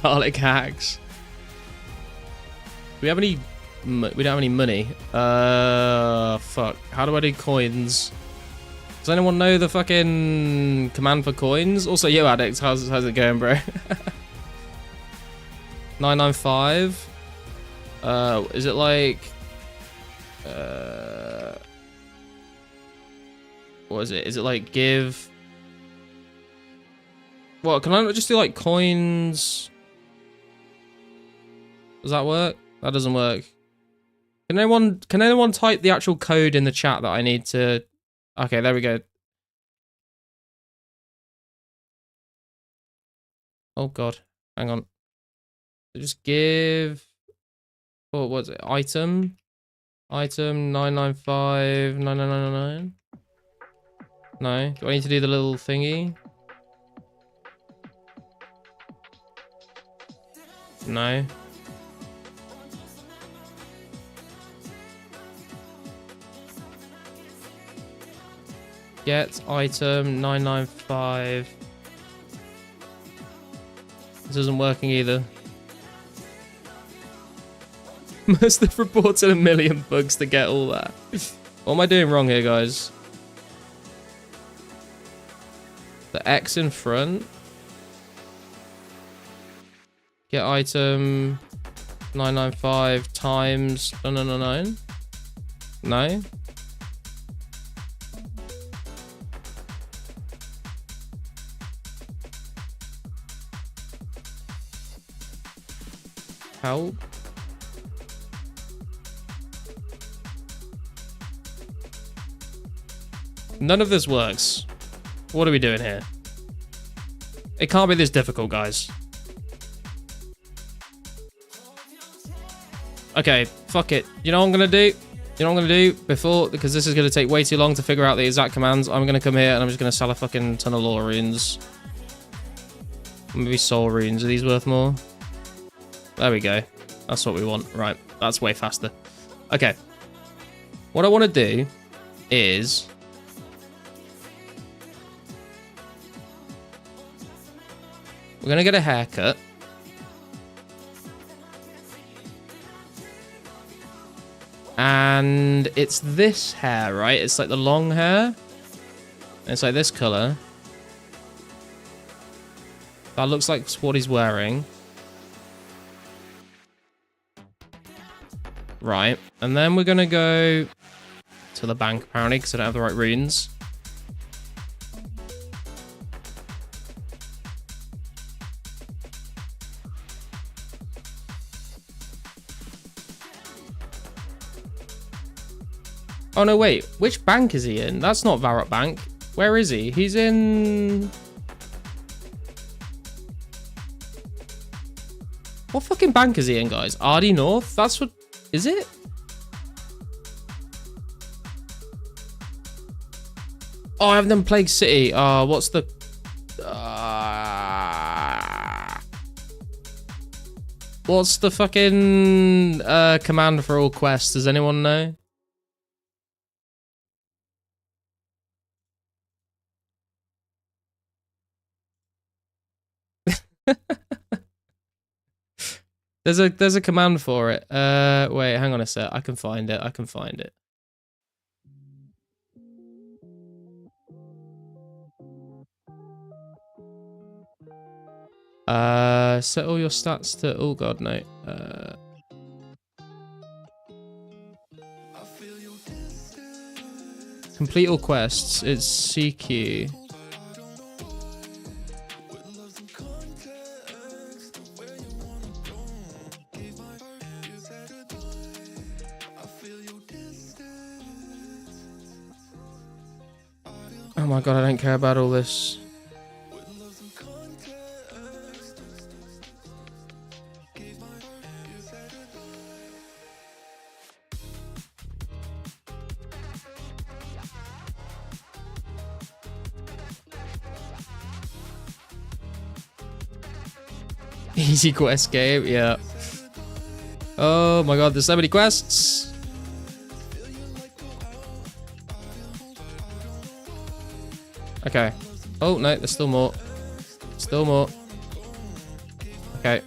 Garlic hacks. Do we have any... We don't have any money. Fuck. How do I do coins? Does anyone know the fucking command for coins? Also, yo, Addict, how's it going, bro? 995. Is it like... What is it? Is it like give... What, can I not just do like coins? Does that work? That doesn't work. Can anyone type the actual code in the chat that I need to... Okay, there we go. Oh god, hang on. Just give... Oh, what's it? Item 995 9999. No? Do I need to do the little thingy? No. Get item 995. This isn't working either. Must have reported 1 million bugs to get all that. What am I doing wrong here, guys? The X in front. Get item 995 times... No. No? Help? None of this works. What are we doing here? It can't be this difficult, guys. Okay, fuck it. You know what I'm gonna do? You know what I'm gonna do before, because this is gonna take way too long to figure out the exact commands. I'm gonna come here and I'm just gonna sell a fucking ton of lore runes. Maybe soul runes. Are these worth more? There we go. That's what we want. Right. That's way faster. Okay. What I want to do is... we're going to get a haircut. And it's this hair, right? It's like the long hair. It's like this color. That looks like what he's wearing. Right. And then we're going to go to the bank, apparently, because I don't have the right runes. Oh, no, wait. Which bank is he in? That's not Varrot Bank. Where is he? He's in... what fucking bank is he in, guys? RD North? That's what... is it? Oh, I haven't done Plague City. What's the... what's the fucking command for all quests? Does anyone know? There's a command for it. Wait, hang on a sec. I can find it. Set all your stats to... oh god, no. Complete all quests. It's CQ. Oh my god, I don't care about all this. Easy quest game, yeah. Oh my god, there's so many quests. Okay. Oh no, there's still more. Still more. Okay.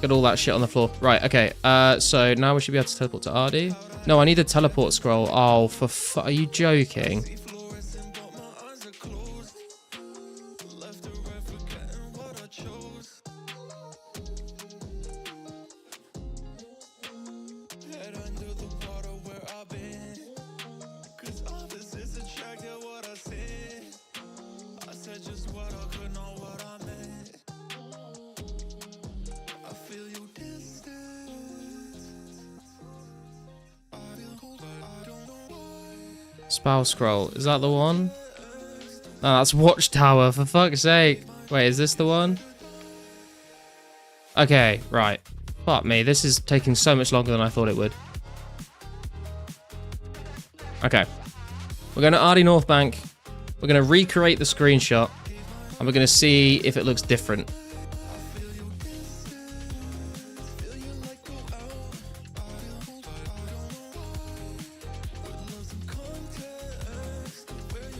Got all that shit on the floor. Right, okay. So now we should be able to teleport to RD. No, I need a teleport scroll. Oh, are you joking? Spell scroll. Is that the one? Oh, that's Watchtower, for fuck's sake. Wait, is this the one? Okay, right. Fuck me, this is taking so much longer than I thought it would. Okay. We're going to RD North Bank. We're going to recreate the screenshot. And we're going to see if it looks different.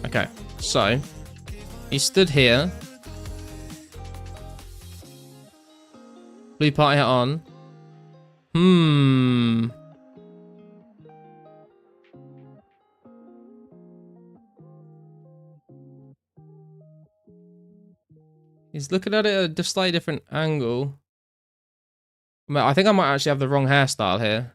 Okay, so he stood here. Blue party hat on. He's looking at it at a slightly different angle. I think I might actually have the wrong hairstyle here.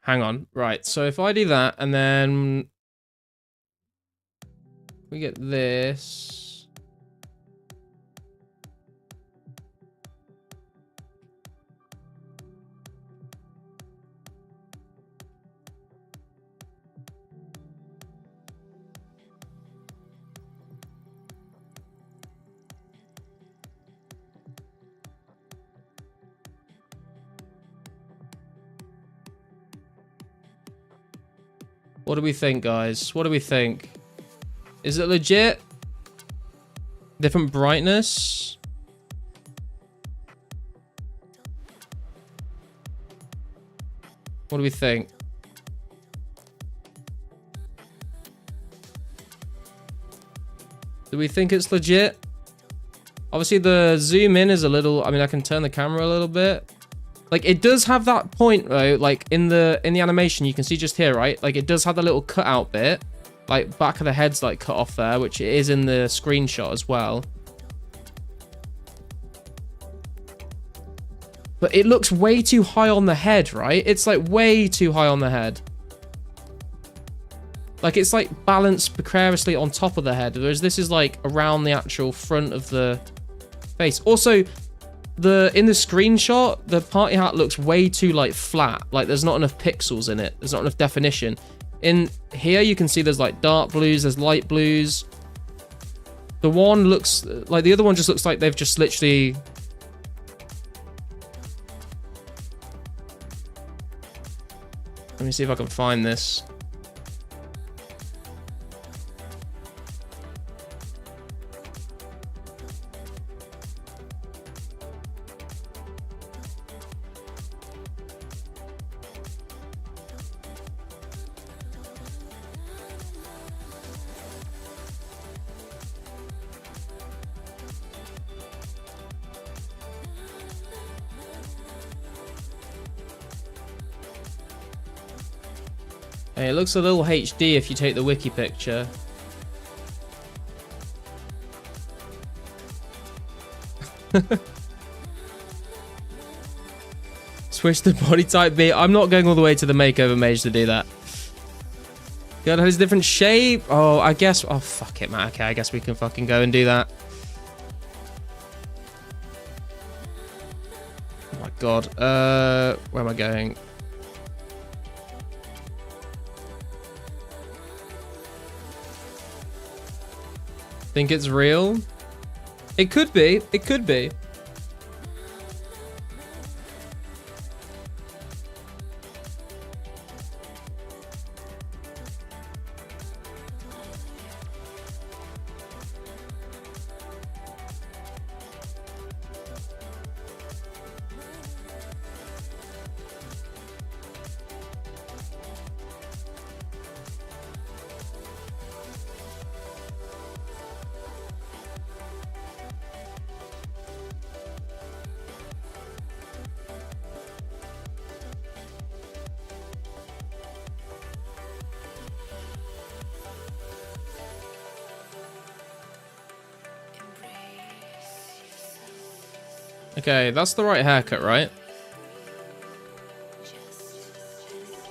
Hang on. Right, so if I do that and then we get this. What do we think, guys? What do we think? Is it legit? Different brightness? What do we think? Do we think it's legit? Obviously the zoom in is a little, I mean, I can turn the camera a little bit. Like, it does have that point, though, like, in the animation, you can see just here, right? Like, it does have the little cutout bit. Like, back of the head's, like, cut off there, which it is in the screenshot as well. But it looks way too high on the head, right? It's, like, way too high on the head. Like, it's, like, balanced precariously on top of the head, whereas this is, like, around the actual front of the face. Also, in the screenshot, the party hat looks way too, like, flat. Like, there's not enough pixels in it. There's not enough definition. In here, you can see there's, like, dark blues, there's light blues. The one looks, like, the other one just looks like they've just literally... Let me see if I can find this. Hey, it looks a little HD if you take the wiki picture. Switch the body type B. I'm not going all the way to the makeover mage to do that. God, has a different shape. Oh, I guess. Oh, fuck it, man. Okay, I guess we can fucking go and do that. Oh my god. Where am I going? Think it's real? It could be. It could be. Okay, that's the right haircut, right?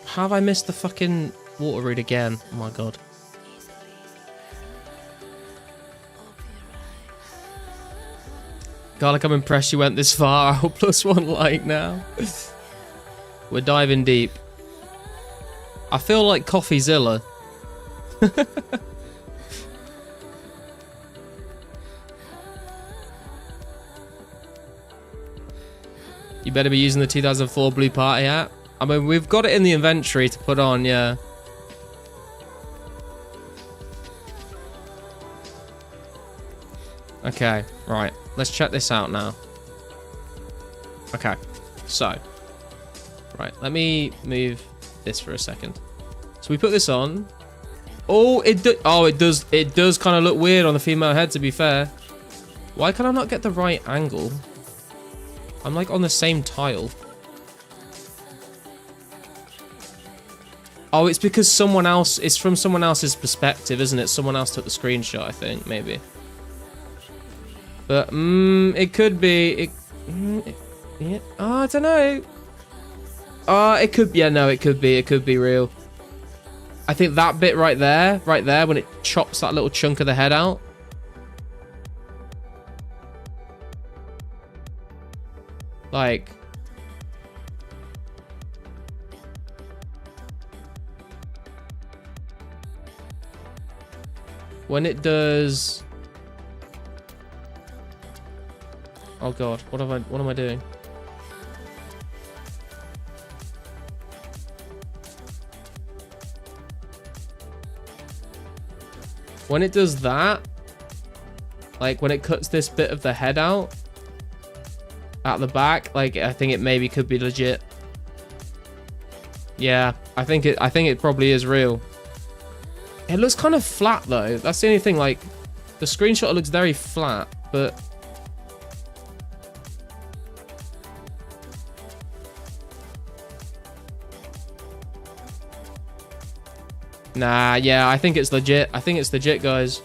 How have I missed the fucking water read again? Oh my god. Garlic, I'm impressed you went this far. I'll +1 like now. We're diving deep. I feel like CoffeeZilla. You better be using the 2004 blue party hat. I mean, we've got it in the inventory to put on, yeah. Okay, right. Let's check this out now. Okay, so. Right, let me move this for a second. So we put this on. Oh, it does kind of look weird on the female head, to be fair. Why can I not get the right angle? I'm like on the same tile. Oh, it's because someone else, it's from someone else's perspective, isn't it? Someone else took the screenshot, I think, maybe. But, it could be, yeah, oh, I don't know. Oh, it could, yeah, no, it could be real. I think that bit right there, when it chops that little chunk of the head out. Like, when it does, oh god, what am I doing? When it does that, like when it cuts this bit of the head out at the back, like I think it maybe could be legit. Yeah, I think it probably is real. It looks kind of flat though. That's the only thing, like the screenshot looks very flat, but nah, yeah, I think it's legit. I think it's legit, guys.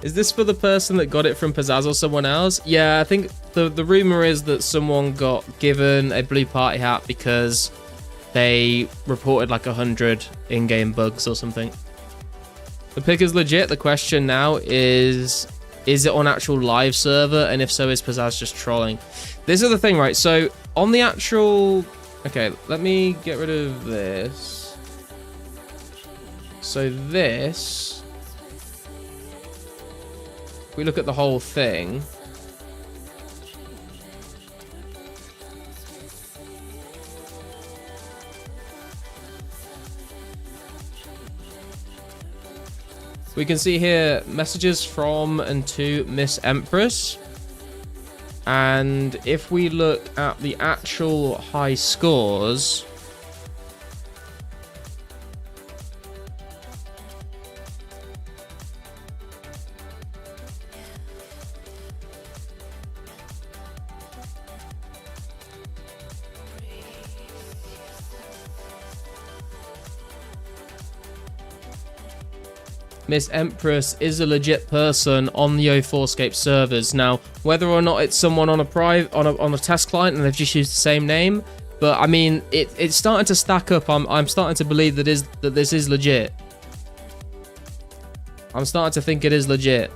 Is this for the person that got it from Pizzazz or someone else? Yeah, I think the rumor is that someone got given a blue party hat because they reported like 100 in-game bugs or something. The pick is legit. The question now is it on actual live server? And if so, is Pizzazz just trolling? This is the thing, right? So on the actual... Okay, let me get rid of this. So this... If we look at the whole thing, we can see here messages from and to Miss Empress. And if we look at the actual high scores, Miss Empress is a legit person on the 2004scape servers. Now, whether or not it's someone on a test client and they've just used the same name, but I mean, it's starting to stack up. I'm starting to believe that this is legit. I'm starting to think it is legit.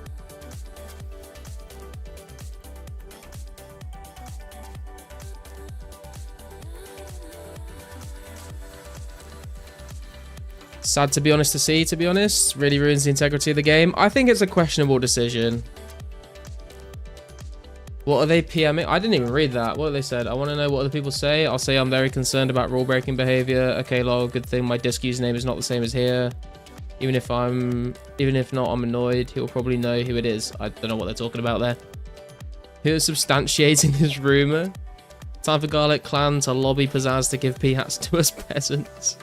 Sad to be honest to see, to be honest. Really ruins the integrity of the game. I think it's a questionable decision. What are they PMing? I didn't even read that. What have they said? I want to know what other people say. I'll say I'm very concerned about rule-breaking behavior. Okay, lol, good thing my disc username is not the same as here. Even if not, I'm annoyed. He'll probably know who it is. I don't know what they're talking about there. Who is substantiating this rumor? Time for Garlic Clan to lobby Pizzazz to give P-hats to us peasants.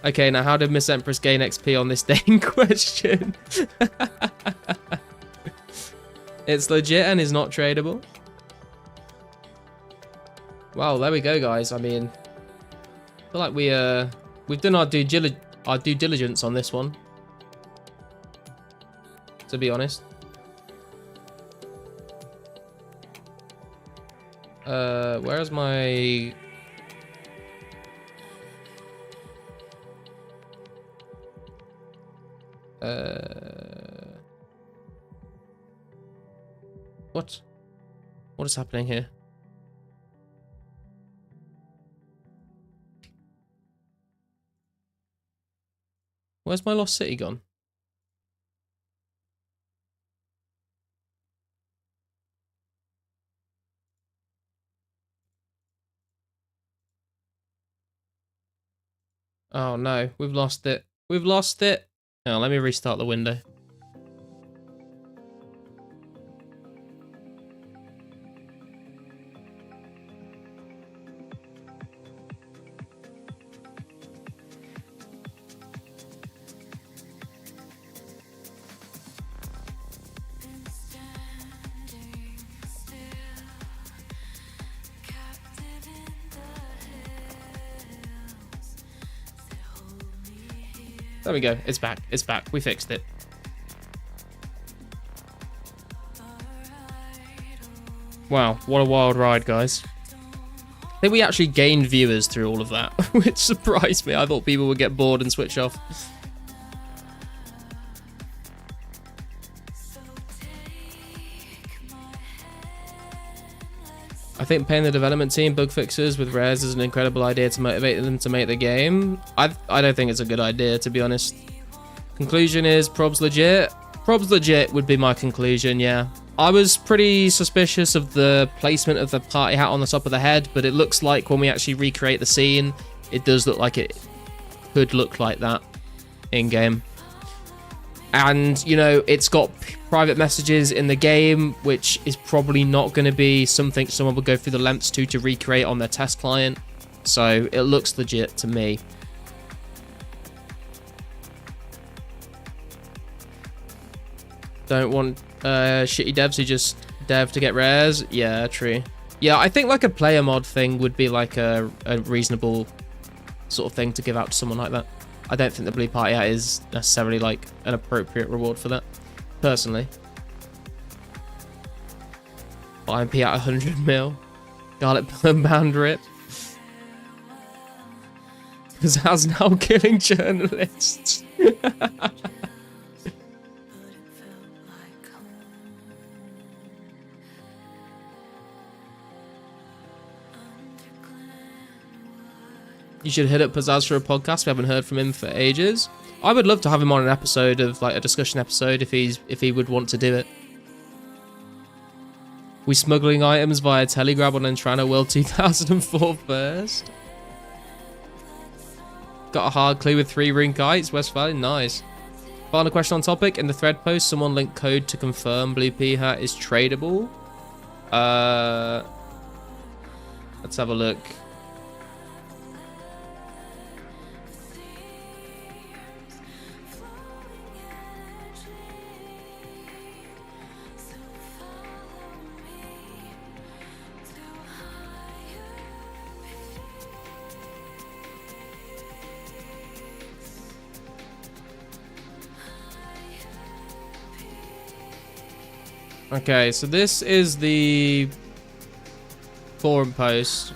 Okay, now how did Miss Empress gain XP on this day in question? It's legit and is not tradable. Well, there we go, guys. I mean, I feel like we've done our due diligence on this one, to be honest. Where's my... What? What is happening here? Where's my lost city gone? Oh no, we've lost it. We've lost it. Oh, let me restart the window. There we go. It's back. It's back. We fixed it. Wow, what a wild ride, guys. I think we actually gained viewers through all of that, which surprised me. I thought people would get bored and switch off. I think paying the development team bug fixers with rares is an incredible idea to motivate them to make the game. I don't think it's a good idea, to be honest. Conclusion is probs legit. Probs legit would be my conclusion, yeah. I was pretty suspicious of the placement of the party hat on the top of the head, but it looks like when we actually recreate the scene, it does look like it could look like that in-game. And, you know, it's got private messages in the game, which is probably not going to be something someone would go through the lengths to recreate on their test client. So it looks legit to me. Don't want shitty devs who just dev to get rares. Yeah, true. Yeah, I think like a player mod thing would be like a reasonable sort of thing to give out to someone like that. I don't think the blue party hat is necessarily like an appropriate reward for that, personally. IMP at 100 mil. Garlic band rip. Because how's now killing journalists? You should hit up Pizzazz for a podcast. We haven't heard from him for ages. I would love to have him on an episode of like a discussion episode if he would want to do it. We smuggling items via Telegrab on Entrano World 2004 first. Got a hard clue with 3 ring kites. West Valley, nice. Final question on topic. In the thread post, someone linked code to confirm Blue P hat is tradable. Let's have a look. Okay, so this is the forum post.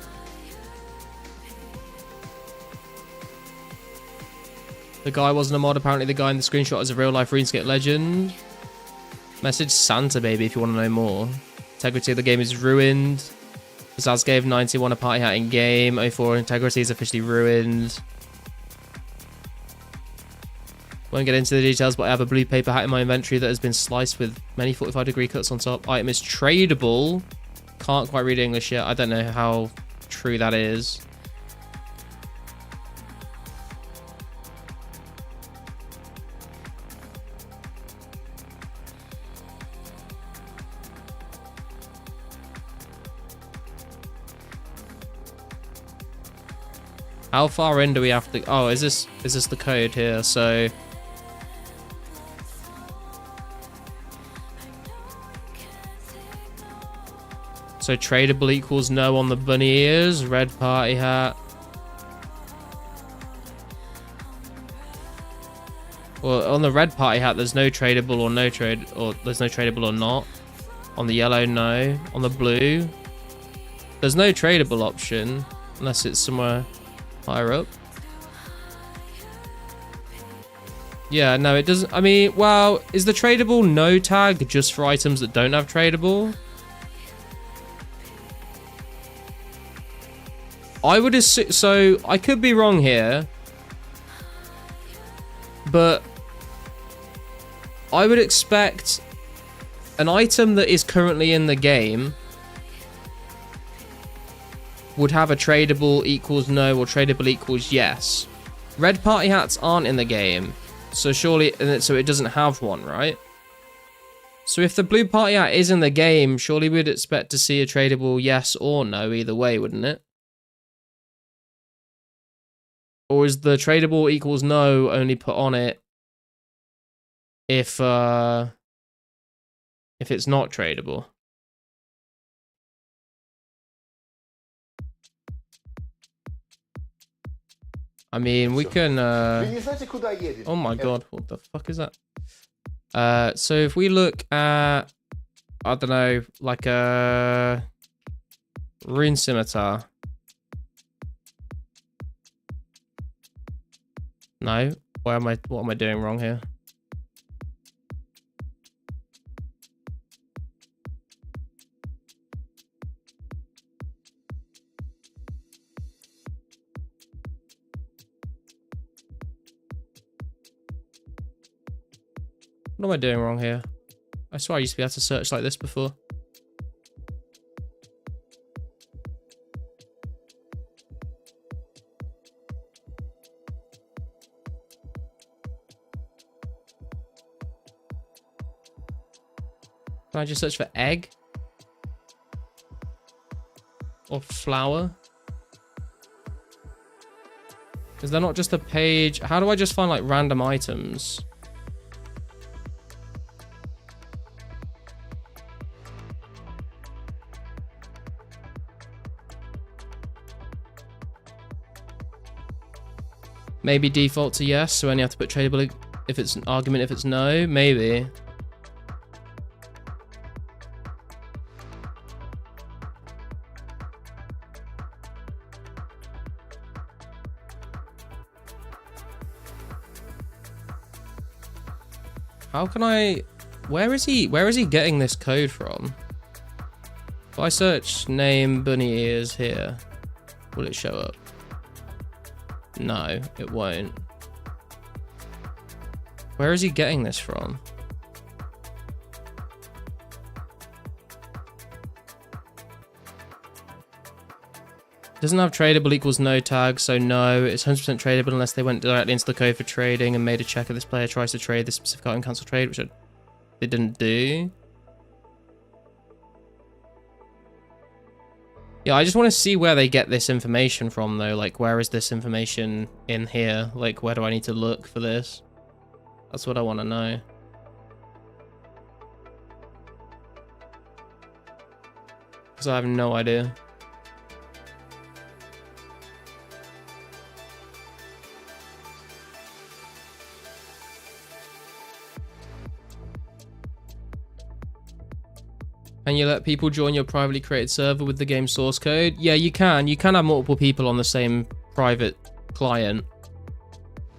The guy wasn't a mod. Apparently the guy in the screenshot is a real-life Runescape legend. Message Santa, baby, if you want to know more. Integrity of the game is ruined. Pizzazz gave 91 a party hat in game. 04 integrity is officially ruined. Won't get into the details, but I have a blue paper hat in my inventory that has been sliced with many 45-degree cuts on top. Item is tradable. Can't quite read English yet. I don't know how true that is. How far in do we have to... Oh, is this the code here? So... So tradable equals no on the bunny ears. Red party hat. Well, on the red party hat, there's no tradable or no trade, or there's no tradable or not. On the yellow, no. On the blue, there's no tradable option unless it's somewhere higher up. Yeah, no, it doesn't. I mean, well, is the tradable no tag just for items that don't have tradable? I would assume, so I could be wrong here, but I would expect an item that is currently in the game would have a tradable equals no or tradable equals yes. Red party hats aren't in the game, so surely, so it doesn't have one, right? So if the blue party hat is in the game, surely we'd expect to see a tradable yes or no either way, wouldn't it? Or is the tradable equals no only put on it if it's not tradable? I mean, we can oh my god, what the fuck is that? So if we look at, I don't know, like a rune scimitar. No, what am I doing wrong here? What am I doing wrong here? I swear I used to be able to search like this before. Can I just search for egg? Or flower? Is there not just a page? How do I just find like random items? Maybe default to yes, so only have to put tradable if it's an argument, if it's no, maybe. How can I, where is he getting this code from? If I search name bunny ears here, will it show up? No, it won't. Where is he getting this from? Doesn't have tradable equals no tag, so no. It's 100% tradable unless they went directly into the code for trading and made a check if this player tries to trade this specific item, cancel trade, which they didn't do. Yeah, I just want to see where they get this information from, though. Like, where is this information in here? Like, where do I need to look for this? That's what I want to know. Because I have no idea. Can you let people join your privately created server with the game source code? Yeah, you can. You can have multiple people on the same private client.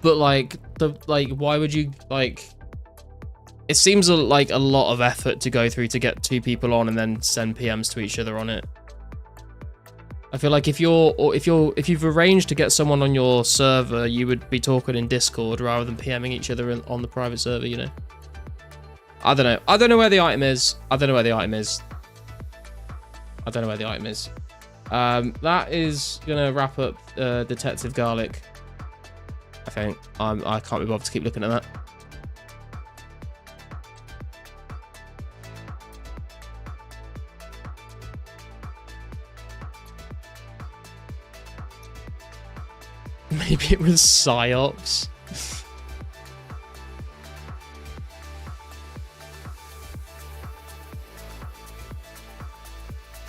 But like, why would you like? It seems like a lot of effort to go through to get 2 people on and then send PMs to each other on it. I feel like if you've arranged to get someone on your server, you would be talking in Discord rather than PMing each other on the private server, you know? I don't know. I don't know where the item is. I don't know where the item is. I don't know where the item is. That is gonna wrap up Detective Garlic. I think. I can't be bothered to keep looking at that. Maybe it was PsyOps.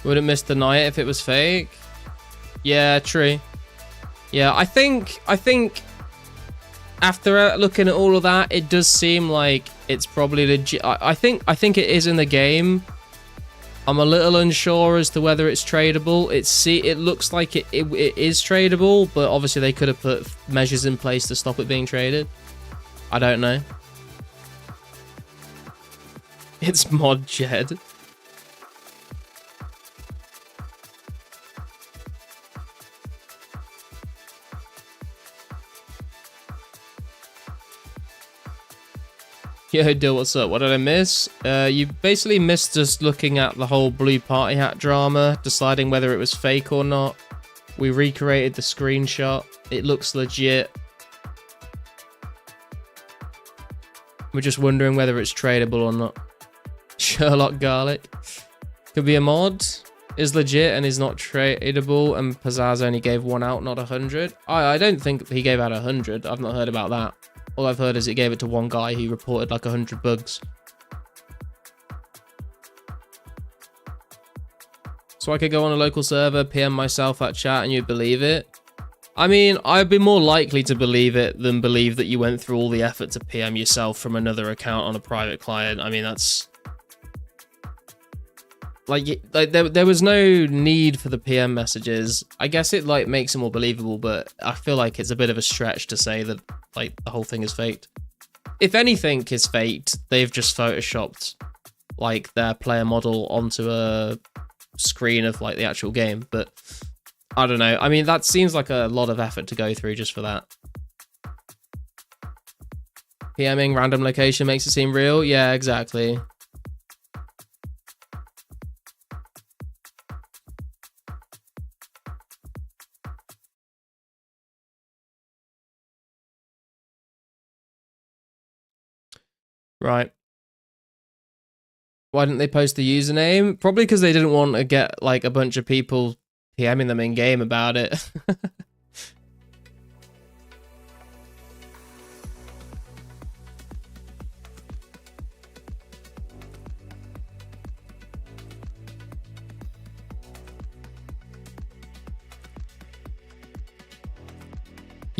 Wouldn't miss the night if it was fake. Yeah, true. Yeah, I think after looking at all of that, it does seem like it's probably legit. I think it is in the game. I'm a little unsure as to whether it's tradable. It looks like it is tradable, but obviously they could have put measures in place to stop it being traded. I don't know. It's mod Jed. Yo, Dill, what's up? What did I miss? You basically missed us looking at the whole blue party hat drama, deciding whether it was fake or not. We recreated the screenshot. It looks legit. We're just wondering whether it's tradable or not. Sherlock Garlic. Could be a mod. Is legit and is not tradable, and Pizzazz only gave 1 out, not 100. I don't think he gave out 100. I've not heard about that. All I've heard is he gave it to one guy who reported like 100 bugs. So I could go on a local server, PM myself at chat, and you'd believe it. I mean, I'd be more likely to believe it than believe that you went through all the effort to PM yourself from another account on a private client. I mean, that's... Like there was no need for the PM messages. I guess it like makes it more believable, but I feel like it's a bit of a stretch to say that like the whole thing is faked. If anything is faked, they've just photoshopped like their player model onto a screen of like the actual game. But I don't know. I mean, that seems like a lot of effort to go through just for that. PMing random location makes it seem real. Yeah, exactly. Right. Why didn't they post the username? Probably because they didn't want to get like a bunch of people PMing them in game about it.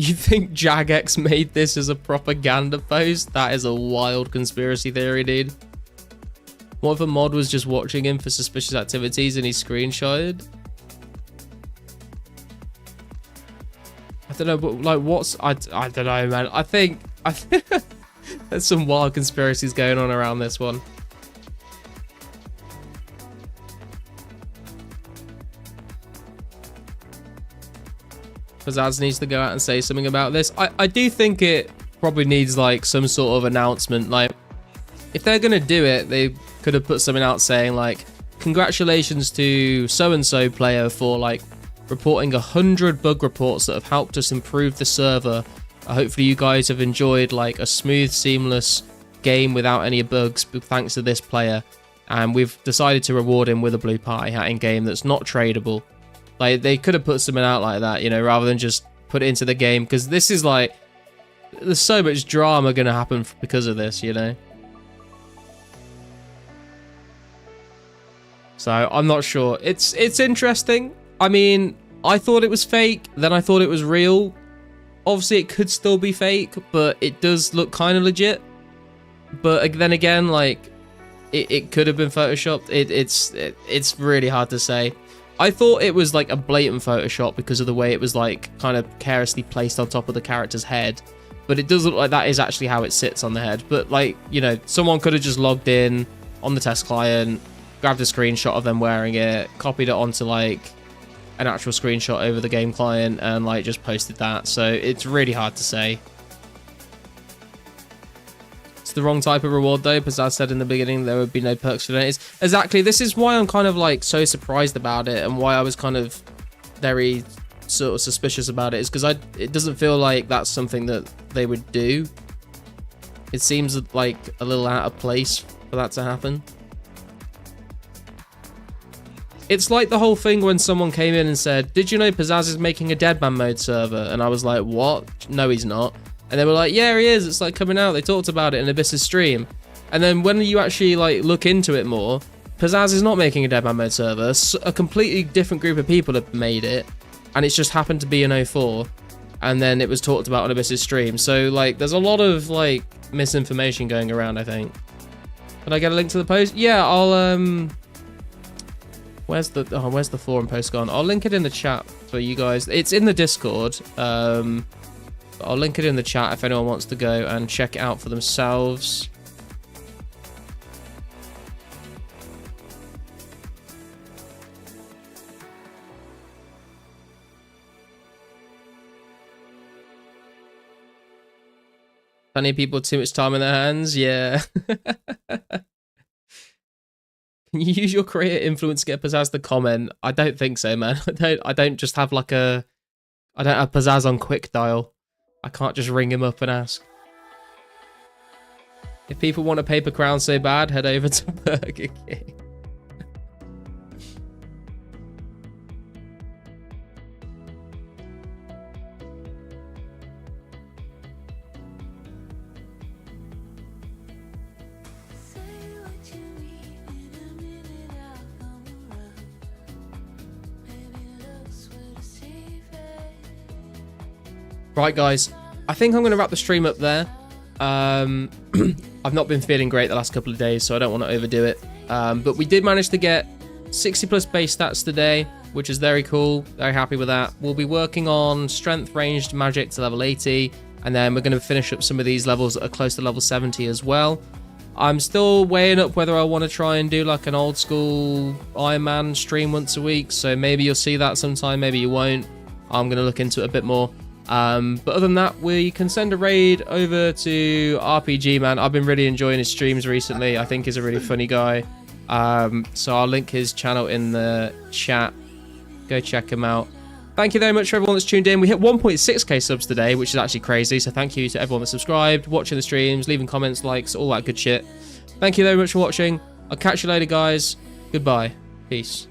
You think Jagex made this as a propaganda post? That is a wild conspiracy theory, dude. What if a mod was just watching him for suspicious activities and he screenshotted? I don't know, but like what's... I don't know, man. I think there's some wild conspiracies going on around this one. Pizzazz needs to go out and say something about this. I do think it probably needs like some sort of announcement. Like if they're gonna do it, they could have put something out saying like, congratulations to so-and-so player for like reporting 100 bug reports that have helped us improve the server. Hopefully you guys have enjoyed like a smooth, seamless game without any bugs thanks to this player, and we've decided to reward him with a blue party hat in game that's not tradable. Like, they could have put something out like that, you know, rather than just put it into the game. Because this is like... There's so much drama going to happen because of this, you know? So, I'm not sure. It's interesting. I mean, I thought it was fake. Then I thought it was real. Obviously, it could still be fake. But it does look kind of legit. But then again, like... It could have been photoshopped. It's really hard to say. I thought it was like a blatant Photoshop because of the way it was like kind of carelessly placed on top of the character's head. But it does look like that is actually how it sits on the head. But like, you know, someone could have just logged in on the test client, grabbed a screenshot of them wearing it, copied it onto like an actual screenshot over the game client and like just posted that. So it's really hard to say. It's the wrong type of reward though, because I said in the beginning there would be no perks for donators. Exactly, this is why I'm kind of like so surprised about it and why I was kind of very sort of suspicious about it, is because it doesn't feel like that's something that they would do. It seems like a little out of place for that to happen. It's like the whole thing when someone came in and said, did you know Pizzazz is making a Deadman mode server? And I was like, what? No, he's not. And they were like, yeah, he is. It's like coming out. They talked about it in Abyss's stream. And then when you actually like look into it more, Pizzazz is not making a Deadman mode server. A completely different group of people have made it. And it's just happened to be in 04. And then it was talked about on Abyss's stream. So like, there's a lot of like misinformation going around, I think. Can I get a link to the post? Yeah, I'll where's the forum post gone? I'll link it in the chat for you guys. It's in the Discord. I'll link it in the chat if anyone wants to go and check it out for themselves. Plenty of people too much time in their hands. Yeah. Can you use your creator influence to get Pizzazz to comment? I don't think so, man. I don't just have like a... I don't have Pizzazz on quick dial. I can't just ring him up and ask. If people want a paper crown so bad, head over to Burger King. Right, guys, I think I'm going to wrap the stream up there. I've not been feeling great the last couple of days, so I don't want to overdo it. But we did manage to get 60 plus base stats today, which is very cool. Very happy with that. We'll be working on strength, ranged, magic to level 80, and then we're going to finish up some of these levels that are close to level 70 as well. I'm still weighing up whether I want to try and do like an old school Iron Man stream once a week, so maybe you'll see that sometime, maybe you won't. I'm going to look into it a bit more. But other than that, we can send a raid over to RPG, man. I've been really enjoying his streams recently. I think he's a really funny guy. So I'll link his channel in the chat. Go check him out. Thank you very much for everyone that's tuned in. We hit 1.6k subs today, which is actually crazy. So thank you to everyone that subscribed, watching the streams, leaving comments, likes, all that good shit. Thank you very much for watching. I'll catch you later, guys. Goodbye. Peace.